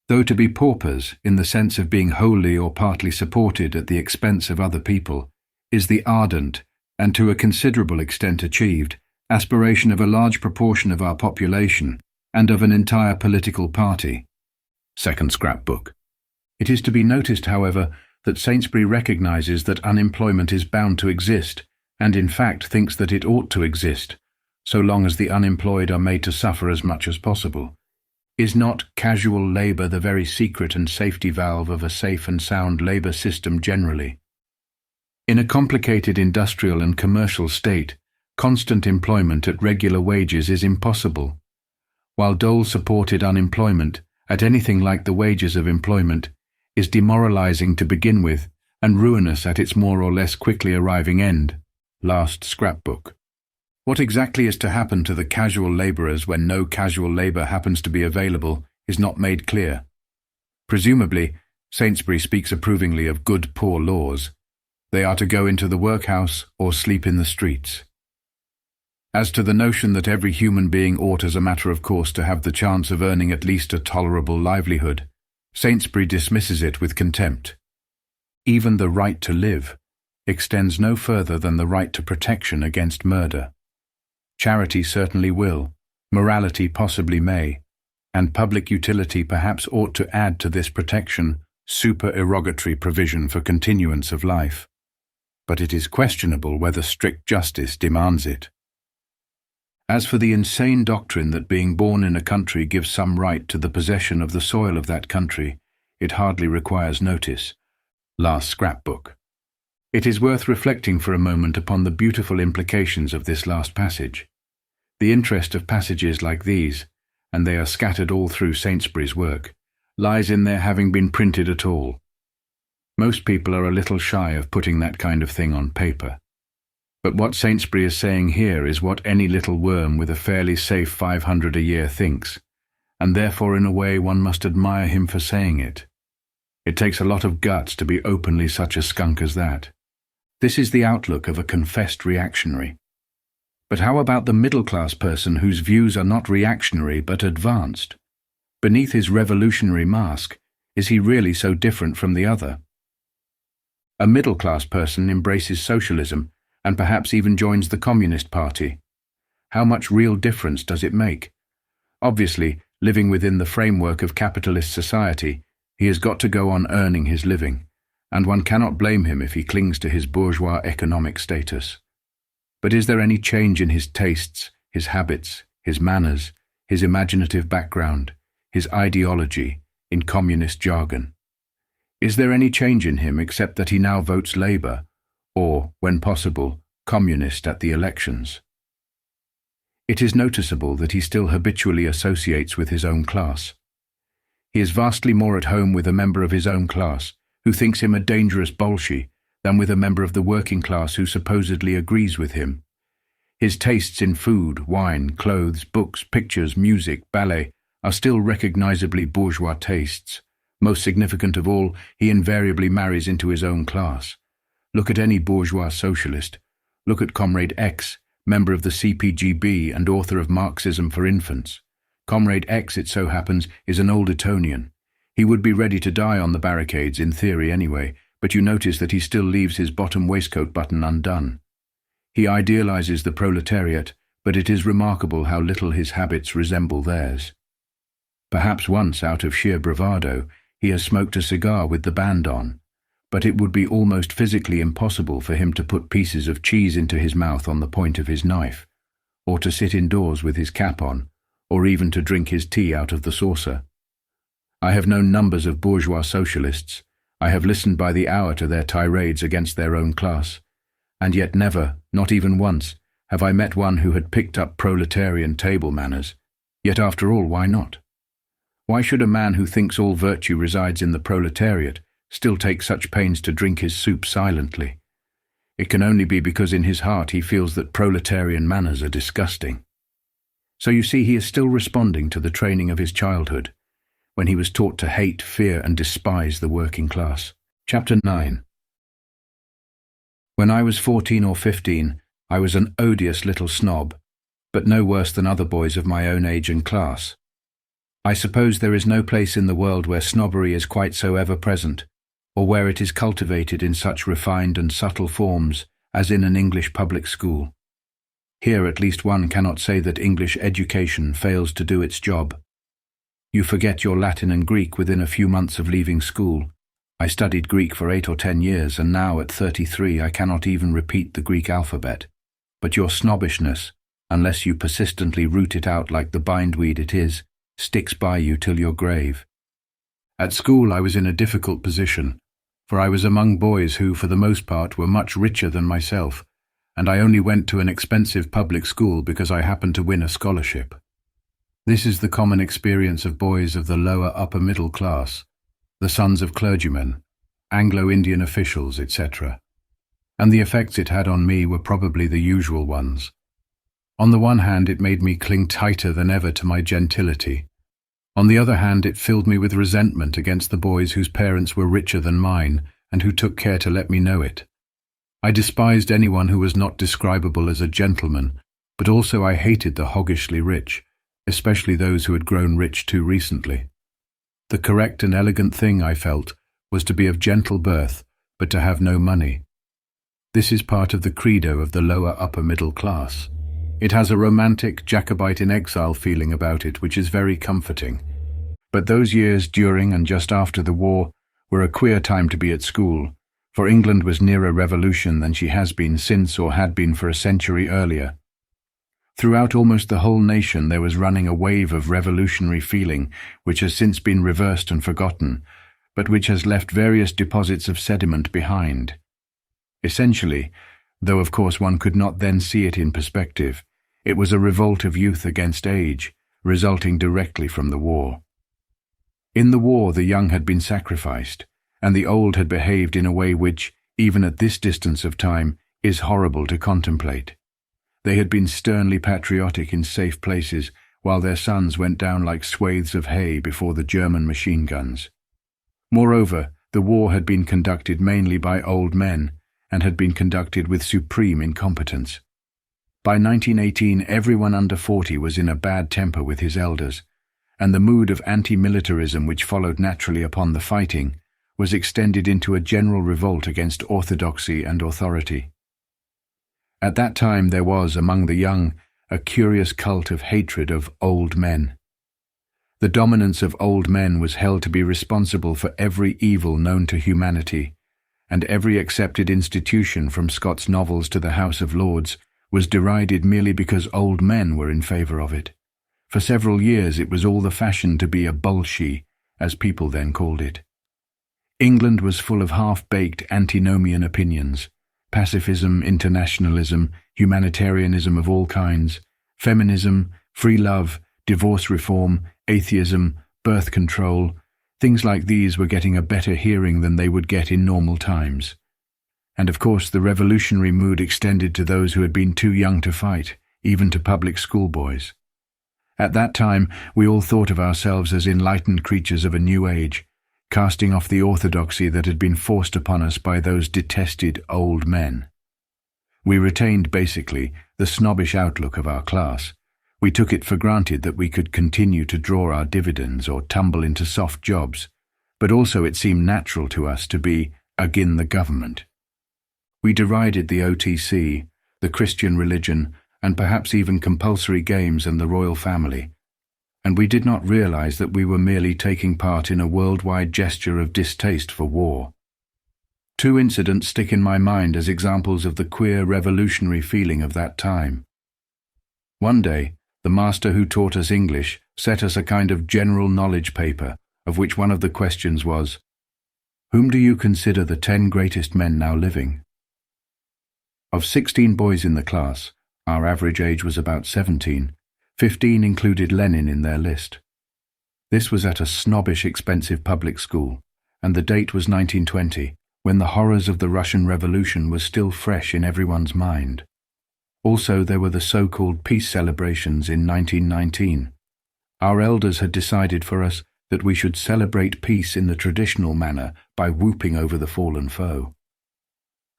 Though to be paupers, in the sense of being wholly or partly supported at the expense of other people, is the ardent, and to a considerable extent achieved, aspiration of a large proportion of our population and of an entire political party. Second scrapbook. It is to be noticed, however, that Saintsbury recognizes that unemployment is bound to exist, and in fact thinks that it ought to exist, so long as the unemployed are made to suffer as much as possible. Is not casual labour the very secret and safety valve of a safe and sound labour system generally? In a complicated industrial and commercial state, constant employment at regular wages is impossible, while dole-supported unemployment, at anything like the wages of employment, is demoralizing to begin with and ruinous at its more or less quickly arriving end. Last scrapbook. What exactly is to happen to the casual labourers when no casual labour happens to be available is not made clear. Presumably, Saintsbury speaks approvingly of good poor laws. They are to go into the workhouse or sleep in the streets. As to the notion that every human being ought as a matter of course to have the chance of earning at least a tolerable livelihood, Saintsbury dismisses it with contempt. Even the right to live extends no further than the right to protection against murder. Charity certainly will, morality possibly may, and public utility perhaps ought to add to this protection supererogatory provision for continuance of life. But it is questionable whether strict justice demands it. As for the insane doctrine that being born in a country gives some right to the possession of the soil of that country, it hardly requires notice. Last scrapbook. It is worth reflecting for a moment upon the beautiful implications of this last passage. The interest of passages like these, and they are scattered all through Saintsbury's work, lies in their having been printed at all. Most people are a little shy of putting that kind of thing on paper. But what Saintsbury is saying here is what any little worm with a fairly safe 500 a year thinks, and therefore in a way one must admire him for saying it. It takes a lot of guts to be openly such a skunk as that. This is the outlook of a confessed reactionary. But how about the middle-class person whose views are not reactionary but advanced? Beneath his revolutionary mask, is he really so different from the other? A middle-class person embraces socialism and perhaps even joins the Communist Party. How much real difference does it make? Obviously, living within the framework of capitalist society, he has got to go on earning his living, and one cannot blame him if he clings to his bourgeois economic status. But is there any change in his tastes, his habits, his manners, his imaginative background, his ideology, in communist jargon? Is there any change in him except that he now votes Labour, or, when possible, Communist at the elections? It is noticeable that he still habitually associates with his own class. He is vastly more at home with a member of his own class, who thinks him a dangerous bolshie, than with a member of the working class who supposedly agrees with him. His tastes in food, wine, clothes, books, pictures, music, ballet are still recognizably bourgeois tastes. Most significant of all, he invariably marries into his own class. Look at any bourgeois socialist. Look at Comrade X, member of the CPGB and author of Marxism for Infants. Comrade X, it so happens, is an old Etonian. He would be ready to die on the barricades, in theory anyway, but you notice that he still leaves his bottom waistcoat button undone. He idealizes the proletariat, but it is remarkable how little his habits resemble theirs. Perhaps once, out of sheer bravado, he has smoked a cigar with the band on, but it would be almost physically impossible for him to put pieces of cheese into his mouth on the point of his knife, or to sit indoors with his cap on, or even to drink his tea out of the saucer. I have known numbers of bourgeois socialists. I have listened by the hour to their tirades against their own class, and yet never, not even once, have I met one who had picked up proletarian table manners. Yet after all, why not? Why should a man who thinks all virtue resides in the proletariat still take such pains to drink his soup silently? It can only be because in his heart he feels that proletarian manners are disgusting. So you see, he is still responding to the training of his childhood, when he was taught to hate, fear, and despise the working class. Chapter 9. When I was 14 or 15, I was an odious little snob, but no worse than other boys of my own age and class. I suppose there is no place in the world where snobbery is quite so ever-present, or where it is cultivated in such refined and subtle forms as in an English public school. Here at least one cannot say that English education fails to do its job. You forget your Latin and Greek within a few months of leaving school. I studied Greek for 8 or 10 years, and now at 33 I cannot even repeat the Greek alphabet. But your snobbishness, unless you persistently root it out like the bindweed it is, sticks by you till your grave. At school I was in a difficult position, for I was among boys who, for the most part, were much richer than myself, and I only went to an expensive public school because I happened to win a scholarship. This is the common experience of boys of the lower upper middle class, the sons of clergymen, Anglo-Indian officials, etc. And the effects it had on me were probably the usual ones. On the one hand, it made me cling tighter than ever to my gentility. On the other hand, it filled me with resentment against the boys whose parents were richer than mine and who took care to let me know it. I despised anyone who was not describable as a gentleman, but also I hated the hoggishly rich, especially those who had grown rich too recently. The correct and elegant thing, I felt, was to be of gentle birth, but to have no money. This is part of the credo of the lower upper middle class. It has a romantic Jacobite in exile feeling about it which is very comforting. But those years during and just after the war were a queer time to be at school, for England was nearer revolution than she has been since or had been for a century earlier. Throughout almost the whole nation there was running a wave of revolutionary feeling which has since been reversed and forgotten, but which has left various deposits of sediment behind. Essentially, though of course one could not then see it in perspective, it was a revolt of youth against age, resulting directly from the war. In the war the young had been sacrificed, and the old had behaved in a way which, even at this distance of time, is horrible to contemplate. They had been sternly patriotic in safe places, while their sons went down like swathes of hay before the German machine guns. Moreover, the war had been conducted mainly by old men, and had been conducted with supreme incompetence. By 1918, everyone under 40 was in a bad temper with his elders, and the mood of anti-militarism which followed naturally upon the fighting was extended into a general revolt against orthodoxy and authority. At that time there was, among the young, a curious cult of hatred of old men. The dominance of old men was held to be responsible for every evil known to humanity, and every accepted institution from Scott's novels to the House of Lords was derided merely because old men were in favour of it. For several years it was all the fashion to be a bolshie, as people then called it. England was full of half-baked antinomian opinions, pacifism, internationalism, humanitarianism of all kinds, Feminism, free love, divorce reform, atheism, birth control, things like these were getting a better hearing than they would get in normal times. And of course the revolutionary mood extended to those who had been too young to fight, even to public school boys. At that time, we all thought of ourselves as enlightened creatures of a new age, casting off the orthodoxy that had been forced upon us by those detested old men. We retained, basically, the snobbish outlook of our class. We took it for granted that we could continue to draw our dividends or tumble into soft jobs, but also it seemed natural to us to be agin the government. We derided the OTC, the Christian religion, and perhaps even compulsory games and the royal family, and we did not realize that we were merely taking part in a worldwide gesture of distaste for war. Two incidents stick in my mind as examples of the queer revolutionary feeling of that time. One day, the master who taught us English set us a kind of general knowledge paper, of which one of the questions was, "Whom do you consider the 10 greatest men now living?" Of 16 boys in the class, our average age was about 17, 15 included Lenin in their list. This was at a snobbish, expensive public school, and the date was 1920, when the horrors of the Russian Revolution were still fresh in everyone's mind. Also, there were the so-called peace celebrations in 1919. Our elders had decided for us that we should celebrate peace in the traditional manner by whooping over the fallen foe.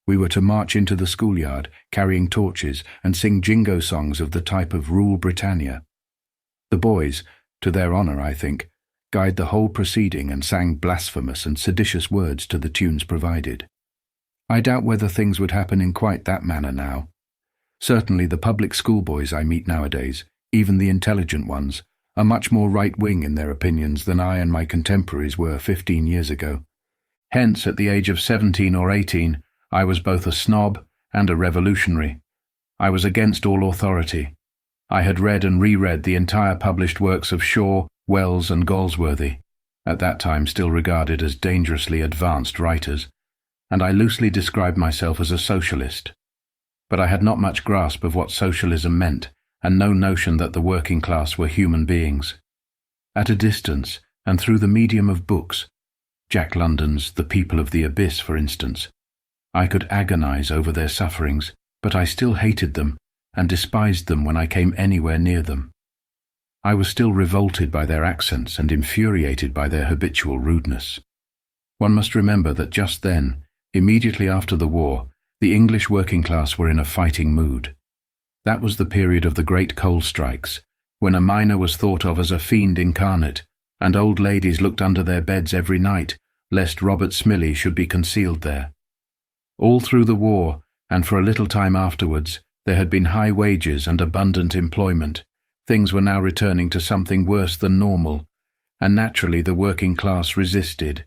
We were to march into the schoolyard, carrying torches, and sing jingo songs of the type of Rule Britannia. The boys, to their honor I think, guyed the whole proceeding and sang blasphemous and seditious words to the tunes provided. I doubt whether things would happen in quite that manner now. Certainly the public school boys I meet nowadays, even the intelligent ones, are much more right-wing in their opinions than I and my contemporaries were 15 years ago. Hence, at the age of 17 or 18, I was both a snob and a revolutionary. I was against all authority. I had read and reread the entire published works of Shaw, Wells and Galsworthy, at that time still regarded as dangerously advanced writers, and I loosely described myself as a socialist. But I had not much grasp of what socialism meant, and no notion that the working class were human beings. At a distance, and through the medium of books, Jack London's The People of the Abyss, for instance, I could agonize over their sufferings, but I still hated them and despised them when I came anywhere near them. I was still revolted by their accents and infuriated by their habitual rudeness. One must remember that just then, immediately after the war, the English working class were in a fighting mood. That was the period of the great coal strikes, when a miner was thought of as a fiend incarnate, and old ladies looked under their beds every night, lest Robert Smillie should be concealed there. All through the war, and for a little time afterwards, there had been high wages and abundant employment. Things were now returning to something worse than normal, and naturally the working class resisted.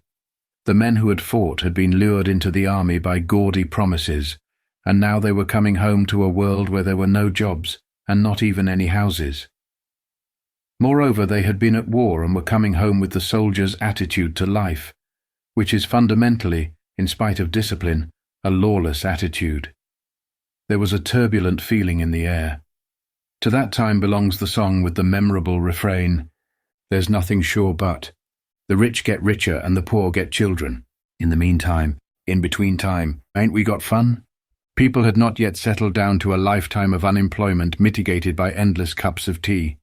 The men who had fought had been lured into the army by gaudy promises, and now they were coming home to a world where there were no jobs, and not even any houses. Moreover, they had been at war and were coming home with the soldier's attitude to life, which is fundamentally, in spite of discipline, a lawless attitude. There was a turbulent feeling in the air. To that time belongs the song with the memorable refrain, "There's nothing sure but, the rich get richer and the poor get children. In the meantime, in between time, ain't we got fun?" People had not yet settled down to a lifetime of unemployment mitigated by endless cups of tea.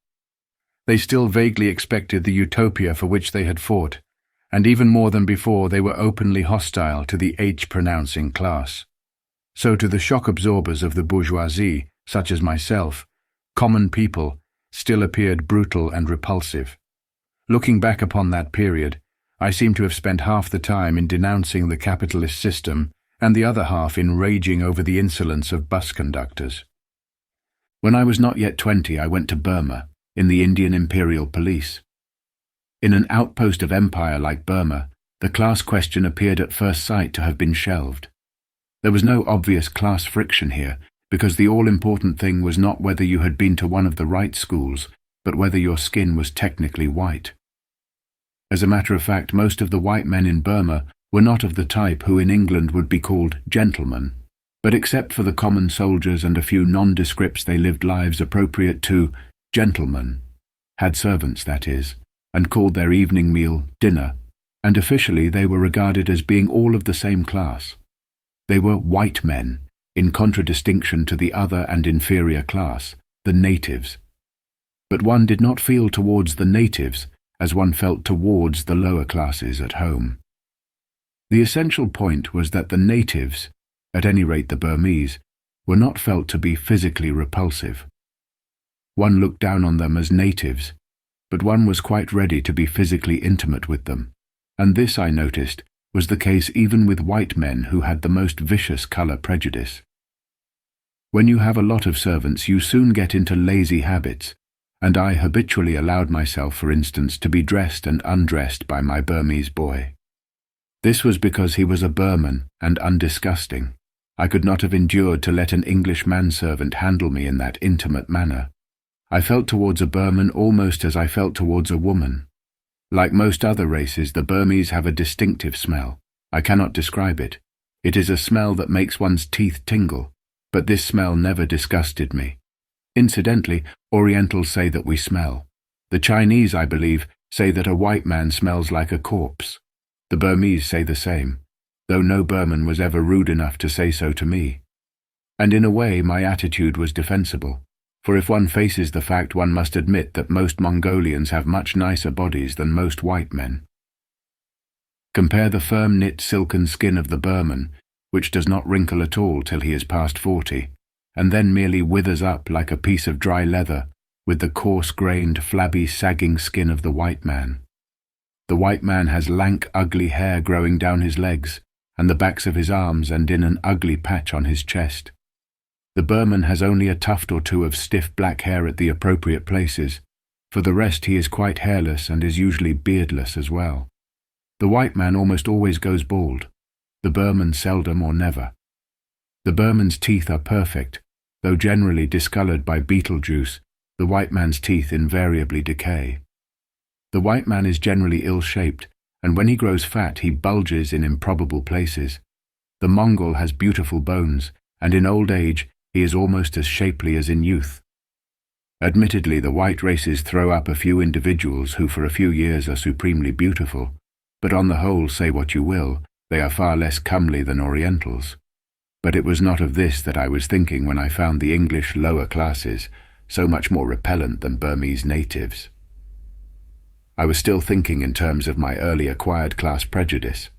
They still vaguely expected the utopia for which they had fought, and even more than before they were openly hostile to the H-pronouncing class. So to the shock absorbers of the bourgeoisie, such as myself, common people still appeared brutal and repulsive. Looking back upon that period, I seem to have spent half the time in denouncing the capitalist system and the other half in raging over the insolence of bus conductors. When I was not yet 20, I went to Burma, in the Indian Imperial Police. In an outpost of empire like Burma, the class question appeared at first sight to have been shelved. There was no obvious class friction here, because the all-important thing was not whether you had been to one of the right schools, but whether your skin was technically white. As a matter of fact, most of the white men in Burma were not of the type who in England would be called gentlemen, But except for the common soldiers and a few nondescripts, they lived lives appropriate to gentlemen, had servants, that is, and called their evening meal dinner, and officially they were regarded as being all of the same class. They were white men, in contradistinction to the other and inferior class, the natives. But one did not feel towards the natives as one felt towards the lower classes at home. The essential point was that the natives, at any rate the Burmese, were not felt to be physically repulsive. One looked down on them as natives, but one was quite ready to be physically intimate with them, and this, I noticed, was the case even with white men who had the most vicious colour prejudice. When you have a lot of servants, you soon get into lazy habits, and I habitually allowed myself, for instance, to be dressed and undressed by my Burmese boy. This was because he was a Burman and undisgusting. I could not have endured to let an English manservant handle me in that intimate manner. I felt towards a Burman almost as I felt towards a woman. Like most other races, the Burmese have a distinctive smell. I cannot describe it. It is a smell that makes one's teeth tingle, but this smell never disgusted me. Incidentally, Orientals say that we smell. The Chinese, I believe, say that a white man smells like a corpse. The Burmese say the same, though no Burman was ever rude enough to say so to me. And in a way, my attitude was defensible, for if one faces the fact, one must admit that most Mongolians have much nicer bodies than most white men. Compare the firm-knit silken skin of the Burman, which does not wrinkle at all till he is past 40, and then merely withers up like a piece of dry leather, with the coarse-grained, flabby, sagging skin of the white man. The white man has lank, ugly hair growing down his legs, and the backs of his arms, and in an ugly patch on his chest. The Burman has only a tuft or two of stiff black hair at the appropriate places. For the rest, he is quite hairless and is usually beardless as well. The white man almost always goes bald, the Burman seldom or never. The Burman's teeth are perfect, though generally discoloured by beetle juice. The white man's teeth invariably decay. The white man is generally ill-shaped, and when he grows fat he bulges in improbable places. The Mongol has beautiful bones, and in old age he is almost as shapely as in youth. Admittedly, the white races throw up a few individuals who for a few years are supremely beautiful, but on the whole, say what you will, they are far less comely than Orientals. But it was not of this that I was thinking when I found the English lower classes so much more repellent than Burmese natives. I was still thinking in terms of my early acquired class prejudice.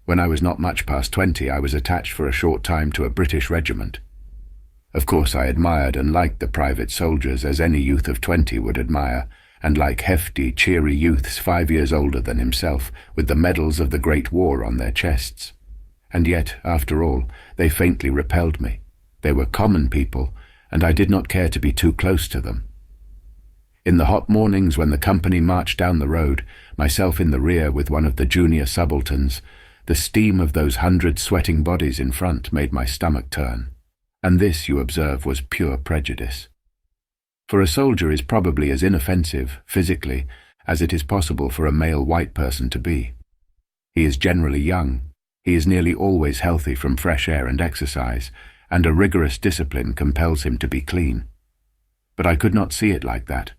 When I was not much past 20, I was attached for a short time to a British regiment. Of course, I admired and liked the private soldiers as any youth of 20 would admire, and like hefty, cheery youths 5 years older than himself, with the medals of the Great War on their chests. And yet, after all, they faintly repelled me. They were common people, and I did not care to be too close to them. In the hot mornings when the company marched down the road, myself in the rear with one of the junior subalterns, the steam of those 100 sweating bodies in front made my stomach turn. And this, you observe, was pure prejudice. For a soldier is probably as inoffensive, physically, as it is possible for a male white person to be. He is generally young, he is nearly always healthy from fresh air and exercise, and a rigorous discipline compels him to be clean. But I could not see it like that.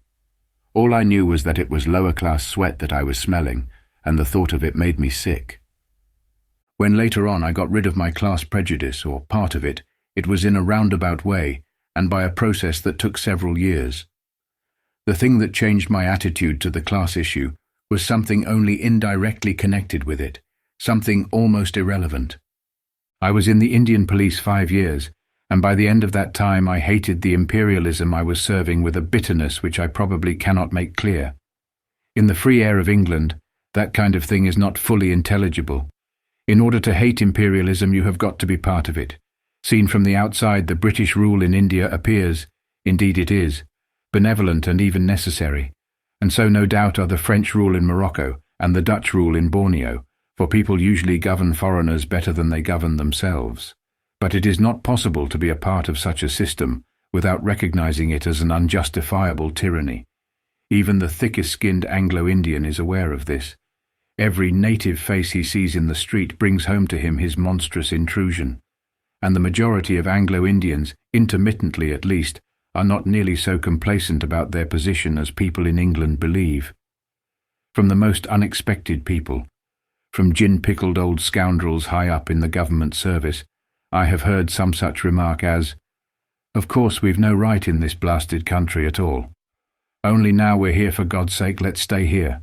All I knew was that it was lower-class sweat that I was smelling, and the thought of it made me sick. When later on I got rid of my class prejudice, or part of it, it was in a roundabout way, and by a process that took several years. The thing that changed my attitude to the class issue was something only indirectly connected with it, something almost irrelevant. I was in the Indian police 5 years, and by the end of that time I hated the imperialism I was serving with a bitterness which I probably cannot make clear. In the free air of England, that kind of thing is not fully intelligible. In order to hate imperialism, you have got to be part of it. Seen from the outside, the British rule in India appears, indeed it is, benevolent and even necessary, and so no doubt are the French rule in Morocco and the Dutch rule in Borneo, for people usually govern foreigners better than they govern themselves. But it is not possible to be a part of such a system without recognizing it as an unjustifiable tyranny. Even the thickest-skinned Anglo-Indian is aware of this. Every native face he sees in the street brings home to him his monstrous intrusion. and the majority of Anglo-Indians, intermittently at least, are not nearly so complacent about their position as people in England believe. From the most unexpected people, from gin-pickled old scoundrels high up in the government service, I have heard some such remark as, "Of course we've no right in this blasted country at all. Only now we're here, for God's sake, let's stay here."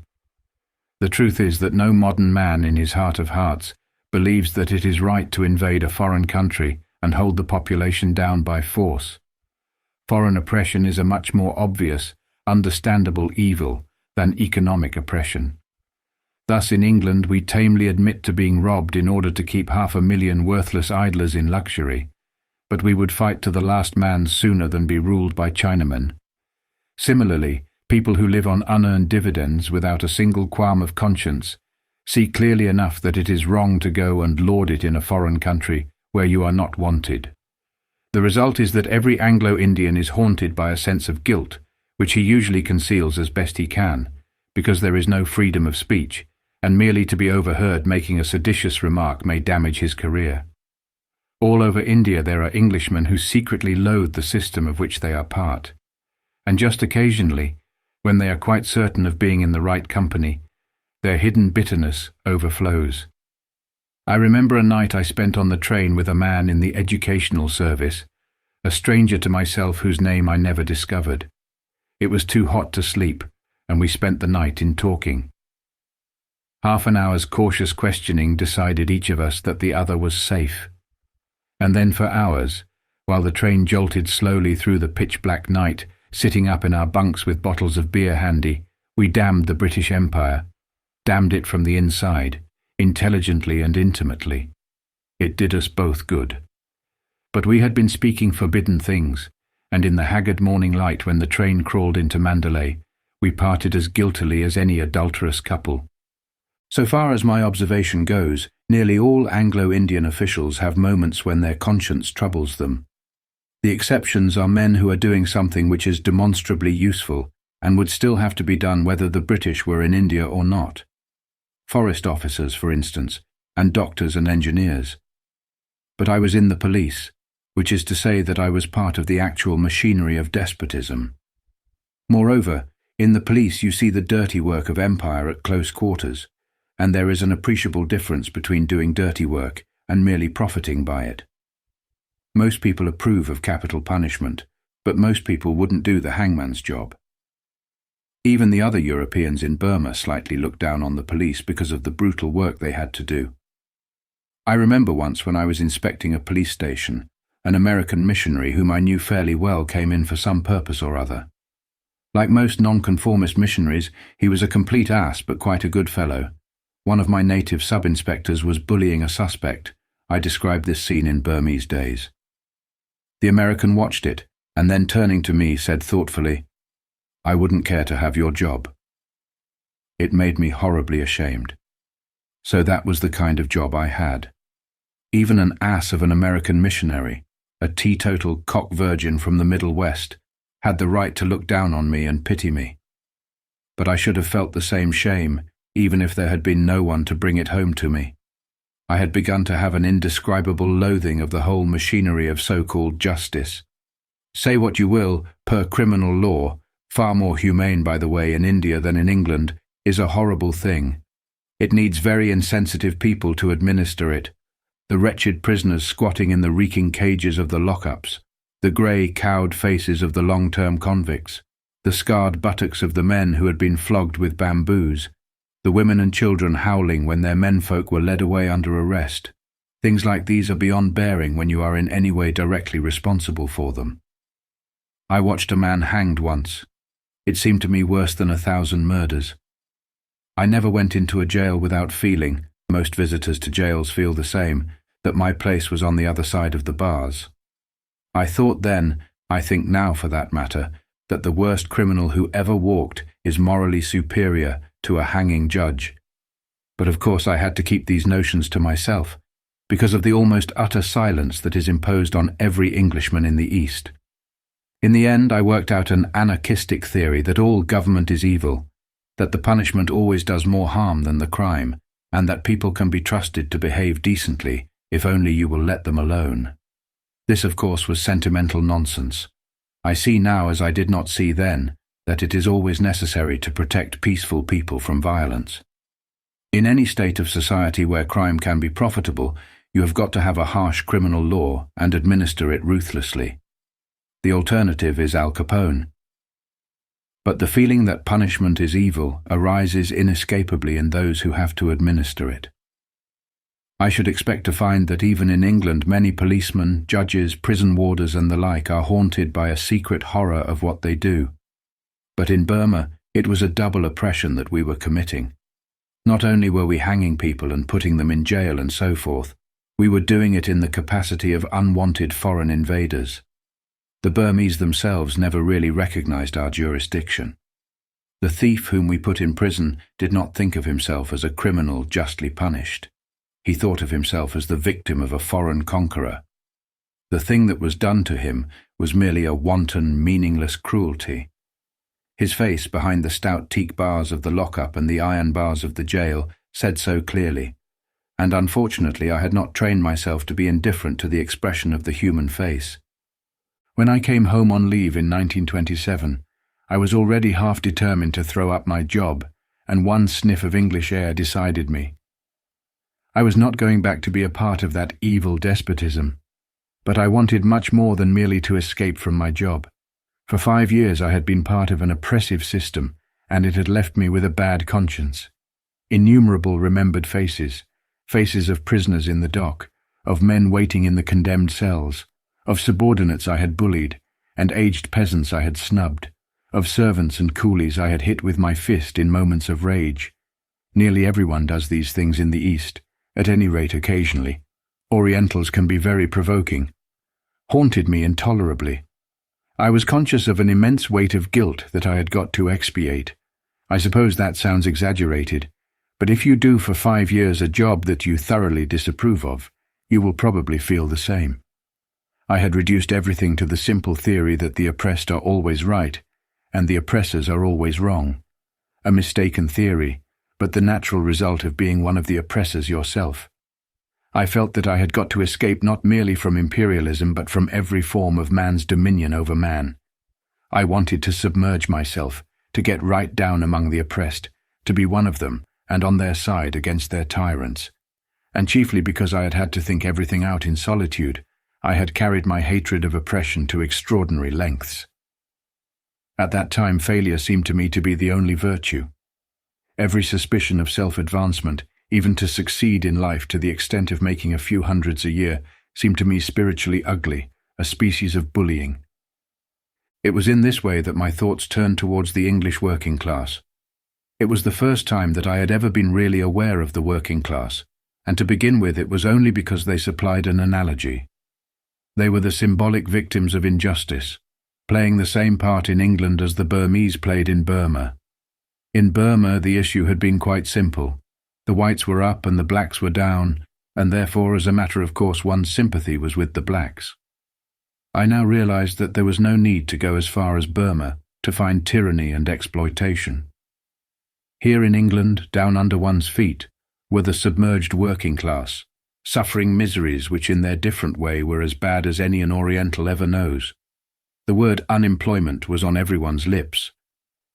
The truth is that no modern man in his heart of hearts believes that it is right to invade a foreign country and hold the population down by force. Foreign oppression is a much more obvious, understandable evil than economic oppression. Thus in England we tamely admit to being robbed in order to keep 500,000 worthless idlers in luxury, but we would fight to the last man sooner than be ruled by Chinamen. Similarly, people who live on unearned dividends without a single qualm of conscience see clearly enough that it is wrong to go and lord it in a foreign country where you are not wanted. The result is that every Anglo-Indian is haunted by a sense of guilt, which he usually conceals as best he can, because there is no freedom of speech, and merely to be overheard making a seditious remark may damage his career. All over India there are Englishmen who secretly loathe the system of which they are part, and just occasionally, when they are quite certain of being in the right company, their hidden bitterness overflows. I remember a night I spent on the train with a man in the educational service, a stranger to myself whose name I never discovered. It was too hot to sleep, and we spent the night in talking. Half an hour's cautious questioning decided each of us that the other was safe. And then for hours, while the train jolted slowly through the pitch-black night, sitting up in our bunks with bottles of beer handy, we damned the British Empire, damned it from the inside, intelligently and intimately. It did us both good. But we had been speaking forbidden things, and in the haggard morning light when the train crawled into Mandalay, we parted as guiltily as any adulterous couple. So far as my observation goes, nearly all Anglo-Indian officials have moments when their conscience troubles them. The exceptions are men who are doing something which is demonstrably useful and would still have to be done whether the British were in India or not. Forest officers, for instance, and doctors and engineers. But I was in the police, which is to say that I was part of the actual machinery of despotism. Moreover, in the police you see the dirty work of empire at close quarters, and there is an appreciable difference between doing dirty work and merely profiting by it. Most people approve of capital punishment, but most people wouldn't do the hangman's job. Even the other Europeans in Burma slightly looked down on the police because of the brutal work they had to do. I remember once when I was inspecting a police station, an American missionary whom I knew fairly well came in for some purpose or other. Like most nonconformist missionaries, he was a complete ass but quite a good fellow. One of my native sub-inspectors was bullying a suspect. I described this scene in Burmese days. The American watched it, and then turning to me said thoughtfully, "I wouldn't care to have your job." It made me horribly ashamed. So that was the kind of job I had. Even an ass of an American missionary, a teetotal cock virgin from the Middle West, had the right to look down on me and pity me. But I should have felt the same shame, even if there had been no one to bring it home to me. I had begun to have an indescribable loathing of the whole machinery of so-called justice. Say what you will, per criminal law, far more humane, by the way, in India than in England, is a horrible thing. It needs very insensitive people to administer it. The wretched prisoners squatting in the reeking cages of the lockups, the grey, cowed faces of the long-term convicts, the scarred buttocks of the men who had been flogged with bamboos, the women and children howling when their menfolk were led away under arrest. Things like these are beyond bearing when you are in any way directly responsible for them. I watched a man hanged once. It seemed to me worse than 1,000 murders. I never went into a jail without feeling, most visitors to jails feel the same, that my place was on the other side of the bars. I thought then, I think now for that matter, that the worst criminal who ever walked is morally superior to a hanging judge. But of course I had to keep these notions to myself, because of the almost utter silence that is imposed on every Englishman in the East. In the end I worked out an anarchistic theory that all government is evil, that the punishment always does more harm than the crime, and that people can be trusted to behave decently if only you will let them alone. This, of course, was sentimental nonsense. I see now, as I did not see then, that it is always necessary to protect peaceful people from violence. In any state of society where crime can be profitable, you have got to have a harsh criminal law and administer it ruthlessly. The alternative is Al Capone. But the feeling that punishment is evil arises inescapably in those who have to administer it. I should expect to find that even in England many policemen, judges, prison warders and the like are haunted by a secret horror of what they do. But in Burma, it was a double oppression that we were committing. Not only were we hanging people and putting them in jail and so forth, we were doing it in the capacity of unwanted foreign invaders. The Burmese themselves never really recognized our jurisdiction. The thief whom we put in prison did not think of himself as a criminal justly punished. He thought of himself as the victim of a foreign conqueror. The thing that was done to him was merely a wanton, meaningless cruelty. His face behind the stout teak bars of the lockup and the iron bars of the jail said so clearly, and unfortunately I had not trained myself to be indifferent to the expression of the human face. When I came home on leave in 1927, I was already half determined to throw up my job, and one sniff of English air decided me. I was not going back to be a part of that evil despotism, but I wanted much more than merely to escape from my job. For 5 years I had been part of an oppressive system, and it had left me with a bad conscience. Innumerable remembered faces, faces of prisoners in the dock, of men waiting in the condemned cells, of subordinates I had bullied, and aged peasants I had snubbed, of servants and coolies I had hit with my fist in moments of rage. Nearly everyone does these things in the East, at any rate occasionally. Orientals can be very provoking. Haunted me intolerably. I was conscious of an immense weight of guilt that I had got to expiate. I suppose that sounds exaggerated, but if you do for 5 years a job that you thoroughly disapprove of, you will probably feel the same. I had reduced everything to the simple theory that the oppressed are always right, and the oppressors are always wrong. A mistaken theory, but the natural result of being one of the oppressors yourself. I felt that I had got to escape not merely from imperialism but from every form of man's dominion over man. I wanted to submerge myself, to get right down among the oppressed, to be one of them, and on their side against their tyrants. And chiefly because I had had to think everything out in solitude, I had carried my hatred of oppression to extraordinary lengths. At that time failure seemed to me to be the only virtue. Every suspicion of self-advancement, even to succeed in life to the extent of making a few hundreds a year, seemed to me spiritually ugly, a species of bullying. It was in this way that my thoughts turned towards the English working class. It was the first time that I had ever been really aware of the working class, and to begin with it was only because they supplied an analogy. They were the symbolic victims of injustice, playing the same part in England as the Burmese played in Burma. In Burma the issue had been quite simple. The whites were up and the blacks were down, and therefore as a matter of course one's sympathy was with the blacks. I now realized that there was no need to go as far as Burma to find tyranny and exploitation. Here in England, down under one's feet, were the submerged working class, suffering miseries which in their different way were as bad as any an Oriental ever knows. The word unemployment was on everyone's lips.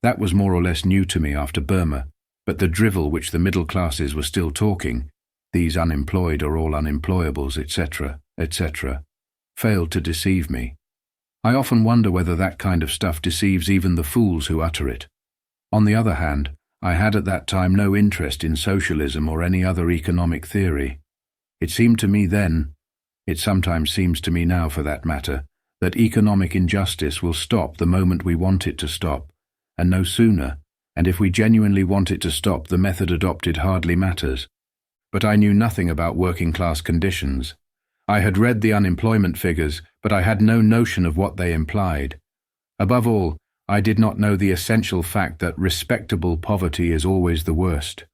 That was more or less new to me after Burma, but the drivel which the middle classes were still talking, these unemployed are all unemployables, etc., etc., failed to deceive me. I often wonder whether that kind of stuff deceives even the fools who utter it. On the other hand, I had at that time no interest in socialism or any other economic theory. It seemed to me then, it sometimes seems to me now for that matter, that economic injustice will stop the moment we want it to stop, and no sooner, and if we genuinely want it to stop, the method adopted hardly matters. But I knew nothing about working-class conditions. I had read the unemployment figures, but I had no notion of what they implied. Above all, I did not know the essential fact that respectable poverty is always the worst.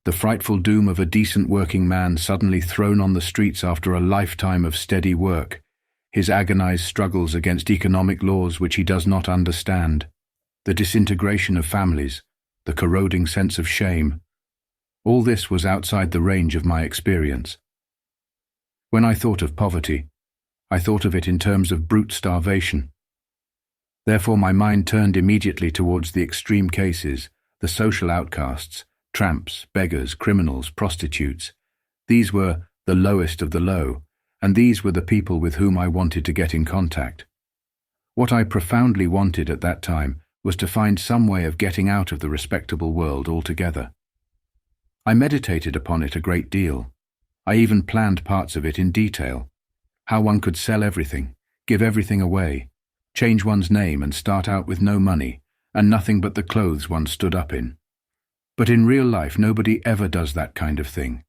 The frightful doom of a decent working man suddenly thrown on the streets after a lifetime of steady work, his agonized struggles against economic laws which he does not understand, the disintegration of families, the corroding sense of shame. All this was outside the range of my experience. When I thought of poverty, I thought of it in terms of brute starvation. Therefore my mind turned immediately towards the extreme cases, the social outcasts, tramps, beggars, criminals, prostitutes. These were the lowest of the low, and these were the people with whom I wanted to get in contact. What I profoundly wanted at that time was to find some way of getting out of the respectable world altogether. I meditated upon it a great deal. I even planned parts of it in detail. How one could sell everything, give everything away, change one's name and start out with no money, and nothing but the clothes one stood up in. But in real life nobody ever does that kind of thing.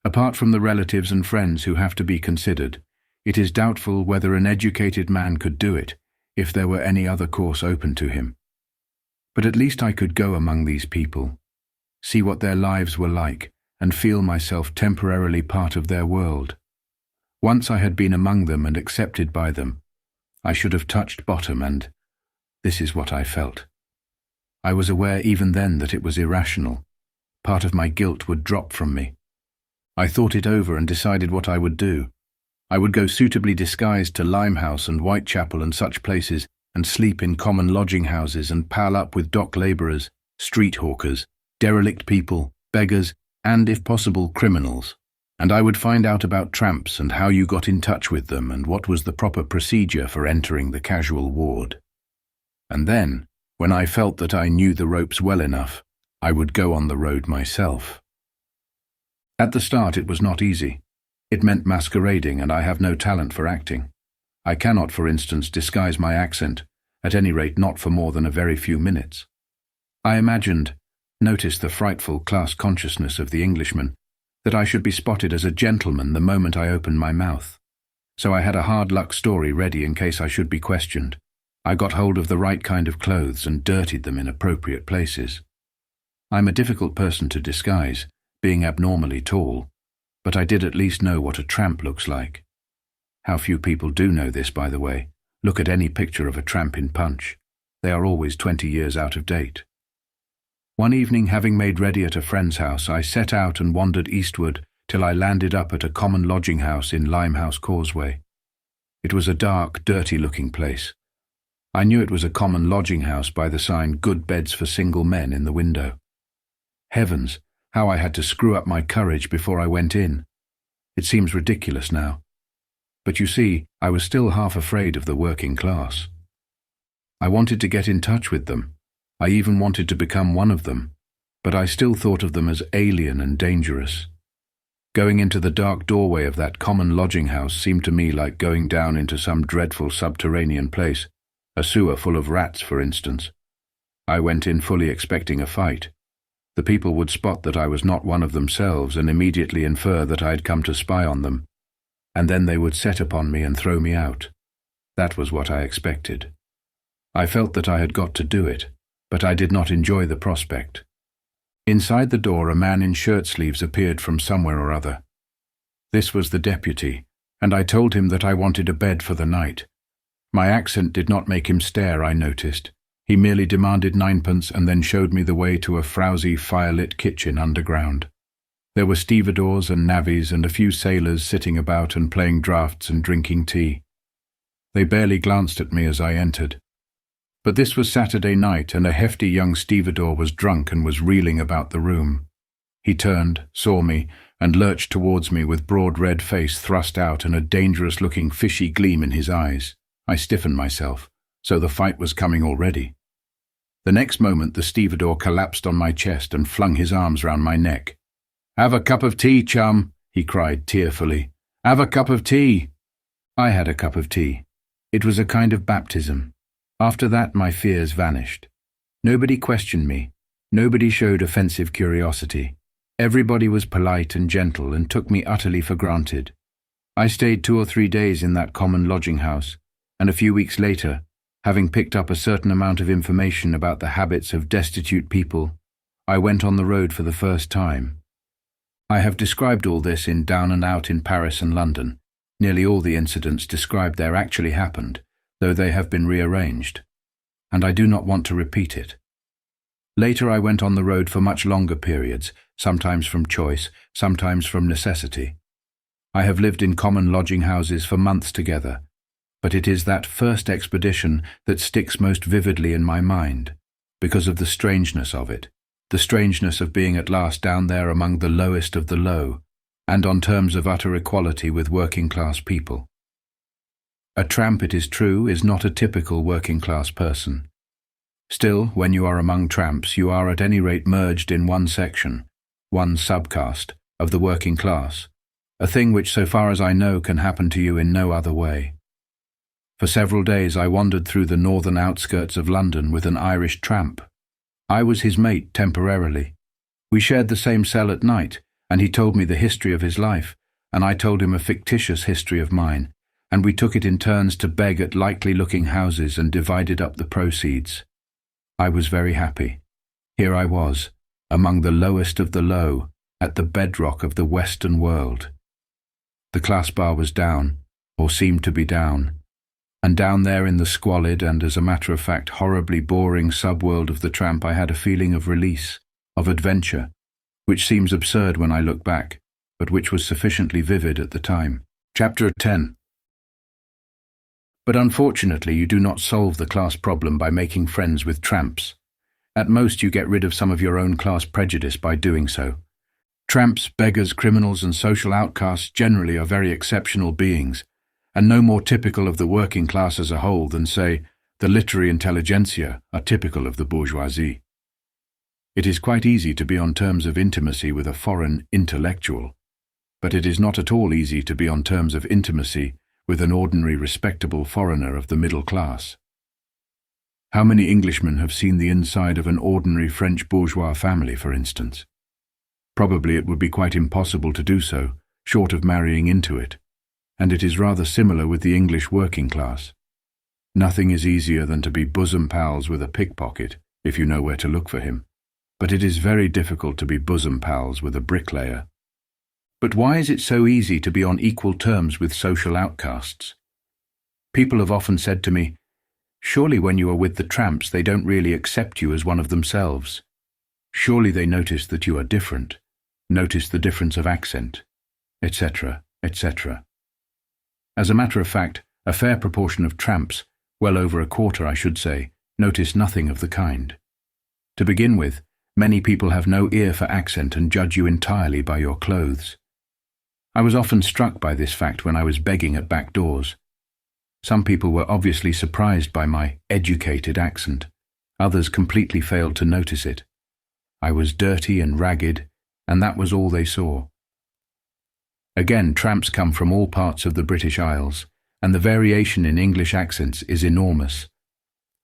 Apart from the relatives and friends who have to be considered, it is doubtful whether an educated man could do it, if there were any other course open to him. But at least I could go among these people, see what their lives were like, and feel myself temporarily part of their world. Once I had been among them and accepted by them, I should have touched bottom, and this is what I felt. I was aware even then that it was irrational. Part of my guilt would drop from me. I thought it over and decided what I would do. I would go suitably disguised to Limehouse and Whitechapel and such places, and sleep in common lodging houses and pal up with dock labourers, street hawkers, derelict people, beggars, and, if possible, criminals. And I would find out about tramps and how you got in touch with them and what was the proper procedure for entering the casual ward. And then, when I felt that I knew the ropes well enough, I would go on the road myself. At the start it was not easy. It meant masquerading, and I have no talent for acting. I cannot, for instance, disguise my accent, at any rate not for more than a very few minutes. I imagined, notice the frightful class consciousness of the Englishman, that I should be spotted as a gentleman the moment I opened my mouth. So I had a hard luck story ready in case I should be questioned. I got hold of the right kind of clothes and dirtied them in appropriate places. I'm a difficult person to disguise, being abnormally tall, but I did at least know what a tramp looks like. How few people do know this, by the way. Look at any picture of a tramp in Punch. They are always 20 years out of date. One evening, having made ready at a friend's house, I set out and wandered eastward till I landed up at a common lodging house in Limehouse Causeway. It was a dark, dirty-looking place. I knew it was a common lodging house by the sign "Good Beds for Single Men" in the window. Heavens, how I had to screw up my courage before I went in. It seems ridiculous now. But you see, I was still half afraid of the working class. I wanted to get in touch with them. I even wanted to become one of them, but I still thought of them as alien and dangerous. Going into the dark doorway of that common lodging house seemed to me like going down into some dreadful subterranean place, a sewer full of rats, for instance. I went in fully expecting a fight. The people would spot that I was not one of themselves and immediately infer that I had come to spy on them, and then they would set upon me and throw me out. That was what I expected. I felt that I had got to do it, but I did not enjoy the prospect. Inside the door a man in shirt-sleeves appeared from somewhere or other. This was the deputy, and I told him that I wanted a bed for the night. My accent did not make him stare, I noticed. He merely demanded 9pence and then showed me the way to a frowsy, fire-lit kitchen underground. There were stevedores and navvies and a few sailors sitting about and playing draughts and drinking tea. They barely glanced at me as I entered. But this was Saturday night, and a hefty young stevedore was drunk and was reeling about the room. He turned, saw me, and lurched towards me with broad red face thrust out and a dangerous-looking fishy gleam in his eyes. I stiffened myself, so the fight was coming already. The next moment the stevedore collapsed on my chest and flung his arms round my neck. "Have a cup of tea, chum," he cried tearfully. "Have a cup of tea." I had a cup of tea. It was a kind of baptism. After that my fears vanished. Nobody questioned me. Nobody showed offensive curiosity. Everybody was polite and gentle and took me utterly for granted. I stayed 2 or 3 days in that common lodging house, and a few weeks later, having picked up a certain amount of information about the habits of destitute people, I went on the road for the first time. I have described all this in Down and Out in Paris and London. Nearly all the incidents described there actually happened, though they have been rearranged, and I do not want to repeat it. Later I went on the road for much longer periods, sometimes from choice, sometimes from necessity. I have lived in common lodging houses for months together, but it is that first expedition that sticks most vividly in my mind, because of the strangeness of it, the strangeness of being at last down there among the lowest of the low, and on terms of utter equality with working-class people. A tramp, it is true, is not a typical working-class person. Still, when you are among tramps, you are at any rate merged in one section, one subcaste, of the working class, a thing which, so far as I know, can happen to you in no other way. For several days I wandered through the northern outskirts of London with an Irish tramp. I was his mate temporarily. We shared the same cell at night, and he told me the history of his life, and I told him a fictitious history of mine, and we took it in turns to beg at likely-looking houses and divided up the proceeds. I was very happy. Here I was, among the lowest of the low, at the bedrock of the Western world. The class bar was down, or seemed to be down, and down there in the squalid and, as a matter of fact, horribly boring subworld of the tramp I had a feeling of release, of adventure, which seems absurd when I look back, but which was sufficiently vivid at the time. Chapter 10. But unfortunately you do not solve the class problem by making friends with tramps. At most you get rid of some of your own class prejudice by doing so. Tramps, beggars, criminals and social outcasts generally are very exceptional beings, and no more typical of the working class as a whole than, say, the literary intelligentsia are typical of the bourgeoisie. It is quite easy to be on terms of intimacy with a foreign intellectual, but it is not at all easy to be on terms of intimacy with an ordinary respectable foreigner of the middle class. How many Englishmen have seen the inside of an ordinary French bourgeois family, for instance? Probably it would be quite impossible to do so, short of marrying into it, and it is rather similar with the English working class. Nothing is easier than to be bosom pals with a pickpocket, if you know where to look for him, but it is very difficult to be bosom pals with a bricklayer. But why is it so easy to be on equal terms with social outcasts? People have often said to me, "Surely when you are with the tramps they don't really accept you as one of themselves. Surely they notice that you are different, notice the difference of accent," etc., etc. As a matter of fact, a fair proportion of tramps, well over a quarter I should say, notice nothing of the kind. To begin with, many people have no ear for accent and judge you entirely by your clothes. I was often struck by this fact when I was begging at back doors. Some people were obviously surprised by my educated accent. Others completely failed to notice it. I was dirty and ragged, and that was all they saw. Again, tramps come from all parts of the British Isles, and the variation in English accents is enormous.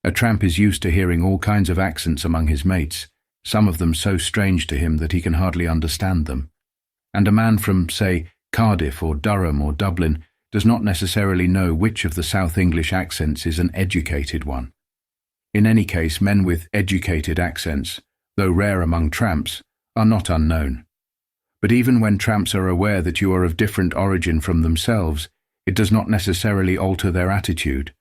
A tramp is used to hearing all kinds of accents among his mates, some of them so strange to him that he can hardly understand them. And a man from, say, Cardiff or Durham or Dublin does not necessarily know which of the South English accents is an educated one. In any case, men with educated accents, though rare among tramps, are not unknown. But even when tramps are aware that you are of different origin from themselves, it does not necessarily alter their attitude.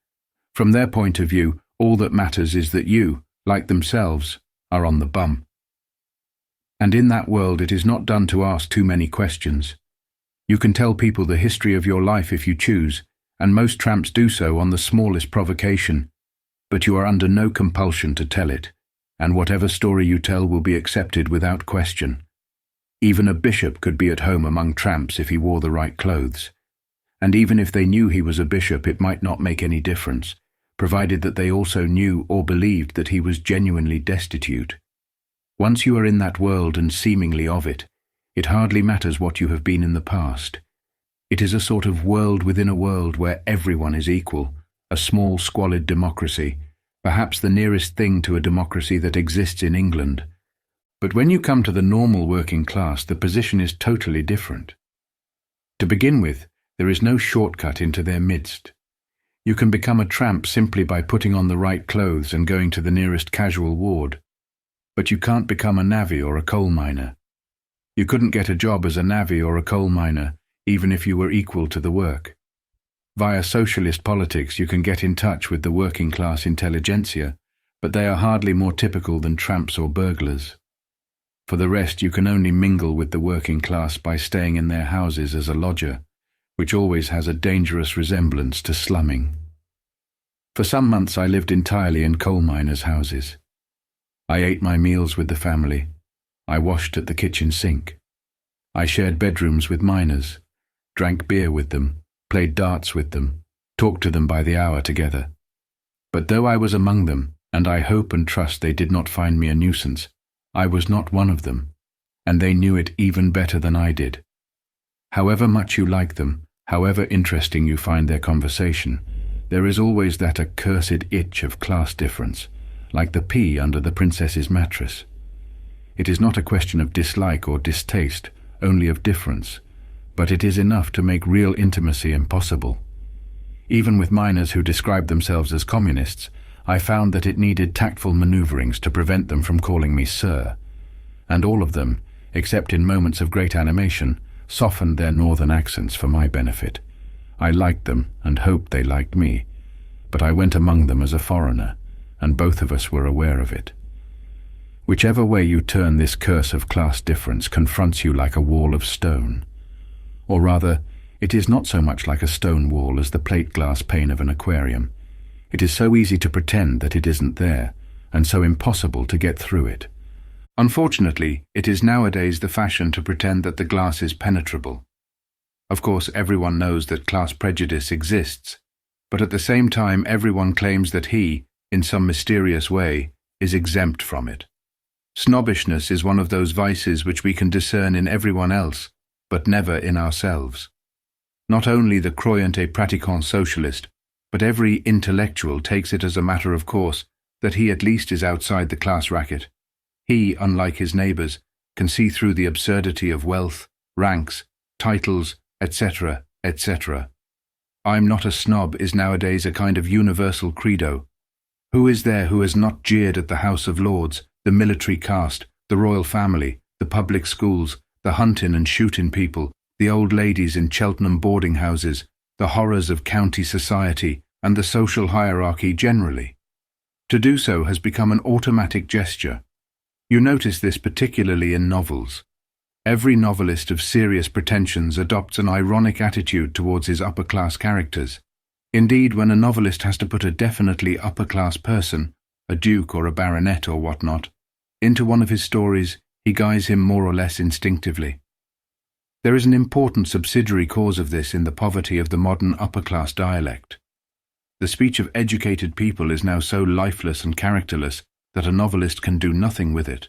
From their point of view, all that matters is that you, like themselves, are on the bum. And in that world it is not done to ask too many questions. You can tell people the history of your life if you choose, and most tramps do so on the smallest provocation, but you are under no compulsion to tell it, and whatever story you tell will be accepted without question. Even a bishop could be at home among tramps if he wore the right clothes, and even if they knew he was a bishop it might not make any difference, provided that they also knew or believed that he was genuinely destitute. Once you are in that world and seemingly of it, it hardly matters what you have been in the past. It is a sort of world within a world where everyone is equal, a small squalid democracy, perhaps the nearest thing to a democracy that exists in England. But when you come to the normal working class, the position is totally different. To begin with, there is no shortcut into their midst. You can become a tramp simply by putting on the right clothes and going to the nearest casual ward. But you can't become a navvy or a coal miner. You couldn't get a job as a navvy or a coal miner, even if you were equal to the work. Via socialist politics you can get in touch with the working class intelligentsia, but they are hardly more typical than tramps or burglars. For the rest, you can only mingle with the working class by staying in their houses as a lodger, which always has a dangerous resemblance to slumming. For some months I lived entirely in coal miners' houses. I ate my meals with the family. I washed at the kitchen sink. I shared bedrooms with miners, drank beer with them, played darts with them, talked to them by the hour together. But though I was among them, and I hope and trust they did not find me a nuisance, I was not one of them, and they knew it even better than I did. However much you like them, however interesting you find their conversation, there is always that accursed itch of class difference, like the pea under the princess's mattress. It is not a question of dislike or distaste, only of difference, but it is enough to make real intimacy impossible. Even with miners who described themselves as communists, I found that it needed tactful maneuverings to prevent them from calling me sir, and all of them, except in moments of great animation, softened their northern accents for my benefit. I liked them and hoped they liked me, but I went among them as a foreigner, and both of us were aware of it. Whichever way you turn, this curse of class difference confronts you like a wall of stone. Or rather, it is not so much like a stone wall as the plate glass pane of an aquarium. It is so easy to pretend that it isn't there, and so impossible to get through it. Unfortunately, it is nowadays the fashion to pretend that the glass is penetrable. Of course, everyone knows that class prejudice exists, but at the same time everyone claims that he, in some mysterious way, is exempt from it. Snobbishness is one of those vices which we can discern in everyone else, but never in ourselves. Not only the croyant et pratiquant socialist, but every intellectual takes it as a matter of course that he at least is outside the class racket. He, unlike his neighbours, can see through the absurdity of wealth, ranks, titles, etc., etc. "I'm not a snob" is nowadays a kind of universal credo. Who is there who has not jeered at the House of Lords, the military caste, the royal family, the public schools, the huntin' and shootin' people, the old ladies in Cheltenham boarding houses, the horrors of county society, and the social hierarchy generally? To do so has become an automatic gesture. You notice this particularly in novels. Every novelist of serious pretensions adopts an ironic attitude towards his upper-class characters. Indeed, when a novelist has to put a definitely upper-class person, a duke or a baronet or whatnot, into one of his stories, he guises him more or less instinctively. There is an important subsidiary cause of this in the poverty of the modern upper-class dialect. The speech of educated people is now so lifeless and characterless that a novelist can do nothing with it.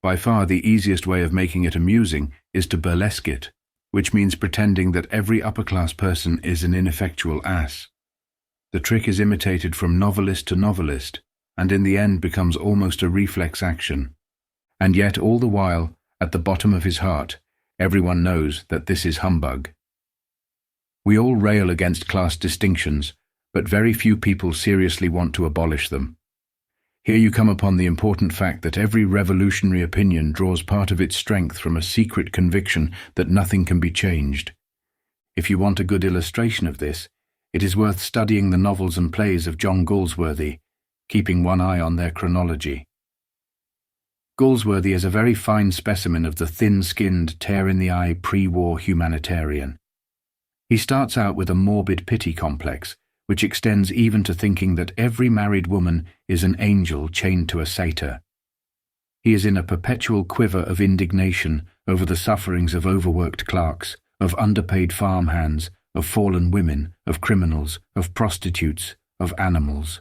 By far the easiest way of making it amusing is to burlesque it, which means pretending that every upper-class person is an ineffectual ass. The trick is imitated from novelist to novelist, and in the end becomes almost a reflex action. And yet all the while, at the bottom of his heart, everyone knows that this is humbug. We all rail against class distinctions, but very few people seriously want to abolish them. Here you come upon the important fact that every revolutionary opinion draws part of its strength from a secret conviction that nothing can be changed. If you want a good illustration of this, it is worth studying the novels and plays of John Galsworthy, keeping one eye on their chronology. Galsworthy is a very fine specimen of the thin-skinned, tear-in-the-eye pre-war humanitarian. He starts out with a morbid pity complex, which extends even to thinking that every married woman is an angel chained to a satyr. He is in a perpetual quiver of indignation over the sufferings of overworked clerks, of underpaid farmhands, of fallen women, of criminals, of prostitutes, of animals.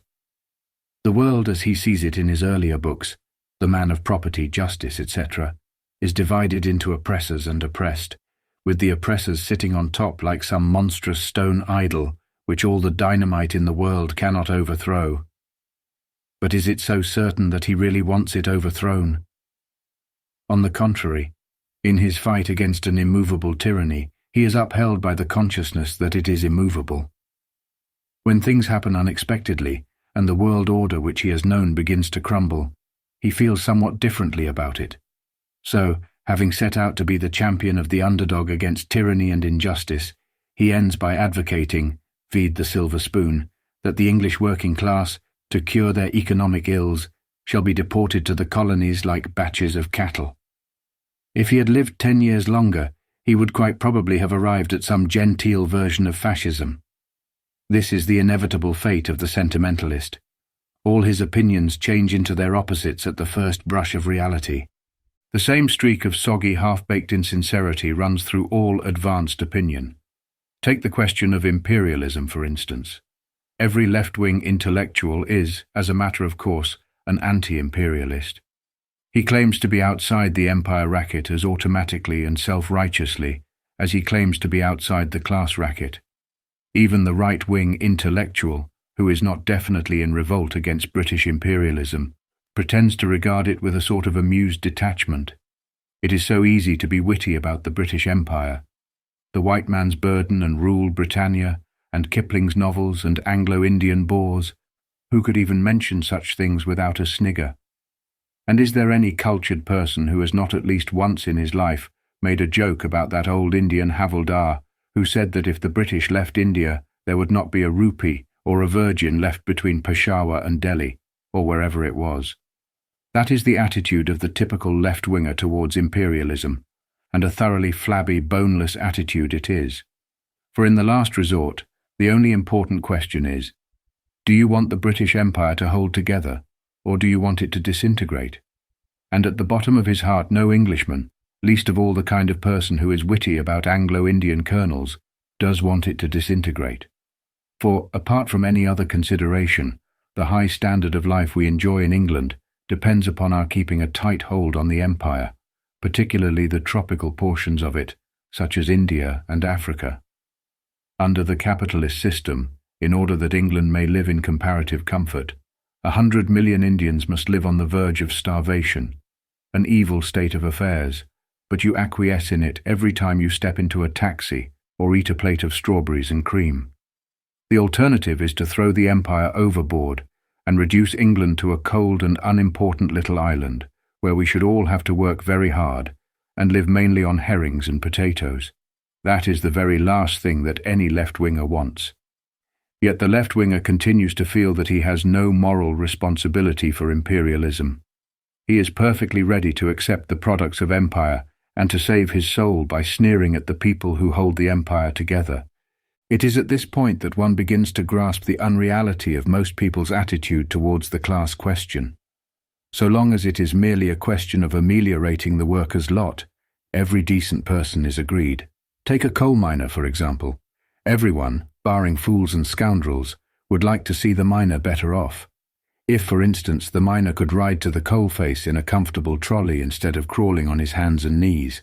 The world, as he sees it in his earlier books, The Man of Property, Justice, etc., is divided into oppressors and oppressed, with the oppressors sitting on top like some monstrous stone idol which all the dynamite in the world cannot overthrow. But is it so certain that he really wants it overthrown? On the contrary, in his fight against an immovable tyranny, he is upheld by the consciousness that it is immovable. When things happen unexpectedly, and the world order which he has known begins to crumble, he feels somewhat differently about it. So, having set out to be the champion of the underdog against tyranny and injustice, he ends by advocating, vide the silver spoon, that the English working class, to cure their economic ills, shall be deported to the colonies like batches of cattle. If he had lived 10 years longer, he would quite probably have arrived at some genteel version of fascism. This is the inevitable fate of the sentimentalist. All his opinions change into their opposites at the first brush of reality. The same streak of soggy, half-baked insincerity runs through all advanced opinion. Take the question of imperialism, for instance. Every left-wing intellectual is, as a matter of course, an anti-imperialist. He claims to be outside the empire racket as automatically and self-righteously as he claims to be outside the class racket. Even the right-wing intellectual, who is not definitely in revolt against British imperialism, pretends to regard it with a sort of amused detachment. It is so easy to be witty about the British Empire. The white man's burden and rule Britannia, and Kipling's novels and Anglo-Indian bores. Who could even mention such things without a snigger? And is there any cultured person who has not at least once in his life made a joke about that old Indian havildar who said that if the British left India, there would not be a rupee or a virgin left between Peshawar and Delhi, or wherever it was? That is the attitude of the typical left-winger towards imperialism, and a thoroughly flabby, boneless attitude it is. For in the last resort, the only important question is, do you want the British Empire to hold together, or do you want it to disintegrate? And at the bottom of his heart no Englishman, least of all the kind of person who is witty about Anglo-Indian colonels, does want it to disintegrate. For, apart from any other consideration, the high standard of life we enjoy in England depends upon our keeping a tight hold on the empire, particularly the tropical portions of it, such as India and Africa. Under the capitalist system, in order that England may live in comparative comfort, 100 million Indians must live on the verge of starvation, an evil state of affairs, but you acquiesce in it every time you step into a taxi or eat a plate of strawberries and cream. The alternative is to throw the empire overboard and reduce England to a cold and unimportant little island, where we should all have to work very hard and live mainly on herrings and potatoes. That is the very last thing that any left-winger wants. Yet the left-winger continues to feel that he has no moral responsibility for imperialism. He is perfectly ready to accept the products of empire and to save his soul by sneering at the people who hold the empire together. It is at this point that one begins to grasp the unreality of most people's attitude towards the class question. So long as it is merely a question of ameliorating the worker's lot, every decent person is agreed. Take a coal miner, for example. Everyone, barring fools and scoundrels, would like to see the miner better off. If, for instance, the miner could ride to the coalface in a comfortable trolley instead of crawling on his hands and knees,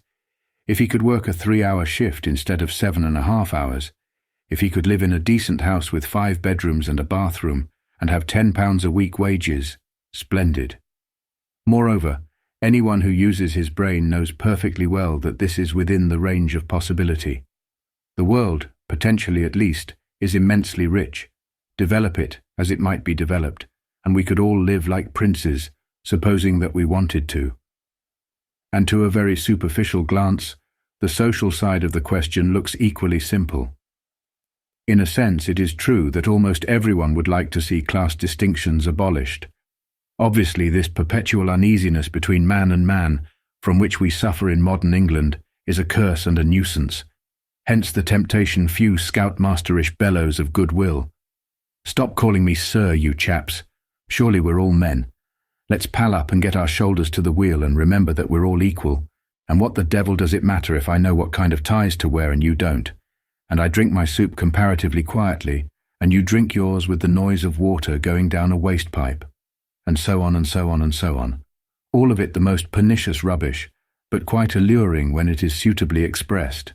if he could work a 3-hour shift instead of 7.5 hours, if he could live in a decent house with 5 bedrooms and a bathroom and have £10 a week wages, splendid. Moreover, anyone who uses his brain knows perfectly well that this is within the range of possibility. The world, potentially at least, is immensely rich. Develop it as it might be developed, and we could all live like princes, supposing that we wanted to. And to a very superficial glance, the social side of the question looks equally simple. In a sense, it is true that almost everyone would like to see class distinctions abolished. Obviously, this perpetual uneasiness between man and man, from which we suffer in modern England, is a curse and a nuisance. Hence the temptation few scoutmasterish bellows of goodwill. Stop calling me sir, you chaps. Surely we're all men. Let's pal up and get our shoulders to the wheel and remember that we're all equal. And what the devil does it matter if I know what kind of ties to wear and you don't? And I drink my soup comparatively quietly, and you drink yours with the noise of water going down a waste pipe. And so on and so on and so on. All of it the most pernicious rubbish, but quite alluring when it is suitably expressed.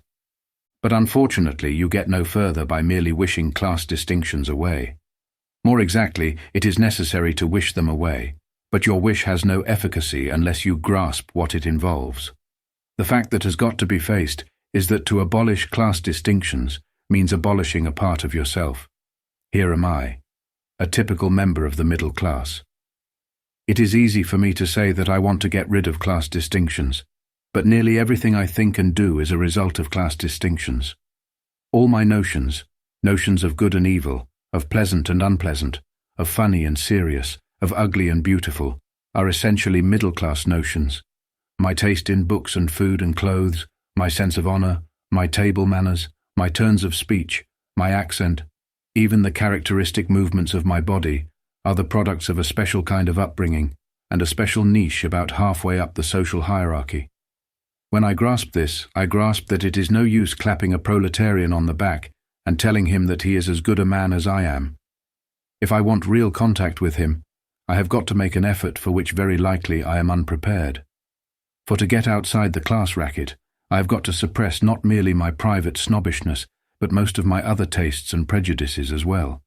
But unfortunately you get no further by merely wishing class distinctions away. More exactly, it is necessary to wish them away, but your wish has no efficacy unless you grasp what it involves. The fact that has got to be faced is that to abolish class distinctions means abolishing a part of yourself. Here am I, a typical member of the middle class. It is easy for me to say that I want to get rid of class distinctions, but nearly everything I think and do is a result of class distinctions. All my notions of good and evil, of pleasant and unpleasant, of funny and serious, of ugly and beautiful, are essentially middle-class notions. My taste in books and food and clothes, my sense of honor, my table manners, my turns of speech, my accent, even the characteristic movements of my body, are the products of a special kind of upbringing and a special niche about halfway up the social hierarchy. When I grasped this, I grasped that it is no use clapping a proletarian on the back and telling him that he is as good a man as I am. If I want real contact with him, I have got to make an effort for which very likely I am unprepared. For to get outside the class racket, I have got to suppress not merely my private snobbishness, but most of my other tastes and prejudices as well.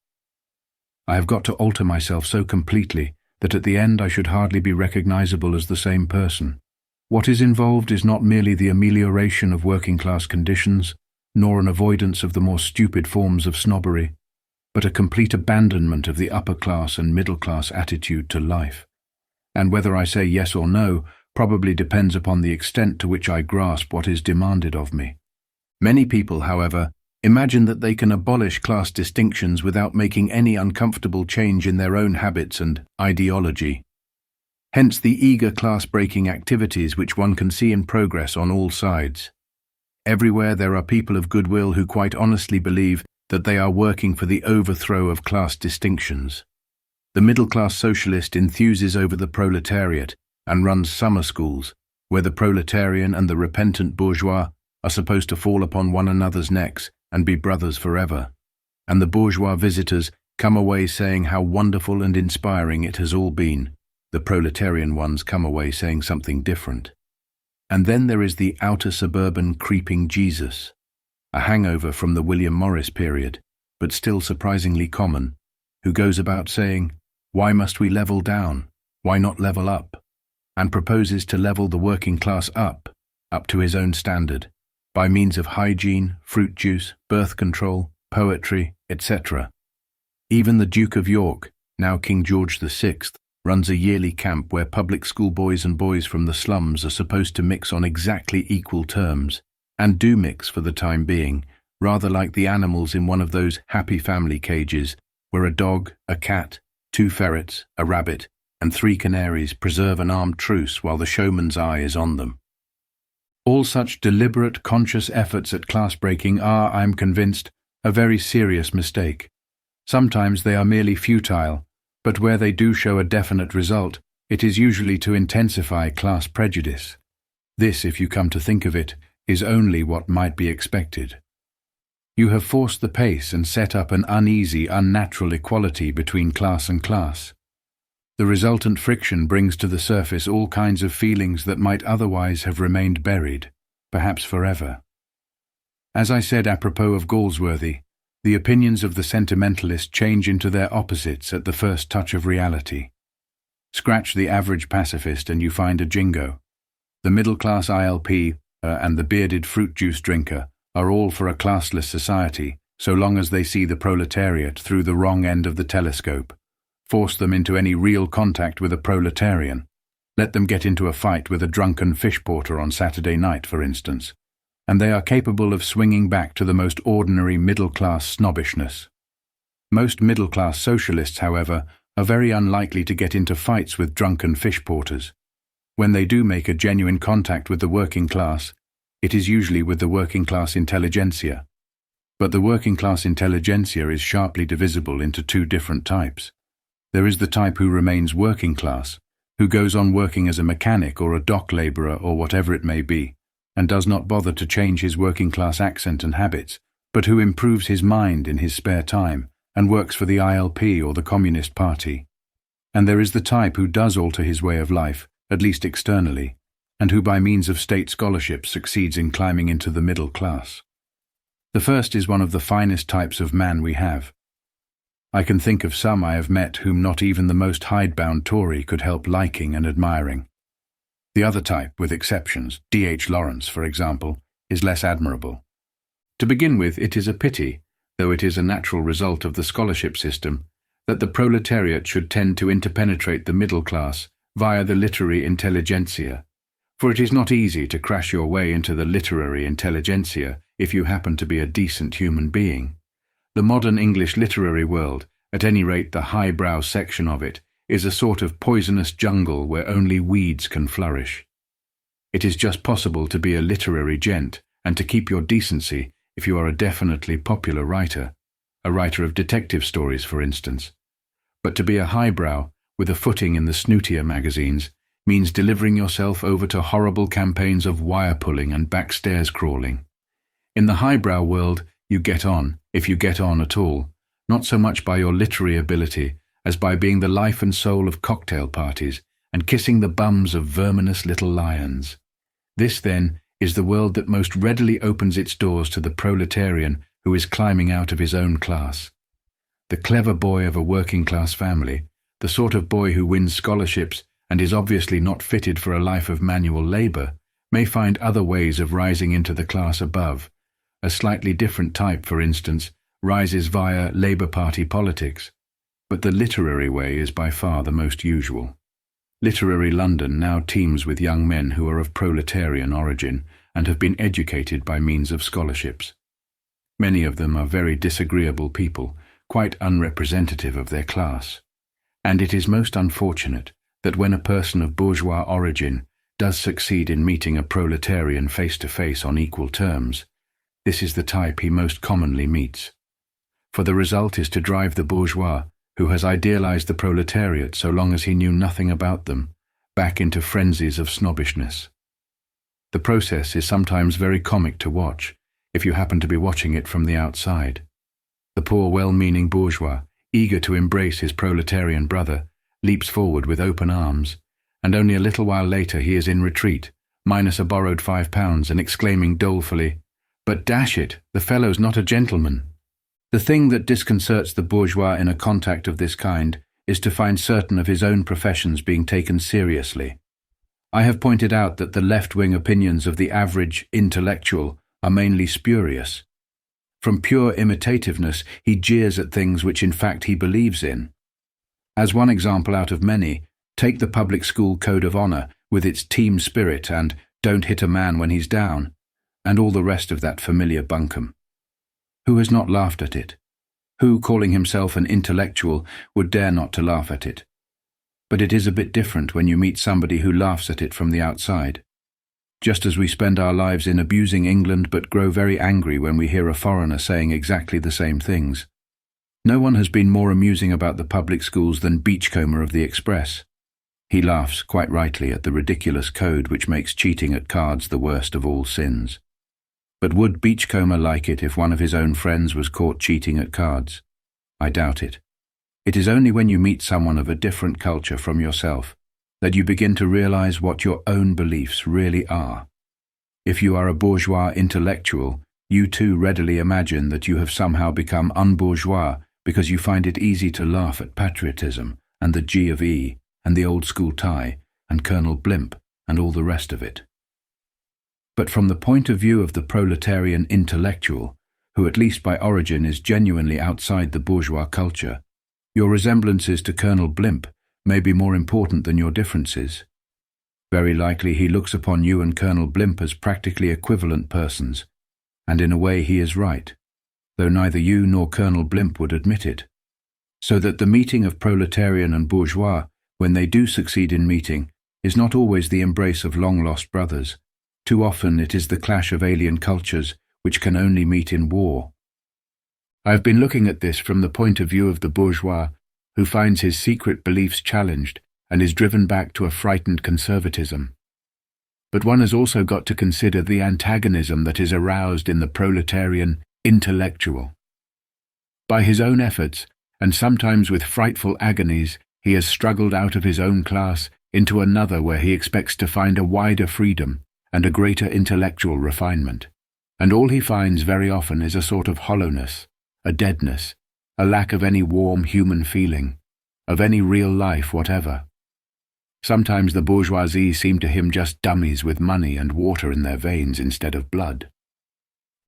I have got to alter myself so completely that at the end I should hardly be recognizable as the same person. What is involved is not merely the amelioration of working-class conditions, nor an avoidance of the more stupid forms of snobbery, but a complete abandonment of the upper-class and middle-class attitude to life. And whether I say yes or no probably depends upon the extent to which I grasp what is demanded of me. Many people, however, imagine that they can abolish class distinctions without making any uncomfortable change in their own habits and ideology. Hence the eager class-breaking activities which one can see in progress on all sides. Everywhere there are people of goodwill who quite honestly believe that they are working for the overthrow of class distinctions. The middle-class socialist enthuses over the proletariat and runs summer schools, where the proletarian and the repentant bourgeois are supposed to fall upon one another's necks and be brothers forever. And the bourgeois visitors come away saying how wonderful and inspiring it has all been. The proletarian ones come away saying something different. And then there is the outer suburban creeping Jesus, a hangover from the William Morris period, but still surprisingly common, who goes about saying, "Why must we level down? Why not level up?" and proposes to level the working class up to his own standard, by means of hygiene, fruit juice, birth control, poetry, etc. Even the Duke of York, now King George VI, runs a yearly camp where public school boys and boys from the slums are supposed to mix on exactly equal terms, and do mix for the time being, rather like the animals in one of those happy family cages where a dog, a cat, 2 ferrets, a rabbit, and 3 canaries preserve an armed truce while the showman's eye is on them. All such deliberate, conscious efforts at class breaking are, I am convinced, a very serious mistake. Sometimes they are merely futile, but where they do show a definite result, it is usually to intensify class prejudice. This, if you come to think of it, is only what might be expected. You have forced the pace and set up an uneasy, unnatural equality between class and class. The resultant friction brings to the surface all kinds of feelings that might otherwise have remained buried, perhaps forever. As I said apropos of Galsworthy, the opinions of the sentimentalist change into their opposites at the first touch of reality. Scratch the average pacifist and you find a jingo. The middle-class ILP and the bearded fruit juice drinker are all for a classless society, so long as they see the proletariat through the wrong end of the telescope. Force them into any real contact with a proletarian. Let them get into a fight with a drunken fish porter on Saturday night, for instance, and they are capable of swinging back to the most ordinary middle-class snobbishness. Most middle-class socialists, however, are very unlikely to get into fights with drunken fish porters. When they do make a genuine contact with the working class, it is usually with the working-class intelligentsia. But the working-class intelligentsia is sharply divisible into 2 different types. There is the type who remains working class, who goes on working as a mechanic or a dock labourer or whatever it may be, and does not bother to change his working class accent and habits, but who improves his mind in his spare time and works for the ILP or the Communist Party. And there is the type who does alter his way of life, at least externally, and who by means of state scholarship succeeds in climbing into the middle class. The first is one of the finest types of man we have. I can think of some I have met whom not even the most hidebound Tory could help liking and admiring. The other type, with exceptions, D.H. Lawrence, for example, is less admirable. To begin with, it is a pity, though it is a natural result of the scholarship system, that the proletariat should tend to interpenetrate the middle class via the literary intelligentsia, for it is not easy to crash your way into the literary intelligentsia if you happen to be a decent human being. The modern English literary world, at any rate the highbrow section of it, is a sort of poisonous jungle where only weeds can flourish. It is just possible to be a literary gent and to keep your decency if you are a definitely popular writer, a writer of detective stories, for instance. But to be a highbrow, with a footing in the snootier magazines, means delivering yourself over to horrible campaigns of wire-pulling and backstairs crawling. In the highbrow world, you get on, if you get on at all, not so much by your literary ability as by being the life and soul of cocktail parties and kissing the bums of verminous little lions. This, then, is the world that most readily opens its doors to the proletarian who is climbing out of his own class. The clever boy of a working-class family, the sort of boy who wins scholarships and is obviously not fitted for a life of manual labor, may find other ways of rising into the class above. A slightly different type, for instance, rises via Labour Party politics. But the literary way is by far the most usual. Literary London now teems with young men who are of proletarian origin and have been educated by means of scholarships. Many of them are very disagreeable people, quite unrepresentative of their class. And it is most unfortunate that when a person of bourgeois origin does succeed in meeting a proletarian face-to-face on equal terms, this is the type he most commonly meets. For the result is to drive the bourgeois, who has idealized the proletariat so long as he knew nothing about them, back into frenzies of snobbishness. The process is sometimes very comic to watch, if you happen to be watching it from the outside. The poor well-meaning bourgeois, eager to embrace his proletarian brother, leaps forward with open arms, and only a little while later he is in retreat, minus a borrowed £5, and exclaiming dolefully, "But dash it, the fellow's not a gentleman." The thing that disconcerts the bourgeois in a contact of this kind is to find certain of his own professions being taken seriously. I have pointed out that the left-wing opinions of the average intellectual are mainly spurious. From pure imitativeness, he jeers at things which in fact he believes in. As one example out of many, take the public school code of honor with its team spirit and "don't hit a man when he's down," and all the rest of that familiar bunkum. Who has not laughed at it? Who, calling himself an intellectual, would dare not to laugh at it? But it is a bit different when you meet somebody who laughs at it from the outside. Just as we spend our lives in abusing England but grow very angry when we hear a foreigner saying exactly the same things. No one has been more amusing about the public schools than Beachcomber of the Express. He laughs, quite rightly, at the ridiculous code which makes cheating at cards the worst of all sins. But would Beachcomber like it if one of his own friends was caught cheating at cards? I doubt it. It is only when you meet someone of a different culture from yourself that you begin to realize what your own beliefs really are. If you are a bourgeois intellectual, you too readily imagine that you have somehow become unbourgeois because you find it easy to laugh at patriotism and the G of E and the old school tie and Colonel Blimp and all the rest of it. But from the point of view of the proletarian intellectual, who at least by origin is genuinely outside the bourgeois culture, your resemblances to Colonel Blimp may be more important than your differences. Very likely he looks upon you and Colonel Blimp as practically equivalent persons, and in a way he is right, though neither you nor Colonel Blimp would admit it. So that the meeting of proletarian and bourgeois, when they do succeed in meeting, is not always the embrace of long-lost brothers. Too often it is the clash of alien cultures which can only meet in war. I have been looking at this from the point of view of the bourgeois who finds his secret beliefs challenged and is driven back to a frightened conservatism. But one has also got to consider the antagonism that is aroused in the proletarian intellectual. By his own efforts, and sometimes with frightful agonies, he has struggled out of his own class into another where he expects to find a wider freedom and a greater intellectual refinement, and all he finds very often is a sort of hollowness, a deadness, a lack of any warm human feeling, of any real life whatever. Sometimes the bourgeoisie seem to him just dummies with money and water in their veins instead of blood.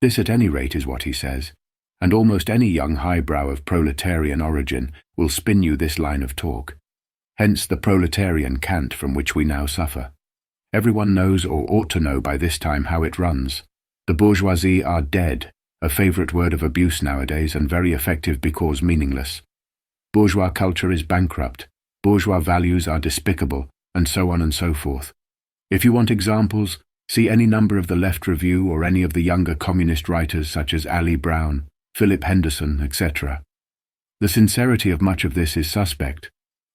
This at any rate is what he says, and almost any young highbrow of proletarian origin will spin you this line of talk. Hence the proletarian cant from which we now suffer. Everyone knows or ought to know by this time how it runs. The bourgeoisie are dead, a favourite word of abuse nowadays and very effective because meaningless. Bourgeois culture is bankrupt, bourgeois values are despicable, and so on and so forth. If you want examples, See any number of the Left Review or any of the younger communist writers such as Ali Brown, Philip Henderson, etc. The sincerity of much of this is suspect,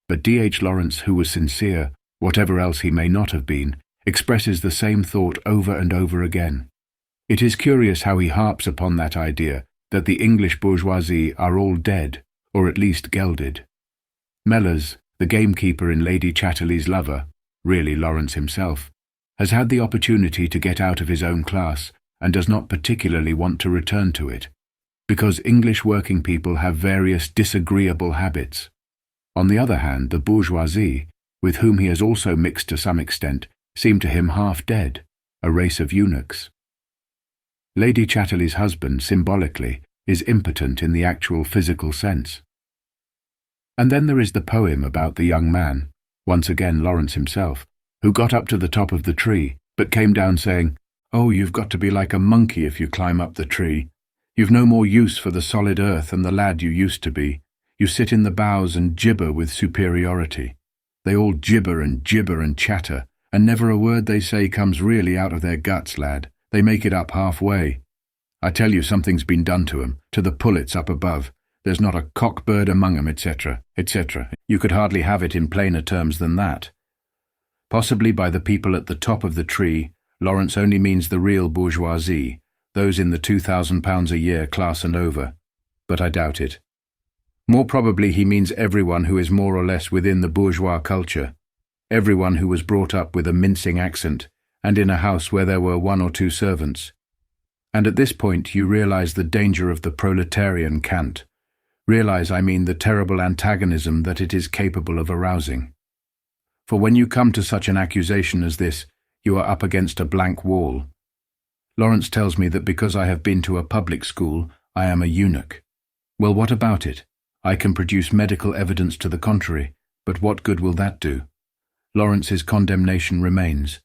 but D.H. Lawrence, who was sincere, whatever else he may not have been, expresses the same thought over and over again. It is curious how he harps upon that idea that the English bourgeoisie are all dead, or at least gelded. Mellors, the gamekeeper in Lady Chatterley's Lover, really Lawrence himself, has had the opportunity to get out of his own class and does not particularly want to return to it, because English working people have various disagreeable habits. On the other hand, the bourgeoisie, with whom he has also mixed to some extent, seem to him half dead, a race of eunuchs. Lady Chatterley's husband, symbolically, is impotent in the actual physical sense. And then there is the poem about the young man, once again Lawrence himself, who got up to the top of the tree, but came down saying, "Oh, you've got to be like a monkey if you climb up the tree. You've no more use for the solid earth than the lad you used to be. You sit in the boughs and gibber with superiority. They all gibber and chatter, and never a word they say comes really out of their guts, lad. They make it up halfway. I tell you something's been done to 'em, to the pullets up above. There's not a cockbird among 'em, etc., etc. You could hardly have it in plainer terms than that." Possibly by the people at the top of the tree, Lawrence only means the real bourgeoisie, those in the £2,000 a year class and over, but I doubt it. More probably he means everyone who is more or less within the bourgeois culture, everyone who was brought up with a mincing accent, and in a house where there were 1 or 2 servants. And at this point you realize the danger of the proletarian cant. Realize, I mean, the terrible antagonism that it is capable of arousing. For when you come to such an accusation as this, you are up against a blank wall. Lawrence tells me that because I have been to a public school, I am a eunuch. Well, what about it? I can produce medical evidence to the contrary, but what good will that do? Lawrence's condemnation remains.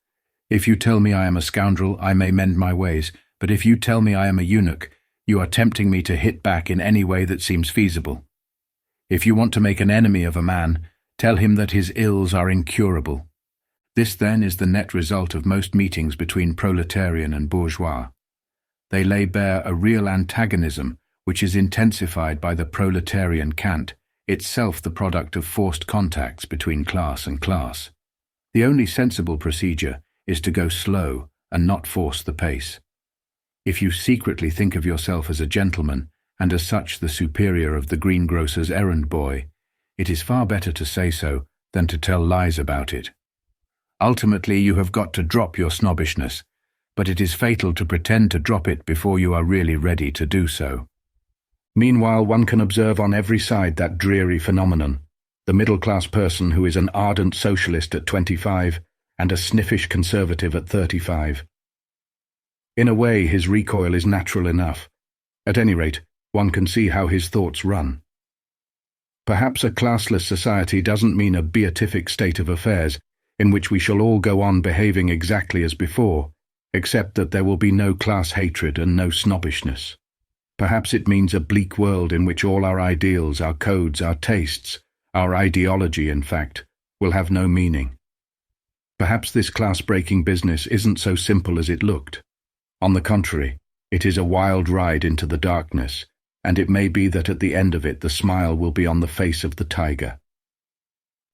If you tell me I am a scoundrel, I may mend my ways, but if you tell me I am a eunuch, you are tempting me to hit back in any way that seems feasible. If you want to make an enemy of a man, tell him that his ills are incurable. This, then, is the net result of most meetings between proletarian and bourgeois. They lay bare a real antagonism which is intensified by the proletarian cant, itself the product of forced contacts between class and class. The only sensible procedure is to go slow and not force the pace. If you secretly think of yourself as a gentleman, and as such the superior of the greengrocer's errand boy, it is far better to say so than to tell lies about it. Ultimately, you have got to drop your snobbishness, but it is fatal to pretend to drop it before you are really ready to do so. Meanwhile, one can observe on every side that dreary phenomenon, the middle-class person who is an ardent socialist at 25 and a sniffish conservative at 35. In a way, his recoil is natural enough. At any rate, one can see how his thoughts run. Perhaps a classless society doesn't mean a beatific state of affairs in which we shall all go on behaving exactly as before, except that there will be no class hatred and no snobbishness. Perhaps it means a bleak world in which all our ideals, our codes, our tastes, our ideology, in fact, will have no meaning. Perhaps this class-breaking business isn't so simple as it looked. On the contrary, it is a wild ride into the darkness, and it may be that at the end of it the smile will be on the face of the tiger.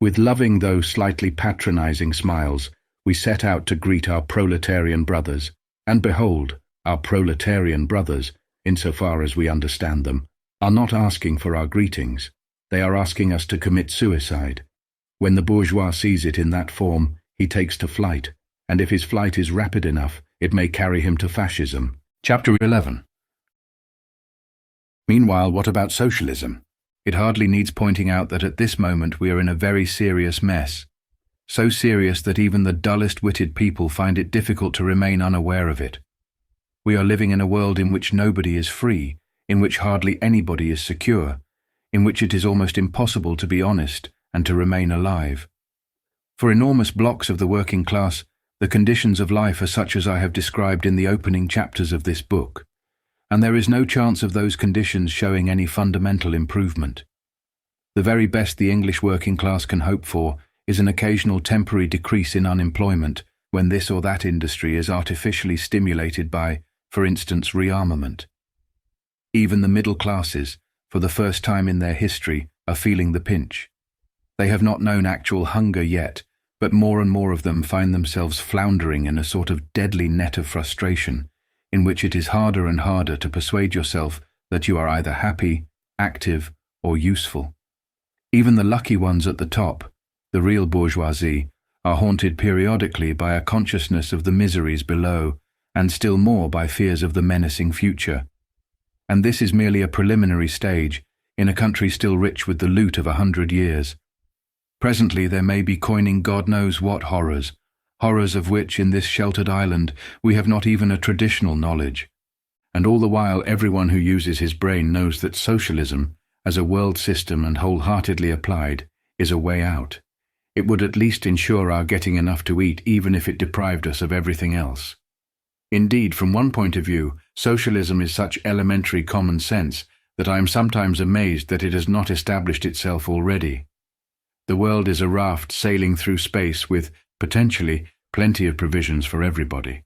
With loving though slightly patronizing smiles, we set out to greet our proletarian brothers, and behold, our proletarian brothers, insofar as we understand them, are not asking for our greetings. They are asking us to commit suicide. When the bourgeois sees it in that form, he takes to flight, and if his flight is rapid enough, it may carry him to fascism. Chapter 11. Meanwhile, what about socialism? It hardly needs pointing out that at this moment we are in a very serious mess. So serious that even the dullest-witted people find it difficult to remain unaware of it. We are living in a world in which nobody is free, in which hardly anybody is secure, in which it is almost impossible to be honest and to remain alive. For enormous blocks of the working class, the conditions of life are such as I have described in the opening chapters of this book, and there is no chance of those conditions showing any fundamental improvement. The very best the English working class can hope for is an occasional temporary decrease in unemployment, when this or that industry is artificially stimulated by, for instance, rearmament. Even the middle classes, for the first time in their history, are feeling the pinch. They have not known actual hunger yet, but more and more of them find themselves floundering in a sort of deadly net of frustration, in which it is harder and harder to persuade yourself that you are either happy, active, or useful. Even the lucky ones at the top, the real bourgeoisie, are haunted periodically by a consciousness of the miseries below, and still more by fears of the menacing future. And this is merely a preliminary stage, in a country still rich with the loot of 100 years. Presently there may be coining God knows what horrors of which in this sheltered island we have not even a traditional knowledge. And all the while everyone who uses his brain knows that socialism, as a world system and wholeheartedly applied, is a way out. It would at least ensure our getting enough to eat even if it deprived us of everything else. Indeed, from one point of view, socialism is such elementary common sense that I am sometimes amazed that it has not established itself already. The world is a raft sailing through space with, potentially, plenty of provisions for everybody.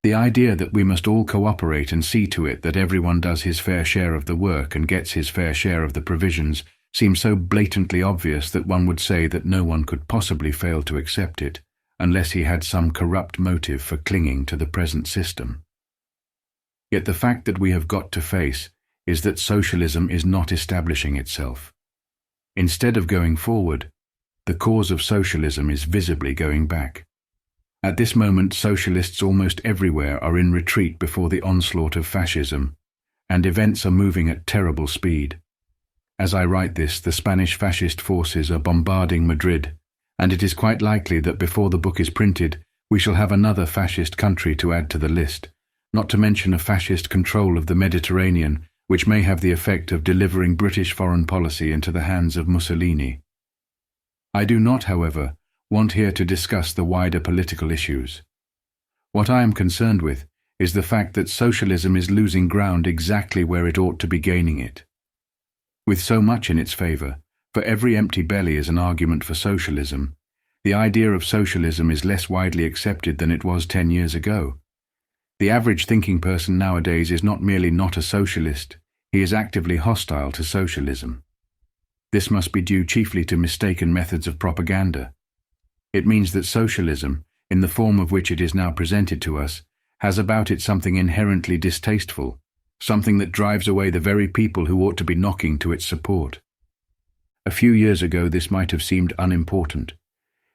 The idea that we must all cooperate and see to it that everyone does his fair share of the work and gets his fair share of the provisions seems so blatantly obvious that one would say that no one could possibly fail to accept it, unless he had some corrupt motive for clinging to the present system. Yet the fact that we have got to face is that socialism is not establishing itself. Instead of going forward, the cause of socialism is visibly going back. At this moment, socialists almost everywhere are in retreat before the onslaught of fascism, and events are moving at terrible speed. As I write this, the Spanish fascist forces are bombarding Madrid, and it is quite likely that before the book is printed, we shall have another fascist country to add to the list, not to mention a fascist control of the Mediterranean, which may have the effect of delivering British foreign policy into the hands of Mussolini. I do not, however, want here to discuss the wider political issues. What I am concerned with is the fact that socialism is losing ground exactly where it ought to be gaining it. With so much in its favour, for every empty belly is an argument for socialism, the idea of socialism is less widely accepted than it was 10 years ago. The average thinking person nowadays is not merely not a socialist, he is actively hostile to socialism. This must be due chiefly to mistaken methods of propaganda. It means that socialism, in the form of which it is now presented to us, has about it something inherently distasteful, something that drives away the very people who ought to be knocking to its support. A few years ago this might have seemed unimportant.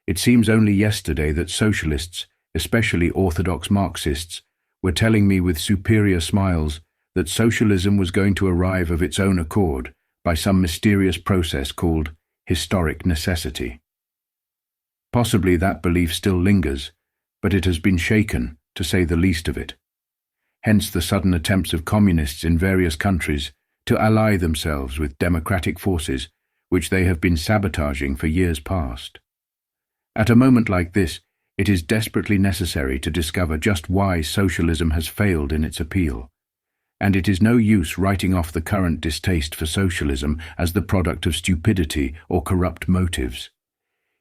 It seems only yesterday that socialists, especially orthodox Marxists, were telling me with superior smiles that socialism was going to arrive of its own accord by some mysterious process called historic necessity. Possibly that belief still lingers, but it has been shaken, to say the least of it. Hence the sudden attempts of communists in various countries to ally themselves with democratic forces which they have been sabotaging for years past. At a moment like this, it is desperately necessary to discover just why socialism has failed in its appeal, and it is no use writing off the current distaste for socialism as the product of stupidity or corrupt motives.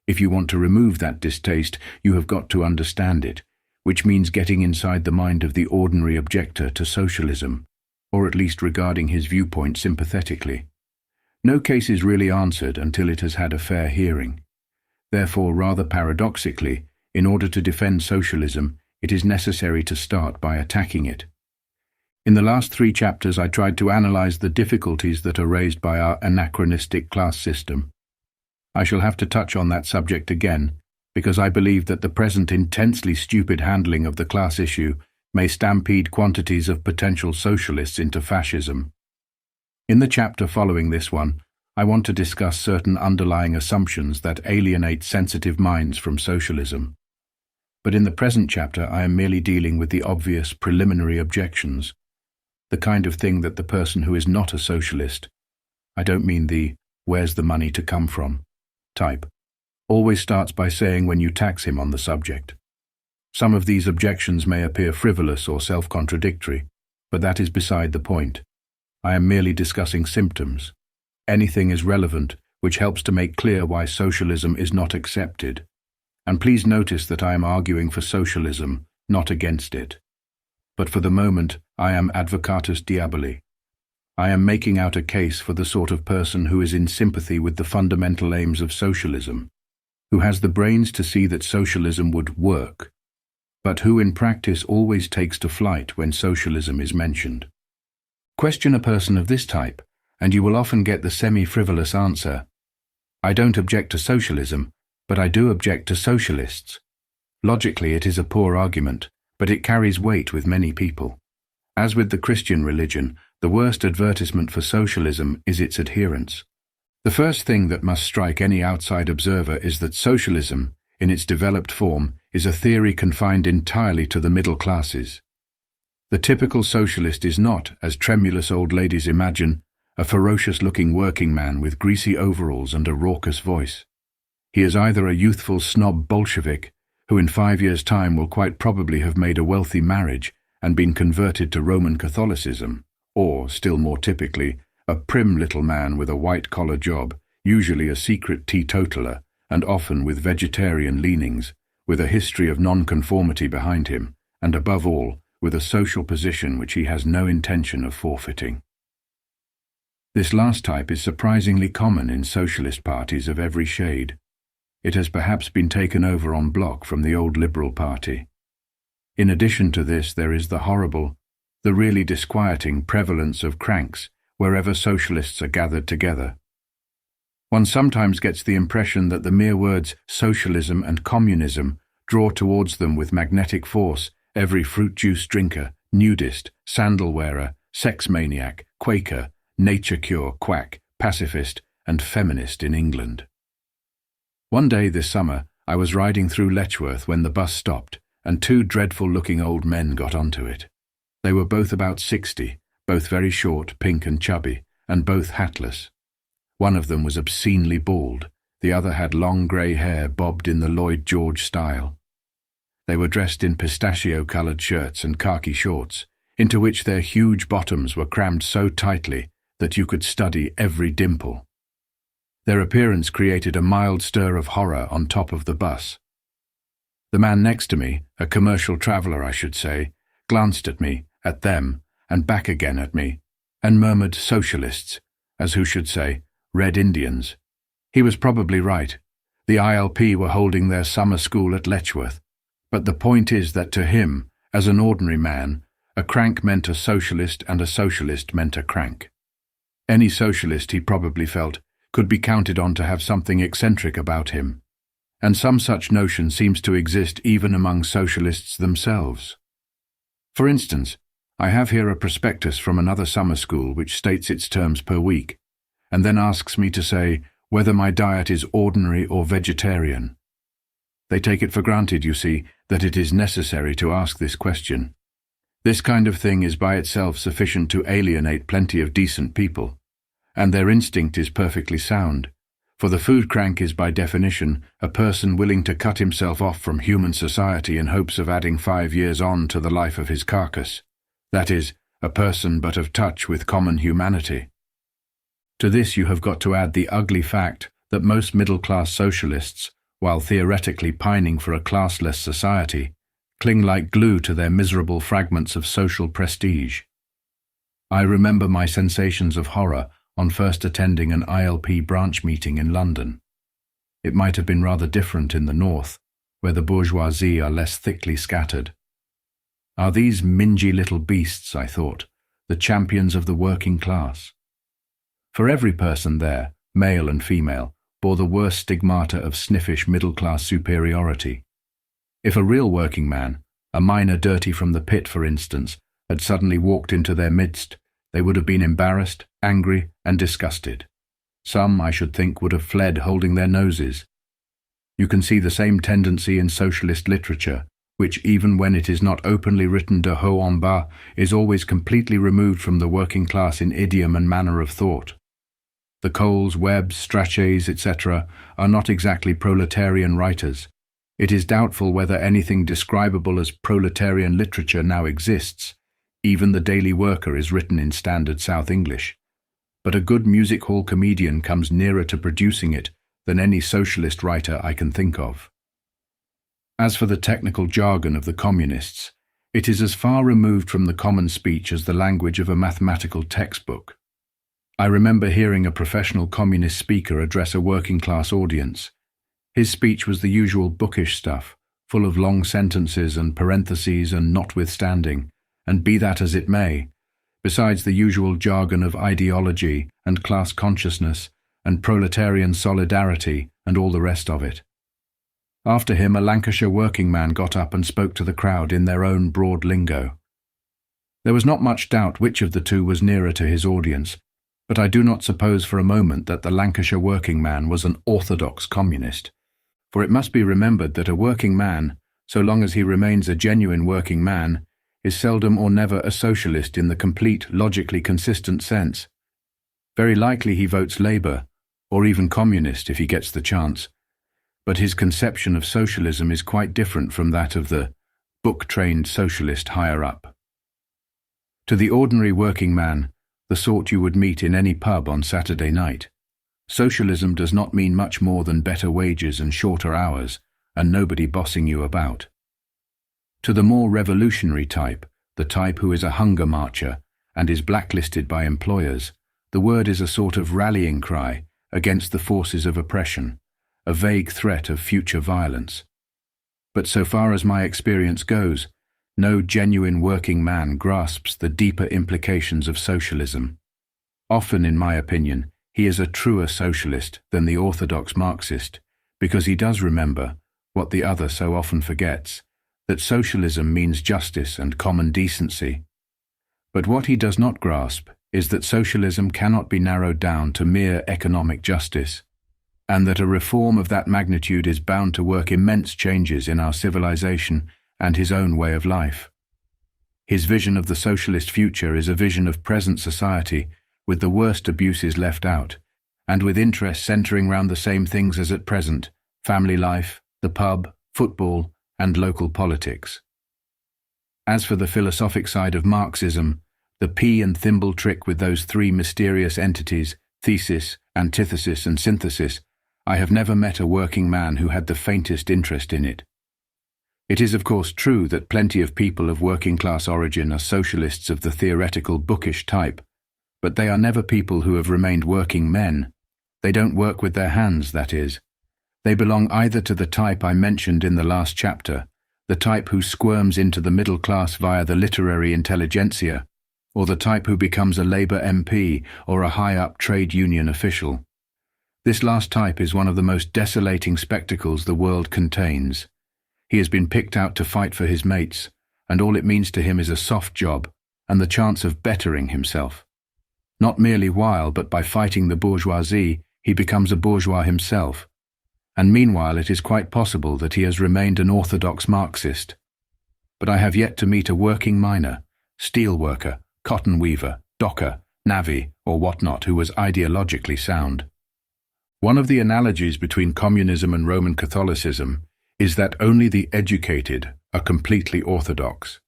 If you want to remove that distaste, you have got to understand it, which means getting inside the mind of the ordinary objector to socialism, or at least regarding his viewpoint sympathetically. No case is really answered until it has had a fair hearing. Therefore, rather paradoxically, in order to defend socialism, it is necessary to start by attacking it. In the last 3 chapters, I tried to analyze the difficulties that are raised by our anachronistic class system. I shall have to touch on that subject again, because I believe that the present intensely stupid handling of the class issue may stampede quantities of potential socialists into fascism. In the chapter following this one, I want to discuss certain underlying assumptions that alienate sensitive minds from socialism. But in the present chapter, I am merely dealing with the obvious preliminary objections, the kind of thing that the person who is not a socialist, I don't mean the "where's the money to come from" type, always starts by saying when you tax him on the subject. Some of these objections may appear frivolous or self-contradictory, but that is beside the point. I am merely discussing symptoms. Anything is relevant which helps to make clear why socialism is not accepted. And please notice that I am arguing for socialism, not against it. But for the moment, I am advocatus diaboli. I am making out a case for the sort of person who is in sympathy with the fundamental aims of socialism, who has the brains to see that socialism would work, but who in practice always takes to flight when socialism is mentioned. Question a person of this type, and you will often get the semi-frivolous answer, "I don't object to socialism, but I do object to socialists." Logically, it is a poor argument, but it carries weight with many people. As with the Christian religion, the worst advertisement for socialism is its adherents. The first thing that must strike any outside observer is that socialism, in its developed form, is a theory confined entirely to the middle classes. The typical socialist is not, as tremulous old ladies imagine, a ferocious-looking working man with greasy overalls and a raucous voice. He is either a youthful snob Bolshevik, who in 5 years' time will quite probably have made a wealthy marriage and been converted to Roman Catholicism, or, still more typically, a prim little man with a white-collar job, usually a secret teetotaler, and often with vegetarian leanings, with a history of nonconformity behind him, and above all, with a social position which he has no intention of forfeiting. This last type is surprisingly common in socialist parties of every shade. It has perhaps been taken over en bloc from the old Liberal Party. In addition to this, there is the horrible, the really disquieting prevalence of cranks wherever socialists are gathered together. One sometimes gets the impression that the mere words socialism and communism draw towards them with magnetic force every fruit juice drinker, nudist, sandal wearer, sex maniac, Quaker, nature cure quack, pacifist, and feminist in England. One day this summer, I was riding through Letchworth when the bus stopped, and two dreadful-looking old men got onto it. They were both about 60, both very short, pink and chubby, and both hatless. One of them was obscenely bald, the other had long grey hair bobbed in the Lloyd George style. They were dressed in pistachio-coloured shirts and khaki shorts, into which their huge bottoms were crammed so tightly that you could study every dimple. Their appearance created a mild stir of horror on top of the bus. The man next to me, a commercial traveller I should say, glanced at me, at them, and back again at me, and murmured socialists, as who should say, Red Indians. He was probably right. The ILP were holding their summer school at Letchworth, but the point is that to him, as an ordinary man, a crank meant a socialist and a socialist meant a crank. Any socialist, he probably felt, could be counted on to have something eccentric about him, and some such notion seems to exist even among socialists themselves. For instance, I have here a prospectus from another summer school which states its terms per week, and then asks me to say whether my diet is ordinary or vegetarian. They take it for granted, you see, that it is necessary to ask this question. This kind of thing is by itself sufficient to alienate plenty of decent people, and their instinct is perfectly sound, for the food crank is by definition a person willing to cut himself off from human society in hopes of adding 5 years on to the life of his carcass. That is, a person but of touch with common humanity. To this you have got to add the ugly fact that most middle-class socialists, while theoretically pining for a classless society, cling like glue to their miserable fragments of social prestige. I remember my sensations of horror on first attending an ILP branch meeting in London. It might have been rather different in the north, where the bourgeoisie are less thickly scattered. Are these mingy little beasts, I thought, the champions of the working class? For every person there, male and female, bore the worst stigmata of sniffish middle-class superiority. If a real working man, a miner dirty from the pit for instance, had suddenly walked into their midst, they would have been embarrassed, angry, and disgusted. Some, I should think, would have fled holding their noses. You can see the same tendency in socialist literature, which, even when it is not openly written de haut en bas, is always completely removed from the working class in idiom and manner of thought. The Coles, Webbs, Strachets, etc. are not exactly proletarian writers. It is doubtful whether anything describable as proletarian literature now exists. Even the Daily Worker is written in standard South English. But a good music hall comedian comes nearer to producing it than any socialist writer I can think of. As for the technical jargon of the communists, it is as far removed from the common speech as the language of a mathematical textbook. I remember hearing a professional communist speaker address a working-class audience. His speech was the usual bookish stuff, full of long sentences and parentheses and notwithstanding, and be that as it may, besides the usual jargon of ideology and class consciousness and proletarian solidarity and all the rest of it. After him, a Lancashire working man got up and spoke to the crowd in their own broad lingo. There was not much doubt which of the two was nearer to his audience, but I do not suppose for a moment that the Lancashire working man was an orthodox communist, for it must be remembered that a working man, so long as he remains a genuine working man, is seldom or never a socialist in the complete, logically consistent sense. Very likely he votes Labour, or even communist if he gets the chance, but his conception of socialism is quite different from that of the book-trained socialist higher up. To the ordinary working man, the sort you would meet in any pub on Saturday night, socialism does not mean much more than better wages and shorter hours, and nobody bossing you about. To the more revolutionary type, the type who is a hunger marcher and is blacklisted by employers, the word is a sort of rallying cry against the forces of oppression, a vague threat of future violence. But so far as my experience goes, no genuine working man grasps the deeper implications of socialism. Often, in my opinion, he is a truer socialist than the orthodox Marxist, because he does remember, what the other so often forgets, that socialism means justice and common decency. But what he does not grasp is that socialism cannot be narrowed down to mere economic justice, and that a reform of that magnitude is bound to work immense changes in our civilization and his own way of life. His vision of the socialist future is a vision of present society with the worst abuses left out, and with interests centering round the same things as at present: family life, the pub, football, and local politics. As for the philosophic side of Marxism, the pea and thimble trick with those three mysterious entities, thesis, antithesis, and synthesis, I have never met a working man who had the faintest interest in it. It is of course true that plenty of people of working-class origin are socialists of the theoretical bookish type, but they are never people who have remained working men. They don't work with their hands, that is. They belong either to the type I mentioned in the last chapter, the type who squirms into the middle class via the literary intelligentsia, or the type who becomes a Labour MP or a high-up trade union official. This last type is one of the most desolating spectacles the world contains. He has been picked out to fight for his mates, and all it means to him is a soft job and the chance of bettering himself. Not merely while, but by fighting the bourgeoisie, he becomes a bourgeois himself. And meanwhile it is quite possible that he has remained an orthodox Marxist. But I have yet to meet a working miner, steel worker, cotton weaver, docker, navvy, or whatnot who was ideologically sound. One of the analogies between communism and Roman Catholicism is that only the educated are completely orthodox.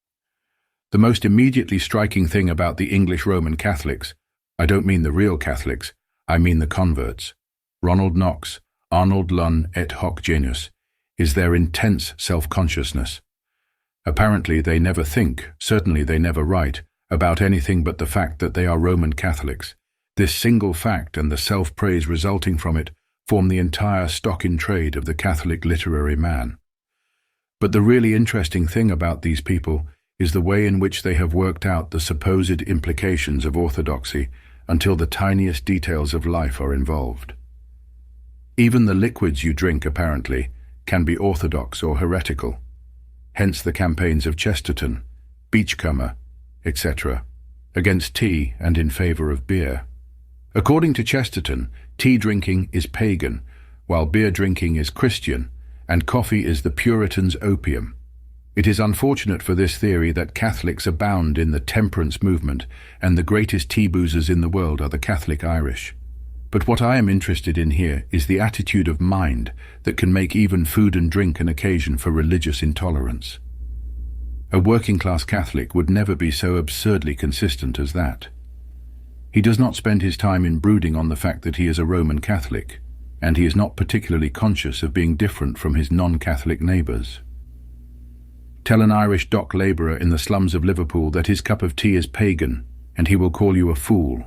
The most immediately striking thing about the English Roman Catholics, I don't mean the real Catholics, I mean the converts, Ronald Knox, Arnold Lunn et hoc genus, is their intense self-consciousness. Apparently they never think, certainly they never write, about anything but the fact that they are Roman Catholics. This single fact and the self-praise resulting from it form the entire stock in trade of the Catholic literary man. But the really interesting thing about these people is the way in which they have worked out the supposed implications of orthodoxy until the tiniest details of life are involved. Even the liquids you drink, apparently, can be orthodox or heretical. Hence the campaigns of Chesterton, Beachcomber, etc., against tea and in favor of beer. According to Chesterton, tea drinking is pagan, while beer drinking is Christian, and coffee is the Puritans' opium. It is unfortunate for this theory that Catholics abound in the temperance movement, and the greatest tea boozers in the world are the Catholic Irish. But what I am interested in here is the attitude of mind that can make even food and drink an occasion for religious intolerance. A working-class Catholic would never be so absurdly consistent as that. He does not spend his time in brooding on the fact that he is a Roman Catholic, and he is not particularly conscious of being different from his non-Catholic neighbours. Tell an Irish dock labourer in the slums of Liverpool that his cup of tea is pagan, and he will call you a fool.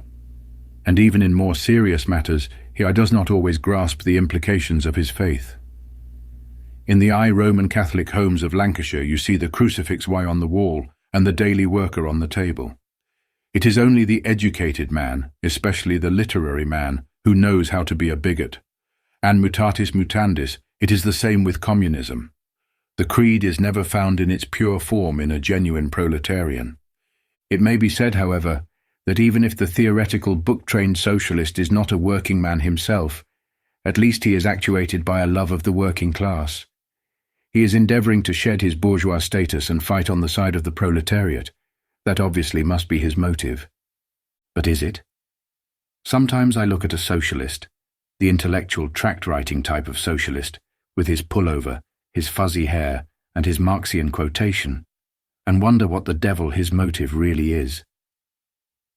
And even in more serious matters, he does not always grasp the implications of his faith. In the Roman Catholic homes of Lancashire, you see the crucifix Y on the wall and the daily worker on the table. It is only the educated man, especially the literary man, who knows how to be a bigot. And mutatis mutandis, it is the same with communism. The creed is never found in its pure form in a genuine proletarian. It may be said, however, that even if the theoretical book-trained socialist is not a working man himself, at least he is actuated by a love of the working class. He is endeavouring to shed his bourgeois status and fight on the side of the proletariat. That obviously must be his motive. But is it? Sometimes I look at a socialist, the intellectual tract-writing type of socialist, with his pullover, his fuzzy hair, and his Marxian quotation, and wonder what the devil his motive really is.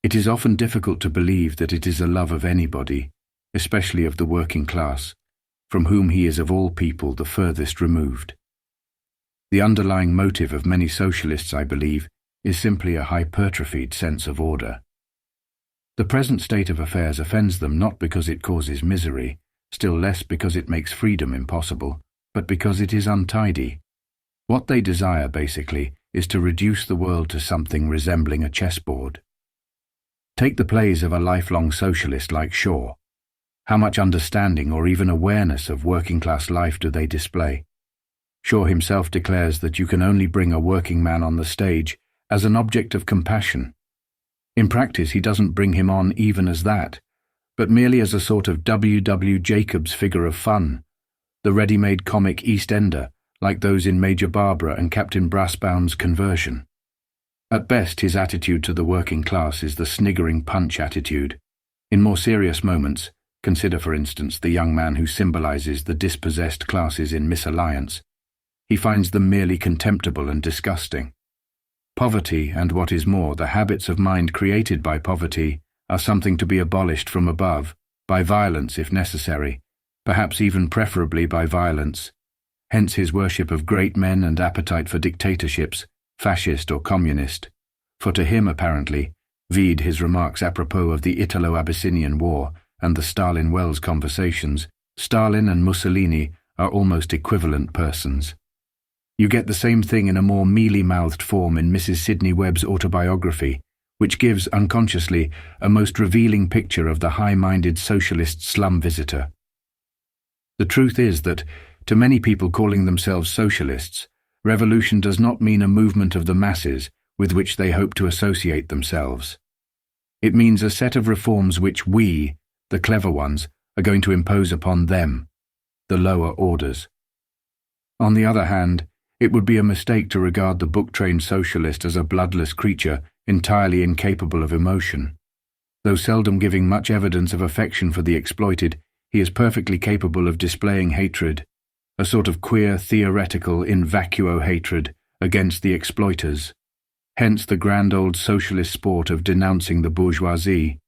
It is often difficult to believe that it is a love of anybody, especially of the working class, from whom he is of all people the furthest removed. The underlying motive of many socialists, I believe, is simply a hypertrophied sense of order. The present state of affairs offends them not because it causes misery, still less because it makes freedom impossible, but because it is untidy. What they desire, basically, is to reduce the world to something resembling a chessboard. Take the plays of a lifelong socialist like Shaw. How much understanding or even awareness of working-class life do they display? Shaw himself declares that you can only bring a working man on the stage as an object of compassion. In practice, he doesn't bring him on even as that, but merely as a sort of W. Jacobs figure of fun, the ready-made comic EastEnder, like those in Major Barbara and Captain Brassbound's Conversion. At best, his attitude to the working class is the sniggering punch attitude. In more serious moments, consider for instance the young man who symbolizes the dispossessed classes in Misalliance. He finds them merely contemptible and disgusting. Poverty, and what is more, the habits of mind created by poverty, are something to be abolished from above, by violence if necessary, perhaps even preferably by violence. Hence his worship of great men and appetite for dictatorships, fascist or communist. For to him, apparently, vide his remarks apropos of the Italo-Abyssinian War and the Stalin-Wells conversations, Stalin and Mussolini are almost equivalent persons. You get the same thing in a more mealy-mouthed form in Mrs. Sidney Webb's autobiography, which gives, unconsciously, a most revealing picture of the high-minded socialist slum visitor. The truth is that, to many people calling themselves socialists, revolution does not mean a movement of the masses with which they hope to associate themselves. It means a set of reforms which we, the clever ones, are going to impose upon them, the lower orders. On the other hand, it would be a mistake to regard the book-trained socialist as a bloodless creature entirely incapable of emotion. Though seldom giving much evidence of affection for the exploited, he is perfectly capable of displaying hatred, a sort of queer, theoretical, in vacuo hatred against the exploiters. Hence the grand old socialist sport of denouncing the bourgeoisie.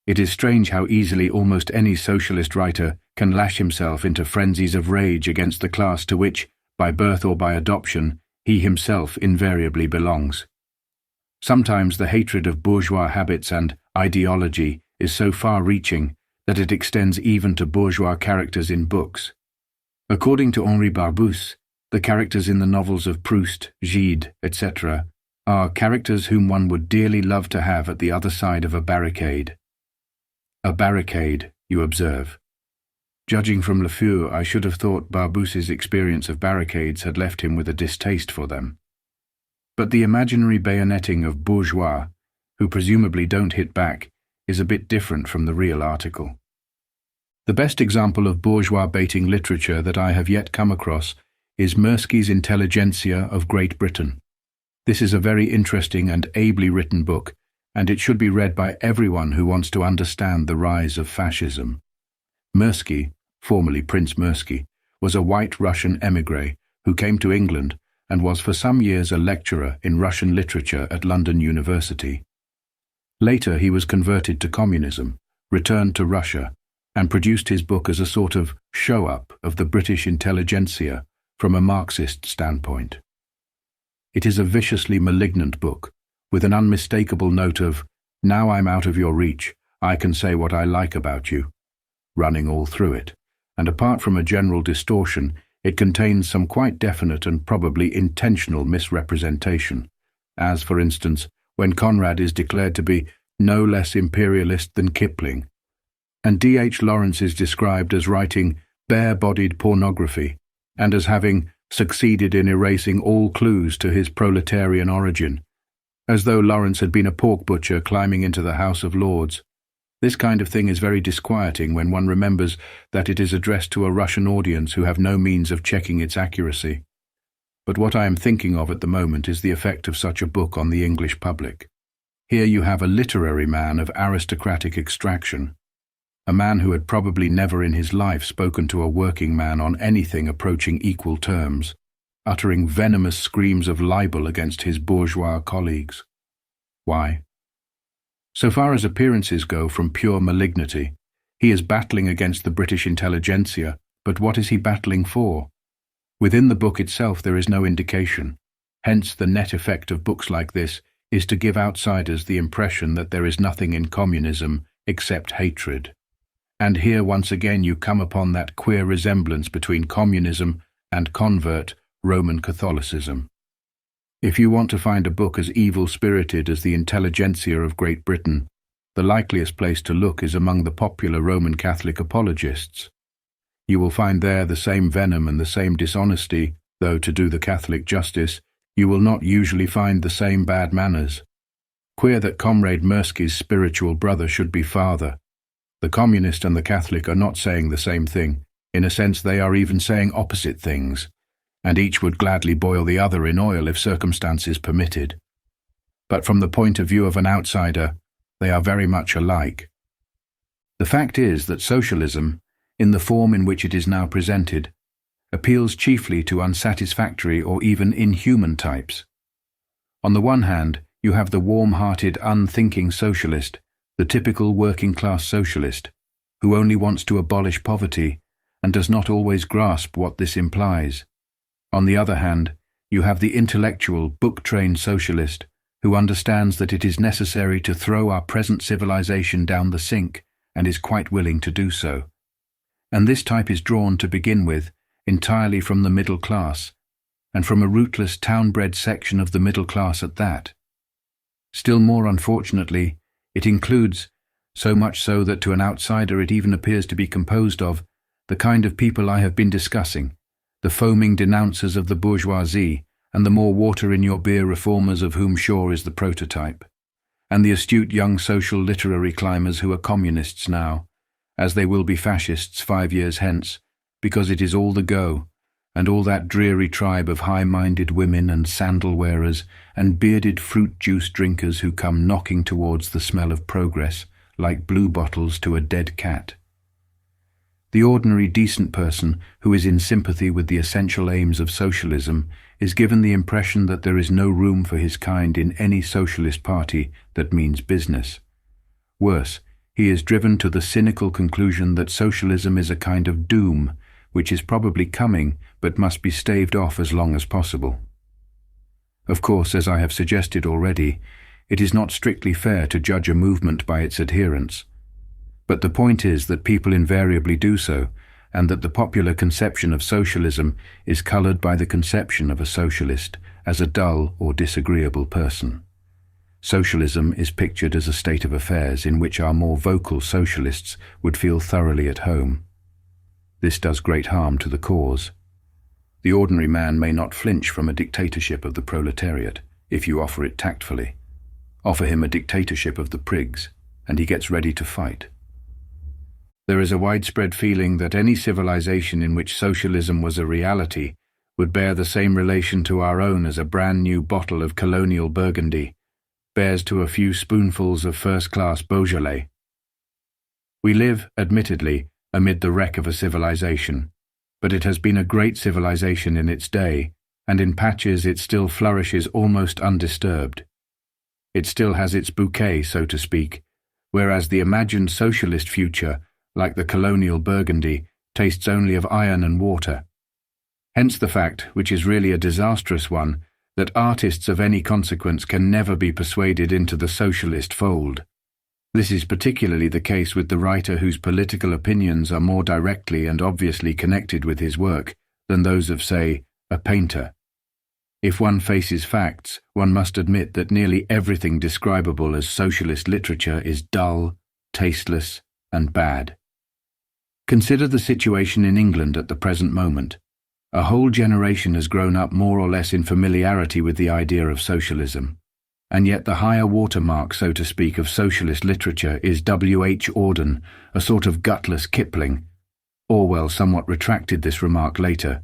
It is strange how easily almost any socialist writer can lash himself into frenzies of rage against the class to which, by birth or by adoption, he himself invariably belongs. Sometimes the hatred of bourgeois habits and ideology is so far-reaching that it extends even to bourgeois characters in books. According to Henri Barbusse, the characters in the novels of Proust, Gide, etc., are characters whom one would dearly love to have at the other side of a barricade. A barricade, you observe. Judging from Le Fur, I should have thought Barbusse's experience of barricades had left him with a distaste for them. But the imaginary bayoneting of bourgeois, who presumably don't hit back, is a bit different from the real article. The best example of bourgeois-baiting literature that I have yet come across is Mirsky's Intelligentsia of Great Britain. This is a very interesting and ably written book, and it should be read by everyone who wants to understand the rise of fascism. Mirsky, formerly Prince Mirsky, was a white Russian émigré who came to England and was for some years a lecturer in Russian literature at London University. Later he was converted to communism, returned to Russia, and produced his book as a sort of show-up of the British intelligentsia from a Marxist standpoint. It is a viciously malignant book, with an unmistakable note of, "Now I'm out of your reach, I can say what I like about you," running all through it. And apart from a general distortion, it contains some quite definite and probably intentional misrepresentation, as, for instance, when Conrad is declared to be no less imperialist than Kipling, and D.H. Lawrence is described as writing bare-bodied pornography and as having succeeded in erasing all clues to his proletarian origin, as though Lawrence had been a pork butcher climbing into the House of Lords. This kind of thing is very disquieting when one remembers that it is addressed to a Russian audience who have no means of checking its accuracy. But what I am thinking of at the moment is the effect of such a book on the English public. Here you have a literary man of aristocratic extraction, a man who had probably never in his life spoken to a working man on anything approaching equal terms, uttering venomous screams of libel against his bourgeois colleagues. Why? So far as appearances go from pure malignity, he is battling against the British intelligentsia, but what is he battling for? Within the book itself there is no indication. Hence the net effect of books like this is to give outsiders the impression that there is nothing in communism except hatred. And here once again you come upon that queer resemblance between communism and convert Roman Catholicism. If you want to find a book as evil-spirited as the intelligentsia of Great Britain, the likeliest place to look is among the popular Roman Catholic apologists. You will find there the same venom and the same dishonesty, though, to do the Catholic justice, you will not usually find the same bad manners. Queer that Comrade Mirsky's spiritual brother should be father. The communist and the Catholic are not saying the same thing. In a sense, they are even saying opposite things, and each would gladly boil the other in oil if circumstances permitted. But from the point of view of an outsider, they are very much alike. The fact is that socialism, in the form in which it is now presented, appeals chiefly to unsatisfactory or even inhuman types. On the one hand, you have the warm-hearted, unthinking socialist, the typical working-class socialist, who only wants to abolish poverty and does not always grasp what this implies. On the other hand, you have the intellectual, book-trained socialist, who understands that it is necessary to throw our present civilization down the sink and is quite willing to do so. And this type is drawn, to begin with, entirely from the middle class, and from a rootless town-bred section of the middle class at that. Still more unfortunately, it includes, so much so that to an outsider it even appears to be composed of, the kind of people I have been discussing, the foaming denouncers of the bourgeoisie, and the more water-in-your-beer reformers of whom Shaw is the prototype, and the astute young social literary climbers who are communists now, as they will be fascists 5 years hence, because it is all the go, and all that dreary tribe of high-minded women and sandal-wearers and bearded fruit-juice drinkers who come knocking towards the smell of progress like blue bottles to a dead cat. The ordinary decent person who is in sympathy with the essential aims of socialism is given the impression that there is no room for his kind in any socialist party that means business. Worse, he is driven to the cynical conclusion that socialism is a kind of doom, which is probably coming but must be staved off as long as possible. Of course, as I have suggested already, it is not strictly fair to judge a movement by its adherents. But the point is that people invariably do so, and that the popular conception of socialism is colored by the conception of a socialist as a dull or disagreeable person. Socialism is pictured as a state of affairs in which our more vocal socialists would feel thoroughly at home. This does great harm to the cause. The ordinary man may not flinch from a dictatorship of the proletariat, if you offer it tactfully. Offer him a dictatorship of the prigs, and he gets ready to fight. There is a widespread feeling that any civilization in which socialism was a reality would bear the same relation to our own as a brand new bottle of colonial Burgundy bears to a few spoonfuls of first-class Beaujolais. We live, admittedly, amid the wreck of a civilization, but it has been a great civilization in its day, and in patches it still flourishes almost undisturbed. It still has its bouquet, so to speak, whereas the imagined socialist future, like the colonial Burgundy, tastes only of iron and water. Hence the fact, which is really a disastrous one, that artists of any consequence can never be persuaded into the socialist fold. This is particularly the case with the writer whose political opinions are more directly and obviously connected with his work than those of, say, a painter. If one faces facts, one must admit that nearly everything describable as socialist literature is dull, tasteless, and bad. Consider the situation in England at the present moment. A whole generation has grown up more or less in familiarity with the idea of socialism, and yet the higher watermark, so to speak, of socialist literature is W.H. Auden, a sort of gutless Kipling. Orwell somewhat retracted this remark later.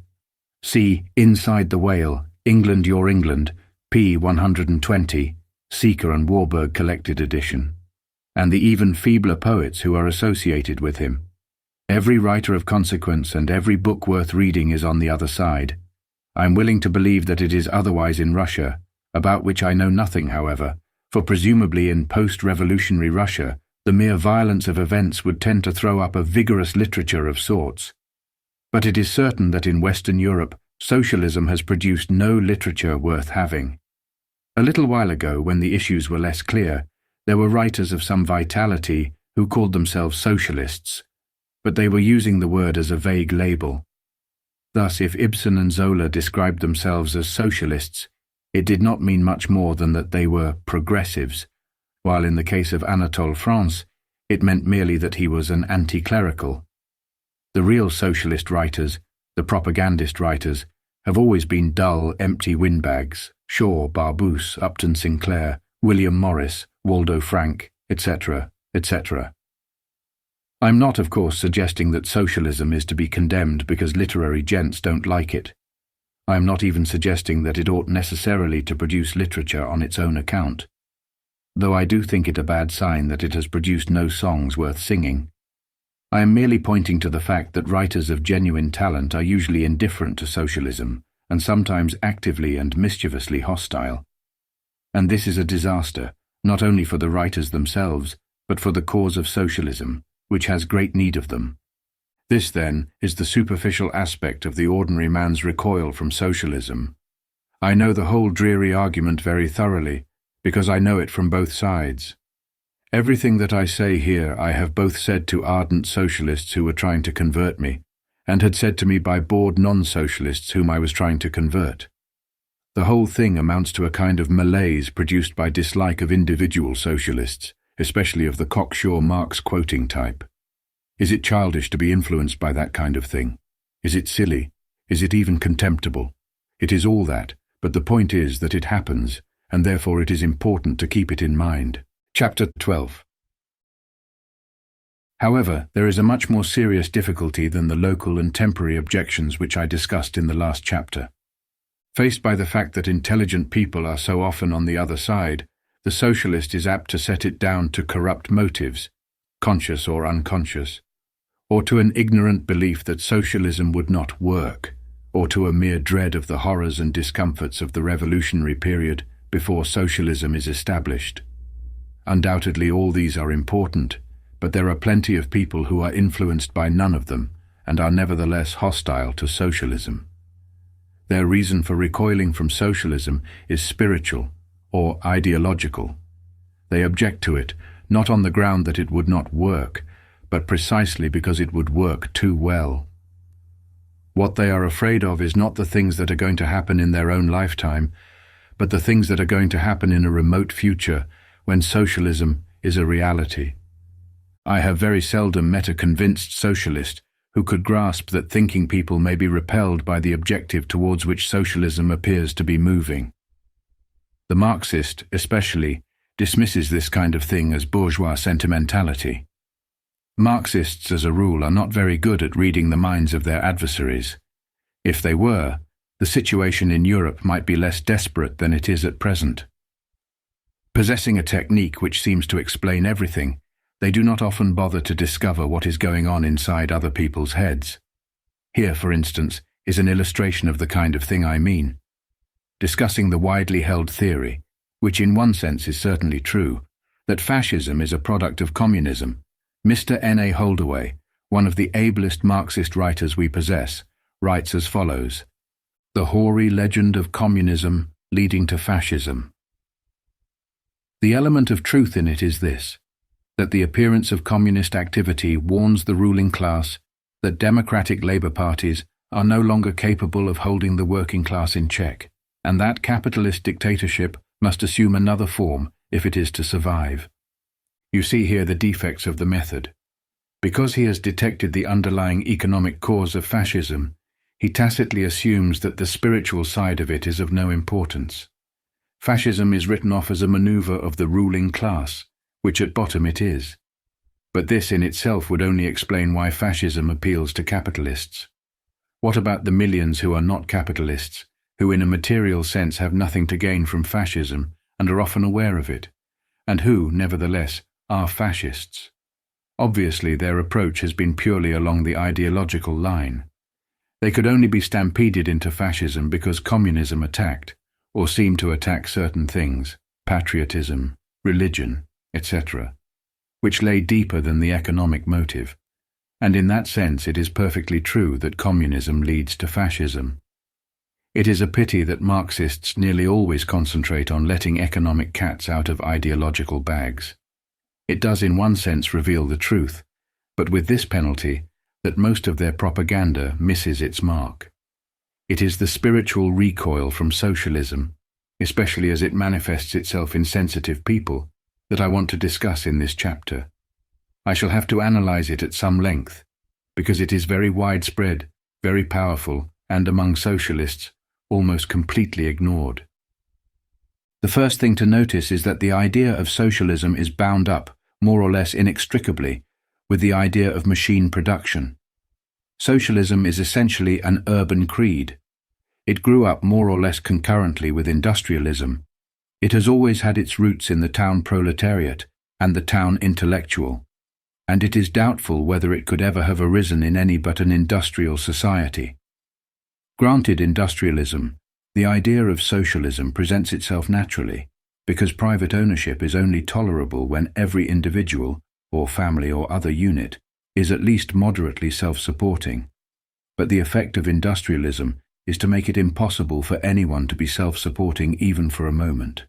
See Inside the Whale, England Your England, p. 120, Seeker and Warburg collected edition, and the even feebler poets who are associated with him. Every writer of consequence and every book worth reading is on the other side. I am willing to believe that it is otherwise in Russia, about which I know nothing, however, for presumably in post-revolutionary Russia, the mere violence of events would tend to throw up a vigorous literature of sorts. But it is certain that in Western Europe, socialism has produced no literature worth having. A little while ago, when the issues were less clear, there were writers of some vitality who called themselves socialists, but they were using the word as a vague label. Thus, if Ibsen and Zola described themselves as socialists, it did not mean much more than that they were progressives, while in the case of Anatole France, it meant merely that he was an anti-clerical. The real socialist writers, the propagandist writers, have always been dull, empty windbags: Shaw, Barbusse, Upton Sinclair, William Morris, Waldo Frank, etc., etc. I'm not, of course, suggesting that socialism is to be condemned because literary gents don't like it. I am not even suggesting that it ought necessarily to produce literature on its own account, though I do think it a bad sign that it has produced no songs worth singing. I am merely pointing to the fact that writers of genuine talent are usually indifferent to socialism, and sometimes actively and mischievously hostile. And this is a disaster, not only for the writers themselves, but for the cause of socialism, which has great need of them. This, then, is the superficial aspect of the ordinary man's recoil from socialism. I know the whole dreary argument very thoroughly, because I know it from both sides. Everything that I say here I have both said to ardent socialists who were trying to convert me, and had said to me by bored non-socialists whom I was trying to convert. The whole thing amounts to a kind of malaise produced by dislike of individual socialists, especially of the cocksure Marx quoting type. Is it childish to be influenced by that kind of thing? Is it silly? Is it even contemptible? It is all that, but the point is that it happens, and therefore it is important to keep it in mind. Chapter 12. However, there is a much more serious difficulty than the local and temporary objections which I discussed in the last chapter. Faced by the fact that intelligent people are so often on the other side, the socialist is apt to set it down to corrupt motives, conscious or unconscious, or to an ignorant belief that socialism would not work, or to a mere dread of the horrors and discomforts of the revolutionary period before socialism is established. Undoubtedly all these are important, but there are plenty of people who are influenced by none of them and are nevertheless hostile to socialism. Their reason for recoiling from socialism is spiritual or ideological. They object to it not on the ground that it would not work, but precisely because it would work too well. What they are afraid of is not the things that are going to happen in their own lifetime, but the things that are going to happen in a remote future when socialism is a reality. I have very seldom met a convinced socialist who could grasp that thinking people may be repelled by the objective towards which socialism appears to be moving. The Marxist, especially, dismisses this kind of thing as bourgeois sentimentality. Marxists, as a rule, are not very good at reading the minds of their adversaries. If they were, the situation in Europe might be less desperate than it is at present. Possessing a technique which seems to explain everything, they do not often bother to discover what is going on inside other people's heads. Here, for instance, is an illustration of the kind of thing I mean. Discussing the widely held theory, which in one sense is certainly true, that fascism is a product of communism, Mr. N.A. Holdaway, one of the ablest Marxist writers we possess, writes as follows: "The hoary legend of communism leading to fascism. The element of truth in it is this, that the appearance of communist activity warns the ruling class that democratic labor parties are no longer capable of holding the working class in check, and that capitalist dictatorship must assume another form if it is to survive. You see here the defects of the method. Because he has detected the underlying economic cause of fascism, he tacitly assumes that the spiritual side of it is of no importance. Fascism is written off as a maneuver of the ruling class, which at bottom it is. But this in itself would only explain why fascism appeals to capitalists. What about the millions who are not capitalists, who in a material sense have nothing to gain from fascism and are often aware of it, and who, nevertheless, are fascists? Obviously, their approach has been purely along the ideological line. They could only be stampeded into fascism because communism attacked, or seemed to attack certain things, patriotism, religion, etc., which lay deeper than the economic motive, and in that sense it is perfectly true that communism leads to fascism. It is a pity that Marxists nearly always concentrate on letting economic cats out of ideological bags. It does in one sense reveal the truth, but with this penalty, that most of their propaganda misses its mark. It is the spiritual recoil from socialism, especially as it manifests itself in sensitive people, that I want to discuss in this chapter. I shall have to analyze it at some length, because it is very widespread, very powerful, and among socialists, almost completely ignored. The first thing to notice is that the idea of socialism is bound up, more or less inextricably, with the idea of machine production. Socialism is essentially an urban creed. It grew up more or less concurrently with industrialism. It has always had its roots in the town proletariat and the town intellectual, and it is doubtful whether it could ever have arisen in any but an industrial society. Granted industrialism, the idea of socialism presents itself naturally, because private ownership is only tolerable when every individual, or family or other unit, is at least moderately self-supporting. But the effect of industrialism is to make it impossible for anyone to be self-supporting even for a moment.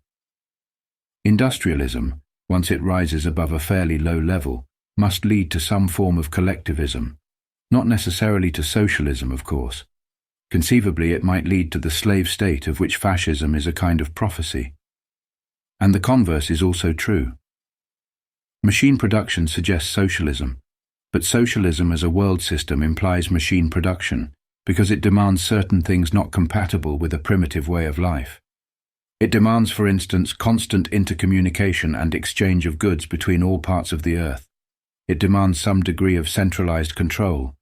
Industrialism, once it rises above a fairly low level, must lead to some form of collectivism, not necessarily to socialism, of course. Conceivably, it might lead to the slave state of which fascism is a kind of prophecy. And the converse is also true. Machine production suggests socialism, but socialism as a world system implies machine production because it demands certain things not compatible with a primitive way of life. It demands, for instance, constant intercommunication and exchange of goods between all parts of the earth. It demands some degree of centralized control.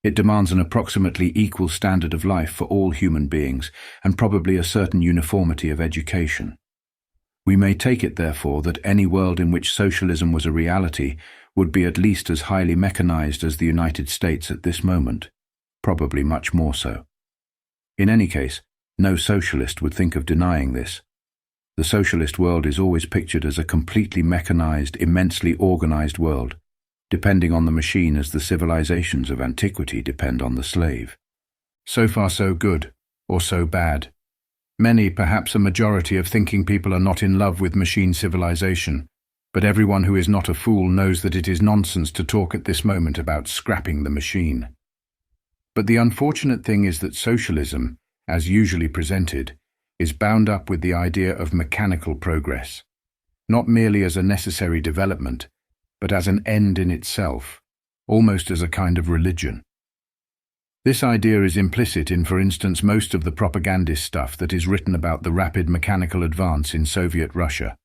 It demands an approximately equal standard of life for all human beings, and probably a certain uniformity of education. We may take it, therefore, that any world in which socialism was a reality would be at least as highly mechanized as the United States at this moment, probably much more so. In any case, no socialist would think of denying this. The socialist world is always pictured as a completely mechanized, immensely organized world, depending on the machine as the civilizations of antiquity depend on the slave. So far so good, or so bad. Many, perhaps a majority of thinking people are not in love with machine civilization, but everyone who is not a fool knows that it is nonsense to talk at this moment about scrapping the machine. But the unfortunate thing is that socialism, as usually presented, is bound up with the idea of mechanical progress, not merely as a necessary development, but as an end in itself, almost as a kind of religion. This idea is implicit in, for instance, most of the propagandist stuff that is written about the rapid mechanical advance in Soviet Russia,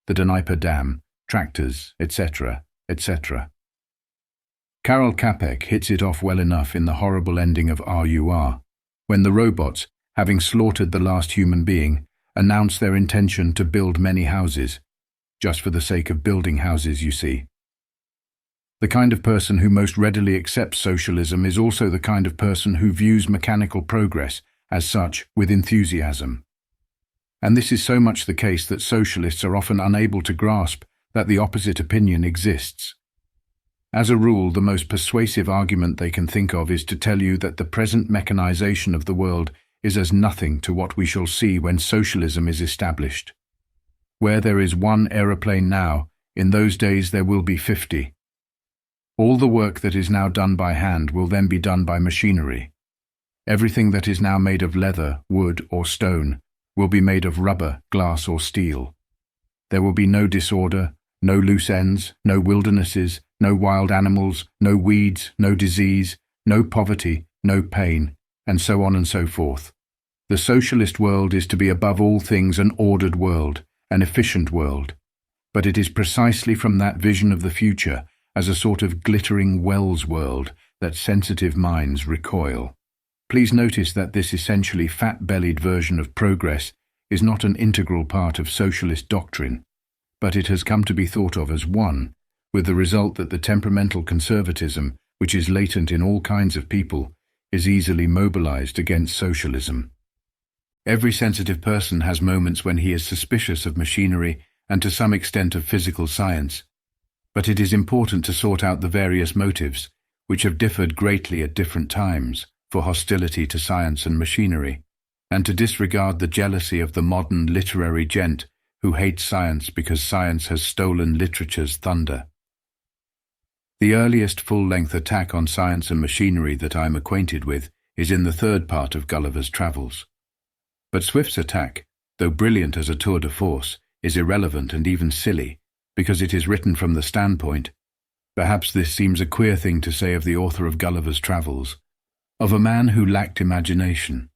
the Dnieper Dam, tractors, etc., etc. Karel Čapek hits it off well enough in the horrible ending of RUR, when the robots, having slaughtered the last human being, announce their intention to build many houses, just for the sake of building houses, you see. The kind of person who most readily accepts socialism is also the kind of person who views mechanical progress, as such, with enthusiasm. And this is so much the case that socialists are often unable to grasp that the opposite opinion exists. As a rule, the most persuasive argument they can think of is to tell you that the present mechanization of the world is as nothing to what we shall see when socialism is established. Where there is one aeroplane now, in those days there will be 50. All the work that is now done by hand will then be done by machinery. Everything that is now made of leather, wood, or stone will be made of rubber, glass, or steel. There will be no disorder, no loose ends, no wildernesses, no wild animals, no weeds, no disease, no poverty, no pain, and so on and so forth. The socialist world is to be above all things an ordered world, an efficient world. But it is precisely from that vision of the future, as a sort of glittering Wells world, that sensitive minds recoil. Please notice that this essentially fat-bellied version of progress is not an integral part of socialist doctrine, but it has come to be thought of as one, with the result that the temperamental conservatism, which is latent in all kinds of people, is easily mobilized against socialism. Every sensitive person has moments when he is suspicious of machinery and to some extent of physical science, but it is important to sort out the various motives, which have differed greatly at different times, for hostility to science and machinery, and to disregard the jealousy of the modern literary gent who hates science because science has stolen literature's thunder. The earliest full-length attack on science and machinery that I am acquainted with is in the third part of Gulliver's Travels. But Swift's attack, though brilliant as a tour de force, is irrelevant and even silly, because it is written from the standpoint, perhaps this seems a queer thing to say of the author of Gulliver's Travels, of a man who lacked imagination.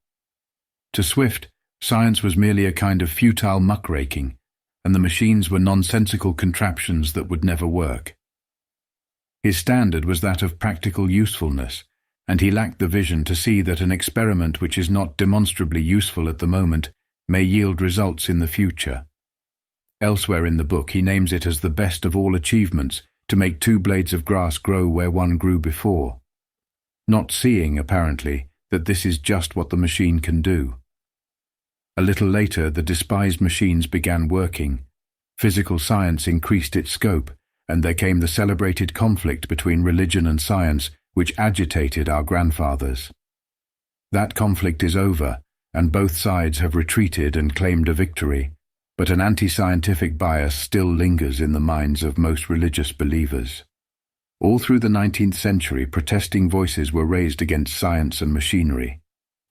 To Swift, science was merely a kind of futile muckraking, and the machines were nonsensical contraptions that would never work. His standard was that of practical usefulness, and he lacked the vision to see that an experiment which is not demonstrably useful at the moment may yield results in the future. Elsewhere in the book he names it as the best of all achievements to make 2 blades of grass grow where one grew before, not seeing, apparently, that this is just what the machine can do. A little later the despised machines began working, physical science increased its scope, and there came the celebrated conflict between religion and science which agitated our grandfathers. That conflict is over, and both sides have retreated and claimed a victory, but an anti-scientific bias still lingers in the minds of most religious believers. All through the 19th century, protesting voices were raised against science and machinery.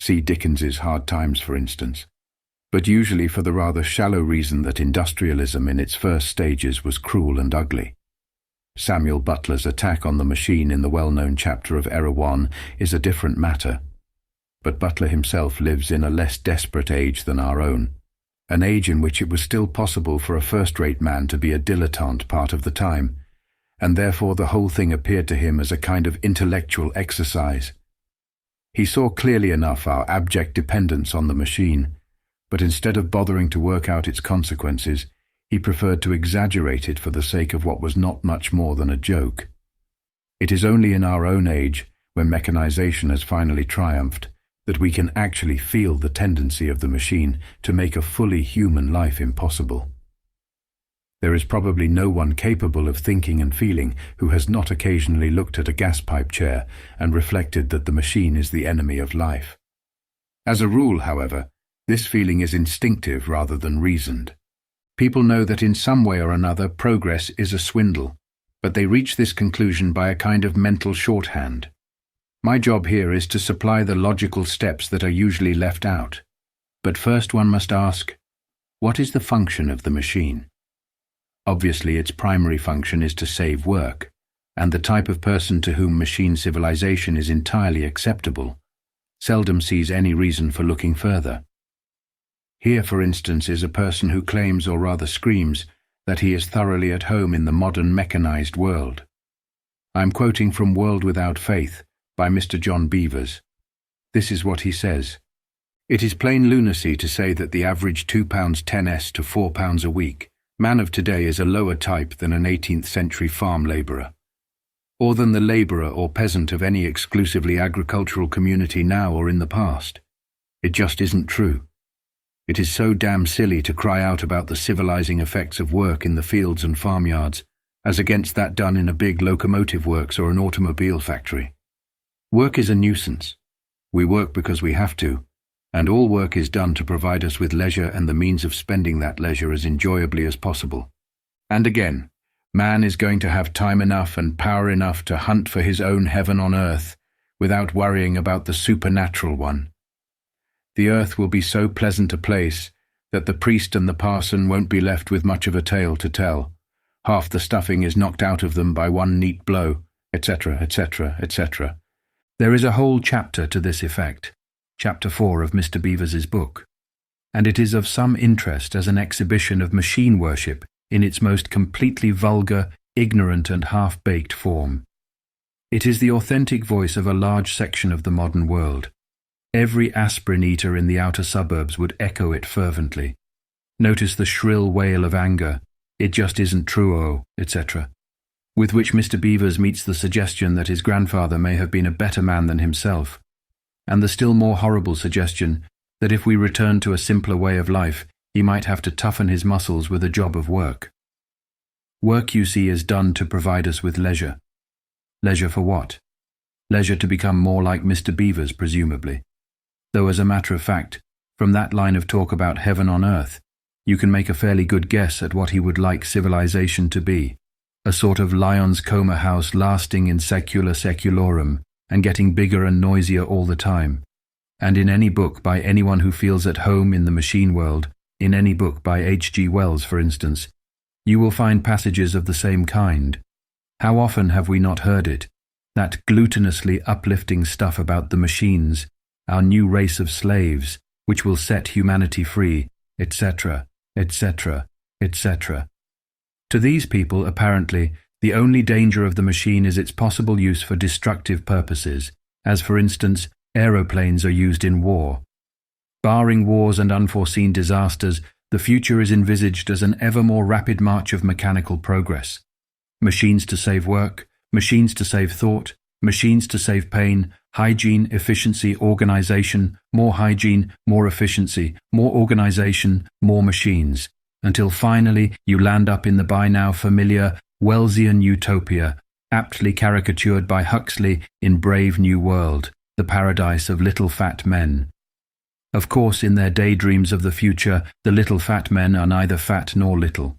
See Dickens's Hard Times, for instance. But usually for the rather shallow reason that industrialism in its first stages was cruel and ugly. Samuel Butler's attack on the machine in the well-known chapter of Erewhon is a different matter. But Butler himself lives in a less desperate age than our own, an age in which it was still possible for a first-rate man to be a dilettante part of the time, and therefore the whole thing appeared to him as a kind of intellectual exercise. He saw clearly enough our abject dependence on the machine, but instead of bothering to work out its consequences, he preferred to exaggerate it for the sake of what was not much more than a joke. It is only in our own age, when mechanization has finally triumphed, that we can actually feel the tendency of the machine to make a fully human life impossible. There is probably no one capable of thinking and feeling who has not occasionally looked at a gas-pipe chair and reflected that the machine is the enemy of life. As a rule, however, this feeling is instinctive rather than reasoned. People know that in some way or another progress is a swindle, but they reach this conclusion by a kind of mental shorthand. My job here is to supply the logical steps that are usually left out. But first one must ask, what is the function of the machine? Obviously, its primary function is to save work, and the type of person to whom machine civilization is entirely acceptable seldom sees any reason for looking further. Here, for instance, is a person who claims, or rather screams, that he is thoroughly at home in the modern mechanized world. I am quoting from World Without Faith by Mr. John Beevers. This is what he says. It is plain lunacy to say that the average £2 10s to £4 a week man of today is a lower type than an 18th century farm labourer, or than the labourer or peasant of any exclusively agricultural community now or in the past. It just isn't true. It is so damn silly to cry out about the civilizing effects of work in the fields and farmyards, as against that done in a big locomotive works or an automobile factory. Work is a nuisance. We work because we have to, And all work is done to provide us with leisure and the means of spending that leisure as enjoyably as possible. And again, man is going to have time enough and power enough to hunt for his own heaven on earth without worrying about the supernatural one. The earth will be so pleasant a place that the priest and the parson won't be left with much of a tale to tell. Half the stuffing is knocked out of them by one neat blow, etc., etc., etc. There is a whole chapter to this effect, Chapter 4 of Mr. Beavers's book, and it is of some interest as an exhibition of machine worship in its most completely vulgar, ignorant and half-baked form. It is the authentic voice of a large section of the modern world. Every aspirin eater in the outer suburbs would echo it fervently. Notice the shrill wail of anger, "It just isn't true, oh," etc., with which Mr. Beavers meets the suggestion that his grandfather may have been a better man than himself, and the still more horrible suggestion that if we return to a simpler way of life, he might have to toughen his muscles with a job of work. Work, you see, is done to provide us with leisure. Leisure for what? Leisure to become more like Mr. Beavers, presumably. Though as a matter of fact, from that line of talk about heaven on earth, you can make a fairly good guess at what he would like civilization to be. A sort of lion's coma house lasting in secula seculorum, and getting bigger and noisier all the time. And in any book by anyone who feels at home in the machine world, in any book by H.G. Wells, for instance, you will find passages of the same kind. How often have we not heard it, that glutinously uplifting stuff about the machines, our new race of slaves, which will set humanity free, etc., etc., etc. To these people, apparently, the only danger of the machine is its possible use for destructive purposes, as for instance, aeroplanes are used in war. Barring wars and unforeseen disasters, the future is envisaged as an ever more rapid march of mechanical progress. Machines to save work, machines to save thought, machines to save pain, hygiene, efficiency, organization, more hygiene, more efficiency, more organization, more machines, until finally you land up in the by now familiar Wellsian utopia, aptly caricatured by Huxley in Brave New World, the paradise of little fat men. Of course, in their daydreams of the future, the little fat men are neither fat nor little.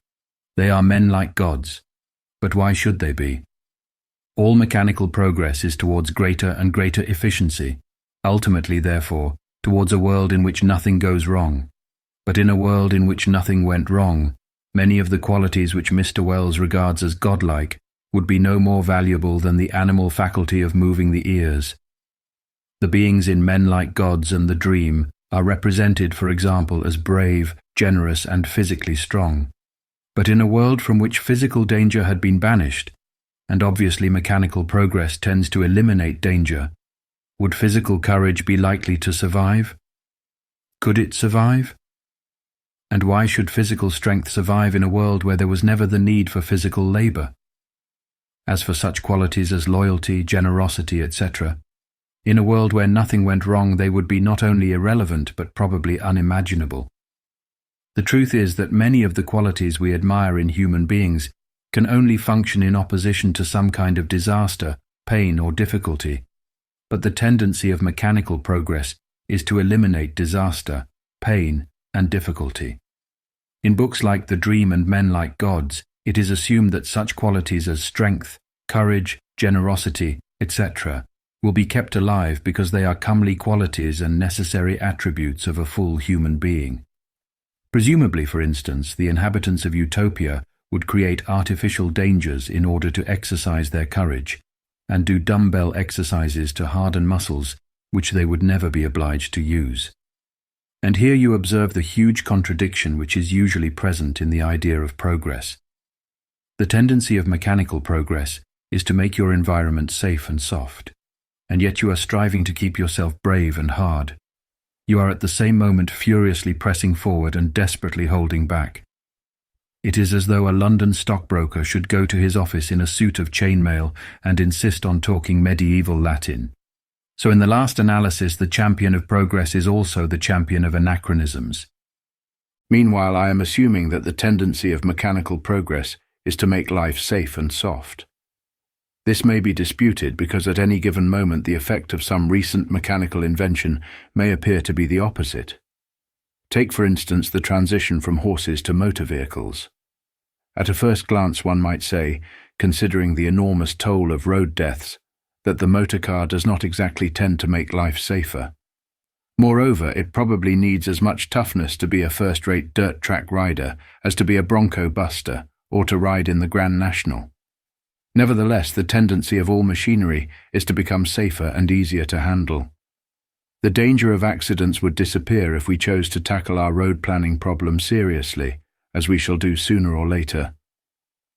They are men like gods. But why should they be? All mechanical progress is towards greater and greater efficiency, ultimately, therefore, towards a world in which nothing goes wrong. But in a world in which nothing went wrong, many of the qualities which Mr. Wells regards as godlike would be no more valuable than the animal faculty of moving the ears. The beings in Men Like Gods and The Dream are represented, for example, as brave, generous, and physically strong. But in a world from which physical danger had been banished, and obviously mechanical progress tends to eliminate danger, would physical courage be likely to survive? Could it survive? And why should physical strength survive in a world where there was never the need for physical labor? As for such qualities as loyalty, generosity, etc., in a world where nothing went wrong, they would be not only irrelevant but probably unimaginable. The truth is that many of the qualities we admire in human beings can only function in opposition to some kind of disaster, pain, or difficulty. But the tendency of mechanical progress is to eliminate disaster, pain, and difficulty. In books like The Dream and Men Like Gods, it is assumed that such qualities as strength, courage, generosity, etc., will be kept alive because they are comely qualities and necessary attributes of a full human being. Presumably, for instance, the inhabitants of Utopia would create artificial dangers in order to exercise their courage, and do dumbbell exercises to harden muscles which they would never be obliged to use. And here you observe the huge contradiction which is usually present in the idea of progress. The tendency of mechanical progress is to make your environment safe and soft, and yet you are striving to keep yourself brave and hard. You are at the same moment furiously pressing forward and desperately holding back. It is as though a London stockbroker should go to his office in a suit of chainmail and insist on talking medieval Latin. So in the last analysis, the champion of progress is also the champion of anachronisms. Meanwhile, I am assuming that the tendency of mechanical progress is to make life safe and soft. This may be disputed because at any given moment the effect of some recent mechanical invention may appear to be the opposite. Take, for instance, the transition from horses to motor vehicles. At a first glance one might say, considering the enormous toll of road deaths, that the motor car does not exactly tend to make life safer. Moreover, it probably needs as much toughness to be a first-rate dirt track rider as to be a Bronco buster or to ride in the Grand National. Nevertheless, the tendency of all machinery is to become safer and easier to handle. The danger of accidents would disappear if we chose to tackle our road planning problem seriously, as we shall do sooner or later.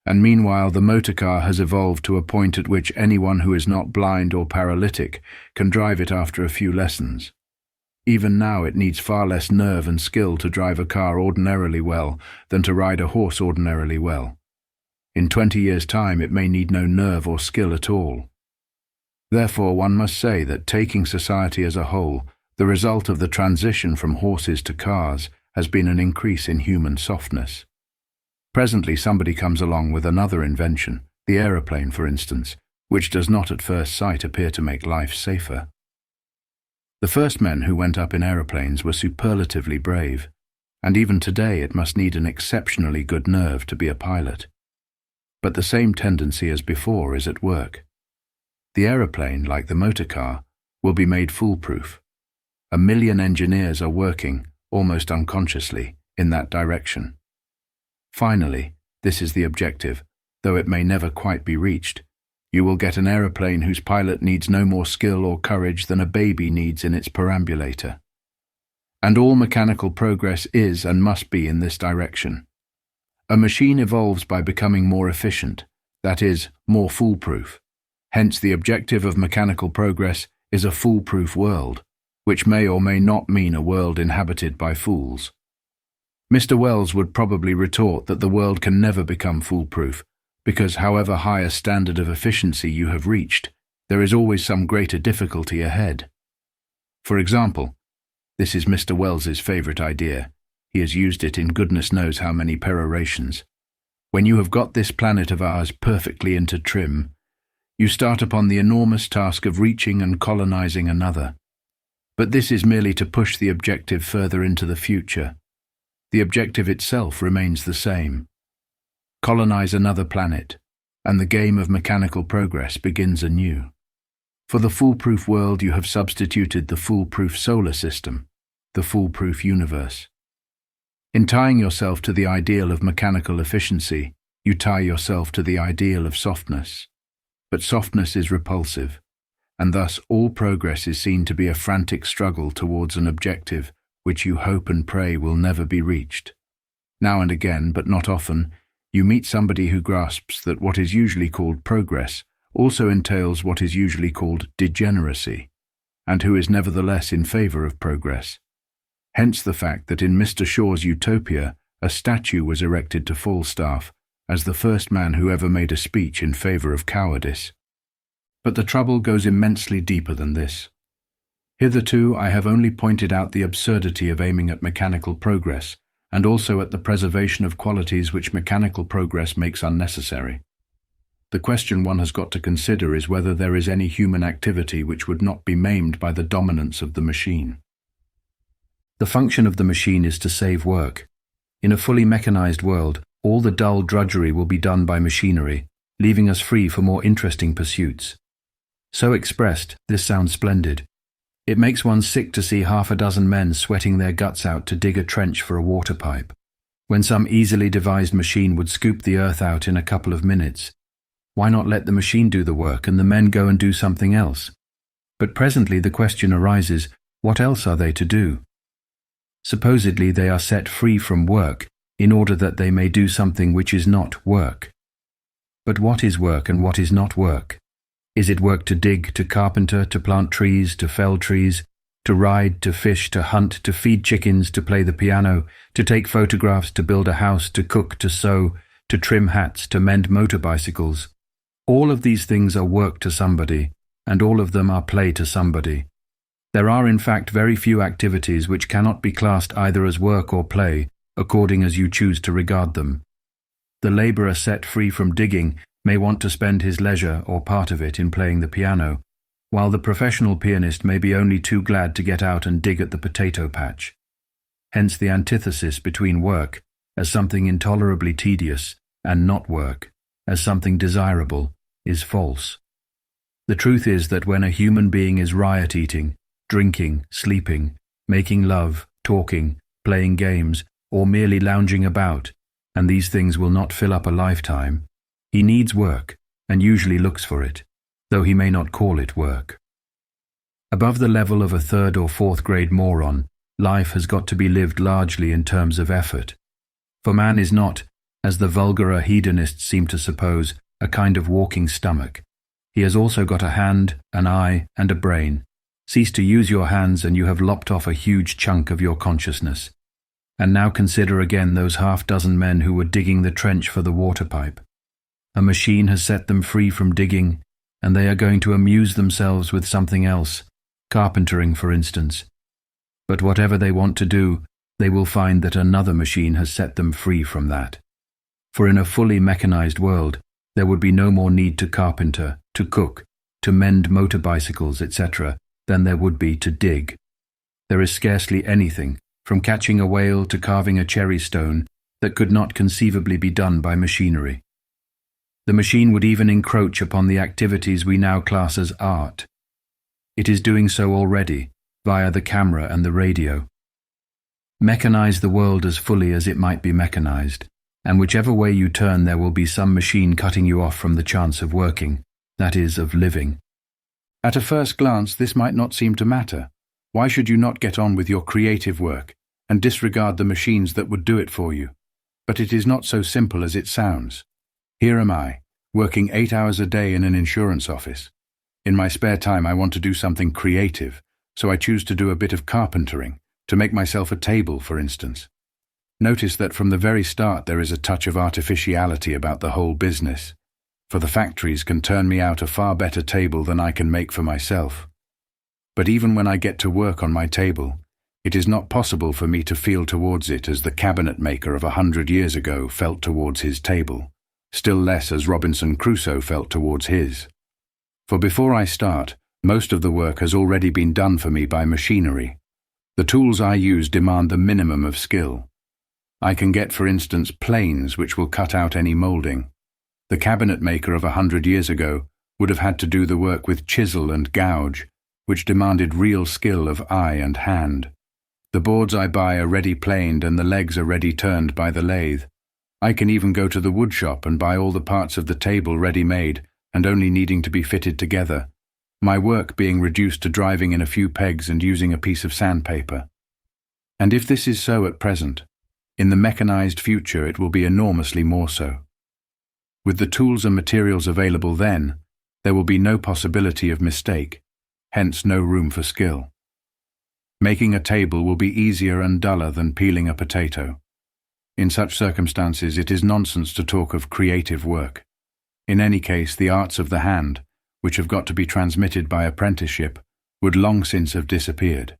And meanwhile, the motor car has evolved to a point at which anyone who is not blind or paralytic can drive it after a few lessons. Even now it needs far less nerve and skill to drive a car ordinarily well than to ride a horse ordinarily well. In 20 years' time it may need no nerve or skill at all. Therefore one must say that taking society as a whole, the result of the transition from horses to cars has been an increase in human softness. Presently somebody comes along with another invention, the aeroplane for instance, which does not at first sight appear to make life safer. The first men who went up in aeroplanes were superlatively brave, and even today it must need an exceptionally good nerve to be a pilot. But the same tendency as before is at work. The aeroplane, like the motor car, will be made foolproof. 1 million engineers are working, almost unconsciously, in that direction. Finally, this is the objective, though it may never quite be reached. You will get an aeroplane whose pilot needs no more skill or courage than a baby needs in its perambulator. And all mechanical progress is and must be in this direction. A machine evolves by becoming more efficient, that is, more foolproof. Hence the objective of mechanical progress is a foolproof world, which may or may not mean a world inhabited by fools. Mr. Wells would probably retort that the world can never become foolproof, because however high a standard of efficiency you have reached, there is always some greater difficulty ahead. For example, this is Mr. Wells's favorite idea. He has used it in goodness knows how many perorations. When you have got this planet of ours perfectly into trim, you start upon the enormous task of reaching and colonizing another. But this is merely to push the objective further into the future. The objective itself remains the same. Colonize another planet, and the game of mechanical progress begins anew. For the foolproof world you have substituted the foolproof solar system, the foolproof universe. In tying yourself to the ideal of mechanical efficiency, you tie yourself to the ideal of softness. But softness is repulsive, and thus all progress is seen to be a frantic struggle towards an objective which you hope and pray will never be reached. Now and again, but not often, you meet somebody who grasps that what is usually called progress also entails what is usually called degeneracy, and who is nevertheless in favor of progress. Hence the fact that in Mr. Shaw's Utopia, a statue was erected to Falstaff as the first man who ever made a speech in favor of cowardice. But the trouble goes immensely deeper than this. Hitherto I have only pointed out the absurdity of aiming at mechanical progress, and also at the preservation of qualities which mechanical progress makes unnecessary. The question one has got to consider is whether there is any human activity which would not be maimed by the dominance of the machine. The function of the machine is to save work. In a fully mechanized world, all the dull drudgery will be done by machinery, leaving us free for more interesting pursuits. So expressed, this sounds splendid. It makes one sick to see 6 men sweating their guts out to dig a trench for a water pipe, when some easily devised machine would scoop the earth out in a couple of minutes. Why not let the machine do the work and the men go and do something else? But presently the question arises, what else are they to do? Supposedly they are set free from work in order that they may do something which is not work. But what is work and what is not work? Is it work to dig, to carpenter, to plant trees, to fell trees, to ride, to fish, to hunt, to feed chickens, to play the piano, to take photographs, to build a house, to cook, to sew, to trim hats, to mend motor bicycles? All of these things are work to somebody, and all of them are play to somebody. There are in fact very few activities which cannot be classed either as work or play, according as you choose to regard them. The labourer set free from digging may want to spend his leisure or part of it in playing the piano, while the professional pianist may be only too glad to get out and dig at the potato patch. Hence the antithesis between work as something intolerably tedious and not work as something desirable is false. The truth is that when a human being is riot-eating, drinking, sleeping, making love, talking, playing games, or merely lounging about, and these things will not fill up a lifetime, he needs work and usually looks for it, though he may not call it work. Above the level of a third or fourth grade moron, life has got to be lived largely in terms of effort. For man is not, as the vulgarer hedonists seem to suppose, a kind of walking stomach. He has also got a hand, an eye, and a brain. Cease to use your hands and you have lopped off a huge chunk of your consciousness. And now consider again those half-dozen men who were digging the trench for the water pipe. A machine has set them free from digging, and they are going to amuse themselves with something else, carpentering, for instance. But whatever they want to do, they will find that another machine has set them free from that. For in a fully mechanized world, there would be no more need to carpenter, to cook, to mend motor bicycles, etc., than there would be to dig. There is scarcely anything, from catching a whale to carving a cherry stone, that could not conceivably be done by machinery. The machine would even encroach upon the activities we now class as art. It is doing so already, via the camera and the radio. Mechanize the world as fully as it might be mechanized, and whichever way you turn there will be some machine cutting you off from the chance of working, that is, of living. At a first glance this might not seem to matter. Why should you not get on with your creative work and disregard the machines that would do it for you? But it is not so simple as it sounds. Here am I, working 8 hours a day in an insurance office. In my spare time I want to do something creative, so I choose to do a bit of carpentering, to make myself a table, for instance. Notice that from the very start there is a touch of artificiality about the whole business, for the factories can turn me out a far better table than I can make for myself. But even when I get to work on my table, it is not possible for me to feel towards it as the cabinet maker of 100 years ago felt towards his table, still less as Robinson Crusoe felt towards his. For before I start, most of the work has already been done for me by machinery. The tools I use demand the minimum of skill. I can get, for instance, planes which will cut out any moulding. The cabinet maker of 100 years ago would have had to do the work with chisel and gouge, which demanded real skill of eye and hand. The boards I buy are ready planed and the legs are ready turned by the lathe. I can even go to the wood shop and buy all the parts of the table ready-made and only needing to be fitted together, my work being reduced to driving in a few pegs and using a piece of sandpaper. And if this is so at present, in the mechanized future it will be enormously more so. With the tools and materials available then, there will be no possibility of mistake, hence no room for skill. Making a table will be easier and duller than peeling a potato. In such circumstances it is nonsense to talk of creative work. In any case, the arts of the hand, which have got to be transmitted by apprenticeship, would long since have disappeared.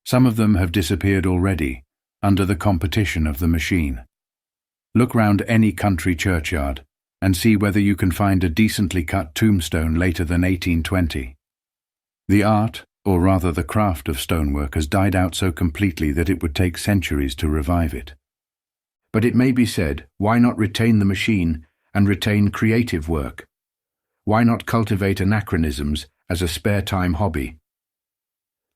Some of them have disappeared already, under the competition of the machine. Look round any country churchyard, and see whether you can find a decently cut tombstone later than 1820. The art, or rather the craft of stonework has died out so completely that it would take centuries to revive it. But it may be said, why not retain the machine and retain creative work? Why not cultivate anachronisms as a spare-time hobby?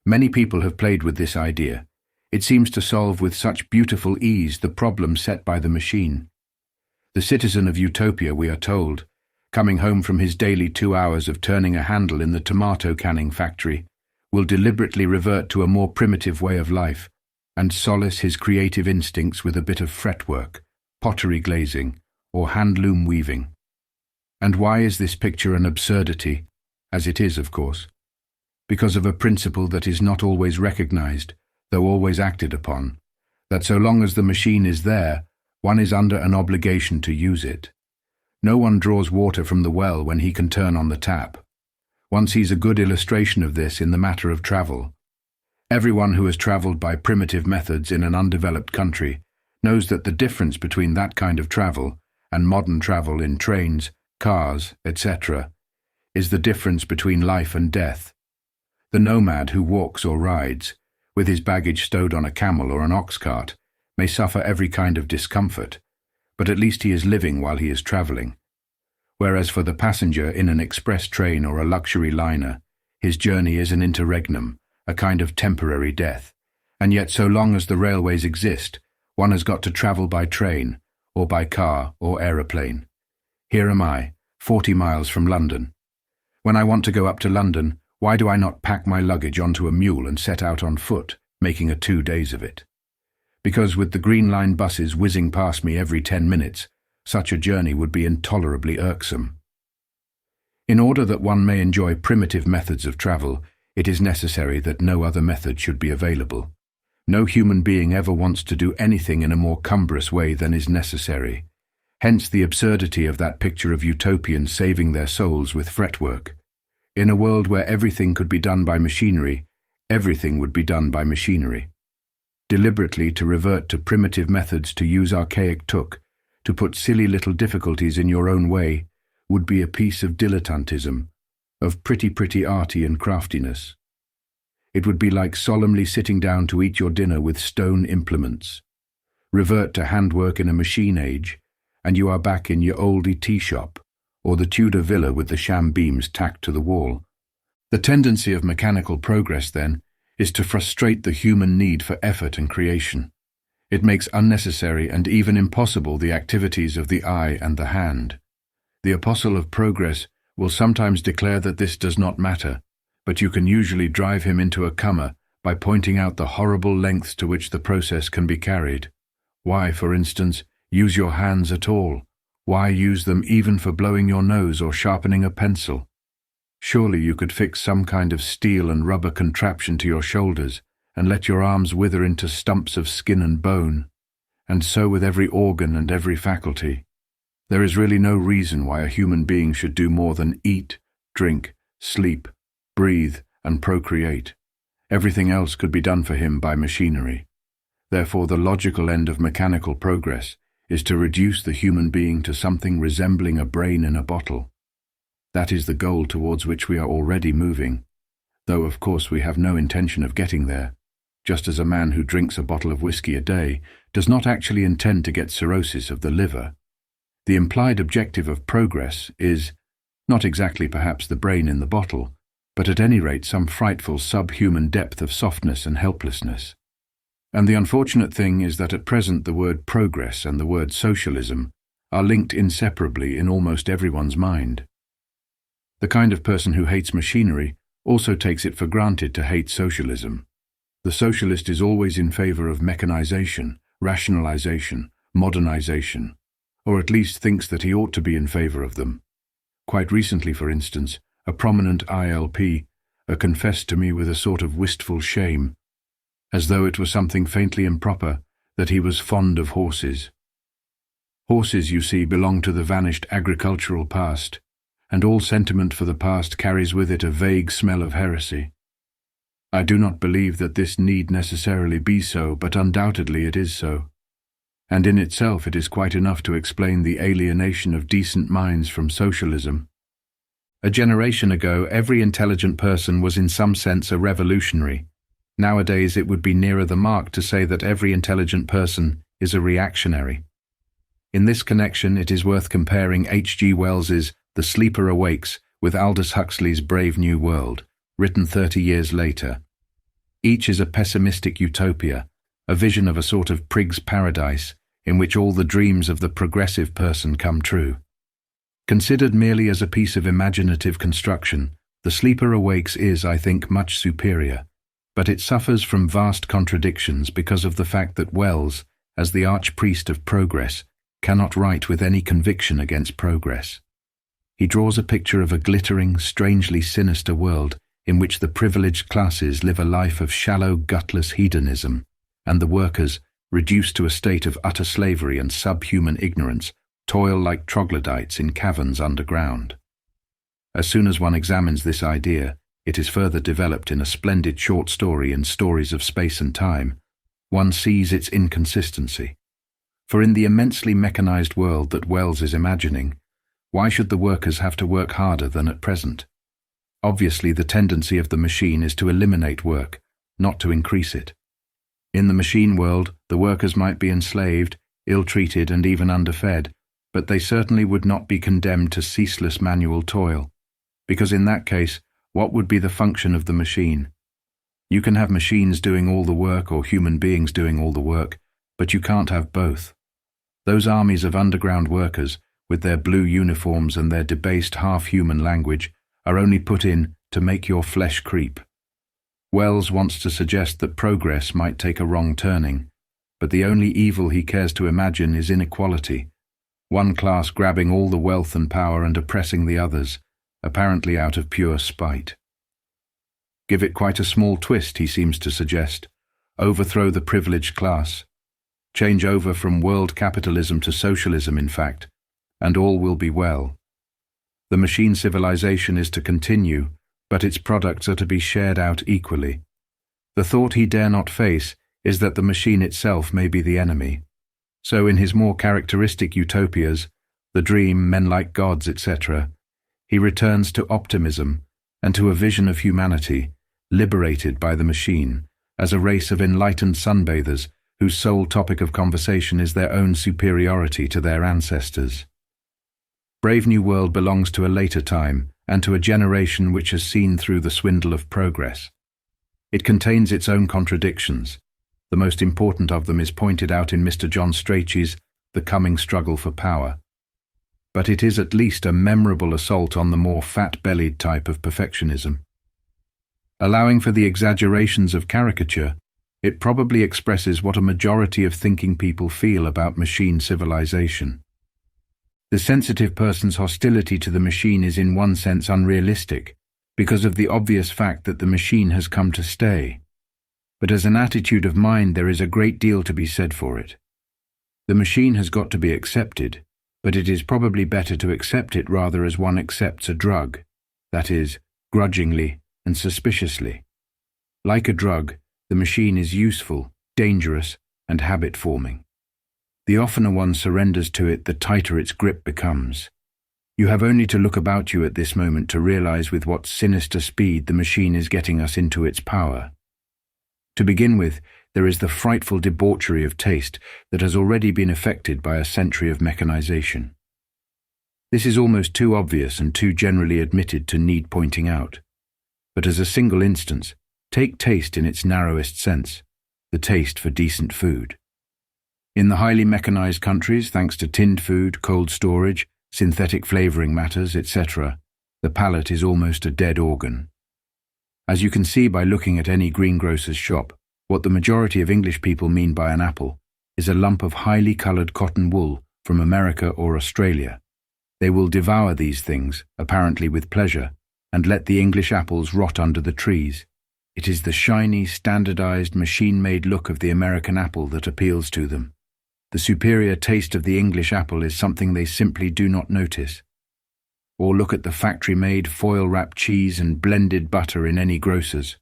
Many people have played with this idea. It seems to solve with such beautiful ease the problem set by the machine. The citizen of Utopia, we are told, coming home from his daily 2 hours of turning a handle in the tomato canning factory, will deliberately revert to a more primitive way of life and solace his creative instincts with a bit of fretwork, pottery glazing, or handloom weaving. And why is this picture an absurdity? As it is, of course. Because of a principle that is not always recognized, though always acted upon, that so long as the machine is there, one is under an obligation to use it. No one draws water from the well when he can turn on the tap. One sees a good illustration of this in the matter of travel. Everyone who has travelled by primitive methods in an undeveloped country knows that the difference between that kind of travel and modern travel in trains, cars, etc., is the difference between life and death. The nomad who walks or rides, with his baggage stowed on a camel or an ox cart, may suffer every kind of discomfort, but at least he is living while he is travelling. Whereas for the passenger in an express train or a luxury liner, his journey is an interregnum, a kind of temporary death. And yet so long as the railways exist, one has got to travel by train, or by car or aeroplane. Here am I, 40 miles from London. When I want to go up to London, why do I not pack my luggage onto a mule and set out on foot, making 2 days of it? Because with the Green Line buses whizzing past me every 10 minutes, such a journey would be intolerably irksome. In order that one may enjoy primitive methods of travel, it is necessary that no other method should be available. No human being ever wants to do anything in a more cumbrous way than is necessary. Hence the absurdity of that picture of utopians saving their souls with fretwork. In a world where everything could be done by machinery, everything would be done by machinery. Deliberately to revert to primitive methods, to use archaic tuk, to put silly little difficulties in your own way, would be a piece of dilettantism, of pretty arty and craftiness. It would be like solemnly sitting down to eat your dinner with stone implements. Revert to handwork in a machine age, and you are back in your oldie tea shop, or the Tudor villa with the sham beams tacked to the wall. The tendency of mechanical progress, then, is to frustrate the human need for effort and creation. It makes unnecessary and even impossible the activities of the eye and the hand. The apostle of progress will sometimes declare that this does not matter, but you can usually drive him into a coma by pointing out the horrible lengths to which the process can be carried. Why, for instance, use your hands at all? Why use them even for blowing your nose or sharpening a pencil? Surely you could fix some kind of steel and rubber contraption to your shoulders and let your arms wither into stumps of skin and bone, and so with every organ and every faculty. There is really no reason why a human being should do more than eat, drink, sleep, breathe, and procreate. Everything else could be done for him by machinery. Therefore, the logical end of mechanical progress is to reduce the human being to something resembling a brain in a bottle. That is the goal towards which we are already moving, though of course we have no intention of getting there, just as a man who drinks a bottle of whiskey a day does not actually intend to get cirrhosis of the liver. The implied objective of progress is, not exactly perhaps the brain in the bottle, but at any rate some frightful subhuman depth of softness and helplessness. And the unfortunate thing is that at present the word progress and the word socialism are linked inseparably in almost everyone's mind. The kind of person who hates machinery also takes it for granted to hate socialism. The socialist is always in favor of mechanization, rationalization, modernization, or at least thinks that he ought to be in favor of them. Quite recently, for instance, a prominent ILP confessed to me with a sort of wistful shame, as though it were something faintly improper, that he was fond of horses. Horses, you see, belong to the vanished agricultural past, and all sentiment for the past carries with it a vague smell of heresy. I do not believe that this need necessarily be so, but undoubtedly it is so. And in itself it is quite enough to explain the alienation of decent minds from socialism. A generation ago, every intelligent person was in some sense a revolutionary. Nowadays, it would be nearer the mark to say that every intelligent person is a reactionary. In this connection, it is worth comparing H.G. Wells's The Sleeper Awakes with Aldous Huxley's Brave New World, written 30 years later. Each is a pessimistic utopia, a vision of a sort of prig's paradise in which all the dreams of the progressive person come true. Considered merely as a piece of imaginative construction, The Sleeper Awakes is, I think, much superior, but it suffers from vast contradictions because of the fact that Wells, as the archpriest of progress, cannot write with any conviction against progress. He draws a picture of a glittering, strangely sinister world in which the privileged classes live a life of shallow, gutless hedonism, and the workers, reduced to a state of utter slavery and subhuman ignorance, toil like troglodytes in caverns underground. As soon as one examines this idea, it is further developed in a splendid short story in Stories of Space and Time. One sees its inconsistency. For in the immensely mechanized world that Wells is imagining, Why should the workers have to work harder than at present? Obviously, the tendency of the machine is to eliminate work, not to increase it. In the machine world, the workers might be enslaved, ill-treated, and even underfed, but they certainly would not be condemned to ceaseless manual toil, because in that case, what would be the function of the machine? You can have machines doing all the work or human beings doing all the work, but you can't have both. Those armies of underground workers, with their blue uniforms and their debased half-human language, are only put in to make your flesh creep. Wells wants to suggest that progress might take a wrong turning, but the only evil he cares to imagine is inequality, one class grabbing all the wealth and power and oppressing the others, apparently out of pure spite. Give it quite a small twist, he seems to suggest. Overthrow the privileged class. Change over from world capitalism to socialism, in fact, and all will be well. The machine civilization is to continue, but its products are to be shared out equally. The thought he dare not face is that the machine itself may be the enemy. So in his more characteristic utopias, The Dream, Men Like Gods, etc., he returns to optimism and to a vision of humanity, liberated by the machine, as a race of enlightened sunbathers whose sole topic of conversation is their own superiority to their ancestors. Brave New World belongs to a later time and to a generation which has seen through the swindle of progress. It contains its own contradictions. The most important of them is pointed out in Mr. John Strachey's The Coming Struggle for Power. But it is at least a memorable assault on the more fat-bellied type of perfectionism. Allowing for the exaggerations of caricature, it probably expresses what a majority of thinking people feel about machine civilization. The sensitive person's hostility to the machine is in one sense unrealistic, because of the obvious fact that the machine has come to stay. But as an attitude of mind, there is a great deal to be said for it. The machine has got to be accepted, but it is probably better to accept it rather as one accepts a drug, that is, grudgingly and suspiciously. Like a drug, the machine is useful, dangerous, and habit-forming. The oftener one surrenders to it, the tighter its grip becomes. You have only to look about you at this moment to realize with what sinister speed the machine is getting us into its power. To begin with, there is the frightful debauchery of taste that has already been affected by a century of mechanization. This is almost too obvious and too generally admitted to need pointing out. But as a single instance, take taste in its narrowest sense, the taste for decent food. In the highly mechanized countries, thanks to tinned food, cold storage, synthetic flavoring matters, etc., the palate is almost a dead organ. As you can see by looking at any greengrocer's shop, what the majority of English people mean by an apple is a lump of highly colored cotton wool from America or Australia. They will devour these things, apparently with pleasure, and let the English apples rot under the trees. It is the shiny, standardized, machine-made look of the American apple that appeals to them. The superior taste of the English apple is something they simply do not notice. Or look at the factory-made foil-wrapped cheese and blended butter in any grocer's.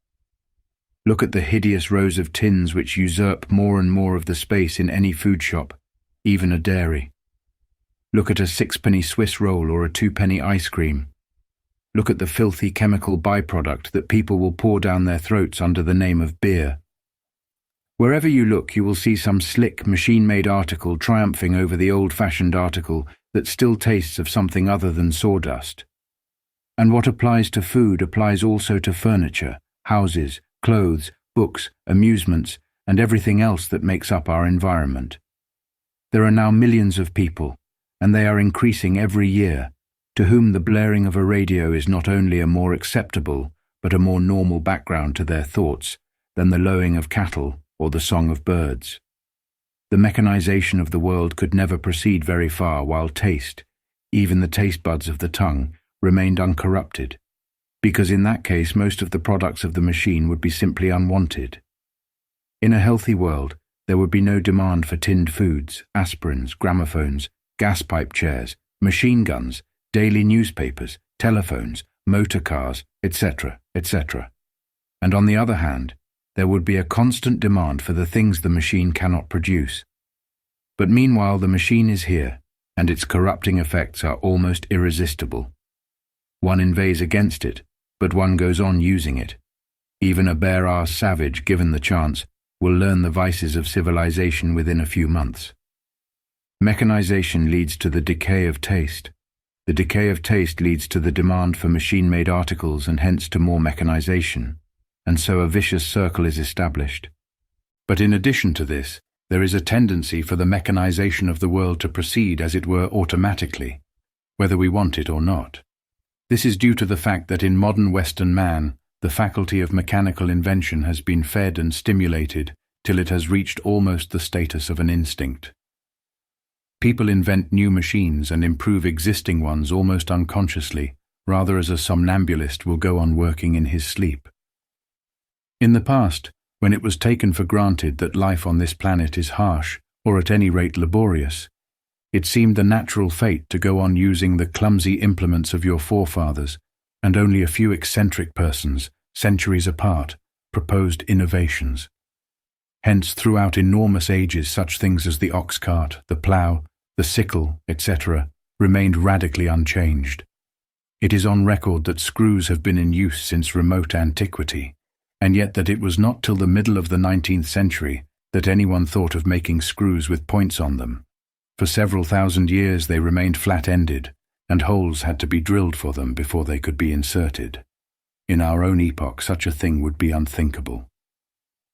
Look at the hideous rows of tins which usurp more and more of the space in any food shop, even a dairy. Look at a 6-penny Swiss roll or a 2-penny ice cream. Look at the filthy chemical byproduct that people will pour down their throats under the name of beer. Wherever you look, you will see some slick, machine-made article triumphing over the old-fashioned article that still tastes of something other than sawdust. And what applies to food applies also to furniture, houses, clothes, books, amusements, and everything else that makes up our environment. There are now millions of people, and they are increasing every year, to whom the blaring of a radio is not only a more acceptable, but a more normal background to their thoughts than the lowing of cattle or the song of birds. The mechanization of the world could never proceed very far while taste, even the taste buds of the tongue, remained uncorrupted, because in that case most of the products of the machine would be simply unwanted. In a healthy world, there would be no demand for tinned foods, aspirins, gramophones, gas pipe chairs, machine guns, daily newspapers, telephones, motor cars, etc., etc. And on the other hand, there would be a constant demand for the things the machine cannot produce. But meanwhile the machine is here, and its corrupting effects are almost irresistible. One inveighs against it, but one goes on using it. Even a bare-ass savage, given the chance, will learn the vices of civilization within a few months. Mechanization leads to the decay of taste. The decay of taste leads to the demand for machine-made articles and hence to more mechanization, and so a vicious circle is established. But in addition to this, there is a tendency for the mechanization of the world to proceed as it were automatically, whether we want it or not. This is due to the fact that in modern Western man, the faculty of mechanical invention has been fed and stimulated till it has reached almost the status of an instinct. People invent new machines and improve existing ones almost unconsciously, rather as a somnambulist will go on working in his sleep. In the past, when it was taken for granted that life on this planet is harsh, or at any rate laborious, it seemed the natural fate to go on using the clumsy implements of your forefathers, and only a few eccentric persons, centuries apart, proposed innovations. Hence, throughout enormous ages, such things as the ox cart, the plough, the sickle, etc., remained radically unchanged. It is on record that screws have been in use since remote antiquity, and yet that it was not till the middle of the 19th century that anyone thought of making screws with points on them. For several thousand years they remained flat-ended, and holes had to be drilled for them before they could be inserted. In our own epoch, such a thing would be unthinkable.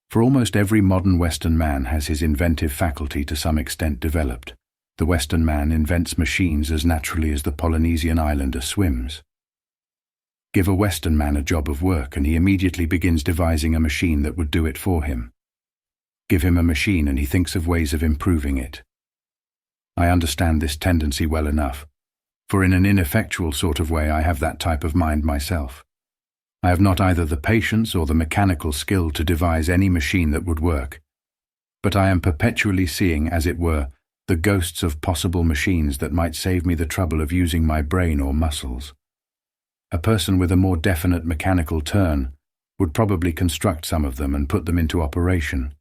For almost every modern Western man has his inventive faculty to some extent developed. The Western man invents machines as naturally as the Polynesian islander swims. Give a Western man a job of work and he immediately begins devising a machine that would do it for him. Give him a machine and he thinks of ways of improving it. I understand this tendency well enough, for in an ineffectual sort of way I have that type of mind myself. I have not either the patience or the mechanical skill to devise any machine that would work, but I am perpetually seeing, as it were, the ghosts of possible machines that might save me the trouble of using my brain or muscles. A person with a more definite mechanical turn would probably construct some of them and put them into operation,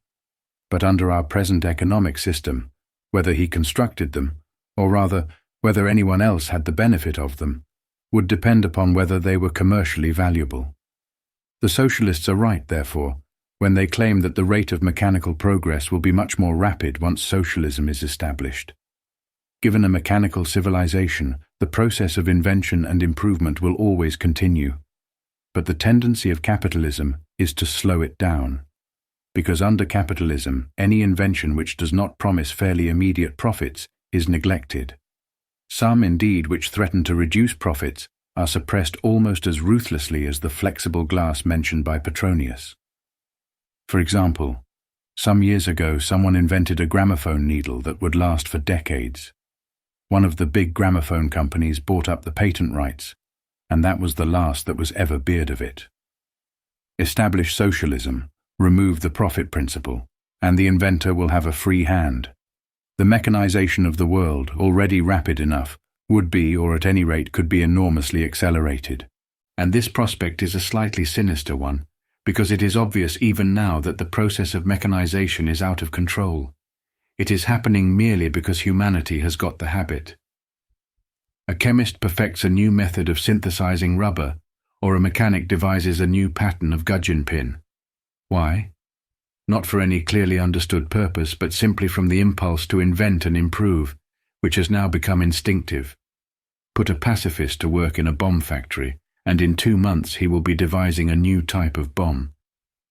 but under our present economic system, whether he constructed them, or rather, whether anyone else had the benefit of them, would depend upon whether they were commercially valuable. The socialists are right, therefore, when they claim that the rate of mechanical progress will be much more rapid once socialism is established. Given a mechanical civilization, the process of invention and improvement will always continue, but the tendency of capitalism is to slow it down, because under capitalism, any invention which does not promise fairly immediate profits is neglected. Some, indeed, which threaten to reduce profits are suppressed almost as ruthlessly as the flexible glass mentioned by Petronius. For example, some years ago someone invented a gramophone needle that would last for decades. One of the big gramophone companies bought up the patent rights, and that was the last that was ever beard of it. Establish socialism, remove the profit principle, and the inventor will have a free hand. The mechanization of the world, already rapid enough, would be, or at any rate could be enormously accelerated. And this prospect is a slightly sinister one, because it is obvious even now that the process of mechanization is out of control. It is happening merely because humanity has got the habit. A chemist perfects a new method of synthesizing rubber, or a mechanic devises a new pattern of gudgeon pin. Why? Not for any clearly understood purpose, but simply from the impulse to invent and improve, which has now become instinctive. Put a pacifist to work in a bomb factory, and in 2 months he will be devising a new type of bomb.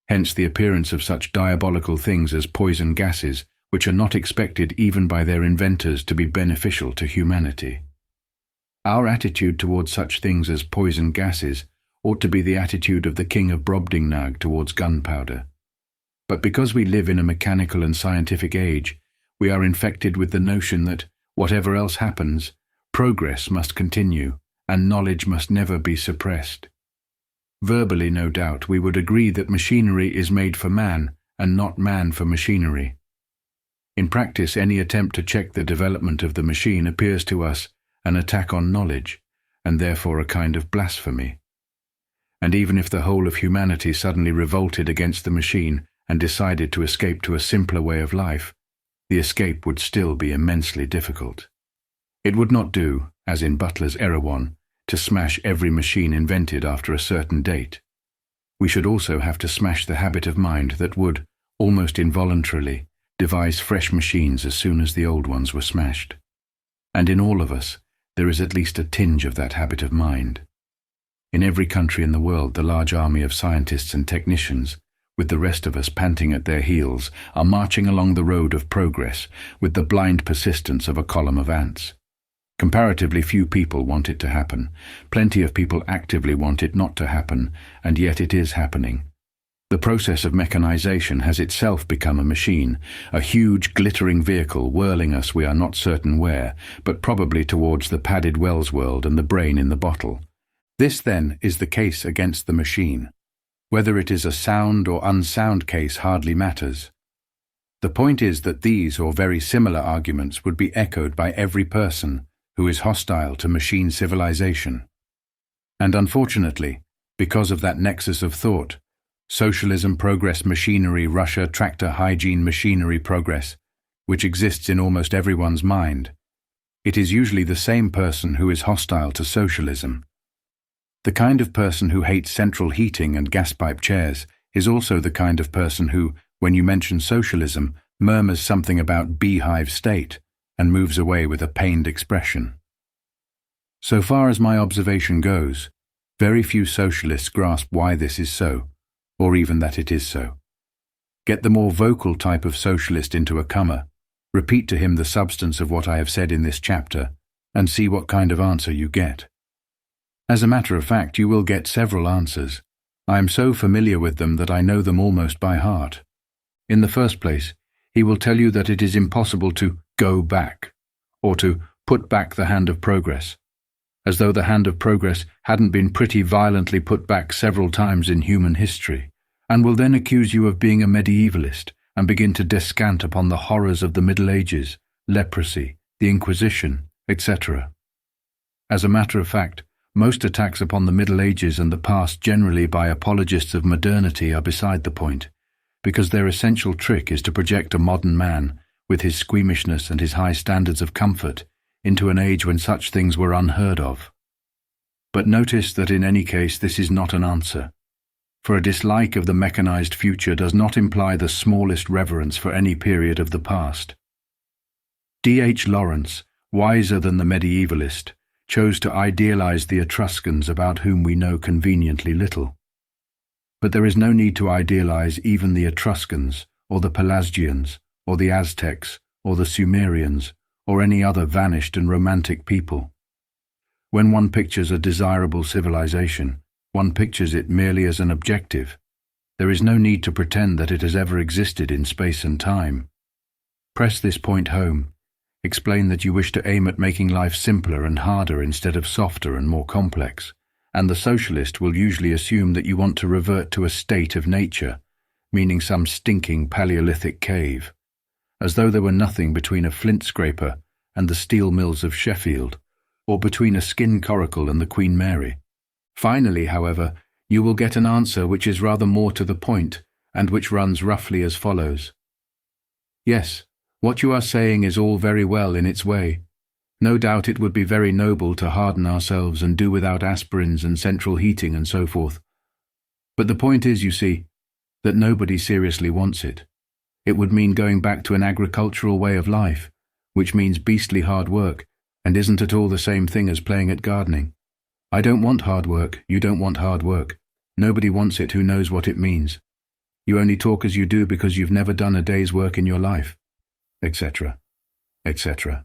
Hence the appearance of such diabolical things as poison gases, which are not expected even by their inventors to be beneficial to humanity. Our attitude towards such things as poison gases ought to be the attitude of the King of Brobdingnag towards gunpowder. But because we live in a mechanical and scientific age, we are infected with the notion that, whatever else happens, progress must continue, and knowledge must never be suppressed. Verbally, no doubt, we would agree that machinery is made for man, and not man for machinery. In practice, any attempt to check the development of the machine appears to us an attack on knowledge, and therefore a kind of blasphemy. And even if the whole of humanity suddenly revolted against the machine and decided to escape to a simpler way of life, the escape would still be immensely difficult. It would not do, as in Butler's Erewhon, to smash every machine invented after a certain date. We should also have to smash the habit of mind that would, almost involuntarily, devise fresh machines as soon as the old ones were smashed. And in all of us, there is at least a tinge of that habit of mind. In every country in the world, the large army of scientists and technicians, with the rest of us panting at their heels, are marching along the road of progress with the blind persistence of a column of ants. Comparatively few people want it to happen. Plenty of people actively want it not to happen, and yet it is happening. The process of mechanization has itself become a machine, a huge glittering vehicle whirling us we are not certain where, but probably towards the padded Wells world and the brain in the bottle. This, then, is the case against the machine. Whether it is a sound or unsound case hardly matters. The point is that these or very similar arguments would be echoed by every person who is hostile to machine civilization. And unfortunately, because of that nexus of thought, socialism, progress, machinery, Russia, tractor, hygiene, machinery, progress, which exists in almost everyone's mind, it is usually the same person who is hostile to socialism. The kind of person who hates central heating and gas-pipe chairs is also the kind of person who, when you mention socialism, murmurs something about beehive state and moves away with a pained expression. So far as my observation goes, very few socialists grasp why this is so, or even that it is so. Get the more vocal type of socialist into a comer, repeat to him the substance of what I have said in this chapter, and see what kind of answer you get. As a matter of fact, you will get several answers. I am so familiar with them that I know them almost by heart. In the first place, he will tell you that it is impossible to go back, or to put back the hand of progress, as though the hand of progress hadn't been pretty violently put back several times in human history, and will then accuse you of being a medievalist and begin to descant upon the horrors of the Middle Ages, leprosy, the Inquisition, etc. As a matter of fact, most attacks upon the Middle Ages and the past generally by apologists of modernity are beside the point, because their essential trick is to project a modern man, with his squeamishness and his high standards of comfort, into an age when such things were unheard of. But notice that in any case this is not an answer, for a dislike of the mechanized future does not imply the smallest reverence for any period of the past. D.H. Lawrence, wiser than the medievalist, chose to idealize the Etruscans about whom we know conveniently little. But there is no need to idealize even the Etruscans, or the Pelasgians, or the Aztecs, or the Sumerians, or any other vanished and romantic people. When one pictures a desirable civilization, one pictures it merely as an objective. There is no need to pretend that it has ever existed in space and time. Press this point home. Explain that you wish to aim at making life simpler and harder instead of softer and more complex, and the socialist will usually assume that you want to revert to a state of nature, meaning some stinking Paleolithic cave, as though there were nothing between a flint scraper and the steel mills of Sheffield, or between a skin coracle and the Queen Mary. Finally, however, you will get an answer which is rather more to the point, and which runs roughly as follows. Yes, what you are saying is all very well in its way. No doubt it would be very noble to harden ourselves and do without aspirins and central heating and so forth. But the point is, you see, that nobody seriously wants it. It would mean going back to an agricultural way of life, which means beastly hard work, and isn't at all the same thing as playing at gardening. I don't want hard work, you don't want hard work. Nobody wants it who knows what it means. You only talk as you do because you've never done a day's work in your life, etc., etc.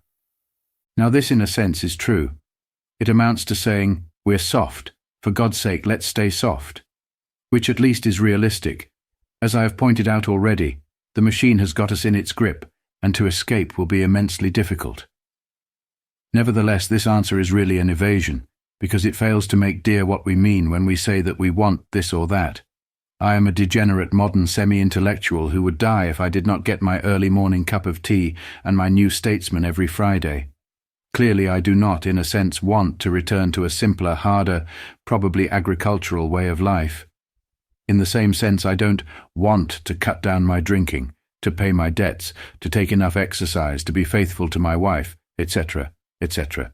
Now this, in a sense, is true. It amounts to saying, we're soft, for God's sake let's stay soft, which at least is realistic. As I have pointed out already, the machine has got us in its grip, and to escape will be immensely difficult. Nevertheless, this answer is really an evasion, because it fails to make dear what we mean when we say that we want this or that. I am a degenerate modern semi-intellectual who would die if I did not get my early morning cup of tea and my New Statesman every Friday. Clearly I do not, in a sense, want to return to a simpler, harder, probably agricultural way of life. In the same sense, I don't want to cut down my drinking, to pay my debts, to take enough exercise, to be faithful to my wife, etc., etc.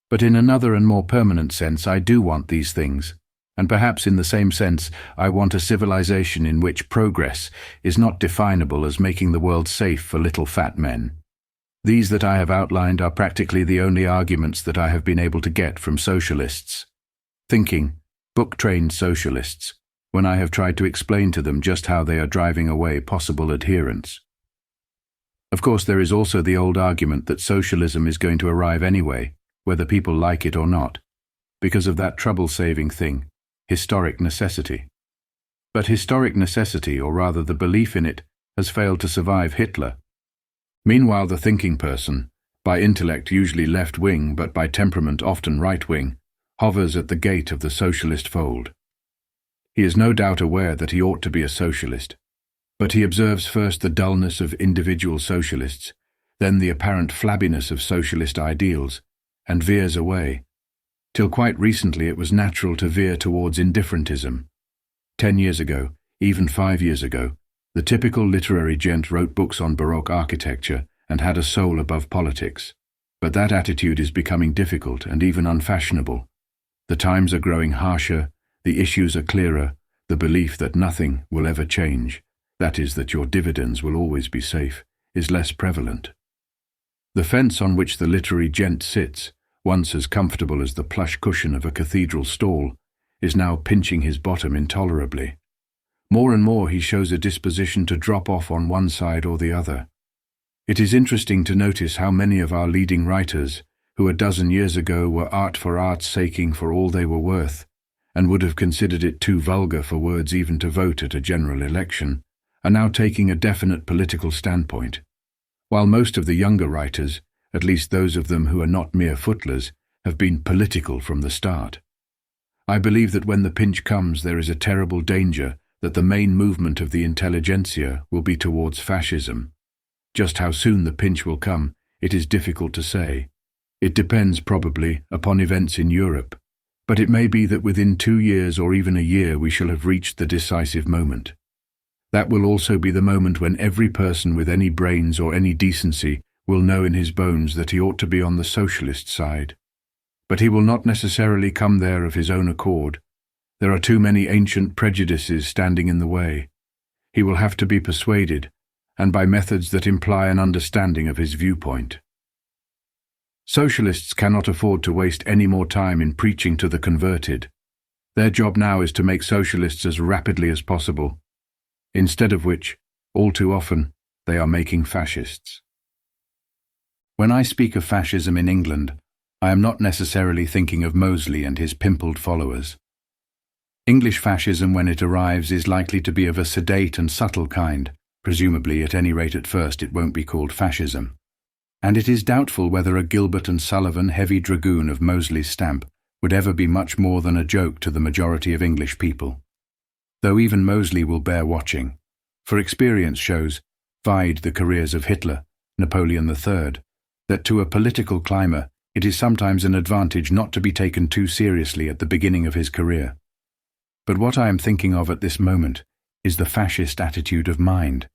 But in another and more permanent sense, I do want these things, and perhaps in the same sense, I want a civilization in which progress is not definable as making the world safe for little fat men. These that I have outlined are practically the only arguments that I have been able to get from socialists. Thinking, book-trained socialists, when I have tried to explain to them just how they are driving away possible adherents. Of course, there is also the old argument that socialism is going to arrive anyway, whether people like it or not, because of that trouble-saving thing, historic necessity. But historic necessity, or rather the belief in it, has failed to survive Hitler. Meanwhile, the thinking person, by intellect usually left-wing but by temperament often right-wing, hovers at the gate of the socialist fold. He is no doubt aware that he ought to be a socialist, but he observes first the dullness of individual socialists, then the apparent flabbiness of socialist ideals, and veers away. Till quite recently it was natural to veer towards indifferentism. 10 years ago, even 5 years ago, the typical literary gent wrote books on Baroque architecture and had a soul above politics. But that attitude is becoming difficult and even unfashionable. The times are growing harsher, the issues are clearer, the belief that nothing will ever change, that is, that your dividends will always be safe, is less prevalent. The fence on which the literary gent sits, once as comfortable as the plush cushion of a cathedral stall, is now pinching his bottom intolerably. More and more he shows a disposition to drop off on one side or the other. It is interesting to notice how many of our leading writers, who a dozen years ago were art for art's saking for all they were worth, and would have considered it too vulgar for words even to vote at a general election, are now taking a definite political standpoint, while most of the younger writers, at least those of them who are not mere footlers, have been political from the start. I believe that when the pinch comes, there is a terrible danger that the main movement of the intelligentsia will be towards fascism. Just how soon the pinch will come, it is difficult to say. It depends, probably, upon events in Europe, but it may be that within 2 years or even a year we shall have reached the decisive moment. That will also be the moment when every person with any brains or any decency will know in his bones that he ought to be on the socialist side. But he will not necessarily come there of his own accord. There are too many ancient prejudices standing in the way. He will have to be persuaded, and by methods that imply an understanding of his viewpoint. Socialists cannot afford to waste any more time in preaching to the converted. Their job now is to make socialists as rapidly as possible, instead of which, all too often, they are making fascists. When I speak of fascism in England, I am not necessarily thinking of Mosley and his pimpled followers. English fascism, when it arrives, is likely to be of a sedate and subtle kind. Presumably, at any rate at first, it won't be called fascism. And it is doubtful whether a Gilbert and Sullivan heavy dragoon of Mosley's stamp would ever be much more than a joke to the majority of English people. Though even Mosley will bear watching, for experience shows, vied the careers of Hitler, Napoleon III, that to a political climber it is sometimes an advantage not to be taken too seriously at the beginning of his career. But what I am thinking of at this moment is the fascist attitude of mind,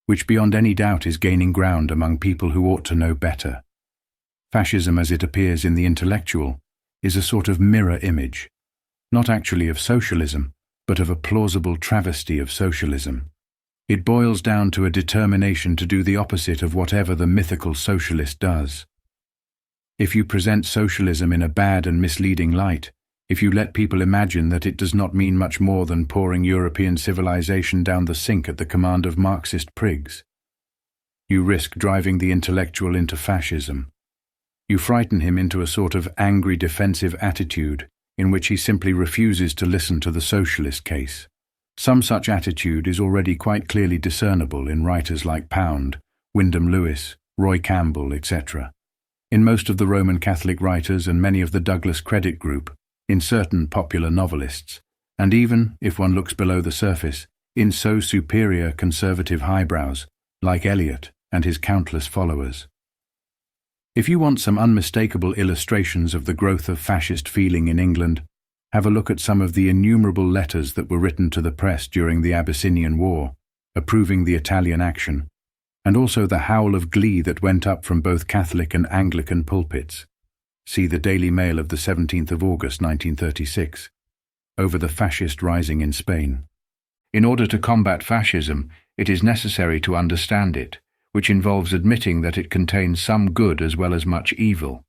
which beyond any doubt is gaining ground among people who ought to know better. Fascism, as it appears in the intellectual, is a sort of mirror image, not actually of socialism, but of a plausible travesty of socialism. It boils down to a determination to do the opposite of whatever the mythical socialist does. If you present socialism in a bad and misleading light, if you let people imagine that it does not mean much more than pouring European civilization down the sink at the command of Marxist prigs, you risk driving the intellectual into fascism. You frighten him into a sort of angry defensive attitude in which he simply refuses to listen to the socialist case. Some such attitude is already quite clearly discernible in writers like Pound, Wyndham Lewis, Roy Campbell, etc., in most of the Roman Catholic writers and many of the Douglas Credit group, in certain popular novelists, and even, if one looks below the surface, in so superior conservative highbrows, like Eliot and his countless followers. If you want some unmistakable illustrations of the growth of fascist feeling in England, have a look at some of the innumerable letters that were written to the press during the Abyssinian War, approving the Italian action, and also the howl of glee that went up from both Catholic and Anglican pulpits. See the Daily Mail of the 17th of August 1936, over the fascist rising in Spain. In order to combat fascism, it is necessary to understand it, which involves admitting that it contains some good as well as much evil.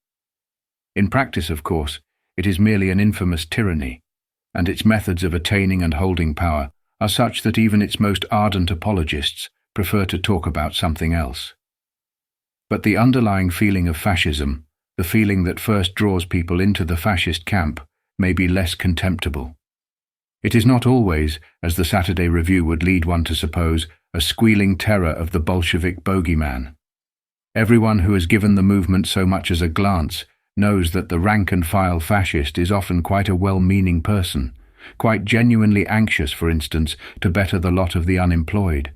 In practice, of course, it is merely an infamous tyranny, and its methods of attaining and holding power are such that even its most ardent apologists prefer to talk about something else. But the underlying feeling of fascism, the feeling that first draws people into the fascist camp, may be less contemptible. It is not always, as the Saturday Review would lead one to suppose, a squealing terror of the Bolshevik bogeyman. Everyone who has given the movement so much as a glance knows that the rank-and-file fascist is often quite a well-meaning person, quite genuinely anxious, for instance, to better the lot of the unemployed.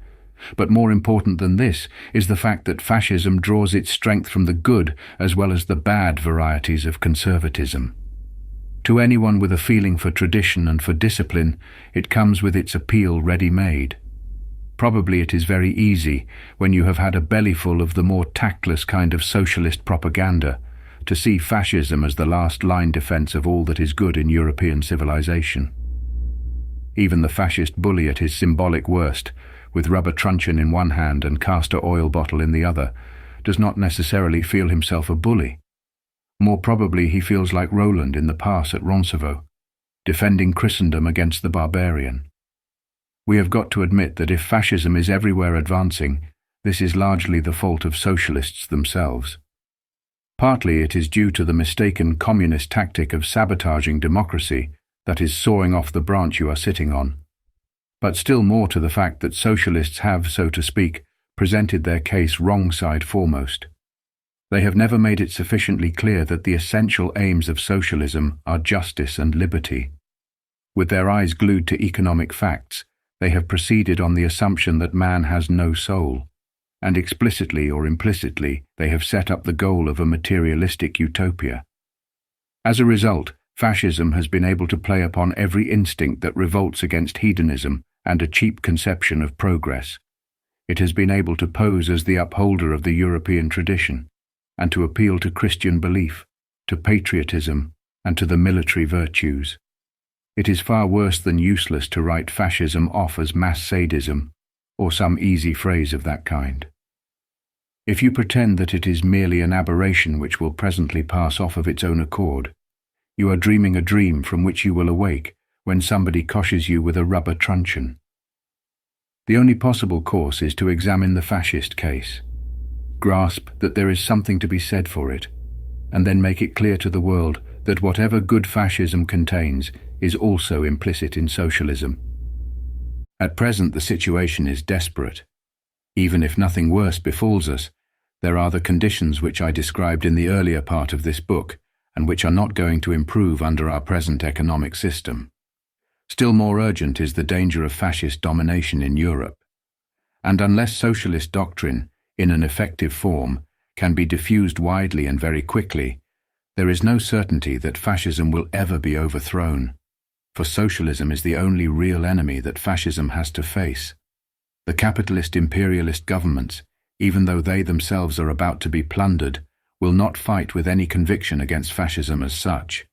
But more important than this is the fact that fascism draws its strength from the good as well as the bad varieties of conservatism. To anyone with a feeling for tradition and for discipline, it comes with its appeal ready-made. Probably it is very easy, when you have had a bellyful of the more tactless kind of socialist propaganda, to see fascism as the last-line defense of all that is good in European civilization. Even the fascist bully at his symbolic worst, with rubber truncheon in one hand and castor oil bottle in the other, does not necessarily feel himself a bully. More probably he feels like Roland in the pass at Roncevaux, defending Christendom against the barbarian. We have got to admit that if fascism is everywhere advancing, this is largely the fault of socialists themselves. Partly it is due to the mistaken communist tactic of sabotaging democracy, that is, sawing off the branch you are sitting on. But still more to the fact that socialists have, so to speak, presented their case wrong side foremost. They have never made it sufficiently clear that the essential aims of socialism are justice and liberty. With their eyes glued to economic facts, they have proceeded on the assumption that man has no soul, and explicitly or implicitly they have set up the goal of a materialistic utopia. As a result, fascism has been able to play upon every instinct that revolts against hedonism and a cheap conception of progress. It has been able to pose as the upholder of the European tradition, and to appeal to Christian belief, to patriotism, and to the military virtues. It is far worse than useless to write fascism off as mass sadism, or some easy phrase of that kind. If you pretend that it is merely an aberration which will presently pass off of its own accord, you are dreaming a dream from which you will awake when somebody coshes you with a rubber truncheon. The only possible course is to examine the fascist case, grasp that there is something to be said for it, and then make it clear to the world that whatever good fascism contains is also implicit in socialism. At present the situation is desperate. Even if nothing worse befalls us, there are the conditions which I described in the earlier part of this book, and which are not going to improve under our present economic system. Still more urgent is the danger of fascist domination in Europe. And unless socialist doctrine, in an effective form, can be diffused widely and very quickly, there is no certainty that fascism will ever be overthrown, for socialism is the only real enemy that fascism has to face. The capitalist imperialist governments, even though they themselves are about to be plundered, will not fight with any conviction against fascism as such.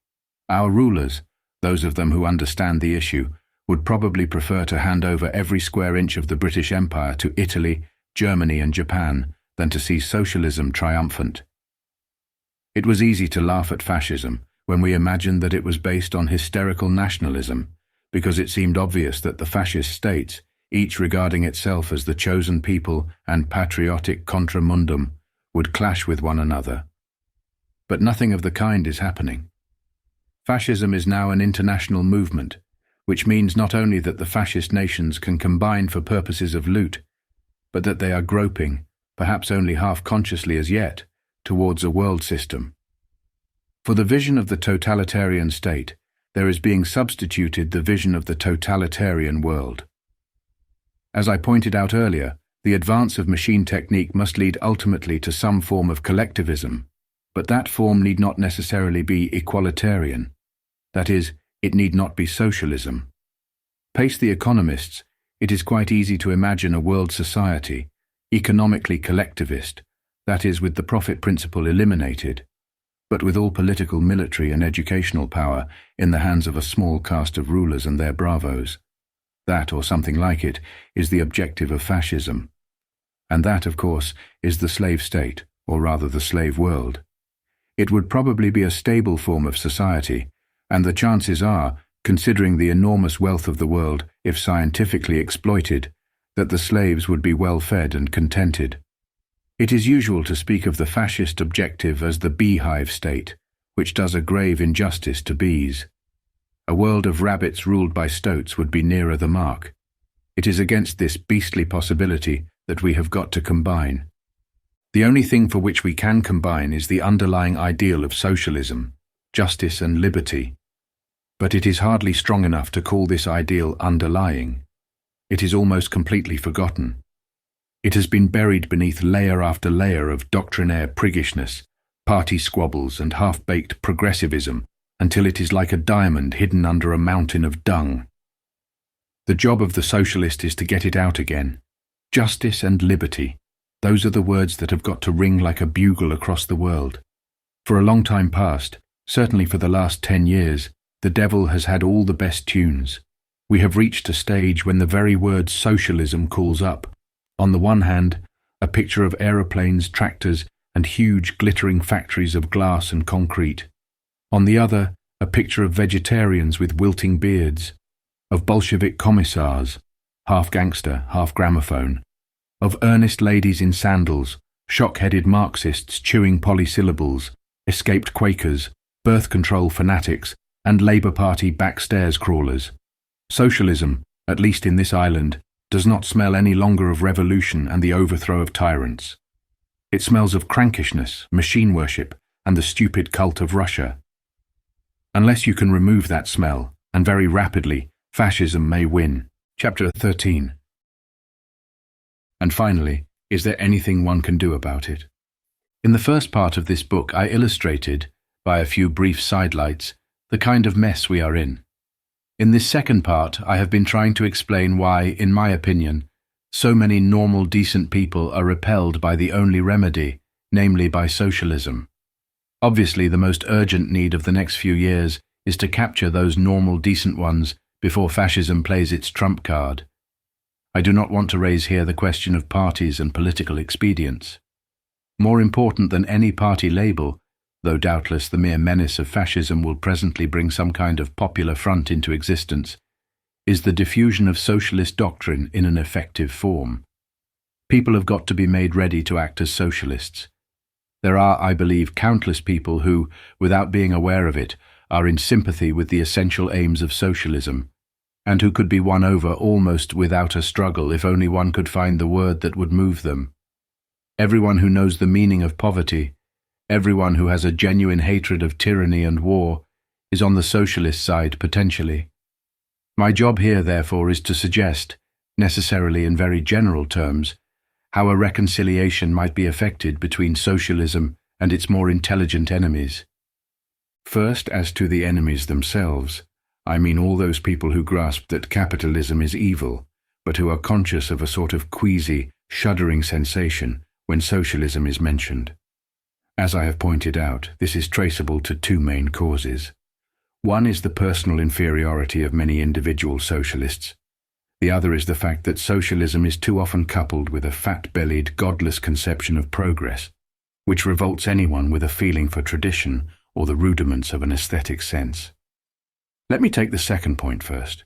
Our rulers, those of them who understand the issue, would probably prefer to hand over every square inch of the British Empire to Italy, Germany and Japan than to see socialism triumphant. It was easy to laugh at fascism when we imagined that it was based on hysterical nationalism, because it seemed obvious that the fascist states, each regarding itself as the chosen people and patriotic contra mundum, would clash with one another. But nothing of the kind is happening. Fascism is now an international movement, which means not only that the fascist nations can combine for purposes of loot, but that they are groping, perhaps only half-consciously as yet, towards a world system. For the vision of the totalitarian state, there is being substituted the vision of the totalitarian world. As I pointed out earlier, the advance of machine technique must lead ultimately to some form of collectivism, but that form need not necessarily be equalitarian. That is, it need not be socialism. Pace the economists, it is quite easy to imagine a world society, economically collectivist, that is, with the profit principle eliminated, but with all political, military and educational power in the hands of a small caste of rulers and their bravos. That, or something like it, is the objective of fascism. And that, of course, is the slave state, or rather the slave world. It would probably be a stable form of society, and the chances are, considering the enormous wealth of the world, if scientifically exploited, that the slaves would be well fed and contented. It is usual to speak of the fascist objective as the beehive state, which does a grave injustice to bees. A world of rabbits ruled by stoats would be nearer the mark. It is against this beastly possibility that we have got to combine. The only thing for which we can combine is the underlying ideal of socialism, justice and liberty. But it is hardly strong enough to call this ideal underlying. It is almost completely forgotten. It has been buried beneath layer after layer of doctrinaire priggishness, party squabbles and half-baked progressivism, until it is like a diamond hidden under a mountain of dung. The job of the socialist is to get it out again. Justice and liberty, those are the words that have got to ring like a bugle across the world. For a long time past, certainly for the last 10 years, the devil has had all the best tunes. We have reached a stage when the very word socialism calls up. On the one hand, a picture of aeroplanes, tractors, and huge glittering factories of glass and concrete. On the other, a picture of vegetarians with wilting beards, of Bolshevik commissars, half gangster, half gramophone, of earnest ladies in sandals, shock-headed Marxists chewing polysyllables, escaped Quakers, birth control fanatics, and Labour Party backstairs crawlers. Socialism, at least in this island, does not smell any longer of revolution and the overthrow of tyrants. It smells of crankishness, machine worship, and the stupid cult of Russia. Unless you can remove that smell, and very rapidly, fascism may win. Chapter 13. And finally, is there anything one can do about it? In the first part of this book, I illustrated, by a few brief sidelights, the kind of mess we are in. In this second part, I have been trying to explain why, in my opinion, so many normal, decent people are repelled by the only remedy, namely by socialism. Obviously, the most urgent need of the next few years is to capture those normal, decent ones before fascism plays its trump card. I do not want to raise here the question of parties and political expedients. More important than any party label, though doubtless the mere menace of fascism will presently bring some kind of popular front into existence, is the diffusion of socialist doctrine in an effective form. People have got to be made ready to act as socialists. There are, I believe, countless people who, without being aware of it, are in sympathy with the essential aims of socialism, and who could be won over almost without a struggle if only one could find the word that would move them. Everyone who knows the meaning of poverty, everyone who has a genuine hatred of tyranny and war, is on the socialist side potentially. My job here, therefore, is to suggest, necessarily in very general terms, how a reconciliation might be effected between socialism and its more intelligent enemies. First, as to the enemies themselves, I mean all those people who grasp that capitalism is evil, but who are conscious of a sort of queasy, shuddering sensation when socialism is mentioned. As I have pointed out, this is traceable to two main causes. One is the personal inferiority of many individual socialists. The other is the fact that socialism is too often coupled with a fat-bellied, godless conception of progress, which revolts anyone with a feeling for tradition or the rudiments of an aesthetic sense. Let me take the second point first.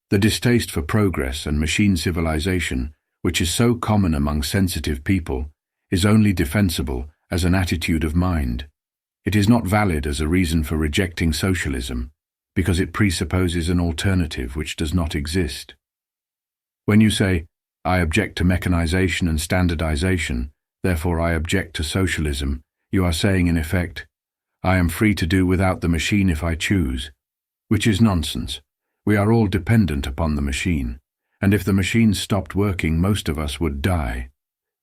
The distaste for progress and machine civilization, which is so common among sensitive people, is only defensible as an attitude of mind. It is not valid as a reason for rejecting socialism, because it presupposes an alternative which does not exist. When you say, I object to mechanization and standardization, therefore I object to socialism, you are saying in effect, I am free to do without the machine if I choose, which is nonsense. We are all dependent upon the machine, and if the machine stopped working, most of us would die.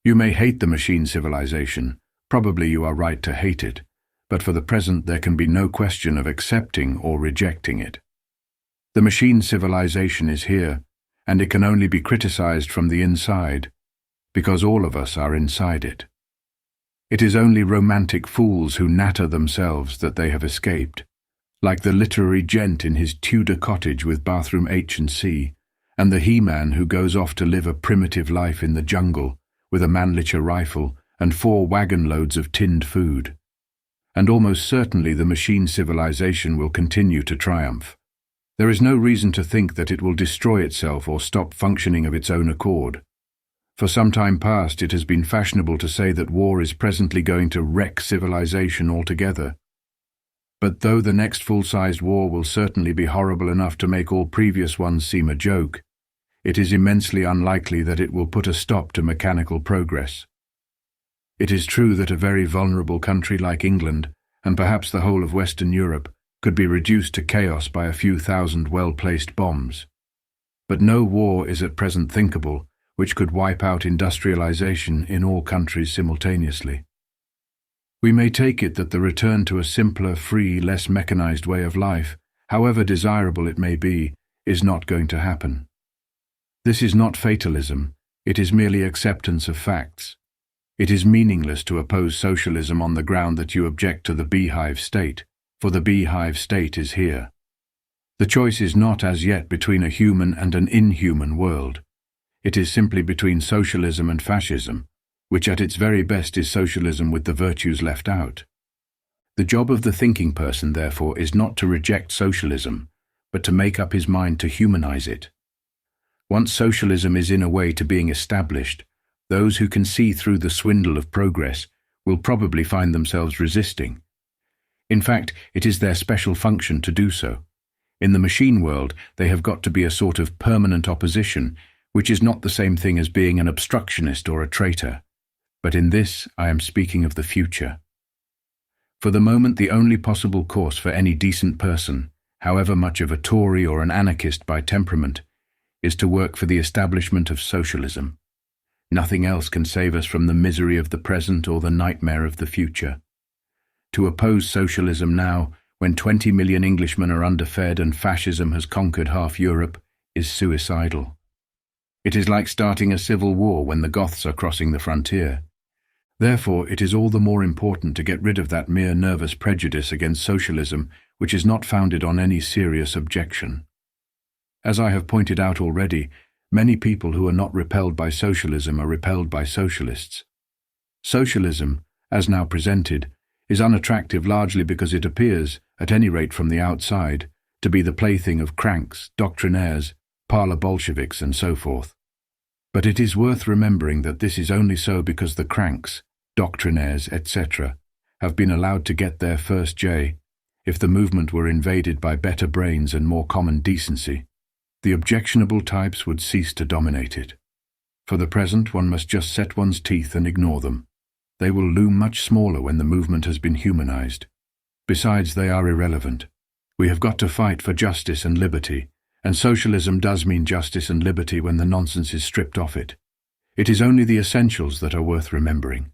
You may hate the machine civilization, probably you are right to hate it, but for the present there can be no question of accepting or rejecting it. The machine civilization is here, and it can only be criticized from the inside, because all of us are inside it. It is only romantic fools who natter themselves that they have escaped, like the literary gent in his Tudor cottage with bathroom H&C, and the he-man who goes off to live a primitive life in the jungle with a Mannlicher rifle and 4 wagon loads of tinned food. And almost certainly the machine civilization will continue to triumph. There is no reason to think that it will destroy itself or stop functioning of its own accord. For some time past it has been fashionable to say that war is presently going to wreck civilization altogether. But though the next full-sized war will certainly be horrible enough to make all previous ones seem a joke, it is immensely unlikely that it will put a stop to mechanical progress. It is true that a very vulnerable country like England, and perhaps the whole of Western Europe, could be reduced to chaos by a few thousand well-placed bombs. But no war is at present thinkable which could wipe out industrialization in all countries simultaneously. We may take it that the return to a simpler, free, less mechanized way of life, however desirable it may be, is not going to happen. This is not fatalism, it is merely acceptance of facts. It is meaningless to oppose socialism on the ground that you object to the beehive state, for the beehive state is here. The choice is not as yet between a human and an inhuman world. It is simply between socialism and fascism, which at its very best is socialism with the virtues left out. The job of the thinking person, therefore, is not to reject socialism, but to make up his mind to humanize it. Once socialism is in a way to being established, those who can see through the swindle of progress will probably find themselves resisting. In fact, it is their special function to do so. In the machine world, they have got to be a sort of permanent opposition, which is not the same thing as being an obstructionist or a traitor. But in this, I am speaking of the future. For the moment, the only possible course for any decent person, however much of a Tory or an anarchist by temperament, is to work for the establishment of socialism. Nothing else can save us from the misery of the present or the nightmare of the future. To oppose socialism now, when 20 million Englishmen are underfed and fascism has conquered half Europe, is suicidal. It is like starting a civil war when the Goths are crossing the frontier. Therefore, it is all the more important to get rid of that mere nervous prejudice against socialism which is not founded on any serious objection. As I have pointed out already, many people who are not repelled by socialism are repelled by socialists. Socialism, as now presented, is unattractive largely because it appears, at any rate from the outside, to be the plaything of cranks, doctrinaires, parlor Bolsheviks and so forth. But it is worth remembering that this is only so because the cranks, doctrinaires, etc., have been allowed to get their first J. If the movement were invaded by better brains and more common decency, the objectionable types would cease to dominate it. For the present, one must just set one's teeth and ignore them. They will loom much smaller when the movement has been humanized. Besides, they are irrelevant. We have got to fight for justice and liberty, and socialism does mean justice and liberty when the nonsense is stripped off it. It is only the essentials that are worth remembering.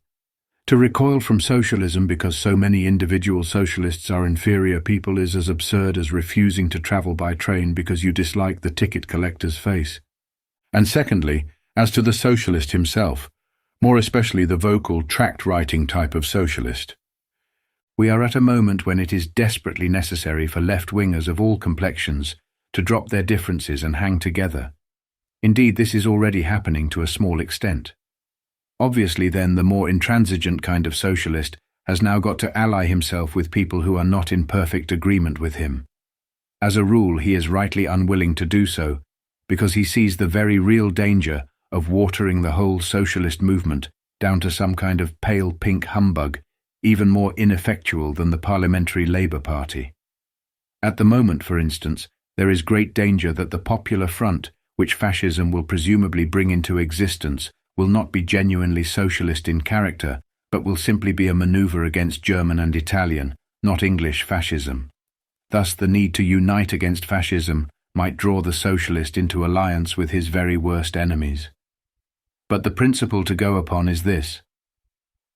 To recoil from socialism because so many individual socialists are inferior people is as absurd as refusing to travel by train because you dislike the ticket collector's face. And secondly, as to the socialist himself, more especially the vocal, tract-writing type of socialist. We are at a moment when it is desperately necessary for left-wingers of all complexions to drop their differences and hang together. Indeed, this is already happening to a small extent. Obviously, then, the more intransigent kind of socialist has now got to ally himself with people who are not in perfect agreement with him. As a rule, he is rightly unwilling to do so, because he sees the very real danger of watering the whole socialist movement down to some kind of pale pink humbug, even more ineffectual than the Parliamentary Labour Party. At the moment, for instance, there is great danger that the Popular Front, which fascism will presumably bring into existence, will not be genuinely socialist in character, but will simply be a maneuver against German and Italian, not English fascism. Thus the need to unite against fascism might draw the socialist into alliance with his very worst enemies. But the principle to go upon is this: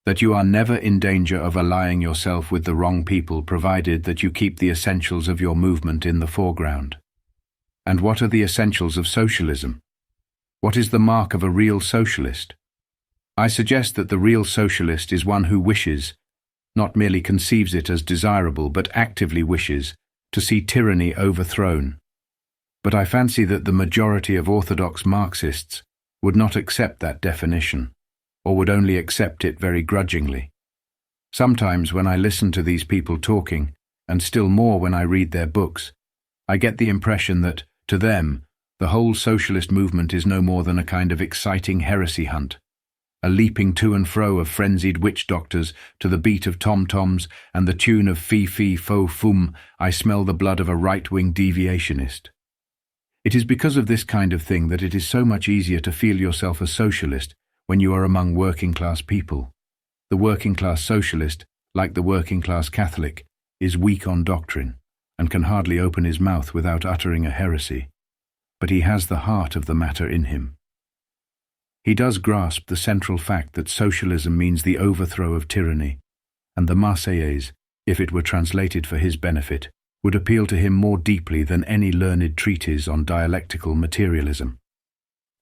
that you are never in danger of allying yourself with the wrong people provided that you keep the essentials of your movement in the foreground. And what are the essentials of socialism? What is the mark of a real socialist? I suggest that the real socialist is one who wishes, not merely conceives it as desirable, but actively wishes, to see tyranny overthrown. But I fancy that the majority of orthodox Marxists would not accept that definition, or would only accept it very grudgingly. Sometimes when I listen to these people talking, and still more when I read their books, I get the impression that, to them, the whole socialist movement is no more than a kind of exciting heresy hunt, a leaping to and fro of frenzied witch doctors to the beat of tom-toms and the tune of fee-fee-fo-fum. I smell the blood of a right-wing deviationist. It is because of this kind of thing that it is so much easier to feel yourself a socialist when you are among working-class people. The working-class socialist, like the working-class Catholic, is weak on doctrine and can hardly open his mouth without uttering a heresy, but he has the heart of the matter in him. He does grasp the central fact that socialism means the overthrow of tyranny, and the Marseillaise, if it were translated for his benefit, would appeal to him more deeply than any learned treatise on dialectical materialism.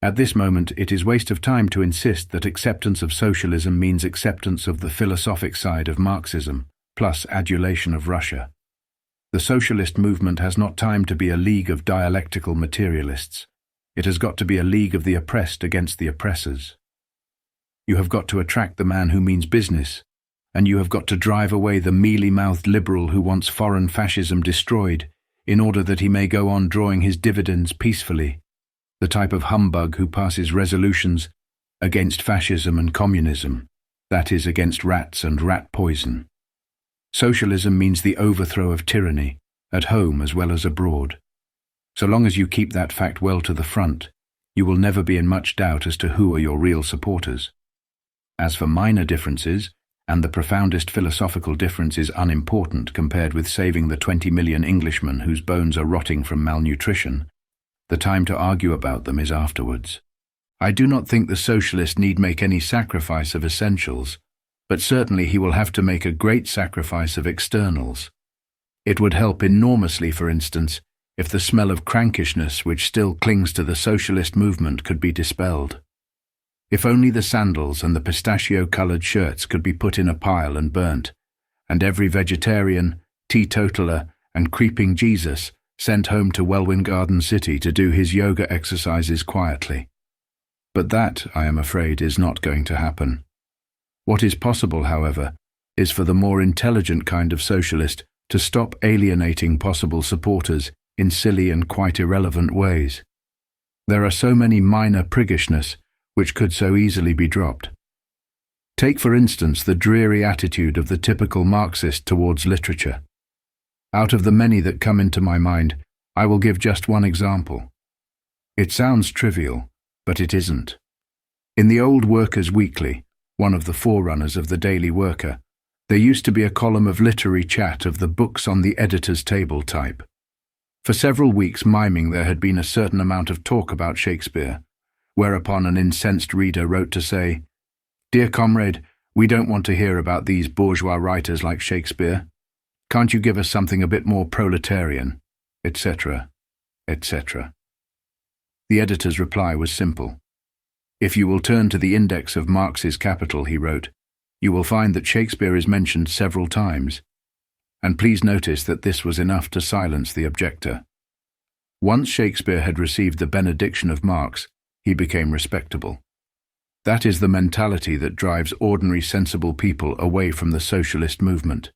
At this moment, it is waste of time to insist that acceptance of socialism means acceptance of the philosophic side of Marxism, plus adulation of Russia. The socialist movement has not time to be a league of dialectical materialists. It has got to be a league of the oppressed against the oppressors. You have got to attract the man who means business, and you have got to drive away the mealy-mouthed liberal who wants foreign fascism destroyed in order that he may go on drawing his dividends peacefully, the type of humbug who passes resolutions against fascism and communism, that is, against rats and rat poison. Socialism means the overthrow of tyranny, at home as well as abroad. So long as you keep that fact well to the front, you will never be in much doubt as to who are your real supporters. As for minor differences, and the profoundest philosophical difference is unimportant compared with saving the 20 million Englishmen whose bones are rotting from malnutrition, the time to argue about them is afterwards. I do not think the socialist need make any sacrifice of essentials, but certainly he will have to make a great sacrifice of externals. It would help enormously, for instance, if the smell of crankishness which still clings to the socialist movement could be dispelled. If only the sandals and the pistachio-coloured shirts could be put in a pile and burnt, and every vegetarian, teetotaler, and creeping Jesus sent home to Welwyn Garden City to do his yoga exercises quietly. But that, I am afraid, is not going to happen. What is possible, however, is for the more intelligent kind of socialist to stop alienating possible supporters in silly and quite irrelevant ways. There are so many minor priggishness which could so easily be dropped. Take, for instance, the dreary attitude of the typical Marxist towards literature. Out of the many that come into my mind, I will give just one example. It sounds trivial, but it isn't. In the old Workers' Weekly, one of the forerunners of the Daily Worker, there used to be a column of literary chat of the books on the editor's table type. For several weeks miming there had been a certain amount of talk about Shakespeare, whereupon an incensed reader wrote to say, "Dear comrade, we don't want to hear about these bourgeois writers like Shakespeare. Can't you give us something a bit more proletarian?" etc., etc. The editor's reply was simple. "If you will turn to the index of Marx's Capital," he wrote, "you will find that Shakespeare is mentioned several times. And please notice that this was enough to silence the objector. Once Shakespeare had received the benediction of Marx, he became respectable. That is the mentality that drives ordinary sensible people away from the socialist movement.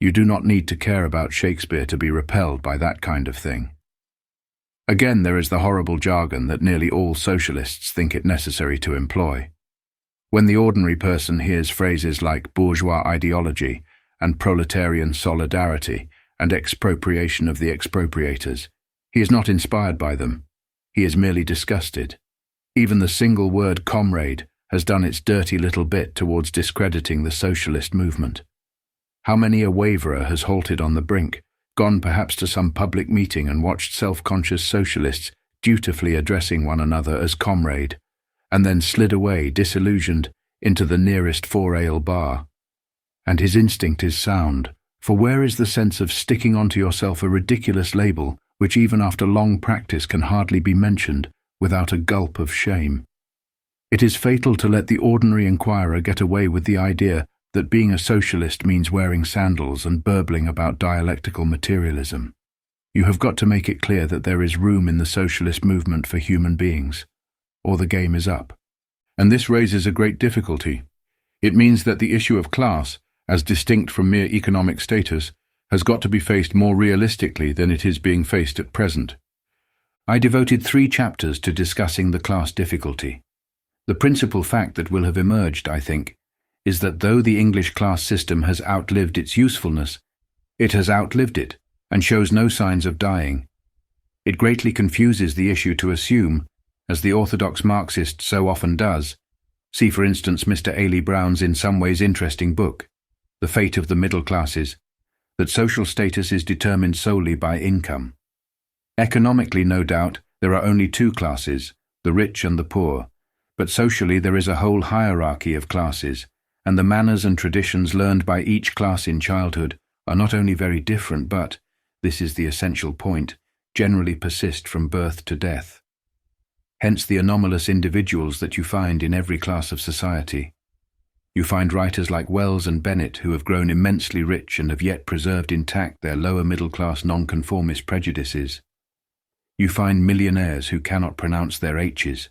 You do not need to care about Shakespeare to be repelled by that kind of thing." Again, there is the horrible jargon that nearly all socialists think it necessary to employ. When the ordinary person hears phrases like bourgeois ideology and proletarian solidarity and expropriation of the expropriators, he is not inspired by them. He is merely disgusted. Even the single word comrade has done its dirty little bit towards discrediting the socialist movement. How many a waverer has halted on the brink, gone perhaps to some public meeting and watched self-conscious socialists dutifully addressing one another as comrade, and then slid away, disillusioned, into the nearest four-ale bar. And his instinct is sound, for where is the sense of sticking onto yourself a ridiculous label which even after long practice can hardly be mentioned without a gulp of shame? It is fatal to let the ordinary inquirer get away with the idea that being a socialist means wearing sandals and burbling about dialectical materialism. You have got to make it clear that there is room in the socialist movement for human beings, or the game is up. And this raises a great difficulty. It means that the issue of class, as distinct from mere economic status, has got to be faced more realistically than it is being faced at present. I devoted 3 chapters to discussing the class difficulty. The principal fact that will have emerged, I think, is that though the English class system has outlived its usefulness, it has outlived it and shows no signs of dying. It greatly confuses the issue to assume, as the orthodox Marxist so often does, see for instance Mr. Ailey Brown's in some ways interesting book, The Fate of the Middle Classes, that social status is determined solely by income. Economically, no doubt, there are only 2 classes, the rich and the poor, but socially there is a whole hierarchy of classes, and the manners and traditions learned by each class in childhood are not only very different but, this is the essential point, generally persist from birth to death. Hence the anomalous individuals that you find in every class of society. You find writers like Wells and Bennett who have grown immensely rich and have yet preserved intact their lower middle-class nonconformist prejudices. You find millionaires who cannot pronounce their H's.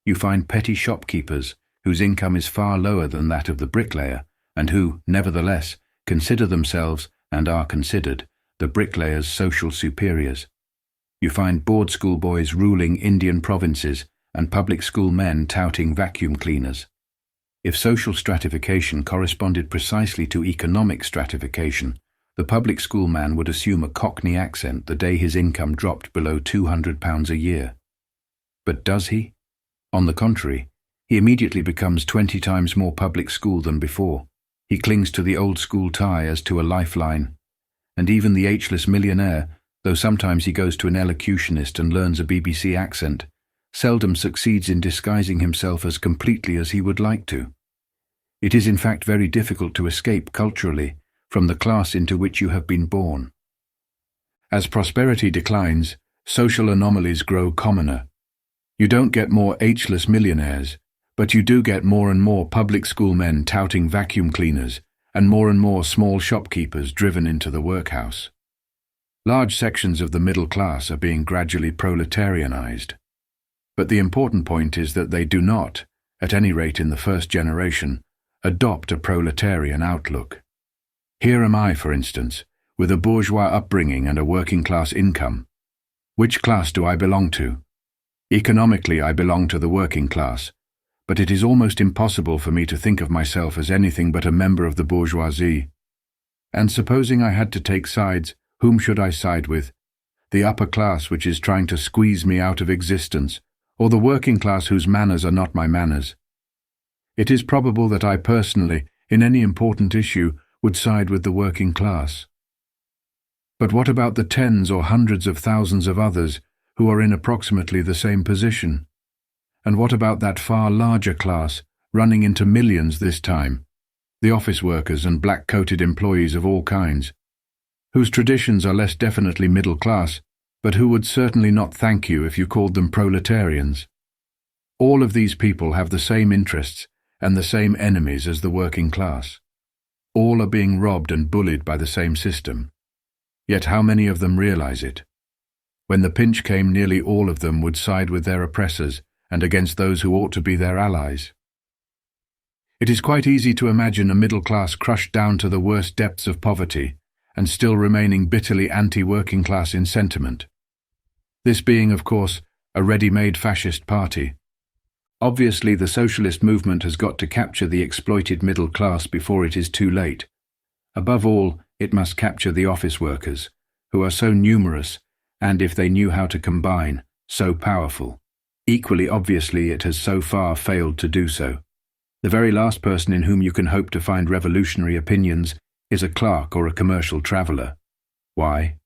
You find petty shopkeepers whose income is far lower than that of the bricklayer, and who, nevertheless, consider themselves, and are considered, the bricklayer's social superiors. You find board school boys ruling Indian provinces, and public school men touting vacuum cleaners. If social stratification corresponded precisely to economic stratification, the public school man would assume a Cockney accent the day his income dropped below £200 a year. But does he? On the contrary, he immediately becomes 20 times more public school than before. He clings to the old school tie as to a lifeline. And even the H-less millionaire, though sometimes he goes to an elocutionist and learns a BBC accent, seldom succeeds in disguising himself as completely as he would like to. It is in fact very difficult to escape culturally from the class into which you have been born. As prosperity declines, social anomalies grow commoner. You don't get more H-less millionaires, but you do get more and more public school men touting vacuum cleaners and more small shopkeepers driven into the workhouse. Large sections of the middle class are being gradually proletarianized. But the important point is that they do not, at any rate in the first generation, adopt a proletarian outlook. Here am I, for instance, with a bourgeois upbringing and a working-class income. Which class do I belong to? Economically, I belong to the working class, but it is almost impossible for me to think of myself as anything but a member of the bourgeoisie. And supposing I had to take sides, whom should I side with? The upper class which is trying to squeeze me out of existence, or the working class whose manners are not my manners? It is probable that I personally, in any important issue, would side with the working class. But what about the tens or hundreds of thousands of others who are in approximately the same position? And what about that far larger class, running into millions this time, the office workers and black-coated employees of all kinds, whose traditions are less definitely middle class, but who would certainly not thank you if you called them proletarians? All of these people have the same interests and the same enemies as the working class. All are being robbed and bullied by the same system. Yet how many of them realize it? When the pinch came, nearly all of them would side with their oppressors and against those who ought to be their allies. It is quite easy to imagine a middle class crushed down to the worst depths of poverty and still remaining bitterly anti-working class in sentiment. This being, of course, a ready-made fascist party. Obviously, the socialist movement has got to capture the exploited middle class before it is too late. Above all, it must capture the office workers, who are so numerous and, if they knew how to combine, so powerful. Equally obviously, it has so far failed to do so. The very last person in whom you can hope to find revolutionary opinions is a clerk or a commercial traveller. Why?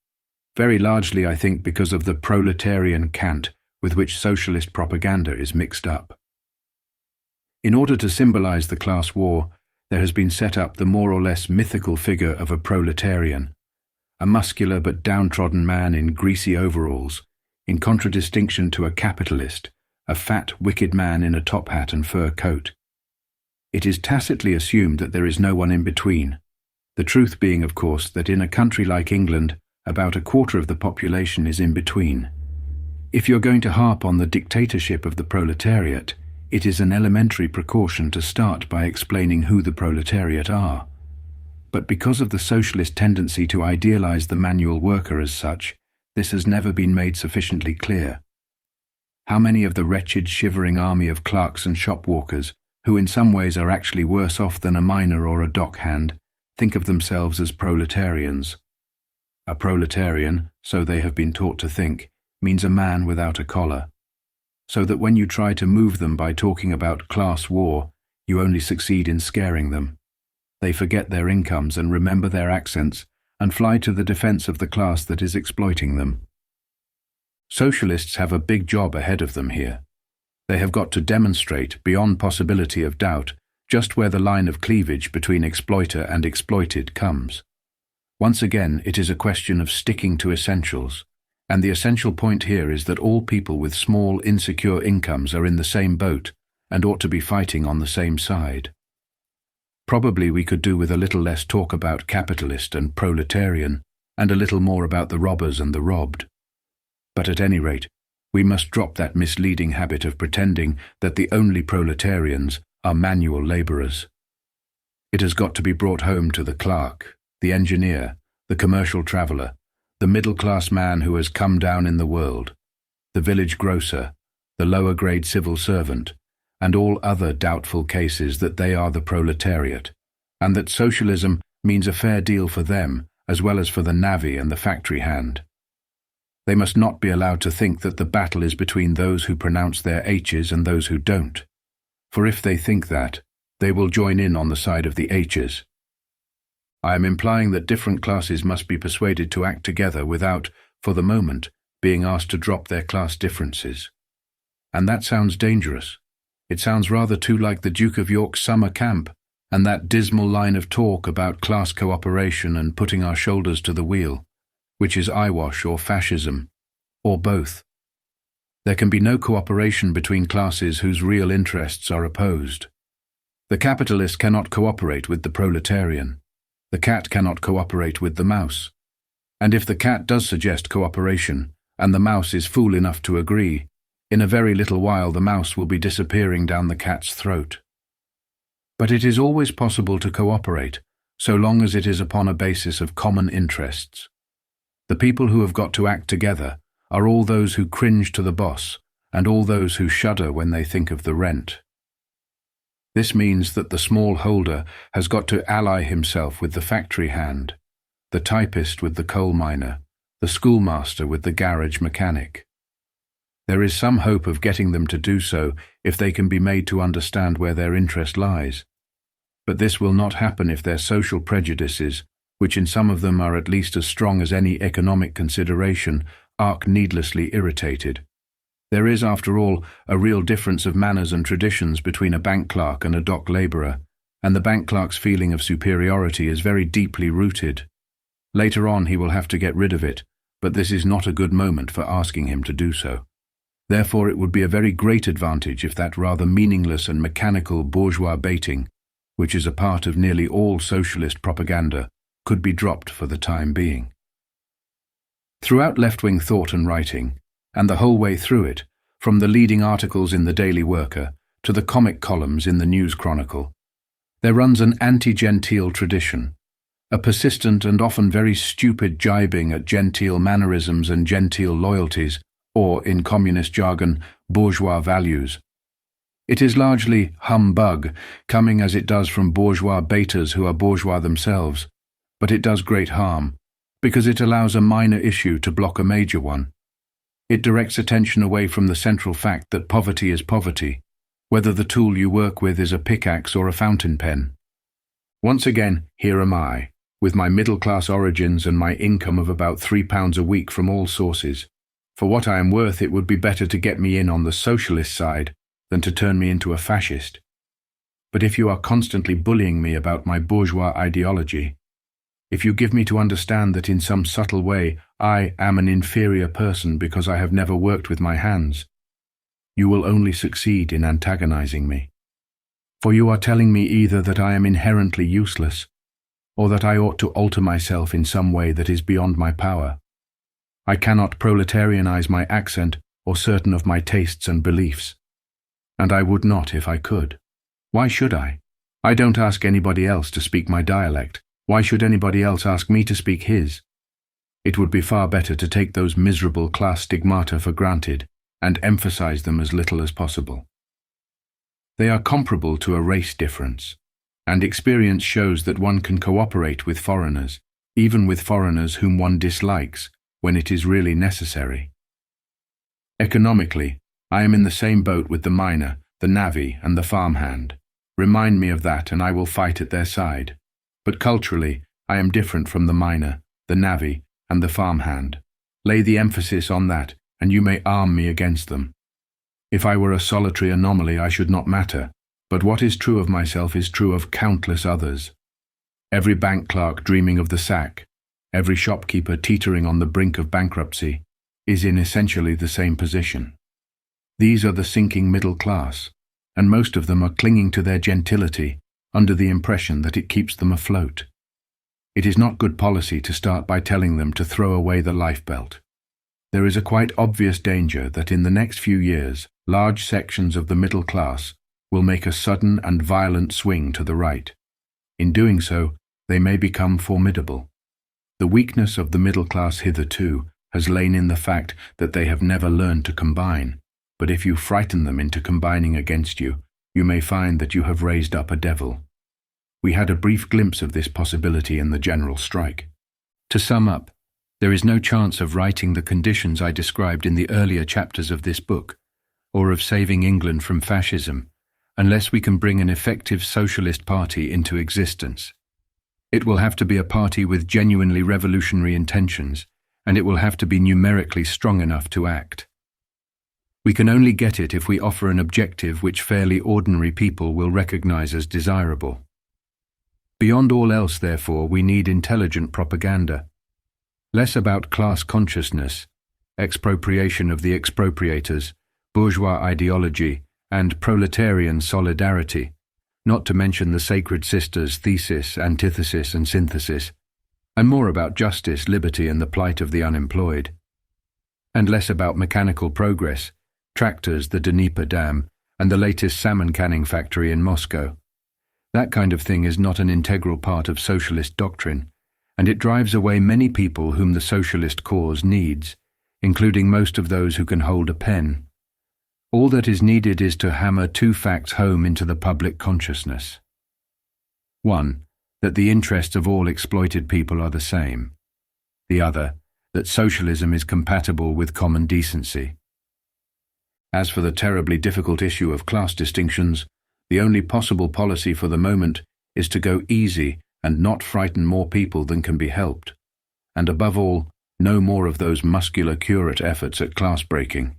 Very largely, I think, because of the proletarian cant with which socialist propaganda is mixed up. In order to symbolize the class war, there has been set up the more or less mythical figure of a proletarian, a muscular but downtrodden man in greasy overalls, in contradistinction to a capitalist, a fat, wicked man in a top hat and fur coat. It is tacitly assumed that there is no one in between, the truth being, of course, that in a country like England, about a quarter of the population is in between. If you're going to harp on the dictatorship of the proletariat, it is an elementary precaution to start by explaining who the proletariat are. But because of the socialist tendency to idealize the manual worker as such, this has never been made sufficiently clear. How many of the wretched, shivering army of clerks and shop walkers, who in some ways are actually worse off than a miner or a dockhand, think of themselves as proletarians? A proletarian, so they have been taught to think, means a man without a collar, so that when you try to move them by talking about class war, you only succeed in scaring them. They forget their incomes and remember their accents and fly to the defense of the class that is exploiting them. Socialists have a big job ahead of them here. They have got to demonstrate, beyond possibility of doubt, just where the line of cleavage between exploiter and exploited comes. Once again, it is a question of sticking to essentials, and the essential point here is that all people with small, insecure incomes are in the same boat and ought to be fighting on the same side. Probably we could do with a little less talk about capitalist and proletarian, and a little more about the robbers and the robbed. But at any rate, we must drop that misleading habit of pretending that the only proletarians are manual labourers. It has got to be brought home to the clerk, the engineer, the commercial traveller, the middle-class man who has come down in the world, the village grocer, the lower-grade civil servant, and all other doubtful cases that they are the proletariat, and that socialism means a fair deal for them as well as for the navvy and the factory hand. They must not be allowed to think that the battle is between those who pronounce their H's and those who don't, for if they think that, they will join in on the side of the H's. I am implying that different classes must be persuaded to act together without, for the moment, being asked to drop their class differences. And that sounds dangerous. It sounds rather too like the Duke of York's summer camp, and that dismal line of talk about class cooperation and putting our shoulders to the wheel, which is eyewash or fascism, or both. There can be no cooperation between classes whose real interests are opposed. The capitalist cannot cooperate with the proletarian. The cat cannot cooperate with the mouse. And if the cat does suggest cooperation, and the mouse is fool enough to agree, in a very little while the mouse will be disappearing down the cat's throat. But it is always possible to cooperate, so long as it is upon a basis of common interests. The people who have got to act together are all those who cringe to the boss and all those who shudder when they think of the rent. This means that the small holder has got to ally himself with the factory hand, the typist with the coal miner, the schoolmaster with the garage mechanic. There is some hope of getting them to do so if they can be made to understand where their interest lies. But this will not happen if their social prejudices, which in some of them are at least as strong as any economic consideration, are needlessly irritated. There is, after all, a real difference of manners and traditions between a bank clerk and a dock labourer, and the bank clerk's feeling of superiority is very deeply rooted. Later on he will have to get rid of it, but this is not a good moment for asking him to do so. Therefore it would be a very great advantage if that rather meaningless and mechanical bourgeois baiting, which is a part of nearly all socialist propaganda, could be dropped for the time being. Throughout left-wing thought and writing, and the whole way through it, from the leading articles in the Daily Worker to the comic columns in the News Chronicle, there runs an anti-genteel tradition, a persistent and often very stupid jibing at genteel mannerisms and genteel loyalties, or, in communist jargon, bourgeois values. It is largely humbug, coming as it does from bourgeois baiters who are bourgeois themselves, but it does great harm, because it allows a minor issue to block a major one. It directs attention away from the central fact that poverty is poverty, whether the tool you work with is a pickaxe or a fountain pen. Once again, here am I, with my middle-class origins and my income of about £3 a week from all sources. For what I am worth, it would be better to get me in on the socialist side than to turn me into a fascist. But if you are constantly bullying me about my bourgeois ideology, if you give me to understand that in some subtle way I am an inferior person because I have never worked with my hands, you will only succeed in antagonizing me. For you are telling me either that I am inherently useless, or that I ought to alter myself in some way that is beyond my power. I cannot proletarianize my accent or certain of my tastes and beliefs, and I would not if I could. Why should I? I don't ask anybody else to speak my dialect. Why should anybody else ask me to speak his? It would be far better to take those miserable class stigmata for granted and emphasize them as little as possible. They are comparable to a race difference, and experience shows that one can cooperate with foreigners, even with foreigners whom one dislikes, when it is really necessary. Economically, I am in the same boat with the miner, the navvy, and the farmhand. Remind me of that and I will fight at their side. But culturally, I am different from the miner, the navvy, and the farmhand. Lay the emphasis on that, and you may arm me against them. If I were a solitary anomaly, I should not matter, but what is true of myself is true of countless others. Every bank clerk dreaming of the sack, every shopkeeper teetering on the brink of bankruptcy, is in essentially the same position. These are the sinking middle class, and most of them are clinging to their gentility under the impression that it keeps them afloat. It is not good policy to start by telling them to throw away the lifebelt. There is a quite obvious danger that in the next few years, large sections of the middle class will make a sudden and violent swing to the right. In doing so, they may become formidable. The weakness of the middle class hitherto has lain in the fact that they have never learned to combine, but if you frighten them into combining against you, you may find that you have raised up a devil. We had a brief glimpse of this possibility in the general strike. To sum up, there is no chance of righting the conditions I described in the earlier chapters of this book, or of saving England from fascism, unless we can bring an effective socialist party into existence. It will have to be a party with genuinely revolutionary intentions, and it will have to be numerically strong enough to act. We can only get it if we offer an objective which fairly ordinary people will recognize as desirable. Beyond all else, therefore, we need intelligent propaganda. Less about class consciousness, expropriation of the expropriators, bourgeois ideology, and proletarian solidarity, not to mention the Sacred Sisters' thesis, antithesis, and synthesis, and more about justice, liberty, and the plight of the unemployed. And less about mechanical progress, tractors, the Dnieper Dam, and the latest salmon canning factory in Moscow. That kind of thing is not an integral part of socialist doctrine, and it drives away many people whom the socialist cause needs, including most of those who can hold a pen. All that is needed is to hammer two facts home into the public consciousness. 1. That the interests of all exploited people are the same. The other, that socialism is compatible with common decency. As for the terribly difficult issue of class distinctions, the only possible policy for the moment is to go easy and not frighten more people than can be helped, and above all, no more of those muscular curate efforts at class breaking.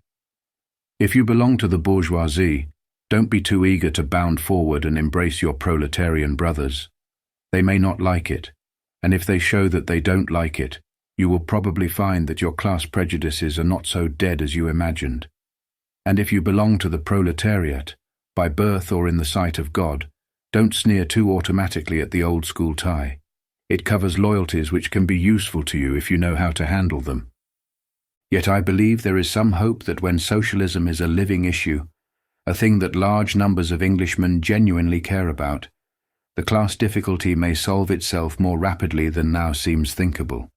If you belong to the bourgeoisie, don't be too eager to bound forward and embrace your proletarian brothers. They may not like it, and if they show that they don't like it, you will probably find that your class prejudices are not so dead as you imagined. And if you belong to the proletariat, by birth or in the sight of God, don't sneer too automatically at the old-school tie. It covers loyalties which can be useful to you if you know how to handle them. Yet I believe there is some hope that when socialism is a living issue, a thing that large numbers of Englishmen genuinely care about, the class difficulty may solve itself more rapidly than now seems thinkable.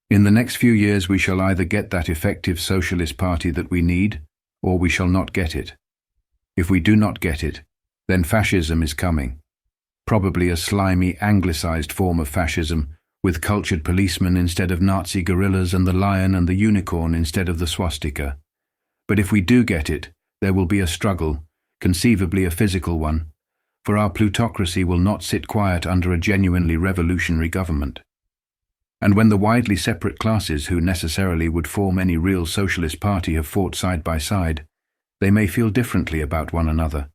In the next few years we shall either get that effective socialist party that we need, or we shall not get it. If we do not get it, then fascism is coming. Probably a slimy, anglicized form of fascism, with cultured policemen instead of Nazi guerrillas and the lion and the unicorn instead of the swastika. But if we do get it, there will be a struggle, conceivably a physical one, for our plutocracy will not sit quiet under a genuinely revolutionary government. And when the widely separate classes who necessarily would form any real socialist party have fought side by side, they may feel differently about one another.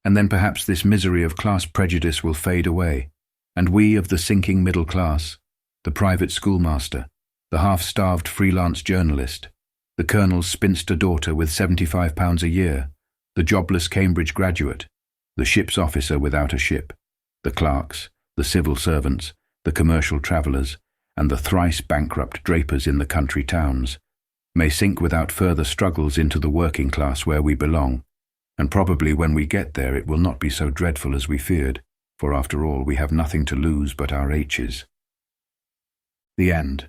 And then perhaps this misery of class prejudice will fade away, and we of the sinking middle class, the private schoolmaster, the half-starved freelance journalist, the colonel's spinster daughter with £75 a year, the jobless Cambridge graduate, the ship's officer without a ship, the clerks, the civil servants, the commercial travellers, and the thrice bankrupt drapers in the country towns, may sink without further struggles into the working class where we belong, and probably when we get there it will not be so dreadful as we feared, for after all we have nothing to lose but our H's. The end.